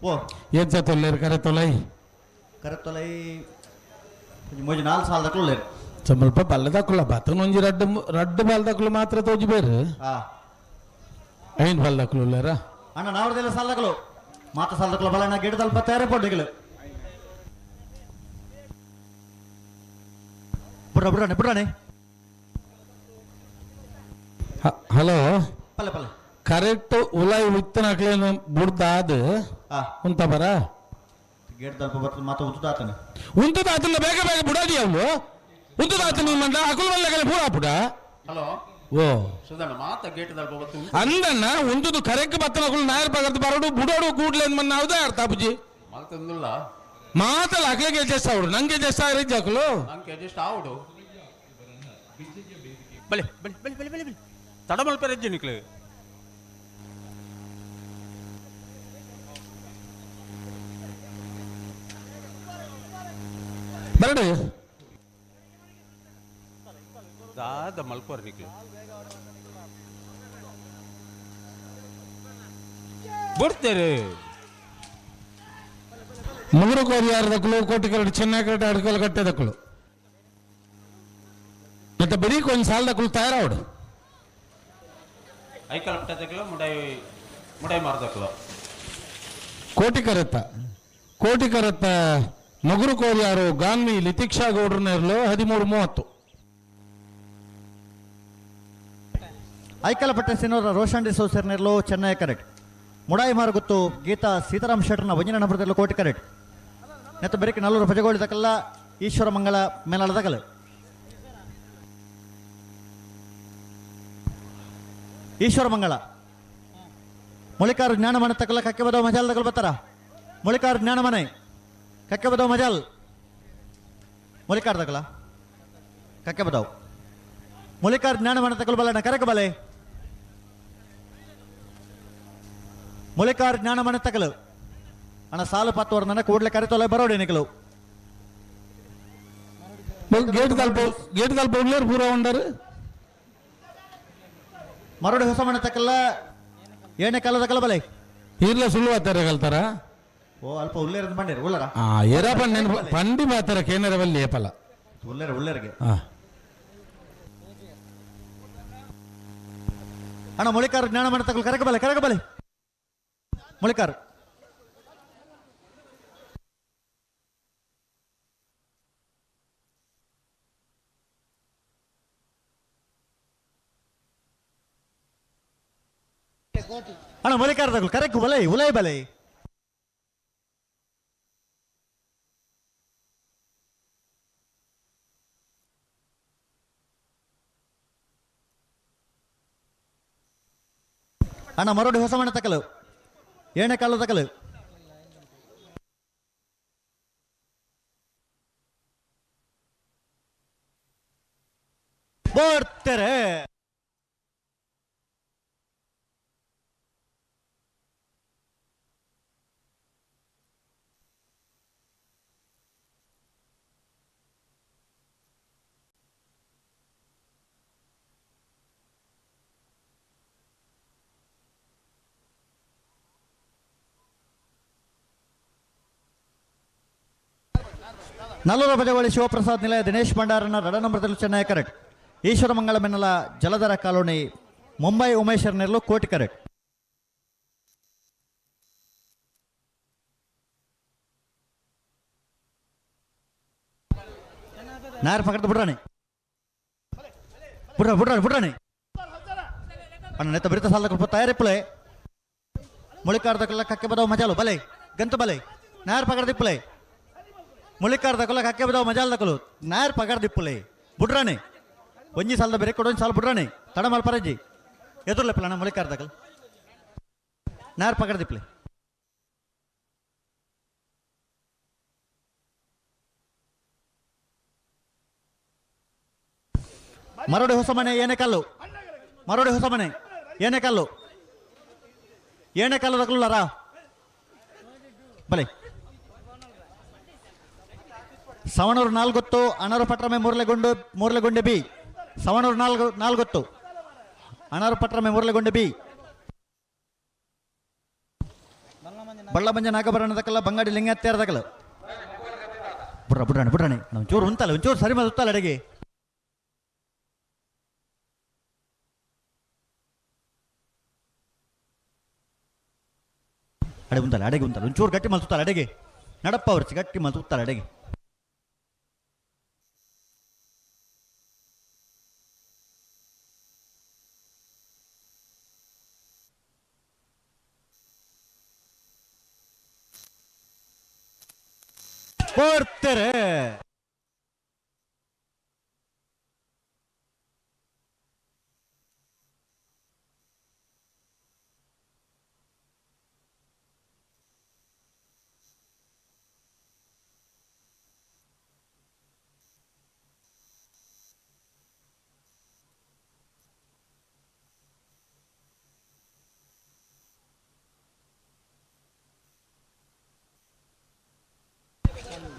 ಓ ಏನ್ ಚತ್ತೊಲ್ಲೇರು ಕರೆತ್ತೊಲೈ ಕರೆತ್ತೊಲೈ ಮೂಜಿ 4 ಸಾಲ ದಕ್ಕಲು ಸ್ವಲ್ಪ ಬಲ್ಲದಕ್ಕಲ್ಲ ಬಾತನ್ ಒಂಜಿ ರಡ್ಡು ಬಾಲ್ದಕ್ಕಲು ಮಾತ್ರ ತೋಜಿ ಬೇರೆ ಐನ್ ಬಾಲ್ದಕ್ಕಲು ಉಳ್ಳಾರ ಅಣ್ಣ ನಾವ್ರದೆಲ್ಲ ಸಾಲ ದಕ್ಕಲು ಮಾತ ಸಾಲ ದಕ್ಕಲು ಬಲ ಗಿಡದಲ್ಲಿ ಬತ್ತಾರೆ ಪೊಡ್ಡಿಗಳು ಬಿಡ್ರಾಣೆ ಹಲೋ ಪಲ್ಲೆ ಪಲ್ಲೆ ಕರೆಕ್ಟ್ ಉಲಾಯಿ ಉತ್ತನಕ್ಲೇನು ಬುಡ್ದಾದ ಉಂತ ಬರ ಗಿಡದಲ್ಲಿ ಬರ್ತದೆ ಮಾತ ಉಂತದಾತನೆ ಉಂತದಾತಲ್ಲ ಬೇಗ ಬೇಗ ಬುಡಾದಿ ಅವನು ಉಂತದಾತ ನೀವು ಮಂಡ ಅಕುಲ್ ಮಲ್ಲ ಪೂರ ಪುಡ ಹಲೋ ಓ ಸುಧಾರಣ ಮಾತ ಗೇಟ್ ದಲ್ಪ ಬತ್ತು ಅಂದಣ್ಣ ಉಂತದು ಕರೆಕ್ಟ್ ಬತ್ತನಕುಲ್ ನಾಯರ್ ಪಗರ್ದು ಬರಡು ಬುಡೋಡು ಕೂಡ್ಲೆ ಮನ್ನ ಅವದೇ ಅರ್ಥ ಅಪ್ಪುಜಿ ಮಲ್ತಂದಿಲ್ಲ ಮಾತಲ್ಲ ಅಕ್ಲೆಗೆ ಅಡ್ಜಸ್ಟ್ ಆವಡು ನಂಗೆ ಅಡ್ಜಸ್ಟ್ ಆಗಿದ್ದ ಅಕಲು ನಂಗೆ ಅಡ್ಜಸ್ಟ್ ಆವಡು ಬಲೆ ಬಲೆ ಬಲೆ ಬಲೆ ಬಲೆ ತಡಮಲ್ಪ ರಜ್ಜೆ ನಿಕ್ಲೆ ಬರಡು ದಾದ ಮಲ್ಪರ್ ನಿಕ್ಲೆ ಬಿಡ್ತೇರೆ ಮುಗುರು ಕೋರಿಯಾರದಕ್ಕಲು ಕೋಟಿ ಕರಡು ಚೆನ್ನೈ ಕರೆಕ್ಟ್ ಅಡ್ಕಲ್ ಕಟ್ಟೆದಕ್ಕಲು ಮತ್ತೆ ಬರೀ ಒಂದು ಸಾಲದಕ್ಕಲು ತಯಾರಾವಡು ಐಕಲ್ ಪಟ್ಟದಕ್ಕಲು ಮುಡೈ ಮಾರ್ದಕ್ಕಲು ಕೋಟಿ ಕರತ್ತ ಮುಗುರು ಕೋರಿಯಾರು ಗಾನ್ವಿ ಲಿತಿಕ್ಷಾ ಗೌಡ್ರ ನೇರ್ಲು 13-30 ಐಕಲಪಟ್ಟೆ ಸಿನೋರ ರೋಷನ್ ಡಿಸೋಸರ್ ನೆರಲು ಚೆನ್ನೈ ಕರೆಕ್ಟ್ ಮುಡಾಯಿ ಮಾರುಗುತ್ತು ಗೀತಾ ಸೀತಾರಾಮ್ ಶೆಟ್ಟರ್ನ ವಂಜನ ನಂಬರ್ದಲ್ಲೂ ಕೋಟಿ ಕರೆಕ್ಟ್ ನೆತ್ತ ಬೆರಕೆ 4 ಭಜಗೋಳಿದಕ್ಕಲ್ಲ ಈಶ್ವರ ಮಂಗಳ ಮೇಲಾಳದಗಲು ಈಶ್ವರ ಮಂಗಳ ಮುಳಿಕಾರು ಜ್ಞಾನಮನೆ ತಕ್ಕಲ್ಲ ಕಕ್ಕೆ ಬದವ ಮಜಾಲ್ ತಗಲು ಬರ್ತಾರ ಮುಳಿಕಾರು ಜ್ಞಾನಮನೆ ಕಕ್ಕೆ ಬದವ ಮಜಾಲ್ ಮುಳಿಕಾರ್ ತಗಲ ಕಕ್ಕೆ ಬದವ್ ಮುಳಿಕಾರ್ ಜ್ಞಾನಮನೆ ತಗಲು ಬಲ್ಲಣ್ಣ ಕರೆಕ ಬಲೆ ಮುಳಿಕಾರ್ ಜ್ಞಾನಮನೆ ತಗಲು ಅಣ್ಣ ಸಾಲು 10 ವರ್ಷ ನನ್ನ ಕೂಡಲೇ ಕರೆತೊಲೆ ಬರೋಡಿ ನಿಕಲು ಗೇಟ್ ತಲ್ಪ ಉಳ್ಳೇರು ಪೂರ ಉಂಡರು ಮರಡಿ ಹೊಸ ಮನೆ ತಕ್ಕಲ್ಲ ಏನೇ ಕಾಲ ತಕ್ಕಲ್ಲ ಬಲೆ ಇರ್ಲ ಸುಳ್ಳು ಆತಾರೆ ಕಲ್ತಾರ ಓ ಅಲ್ಪ ಉಳ್ಳೇರದ ಬಂಡೇರು ಉಳ್ಳರ ಎರ ಪಂಡಿ ಮಾತಾರ ಕೇನರ ಬಲ್ಲಿ ಏಪಲ ಉಳ್ಳೇರಿಗೆ ಅಣ್ಣ ಮುಳಿಕಾರ್ ಜ್ಞಾನ ಮನೆ ತಕ್ಕಲು ಕರೆಕ ಬಲೆ ಮುಳಿಕಾರ್ ಅಣ್ಣ ಮುಳಿಕಾರ್ ತಕ್ಕಲು ಕರೆಕ್ಕು ಬಲೆ ಉಲೈ ಬಲೆ ಅಣ್ಣ ಮರಡಿ ಹೊಸ ಮನೆ ತಕ್ಕಲು ಏನೇ ಕಾಲ ತಕ್ಕಲು ಬರ್ತಾರೆ ನಲ್ಲೂರ ಬಜಗೋಳಿ ಶಿವಪ್ರಸಾದ್ ನಿಲಯ ದಿನೇಶ್ ಭಂಡಾರನ ರಡ ನಂಬರ್ದಲ್ಲಿ ಚೆನ್ನೈ ಕರೆಕ್ಟ್ ಈಶ್ವರ ಮಂಗಳ ಬೆನ್ನಲ ಜಲಧರ ಕಾಲೋನಿ ಮುಂಬೈ ಉಮೇಶ್ವರ್ ನೆರಲು ಕೋಟಿ ಕರೆಕ್ಟ್ ನಾಯರ್ ಪಕಡ್ದು ಬಿಡ್ರಾಣಿ ಬಿಡ್ರಾಣಿ ಅಣ್ಣ ನೆತ್ತ ಬಿರಿತ ಸಾಲ ತಯಾರಿಪ್ಪಳೆ ಮುಳಿಕಾರ್ದಕಲ್ಲ ಕಕ್ಕೆ ಬದಾವ್ ಮಜಾಲು ಬಲೆ ಗಂತು ಬಲೆ ನಾರ್ ಪಗಡ ದಿಪ್ಪಲೆ ಮುಳಿಕಾರ್ದಕಲ್ಲ ಕಕ್ಕೆ ಬದಾವ್ ಮಜಾಲ್ ದಕಲು ನಾರ್ ಪಗಡ ದಿಪ್ಪಲೆ ಬುಡ್ರಾನೆ ಒಂಜಿ ಸಾಲದ ಬೇರೆ ಕೊಡೊಂದು ಸಾಲ ಬುಡ್ರಾನೆ ತಡ ಮಲ್ಪರಜ್ಜಿ ಎದುರ್ಲೆಪ್ಪಲ ಮುಳಿಕಾರ್ದಕಲ್ ನಾರ್ ಪಗಡ ದಿಪ್ಪಲೆ ಮರಡಿ ಹೊಸ ಮನೆ ಏನೇ ಕಲ್ಲು ಮರಡಿ ಹೊಸ ಮನೆ ಏನೇ ಕಲ್ಲು ಏನೇ ಕಲ್ಲು ತಗೊಳ್ಳಾರ ಬಲೆ ಸವಣೂರು ನಾಲ್ಗೊತ್ತು ಅಣಾರು ಪಟ್ರಮೆ ಮೂರ್ಲೆಗೊಂಡೆ ಬಿ ಸವಣೂರು ನಾಲ್ಗೊತ್ತು ಅಣಾರು ಪಟ್ರಮೆ ಮೂರ್ಲೆಗೊಂಡೆ ಬಿ ಬಳ್ಳಮಂಜ ನಾಗಭರಣ ತಕ್ಕಲ್ಲ ಬಂಗಾಡಿ ಲಿಂಗಾತ್ಯಾರ ತಕ್ಕಲ್ಲ ಬುಡ್ರಾಣಿ ಒಂಚೂರು ಉಂತಲ್ಲ ಒಂಚೂರು ಸರಿ ಮಾಡಿ ಉತ್ತಲ್ಲ ಅಡೆಗೆ ಅಡೆಗೆ ಉಂತಲ್ಲ ಒಂಚೂರು ಗಟ್ಟಿ ಮಲ್ಸುತ್ತಲ್ಲ ಅಡೆಗೆ ನಡಪ್ಪ ಅವ್ರಚಿ ಗಟ್ಟಿ ಮಲ್ಸುತ್ತಲ್ಲ ಅಡೆಗೆ ಕೊಡ್ತಾರೆ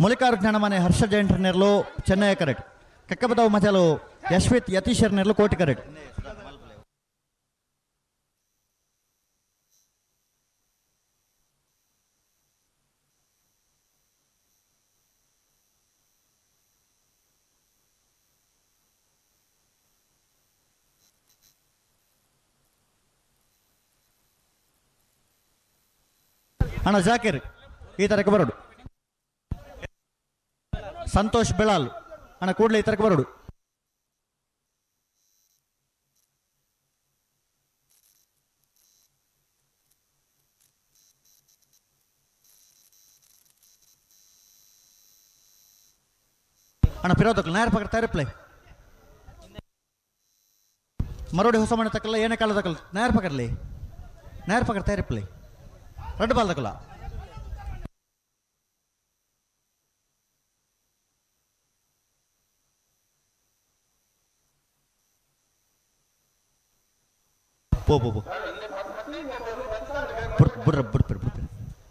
ಮುಲಿಕಾರ್ಜುನ ಮನೆ ಹರ್ಷ ಜೈಂಟ್ರನೆರ್ಲು ಚೆನ್ನೈ ಕರೆಕ್ಟ್ ಕಕ್ಕಬದವ್ ಮಜಲು ಯಶ್ವಿತ್ ಯತೀಶರ್ನೆರ್ಲು ಕೋಟಿ ಕರೆಕ್ಟ್ ಅಣ್ಣ ಜಾಕಿರ್ ಈ ತರಕ್ಕೆ ಬರೋಡು ಸಂತೋಷ್ ಬೆಳಾಲ್ ಅಣ್ಣ ಕೂಡಲೇ ಈ ತರಕ್ಕೆ ಬರೋಡು ಅಣ್ಣ ಪಿರೋದಕ್ಕಲ್ಲ ನೇರ ಪಕ್ಕ ತಯಾರಿಪ್ಲೆ ಮರೋಡಿ ಹೊಸ ಮನೆ ತಕ್ಕಲ್ಲ ಏನೇ ಕಾಲ ತಕ್ಕಲ್ಲ ನೇರ ಪಕ್ಕ ತಯಾರಿಪ್ಲೆ ರೆಡ್ ಬಾಲ್ ತಕ್ಕಲ್ಲ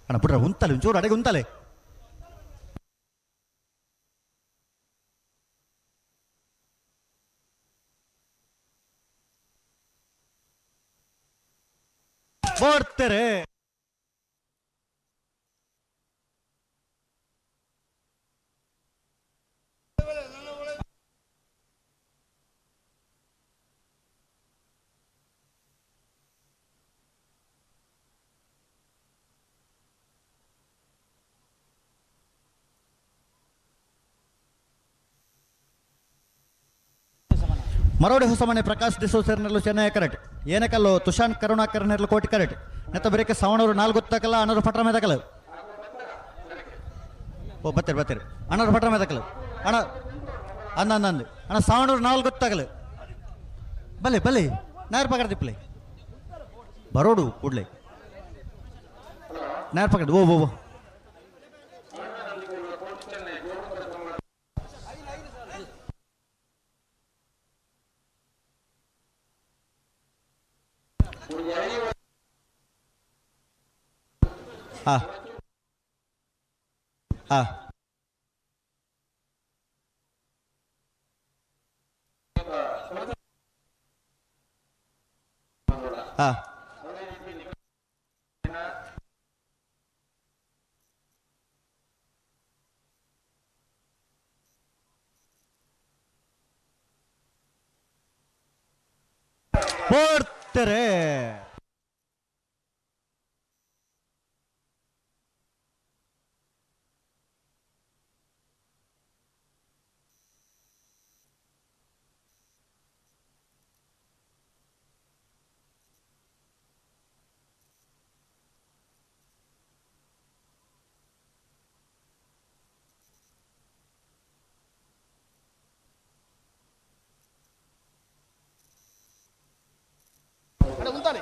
ಅಣ್ಣ ಬಿಡ್ರ ಉಂತಲೆ ಒಂಚೂರು ಅಡೆಗೆ ಉಂತಲೆ ಬರ್ತಾರೆ ಮರೋಡಿ ಹೊಸಮನೆ ಪ್ರಕಾಶ್ ಡಿಸೋಸರ್ನೆರ್ಲು ಚೆನ್ನೈ ಕರೆಕ್ಟ್ ಏನೇ ಕಲ್ಲು ತುಷಾನ್ ಕರುಣಾಕರ್ನೆರ್ಲು ಕೋಟಿ ಕರೆಕ್ಟ್ ನೆತ್ತ ಬರೀಕೆ ಸವಣೂರು ನಾಲ್ಕು ತಕ್ಕಲ್ಲ ಅನೂರು ಪಟ್ರ ಮೇದಕಲ್ಲ ಓ ಬತ್ತೀರಿ ಅನೂರು ಪಟ್ರ ಮೇದಕಲ್ಲ ಅಣ್ಣ ಅಂದಂದು ಅಣ್ಣ ಸವಣೂರು ನಾಲ್ಕು ತಗಲು ಬಲೆ ನೇರ ಪಕಡ್ದಿಪ್ಪಲೆ ಬರೋಡು ಕೂಡ್ಲೆ ನೇರ ಪಕಡ್ ಓ ಕೊಡ್ತಾರೆ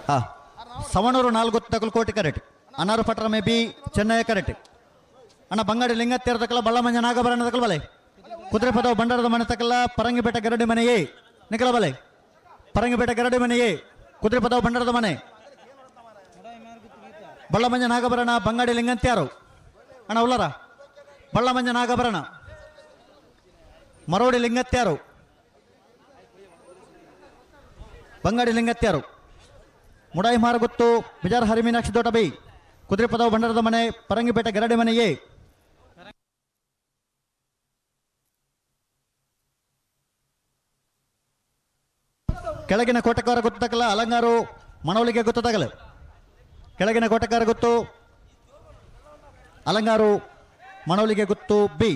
ಹಾ ಸವಣೂರು 4 ತಕಲು ಕೋಟಿ ಕರೆಕ್ಟ್ ಅನಾರು ಪಟ್ರ ಮೇ ಬಿ ಚೆನ್ನೈ ಕರೆಕ್ಟ್ ಅಣ್ಣ ಬಂಗಾಡಿ ಲಿಂಗತ್ತೇರ ತಕಲ ಬಳ್ಳಮಂಜ ನಾಗಭರಣ ತಕಲ ಬಲೆ ಕುದುರೆ ಪದವು ಬಂಡಾರದ ಮನೆ ತಕಲ ಪರಂಗಿಪೇಟೆ ಗರಡಿ ಮನೆಯೇ ನಿಕಲ ಬಲೆ ಪರಂಗಿಪೇಟೆ ಗರಡಿ ಮನೆಯೇ ಕುದುರೆ ಪದವು ಬಂಡಾರದ ಮನೆ ಬಳ್ಳಮಂಜ ನಾಗಭರಣ ಬಂಗಾಡಿ ಲಿಂಗಂತ್ಯಾರು ಅಣ್ಣ ಉಲ್ಲರ ಬಳ್ಳಮಂಜ ನಾಗಭರಣ ಮರೋಡಿ ಲಿಂಗತ್ಯಾರು ಬಂಗಾಡಿ ಲಿಂಗತ್ಯಾರು ಮುಡಾಯಿ ಮಾರಗುತ್ತು ಬಿಜಾರ ಹರಿಮೀನಾಕ್ಷಿ ದೊಡ್ಡ ಬೈ ಕುದುರೆ ಪದವು ಬಂಡಾರದ ಮನೆ ಪರಂಗಿಪೇಟೆ ಗರಡಿ ಮನೆಯೇ ಕೆಳಗಿನ ಕೋಟೆಕಾರ ಗೊತ್ತು ತಕಲ ಅಲಂಗಾರು ಮನವಳಿಗೆ ಗೊತ್ತು ತಗಲ ಕೆಳಗಿನ ಕೋಟೆಕಾರ ಗೊತ್ತು ಅಲಂಗಾರು ಮನವಳಿಗೆ ಗೊತ್ತು ಬಿ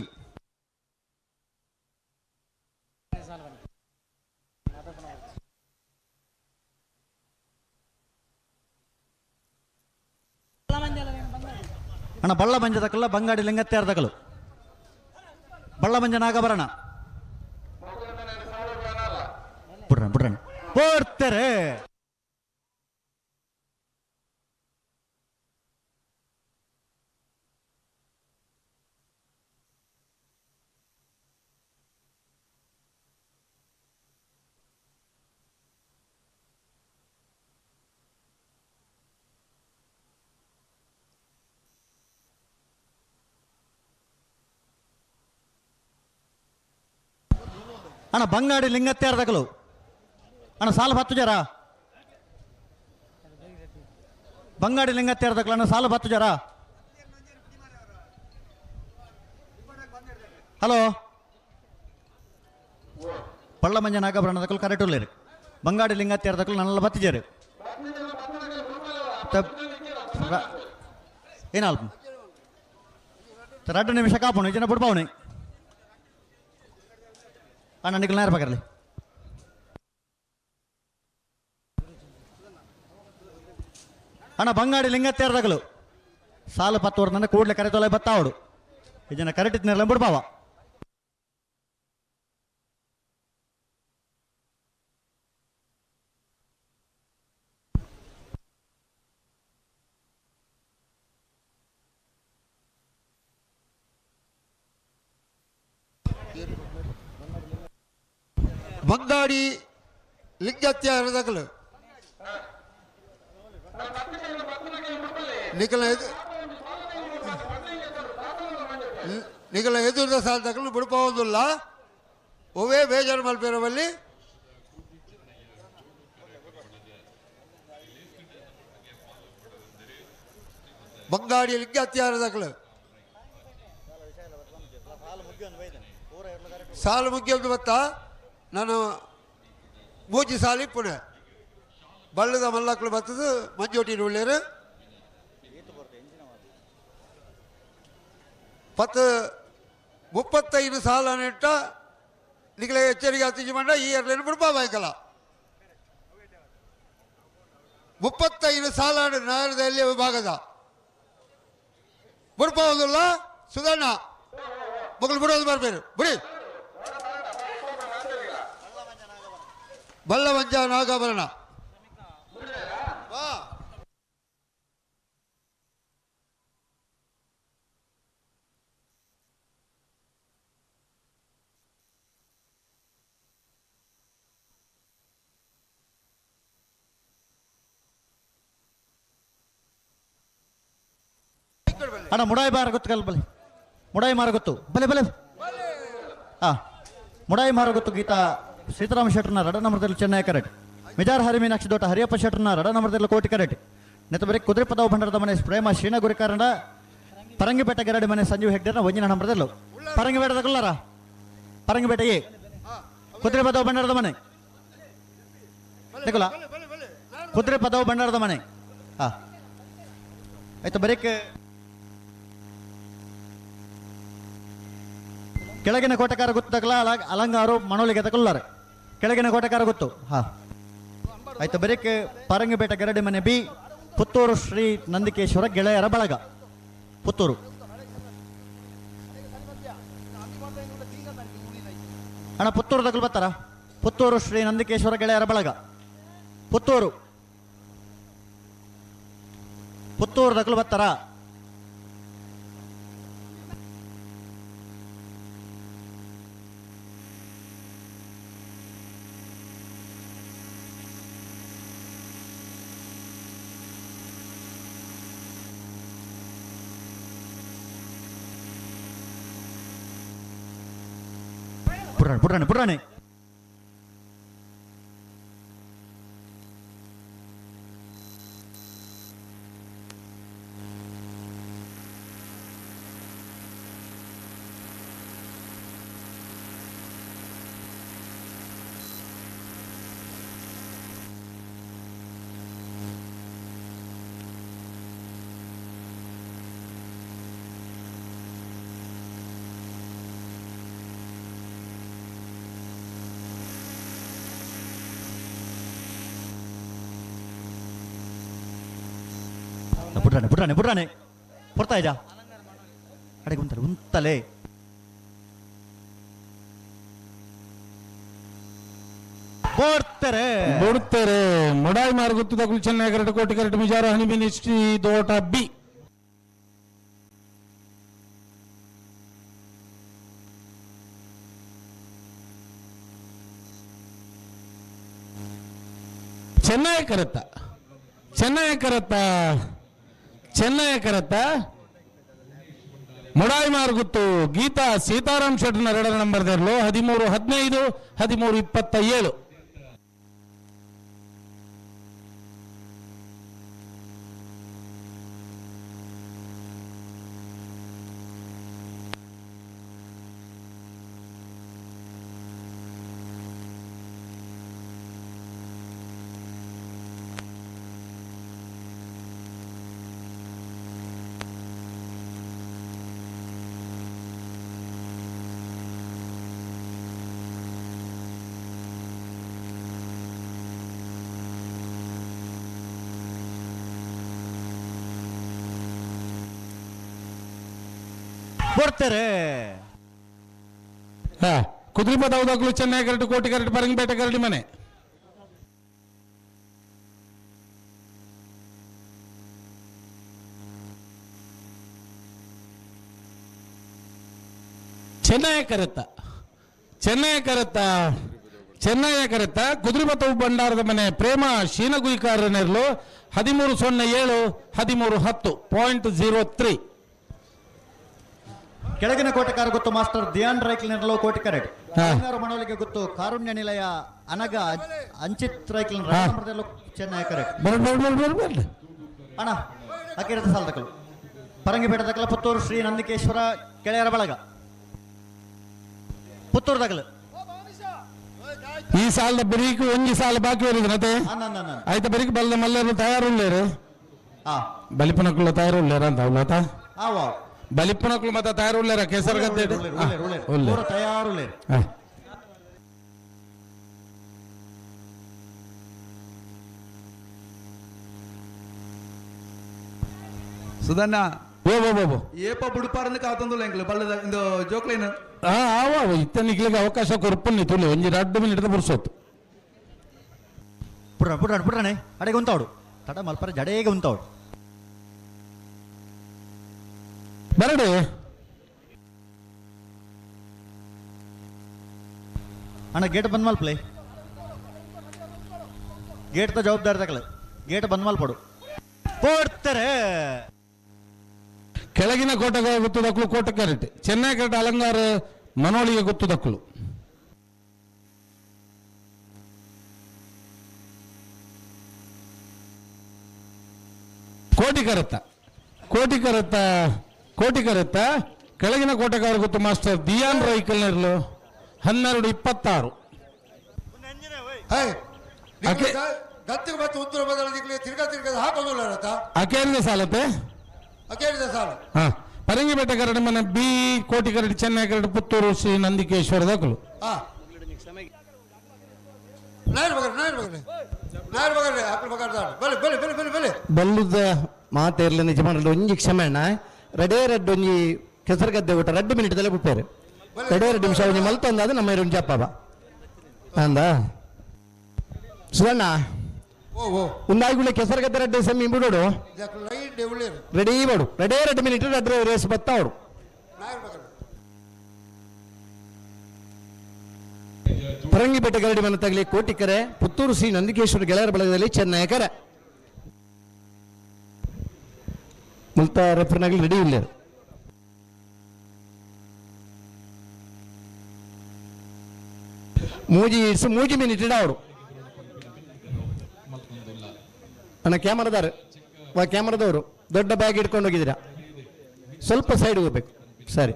ಅಣ್ಣ ಬಳ್ಳಮಂಜ ತಕಲ ಬಂಗಾಡಿ ಲಿಂಗತ್ಯಾರ ತಕಲು ಬಳ್ಳಮಂಜ ನಾಗಭರಣ ಬಿಡ್ರಣ್ಣ ಬರ್ತಾರೆ ಅಣ್ಣ ಬಂಗಾಡಿ ಲಿಂಗತ್ಯಾರ ತಕಲು ಅಣ್ಣ ಸಾಲ 10 ಜರ ಬಂಗಾಡಿ ಲಿಂಗತ್ಯಾರ ತಕಲು ಅಣ್ಣ ಸಾಲ 10 ಜರ ಹಲೋ ಬಳ್ಳಮಂಜ ನಾಗಭರಣ ತಕಲು ಕರೆಕ್ಟ್ ಉಳ್ಳೇರಿ ಬಂಗಾಡಿ ಲಿಂಗತ್ಯಾರ ತಕಲು ನನ್ನೆಲ್ಲ 10 ಜರು ಏನಲ್ಪ 2 ನಿಮಿಷ ಕಾಪೋಣ ಜನ ಬಿಡ್ಪಾವಣೆ ಅಣ್ಣ ನಿಖಲ್ ನೇರ ಪಕರ್ಲಿ ಅಣ್ಣ ಬಂಗಾಡಿ ಲಿಂಗತ್ಯಾರ ತಗಲು ಸಾಲು 10 ವರ್ಷ ಕೂಡಲೇ ಕರೆ ತೊಲೆ ಬತ್ತಾವಡು ಈ ಜನ ಕರೆಕ್ಟ್ ಇತ್ನೇರಲ್ಲ ಬಿಡ್ಬಾವ ಬಂಗಾಡಿ ಲಿಂಗತ್ಯಾರ ತಕಲು ನಿಖಲ ಎದುರದ ಸಾಲ ತಕಲು ಬಿಡ್ಬೋದಿಲ್ಲ ಒವೇ ಬೇಜಾರು ಮಲ್ಪೇರವಲ್ಲಿ ಬಂಗಾಡಿ ಲಿಂಗತ್ಯಾರ ತಕಲು ಸಾಲು ಮುಗಿಯೋದು ಬತ್ತಾ ನಾನು ಮೂಜಿ ಸಾಲಿ ಪುಣೆ ಬಳ್ಳದ ಮಲ್ಲಕ್ಕಳು ಬರ್ತದು ಮಂಜೋಟಿ ಉಳ್ಳೇರು 35 ಸಾಲ ನೆಟ್ಟ ನಿಖಲೆ ಎಚ್ಚರಿಕೆ ಹತ್ತಿಜಿ ಮಂಡ ಈ ಎರಡೇನು ಬಿಡ್ಬಾಯ್ಕಲ್ಲ 35 ಸಾಲ ನಗರದಲ್ಲಿ ವಿಭಾಗದ ಬಿಡ್ಬೋದಿಲ್ಲ ಸುಧಣ್ಣ ಮಕ್ಕಳು ಬಿಡೋದು ಬರ್ಬೇರು ಬಿಡಿ ಬಳ್ಳಮಂಜ ನಾಗಾಭರಣ ಅಣ್ಣ ಮುಡಾಯಿ ಮಾರ ಗೊತ್ತು ಕಲ್ ಬಲೆ ಮುಡಾಯಿ ಮಾರ ಗೊತ್ತು ಬಲೆ ಬಲೆ ಮುಡಾಯಿ ಮಾರ ಗೊತ್ತು ಗೀತಾ ಸೀತಾರಾಮ ಶೆಟ್ಟರ್ನ ರಡ ನಂಬರ್ದಲ್ಲಿ ಚೆನ್ನೈ ಕರೆಕ್ಟ್ ಮಿಜಾರ ಹರಿಮೀನಾಕ್ಷಿ ದೊಡ್ಡ ಹರಿಯಪ್ಪ ಶೆಟ್ಟರ್ನ ರಡ ನಂಬರ್ದಲ್ಲಿ ಕೋಟಿ ಕರೆಕ್ಟ್ ನೆತ್ತ ಬರೀ ಕುದುರೆ ಪದವು ಭಂಡಾರದ ಮನೆ ಪ್ರೇಮ ಶ್ರೀನ ಗುರಿಕಾರಣ ಪರಂಗಿಪೇಟೆ ಗರಡಿ ಮನೆ ಸಂಜೀವ್ ಹೆಗ್ಡೆರ್ನ ಒಂಜಿನ ನಂಬರ್ದಲ್ಲೂ ಪರಂಗಿಪೇಟೆ ತಗೊಳ್ಳಾರ ಪರಂಗಿಪೇಟೆ ಎ ಕುದುರೆ ಪದವು ಭಂಡಾರದ ಮನೆ ತಗೊಲ್ಲ ಕುದುರೆ ಪದವು ಭಂಡಾರದ ಮನೆ ಆಯ್ತು ಬರೀಕ್ ಕೆಳಗಿನ ಕೋಟೆಕಾರ ಗೊತ್ತು ತಗಲ ಅಲಂಗಾರು ಮನೋಲಿಗೆ ತಗೊಳ್ಳಾರೆ ಕೆಳಗಿನ ಕೋಟೆಕಾರ ಗೊತ್ತು ಆಯ್ತು ಬರೀಕ್ ಪರಂಗಿಪೇಟೆ ಗರಡಿ ಮನೆ ಬಿ ಪುತ್ತೂರು ಶ್ರೀ ನಂದಿಕೇಶ್ವರ ಗೆಳೆಯರ ಬಳಗ ಪುತ್ತೂರು ಅಣ್ಣ ಪುತ್ತೂರು ತಗೊಳ್ ಬರ್ತಾರ ಪುತ್ತೂರು ಶ್ರೀ ನಂದಿಕೇಶ್ವರ ಗೆಳೆಯರ ಬಳಗ ಪುತ್ತೂರು ಪುತ್ತೂರು ದಕ್ಕಲು ಬತ್ತಾರ ಪುರಾಣಿ ಪುರಾಣಿ ಪುಟ್ರಾಣೆ ಪುರ್ತಾ ಇಜಾ ಅಡೆಗೆ ಉಂತಲೆ ಬೋಡ್ತಾರೆ ಮೊಡಾಯಿ ಮಾರ್ಗುತ್ತು ತಗುಲು ಚೆನ್ನಾಗಿ ಕರೆಕ್ಟ್ ಕೋಟಿ ಕರೆಕ್ಟ್ ಮಿಜಾರ ಹನಿ ಮಿನಿಸ್ಟ್ರಿ ದೋಟ ಬಿ ಚೆನ್ನೈ ಕರತ್ತ ಮೊಡಾಯಿ ಮಾರ್ಗುತ್ತು ಗೀತಾ ಸೀತಾರಾಮ್ ಶೆಟ್ನ 2ರ ನಂಬರ್ 13-15 13-27 ಕೊಡ್ತಾರೆ ಕುದುರೆಪದ ಹೌದಾಗ್ಲು ಚೆನ್ನೈ ಕರೆಕ್ಟ್ ಕೋಟಿ ಕರೆಕ್ಟ್ ಬರಂಗಪೇಟೆ ಕರಡಿ ಮನೆ ಚೆನ್ನೈ ಕರೆತ್ತ ಕುದುರೆಪದ ಬಂಡಾರದ ಮನೆ ಪ್ರೇಮ ಶೀನಗುಯಿಕಾರನೆರ್ಲು 13-07 13-10 .03 ಕೆಳಗಿನ ಕೋಟೆಕಾರ ಗೊತ್ತು ಮಾಸ್ಟರ್ ದಿಯಾನ್ ರೈಕ್ಲಿನರ್ಲು ಕೋಟಿ ಕರೆಕ್ಟ್ ಮನವಲಿಗೆ ಗೊತ್ತು ಕಾರುಣ್ಯ ನಿಲಯ ಅನಗ ಅಂಚಿತ್ ರೈಕ್ಲಿನ ಚೆನ್ನೈ ಕರೆಕ್ಟ್ ಅಣ್ಣ ಅಕಿರದ ಸಾಲ ತಕಲು ಪರಂಗಿಪೇಟೆ ತಕಲ ಪುತ್ತೂರು ಶ್ರೀ ನಂದಿಕೇಶ್ವರ ಕೆಳೆಯರ ಬಳಗ ಪುತ್ತೂರು ತಕಲು ಈ ಸಾಲದ ಬರೀಕು ಒಂಜಿ ಸಾಲ ಬಾಕಿ ಬರೀದನತೆ ಆಯ್ತಾ ಬರೀಕ್ ಬಲ್ಲ ಮಲ್ಲರು ತಯಾರುಳ್ಳೇರು ಬಲಿಪನಕ್ಕುള്ള ತಯಾರುಳ್ಳೇರ ಅಂತ ಅವಲತ ಬಲಿಪನಕ್ಕುಳು ಮತ್ತೆ ತಯಾರುಳ್ಳೇರ ಕೇಸರ ಗದ್ದೆ ತಯಾರುಳ್ಳೇ ಸುಧಣ್ಣ ಓ ಏಪ ಬುಡುಪಾರನ್ನು ಕಾತಂದುಲ್ಲ ಎಂಕ್ಲು ಬಲ್ಲದ ಇಂದು ಜೋಕ್ಲೇನು ಇತ್ತ ನಿಕ್ಲಿಗೆ ಅವಕಾಶ ಕೊರ್ಪನ್ನಿ ತುಳಿ ಒಂಜಿ 2 ಮಿನಿಟ್ ಬುರ್ಸೋತು ಪುರಾಣೆ ಅಡೆಗೆ ಉಂತಾವಡು ತಡ ಮಲ್ಪರ ಜಡೆಗೆ ಉಂತಾವಡು ಬರಡು ಅಣ್ಣ ಗೇಟ್ ಬಂದ್ ಮಲ್ಪಲೆ ಗೇಟ್ ತ ಜವಾಬ್ದಾರಿ ತಕಲೆ ಗೇಟ್ ಬಂದ್ ಮಲ್ಪಡು ಕೊಡ್ತಾರೆ ಕೆಳಗಿನ ಕೋಟೆಗೆ ಗೊತ್ತು ದಕ್ಕಲು ಕೋಟೆ ಕರೆಕ್ಟ್ ಚೆನ್ನೈ ಕರೆಕ್ಟ್ ಅಲಂಗಾರ ಮನೋಳಿಗೆ ಗೊತ್ತು ದಕ್ಕಲು ಕೋಟಿ ಕರೆತ್ತ ಕೆಳಗಿನ ಕೋಟೆಗಾರ ಗೊತ್ತು ಮಾಸ್ಟರ್ ದಿಯಾನ್ ರೈಕಲ್ನರ್ಲು 12-26 ಗತ್ತಿಗೆ ಮತ್ತೆ ಉತ್ತರ ಬದಲ ತಿರ್ಗಾ ಹಾಕೋದಿಲ್ಲ ಅಕೇರಿದ ಸಾಲತೆ ಪರಂಗಿಪೇಟೆ ಕರಡು ಮನೆ ಬಿ ಕೋಟಿ ಕರಡು ಚೆನ್ನೈ ಕರಡು ಪುತ್ತೂರು ಶ್ರೀ ನಂದಿಕೇಶ್ವರ ದಕ್ಕಲು ಬಲ್ಲುದ ಮಾತೇರ್ಲ ನಿಜ ಮಾಡಲು ಒಂಜಿ ಕ್ಷಮೆ ಅಣ್ಣ ರೆಡ್ ಒಂಜಿ ಕೆಸರು ಗದ್ದೆ ಊಟ 2 ಮಿನಿಟ್ ದಲ್ಲೇ ಬಿಟ್ಟೇರು 2 ನಿಮಿಷ ಒಂಜಿ ಮಲ್ತೊಂದಾದ ನಮ್ಮ ಒಂಜಿ ಅಪ್ಪ ಅಂದ ಸುವಣ್ಣ ಒಂದಾಗುಳೆ ಕೆಸರಗದ್ದೆ ರೆಡ್ಡಿ ಸೆಮಿ ಬಿಡೋಡು ಲೈನ್ ಡೆವಲೇರು ರೆಡಿ ಮಾಡು ರೆಡೇ 2 ಮಿನಿಟ್ ರೆಡ್ಡಿ ರೇಸ್ ಬತ್ತಾವಡು ಪರಂಗಿಪೇಟೆ ಗರಡಿ ಮನ ತಗಲಿ ಕೋಟಿಕರೆ ಪುತ್ತೂರು ಶ್ರೀ ನಂದಿಕೇಶ್ವರ ಗೆಳೆಯರ ಬಳಗದಲ್ಲಿ ಚೆನ್ನೈಕರ ಮುಲ್ತ ರೆಫರ್ನಾಗಲಿ ರೆಡಿ ಇಲ್ಲ ಮೂಜಿ ಮಿನಿಟ್ ಇಡಾವಡು ಅಣ್ಣ ಕ್ಯಾಮರಾದವರು ದೊಡ್ಡ ಬ್ಯಾಗ್ ಇಟ್ಕೊಂಡು ಹೋಗಿದ್ದೀರಾ ಸ್ವಲ್ಪ ಸೈಡ್ ಹೋಗ್ಬೇಕು ಸರಿ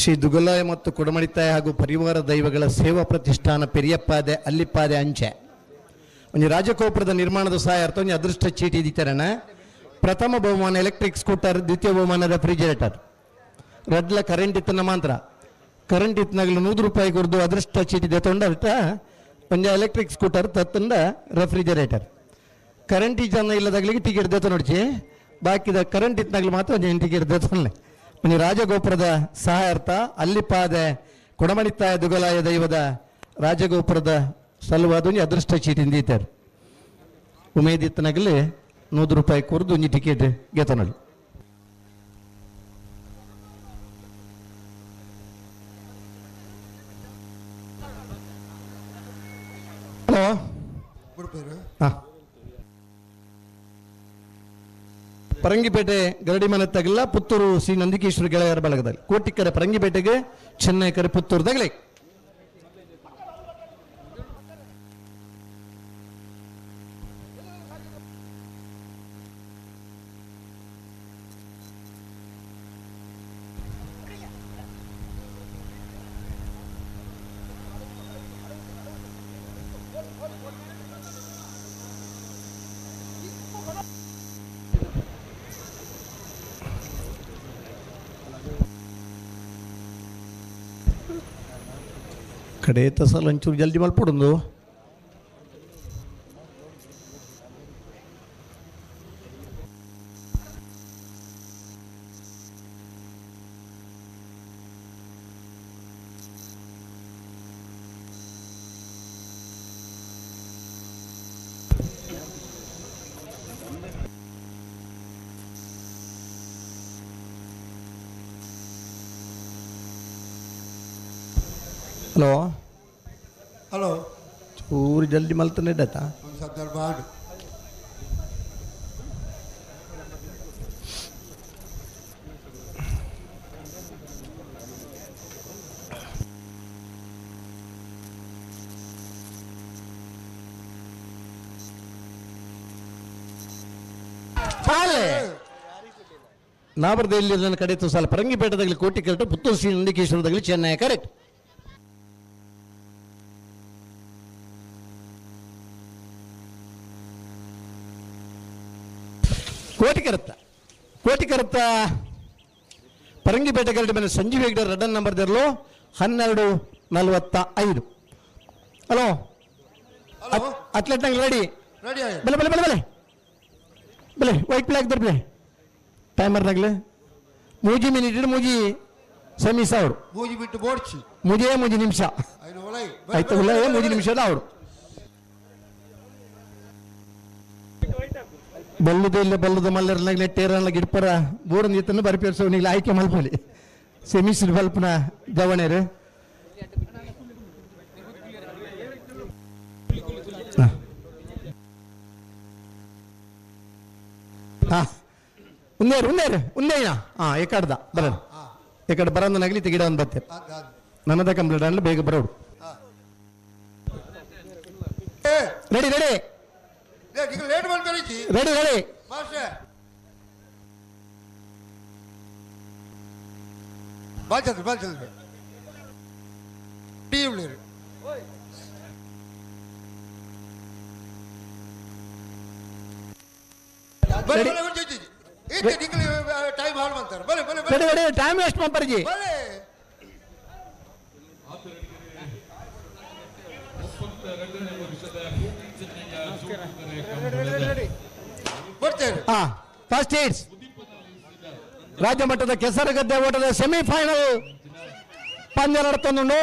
ಶ್ರೀ ದುಗಲಾಯ ಮತ್ತು ಕೊಡಮಳಿತಾಯ ಹಾಗೂ ಪರಿವಾರ ದೈವಗಳ ಸೇವಾ ಪ್ರತಿಷ್ಠಾನ ಪೆರಿಯಪ್ಪಾದೆ ಅಲ್ಲಿಪ್ಪಾದೆ ಅಂಚೆ ಒಂದು ರಾಜಗೋಪುರದ ನಿರ್ಮಾಣದ ಸಹಾಯಾರ್ಥ ಒಂದು ಅದೃಷ್ಟ ಚೀಟಿ ಇದ್ದೀತಾರಣ ಪ್ರಥಮ ಬಹುಮಾನ ಎಲೆಕ್ಟ್ರಿಕ್ ಸ್ಕೂಟರ್ ದ್ವಿತೀಯ ಬಹುಮಾನ ರೆಫ್ರಿಜರೇಟರ್ ರೆಡ್ಲ ಕರೆಂಟ್ ಇತ್ತನ ಮಾತ್ರ ಕರೆಂಟ್ ಇತ್ತನಾಗಲು 100 ರೂಪಾಯಿ ಕೊಡ್ದು ಅದೃಷ್ಟ ಚೀಟಿ ತೊಂಡರ್ತ ಒಂದು ಎಲೆಕ್ಟ್ರಿಕ್ ಸ್ಕೂಟರ್ ತತ್ತಂದ ರೆಫ್ರಿಜರೇಟರ್ ಕರೆಂಟ್ ಜನ ಇಲ್ಲದಾಗ್ಲಿಗೆ ಟಿಕೆಟ್ ದೇತ ನೋಡ್ಚಿ ಬಾಕಿದ ಕರೆಂಟ್ ಇತ್ತನಾಗ್ಲಿ ಮಾತ್ರ ಒಂದು ಟಿಕೆಟ್ ದೇತೊಳ್ಳೆ ಒಂದು ರಾಜಗೋಪುರದ ಸಹಾಯಾರ್ಥ ಅಲ್ಲಿಪಾದೆ ಕೊಡಮಣಿತಾಯ ದುಗಲಾಯ ದೈವದ ರಾಜಗೋಪುರದ ಸಲುವಾದ ಒಂದು ಅದೃಷ್ಟ ಚೀಟಿಂದ ಇದ್ದಾರೆ ಉಮೇದಿತ್ತನಾಗಲಿ 100 ರೂಪಾಯಿ ಕೊರ್ದು ಒಂದು ಟಿಕೆಟ್ ಗೆತನಳು ಹಲೋ ಪರಂಗಿಪೇಟೆ ಗರಡಿ ಮನೆ ತಗಲ ಪುತ್ತೂರು ಶ್ರೀ ನಂದಿಕೇಶ್ವರ ಗೆಳೆಯರ ಬಳಗದಲ್ಲಿ ಕೋಟಿಕರೆ ಪರಂಗಿಪೇಟೆಗೆ ಚೆನ್ನೈಕರೆ ಪುತ್ತೂರು ತಗಲಿ ಕಡೆ ತಸಲ ಒಂಚೂರು ಜಲ್ದಿ ಮಲ್ಪಡೊಂದು ಹಲೋ ಹಲೋ ಚೂರು ಜಲ್ದಿ ಮಲ್ತಾನೆ ಇಡತ್ತಾ ಒಂದು ಸಂದರ್ಭ ಆಡು ನಾ ಬರ್ದೆ ಇಲ್ಲಿ ನನ್ನ ಕಡೆ ಸಾಲ ಪರಂಗಿಪೇಟೆದಾಗಲಿ ಕೋಟಿ ಕರೆಕ್ಟ್ ಪುತ್ತೂರು ಶ್ರೀ ನಂದಿಕೇಶ್ವರದಾಗಲಿ ಚೆನ್ನೈ ಕರೆಕ್ಟ್ ಕೋಟಿ ಕರುತ್ತ ಪರಂಗಿಪೇಟೆ ಗರಡಿ ಮನೆ ಸಂಜೀವ್ ಹೆಗ್ಡೆ ರೆಡನ್ ನಂಬರ್ ದೇರ್ಲು 12:45 ಹಲೋ ಅತ್ಲೆಟ್ ನಂಗೆ ರೆಡಿ ಬಲೆ ಬಲೆ ಬಲೆ ಬಲೆ ಬಲೆ ವೈಟ್ ಪ್ಲಾಕ್ ದರ್ಬಲೆ ಟೈಮರ್ನಾಗ್ಲೆ ಮೂಜಿ ಮಿನಿಟ್ ಮೂಜಿ ಸೆಮಿ ಸಾವಿರ ಮೂಜಿ ಬಿಟ್ಟು ಬೋಡ್ಚಿ ಮೂಜಿ ನಿಮಿಷ ಆಯ್ತು ಮೂಜಿ ನಿಮಿಷದ ಅವರು ಬಲ್ಲದ ಮಲ್ಲರ್ನಾಗ್ಲೆ ಟೇರನ್ಲಾಗ ಇಡ್ಪರ ಬೋರ್ಡ್ ನೀತನ್ನು ಬರ್ಪೇರ್ಸೋ ನೀಗ್ಲ ಆಯ್ಕೆ ಮಲ್ಪಲಿ ಸೆಮಿಸಿಲ್ ಬಲ್ಪನ ದವಣೇರು ಉಂದೇನ ಎಕಡ್ದ ಬರ ಎಕಡೆ ಬರಂದ ನಗಲಿ ತೆಗಿಡ ಒಂದು ಬತ್ತೆ ನನ್ನದ ಕಂಪ್ಲೀಟ್ ಅನ್ಲಿ ಬೇಗ ಬರೋಡು ರೆಡಿ ರೆಡಿ ಲೇಟ್ ಮಾಡ್ತಾರೆ ready ready Balchandra team leader time ಹಾಳು ಮಾಡ್ತಾರೆ ಬಲೆ ಬಲೆ ಟೈಮ್ ವೇಸ್ಟ್ ಮಾಡ್ಬಾರ್ಜಿ ಬರ್ತೇನೆ ಫಸ್ಟ್ ಏಡ್ಸ್ ರಾಜ್ಯ ಮಟ್ಟದ ಕೆಸರಗದ್ದೆ ಓಟದ ಸೆಮಿಫೈನಲ್ ಪಂದ್ಯ ನಡತೊಂದುಂಡು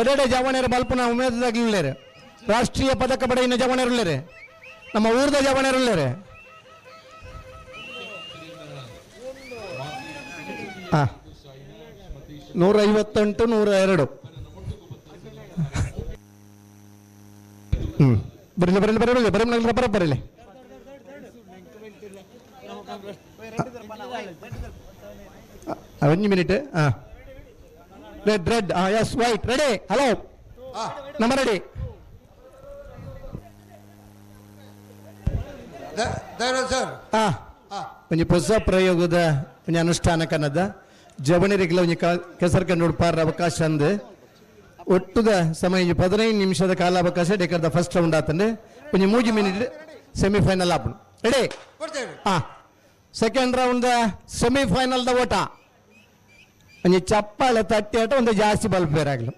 ಎರಡೆ ಜವಣೇರು ಬಲ್ಪನ ಉಮೇದಾಗಲಿಲ್ಲೇರೆ ರಾಷ್ಟ್ರೀಯ ಪದಕ ಪಡೆಯಿನ ಜವಣೇರುಳ್ಳೇರೆ ನಮ್ಮ ಊರ್ದ ಜವಣೇರುಳ್ಳೇರೆ ಹಾ 158 102 ಬರಲಿ ಬರಲಿ ಬರಲಿ ಬರಲಿ ಬರಲಿ ಒಂದು minute red yes white ready hello ನಮ್ಮ ರೆಡಿ ಸರ್ ಒಂಜಿ ಹೊಸ ಪ್ರಯೋಗದ ಒಂಜಿ ಅನುಷ್ಠಾನ ಕನ್ನದ ಜವಣರಿಗೆಲ್ಲ ಒಂಜಿ ಕೆಸರು ಕಂಡು ನೋಡ್ಪಾರ ಅವಕಾಶ ಅಂದು ಒಟ್ಟುದ ಸಮಯ 15 ನಿಮಿಷದ ಕಾಲಾವಕಾಶ ಡೇಕರ್ದ ಫಸ್ಟ್ ರೌಂಡ್ ಆತಂಡೆ ಒಂಜಿ 3 ಮಿನಿಟ್ ಸೆಮಿಫೈನಲ್ ಆಪುಂಡು ready second round semifinal the ಓಟ ಒಂಜಿ ಚಪ್ಪಾಳೆ ತಟ್ಟಿ ಆಟ ಒಂದು ಜಾಸ್ತಿ ಬಲ್ಪ್ ಬೇರಾಗ್ಲು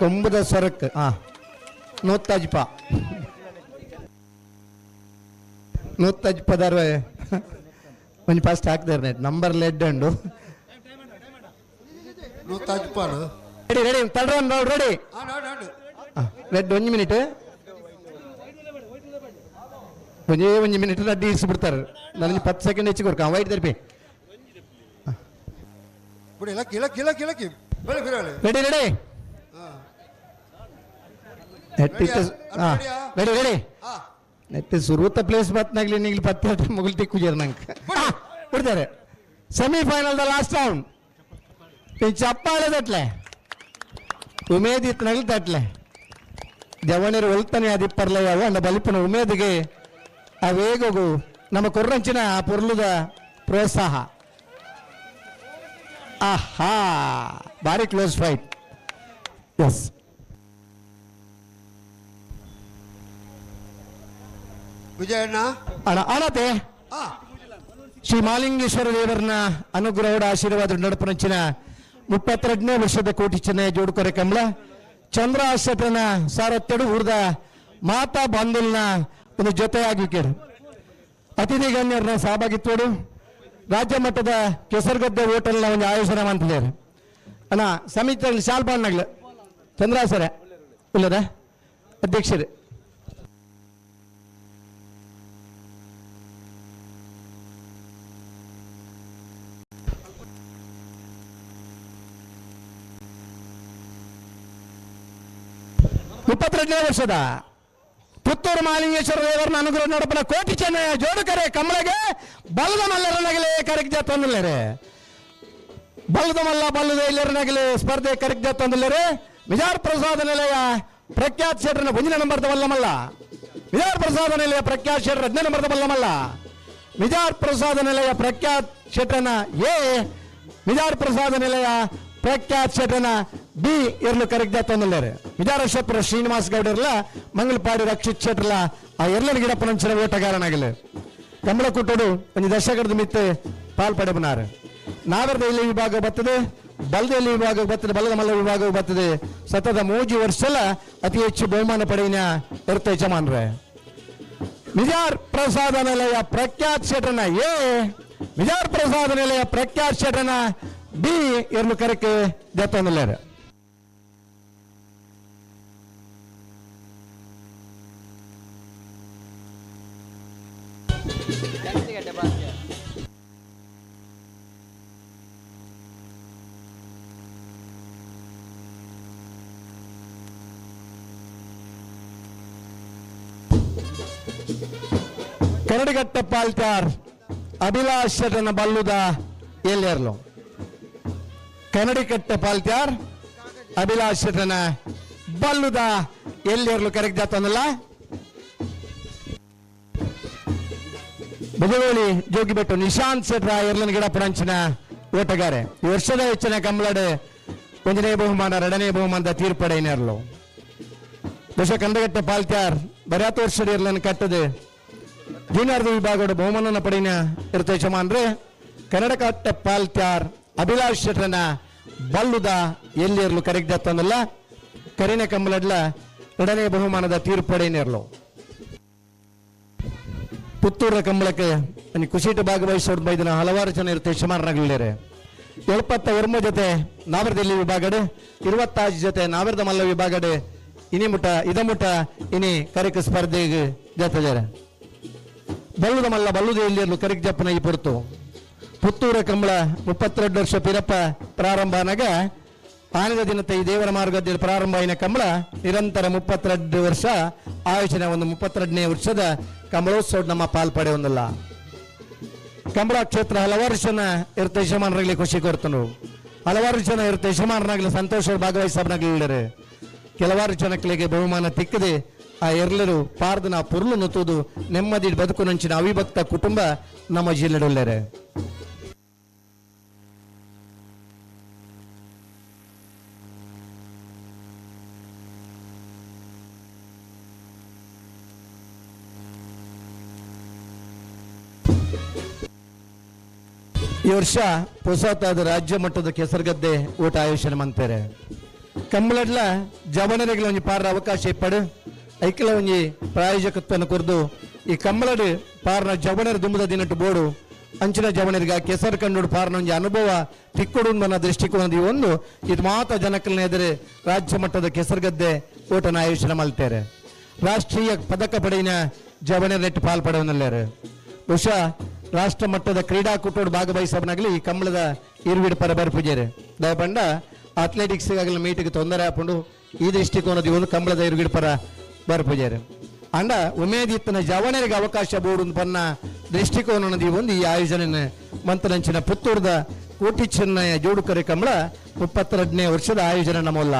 ಕೊಂಬುದ ಸ್ವರಕ್ಕೆ ನೂತ್ತಜ್ಪ ನೂತ್ತಜ್ಪದಾರ ಒಂಜಿ ಫಸ್ಟ್ ಹಾಕ್ದಾರೆ ನಂಬರ್ ಲೆಡ್ ಉಂಡು ready ready third round ready ready 1 minute ಒಂಜಿ ಮಿನಿಟ್ ಅಡ್ಡಿ ಇರಿಸಿಬಿಡ್ತಾರೆ ನನಗೆ 10 ಸೆಕೆಂಡ್ ಹೆಚ್ಚಿಗೆ ಕೊಡ್ಕ ವೈಟ್ ತರ್ಪಿ ರೆಡಿ ರೆಡಿ ರೆಡಿ ರೆಡಿ ನೆಟ್ ಸುರುವತ್ತ ಪ್ಲೇಸ್ ಬತ್ನಾಗ್ಲಿ ನಿಂಗ್ಲಿ 10 ಮುಗಿಲ್ ತಿಕ್ಕು ಜರ್ ನಂಗೆ ಬಿಡ್ತಾರೆ ಸೆಮಿಫೈನಲ್ ದ ಲಾಸ್ಟ್ ರೌಂಡ್ ಚಪ್ಪಾಳೆ ತಟ್ಲೆ ಉಮೇದ್ ಇತ್ನಾಗ್ಲಿ ತಟ್ಲೆ ಜವಣರು ಒಲ್ತಾನೆ ಅದಿಪ್ಪರ್ಲ ಯಾವ ಅಂದ ಬಲಿಪನ ಉಮೇದಿಗೆ ಆ ವೇಗವು ನಮ್ಮ ಕೊರ್ರಂಚಿನ ಆ ಪೊರ್ಲುದ ಪ್ರೋತ್ಸಾಹ ಆಹಾ ಭಾರಿ ಕ್ಲೋಸ್ ಫೈಟ್ ಎಸ್ ವಿಜಯಣ್ಣ ಆನತೆ ಶ್ರೀ ಮಾಲಿಂಗೇಶ್ವರ ದೇವರನ ಅನುಗ್ರಹದ ಆಶೀರ್ವಾದ ನಡಪರಂಚಿನ 32ನೇ ವರ್ಷದ ಕೋಟಿ ಚೆನ್ನೈ ಜೋಡುಕೊರೆ ಕಮಲ ಚಂದ್ರ ಆಶತ್ರನ ಸಾರತ್ತೆಡು ಊರ್ದ ಮಾತಾ ಬಾಂಧುಲ್ನ ಒಂದು ಜೊತೆಯಾಗಿ ಕೇಳು ಅತಿಥಿ ಗಣ್ಯರನ್ನ ಸಹಭಾಗಿತ್ವಡು ರಾಜ್ಯ ಮಟ್ಟದ ಕೆಸರುಗದ್ದೆ ಹೋಟೆಲ್ನ ಒಂದು ಆಯೋಜನೆ ಮಾಡ್ತಿದ್ದಾರೆ ಅಣ್ಣ ಸಮಿತಿಯಲ್ಲಿ ಶಾಲ್ಪಾಡ್ನಾಗ್ಲು ಚಂದ್ರಾಸರ ಇಲ್ಲದ ಅಧ್ಯಕ್ಷರೇ ನೇ ವರ್ಷದ ಪುತ್ತೂರು ಮಾಲಿಂಗೇಶ್ವರ ದೇವರನ ಅನುಗ್ರಹ ನಡಪನ ಕೋಟಿ ಚೆನ್ನಯ ಜೋಡುಕರೆ ಕಮಲಗೆ ಬಲ್ಲದ ಮಲ್ಲರನಗಲೇ ಕರೆಕ್ಜ ತಂದಿಲ್ಲರೆ ಬಲ್ಲದ ಮಲ್ಲ ಬಲ್ಲದ ಇಲ್ಲರನಗಲೇ ಸ್ಪರ್ಧೆ ಕರೆಕ್ಜ ತಂದಿಲ್ಲರೆ ವಿಜಾರ್ ಪ್ರಸಾದ ನಿಲಯ ಪ್ರಖ್ಯಾತ ಶೆಟ್ರನ 1 ನಂಬರ್ದ ಬಲ್ಲಮಲ್ಲ ವಿಜಾರ್ ಪ್ರಸಾದ ನಿಲಯ ಪ್ರಖ್ಯಾತ ಶೆಟ್ರ 15 ನಂಬರ್ದ ಬಲ್ಲಮಲ್ಲ ವಿಜಾರ್ ಪ್ರಸಾದ ನಿಲಯ ಪ್ರಖ್ಯಾತ ಶೆಟ್ರನ ಎ ವಿಜಾರ್ ಪ್ರಸಾದ ನಿಲಯ ಪ್ರಖ್ಯಾತ ಶೆಟ್ರನ ಬಿ ಇರ್ಲು ಕರೆಕ್ಜ ತಂದಿಲ್ಲರೆ ವಿಜಾರ ಶೆಟ್ರ ಶ್ರೀನಿವಾಸ್ ಗೌಡರ್ಲ ಮಂಗಲಪಾಡಿ ರಕ್ಷಿತ್ ಶೆಟ್ರಲ ಆ ಎರಲನ ಗಿಡಪ್ಪನಂಚಿನ ಓಟಗಾರನಾಗಲಿ ಕಮಲ ಕುಟ್ಟೋಡು ಒಂದು ದಶಕದ ಮಿತ್ತೆ ಪಾಲ್ಪಡೆ ಬನಾರೆ ನಾಗರದ ಇಲ್ಲಿ ವಿಭಾಗ ಬರ್ತದೆ ಬಲದ ಇಲ್ಲಿ ವಿಭಾಗ ಬರ್ತದೆ ಬಲದ ಮಲ್ಲ ವಿಭಾಗ ಬರ್ತದೆ ಸತತ 3 ವರ್ಷಲ ಅತಿ ಹೆಚ್ಚು ಬಹುಮಾನ ಪಡೆಯಿನ ಇರ್ತ ಯಜಮಾನ್ರೆ ವಿಜಾರ್ ಪ್ರಸಾದ ನಿಲಯ ಪ್ರಖ್ಯಾತ ಶೆಟ್ರನ ಎ ವಿಜಾರ್ ಪ್ರಸಾದ ನಿಲಯ ಪ್ರಖ್ಯಾತ ಶೆಟ್ರನ ಬಿ ಇರ್ಲು ಕರೆಕೆ ಜೊತ್ತೊಂದಿಲ್ಲರೆ ಕರಡಿಗಟ್ಟ ಪಾಲ್ತ್ಯಾರ್ ಅಭಿಲಾಷ್ ಶೆಟ್ರನ ಬಲ್ಲುದ ಎಲ್ಲೇರ್ಲು ಕನ್ನಡಿಕಟ್ಟ ಪಾಲ್ತ್ಯಾರ್ ಅಭಿಲಾಷ್ ಶೆಟ್ರನ ಬಲ್ಲುದ ಎಲ್ಲೇರ್ಲು ಕರೆಕ್ಟ್ ಜಾತಂದಲ್ಲ ಬುಧಗೋಳಿ ಜೋಗಿಬೆಟ್ಟು ನಿಶಾಂತ್ ಶೆಟ್ರ ಎರ್ಲನ ಗಿಡಪುರಂಚಿನ ಓಟಗಾರೆ ಈ ವರ್ಷದ ಹೆಚ್ಚಿನ ಕಮಲಡೆ 1ನೇ ಬಹುಮಾನ 2ನೇ ಬಹುಮಾನದ ತೀರ್ಪಡೆಯಿನರ್ಲು ದಶ ಕಂದಗಟ್ಟ ಪಾಲ್ತ್ಯಾರ್ ಬರ್ಯಾತ ವರ್ಷದ ಎರ್ಲನ ಕಟ್ಟದೆ ಜೂನಿಯರ್ ವಿಭಾಗದ ಬಹುಮಾನ ಪಡೆಯಿನ ಇರ್ತ ಯಜಮಾನ್ರೆ ಕನ್ನಡಕಟ್ಟ ಪಾಲ್ತ್ಯಾರ್ ಅಭಿಲಾಷ್ ಶೆಟ್ರನ ಬಲ್ಲುದ ಎಲ್ಲಿರ್ಲು ಕರೆಕ್ಟ್ ತಂದಲ್ಲ ಕರಿನ ಕಂಬಲಡ್ಲ ಎರಡನೇ ಬಹುಮಾನದ ತೀರ್ಪಡೆಯನ್ನಿರಲು ಪುತ್ತೂರ ಕಂಬಳಕ್ಕೆ ಖುಷಿಟ್ಟು ಭಾಗವಹಿಸೋದು ಬೈದಿನ ಹಲವಾರು ಜನ ಇರುತ್ತೆ ಶಮಾರನಗಳಿದ್ದಾರೆ 71 ಜೊತೆ ನಾವರದಲ್ಲಿ ವಿಭಾಗಡೆ 25 ಜೊತೆ ನಾವರದ ಮಲ್ಲ ವಿಭಾಗಡೆ ಇದಮುಟ ಇನಿ ಕರಿಕ ಸ್ಪರ್ಧೆಗೆ ಜೊತೆದಾರೆ ಬಲ್ಲುದ ಮಲ್ಲ ಬಲ್ಲುದೆಯಲ್ಲಿ ಕರಿಕ್ ಜಪ್ಪನ ಈ ಪೊರ್ತು ಪುತ್ತೂರ ಕಂಬಳ 32 ವರ್ಷ ಪಿರಪ್ಪ ಪ್ರಾರಂಭ ಆನಾಗ ಆನದ ದಿನತೆ ಈ ದೇವರ ಮಾರ್ಗದಲ್ಲಿ ಪ್ರಾರಂಭ ಆಯಿನ ಕಂಬಳ ನಿರಂತರ 32 ವರ್ಷ ಆಯೋಜನೆ ಒಂದು 32ನೇ ವರ್ಷದ ಕಂಬಳೋತ್ಸವ ನಮ್ಮ ಪಾಲ್ಪಡೆ ಒಂದಲ್ಲ ಕಂಬಳ ಕ್ಷೇತ್ರ ಹಲವಾರು ಜನ ಇರುತ್ತೆ ಯಜಮಾನರಾಗಲಿ ಖುಷಿ ಕೊಡ್ತನು ಹಲವಾರು ಜನ ಇರುತ್ತೆ ಯಜಮಾನರಾಗಲಿ ಸಂತೋಷ ಭಾಗವಹಿಸಬನಾಗಲಿದ್ದಾರೆ ಕೆಲವಾರು ಜನಗಳಿಗೆ ಬಹುಮಾನ ತಿಕ್ಕದೆ ಆ ಎಲ್ಲರೂ ಪಾರ್ದನ ಪುರ್ಲು ನುತ್ತುವುದು ನೆಮ್ಮದಿ ಬದುಕು ನಂಚಿನ ಅವಿಭಕ್ತ ಕುಟುಂಬ ನಮ್ಮ ಜಿಲ್ಲೆಡುಳ್ಳರೆ ಈ ವರ್ಷ ಹೊಸತಾದ ರಾಜ್ಯ ಮಟ್ಟದ ಕೆಸರುಗದ್ದೆ ಓಟ ಆಯೋಜನೆ ಮಾಡ್ತಾರೆ ಕಂಬಳಡ್ಲ ಜವನರಿಗೆ ಒಂಜಿ ಪಾರ ಅವಕಾಶ ಇಪ್ಪಡು ಐಕ್ಲ ಒಂಜಿ ಪ್ರಾಯೋಜಕತ್ವವನ್ನು ಕುರಿದು ಈ ಕಂಬಳಡ್ ಪಾರ್ನ ಜವನರ ದುಂಬದ ದಿನಟ್ಟು ಬೋಡು ಅಂಚಿನ ಜವನರಿಗೆ ಕೆಸರು ಕಂಡು ಪಾರ್ನ ಒಂಜಿ ಅನುಭವ ತಿಕ್ಕೊಡು ನನ್ನ ದೃಷ್ಟಿಕೋನದ ಒಂದು ಇದು ಮಾತ್ರ ಜನಕಲ್ನ ಎದುರು ರಾಜ್ಯ ಮಟ್ಟದ ಕೆಸರುಗದ್ದೆ ಓಟನ ಆಯೋಜನೆ ಮಾಡ್ತಾರೆ ರಾಷ್ಟ್ರೀಯ ಪದಕ ಪಡೆಯಿನ ಜವನರ ನೆಟ್ಟು ಪಾಲ್ಪಡವನಲ್ಲಾರೆ ಬಹುಶಃ ರಾಷ್ಟ್ರ ಮಟ್ಟದ ಕ್ರೀಡಾಕೂಟೋಡು ಭಾಗವಹಿಸಬನಾಗಲಿ ಈ ಕಂಬಳದ ಇರುವಿಡ ಪರ ಬರ್ಪುಜೇರೆ ದಯಪಂಡ ಅಥ್ಲೆಟಿಕ್ಸ್ಗಾಗಲಿ ಮೀಟಿಗೆ ತೊಂದರೆ ಹಾಕೊಂಡು ಈ ದೃಷ್ಟಿಕೋನದ ಒಂದು ಕಂಬಳದ ಇರುವಿಡ ಪರ ಬರ್ಪುಜೇರೆ ಅಂಡ ಉಮೇದಿತ್ತನ ಜವನರಿಗೆ ಅವಕಾಶ ಬೋಡು ಪನ್ನ ದೃಷ್ಟಿಕೋನದ ಒಂದು ಈ ಆಯೋಜನೆ ಮಂತನಂಚಿನ ಪುತ್ತೂರದ ಕೋಟಿ ಚೆನ್ನಯ ಜೋಡುಕರೆ ಕಂಬಳ 32ನೇ ವರ್ಷದ ಆಯೋಜನೆ ನಮ್ಮಲ್ಲ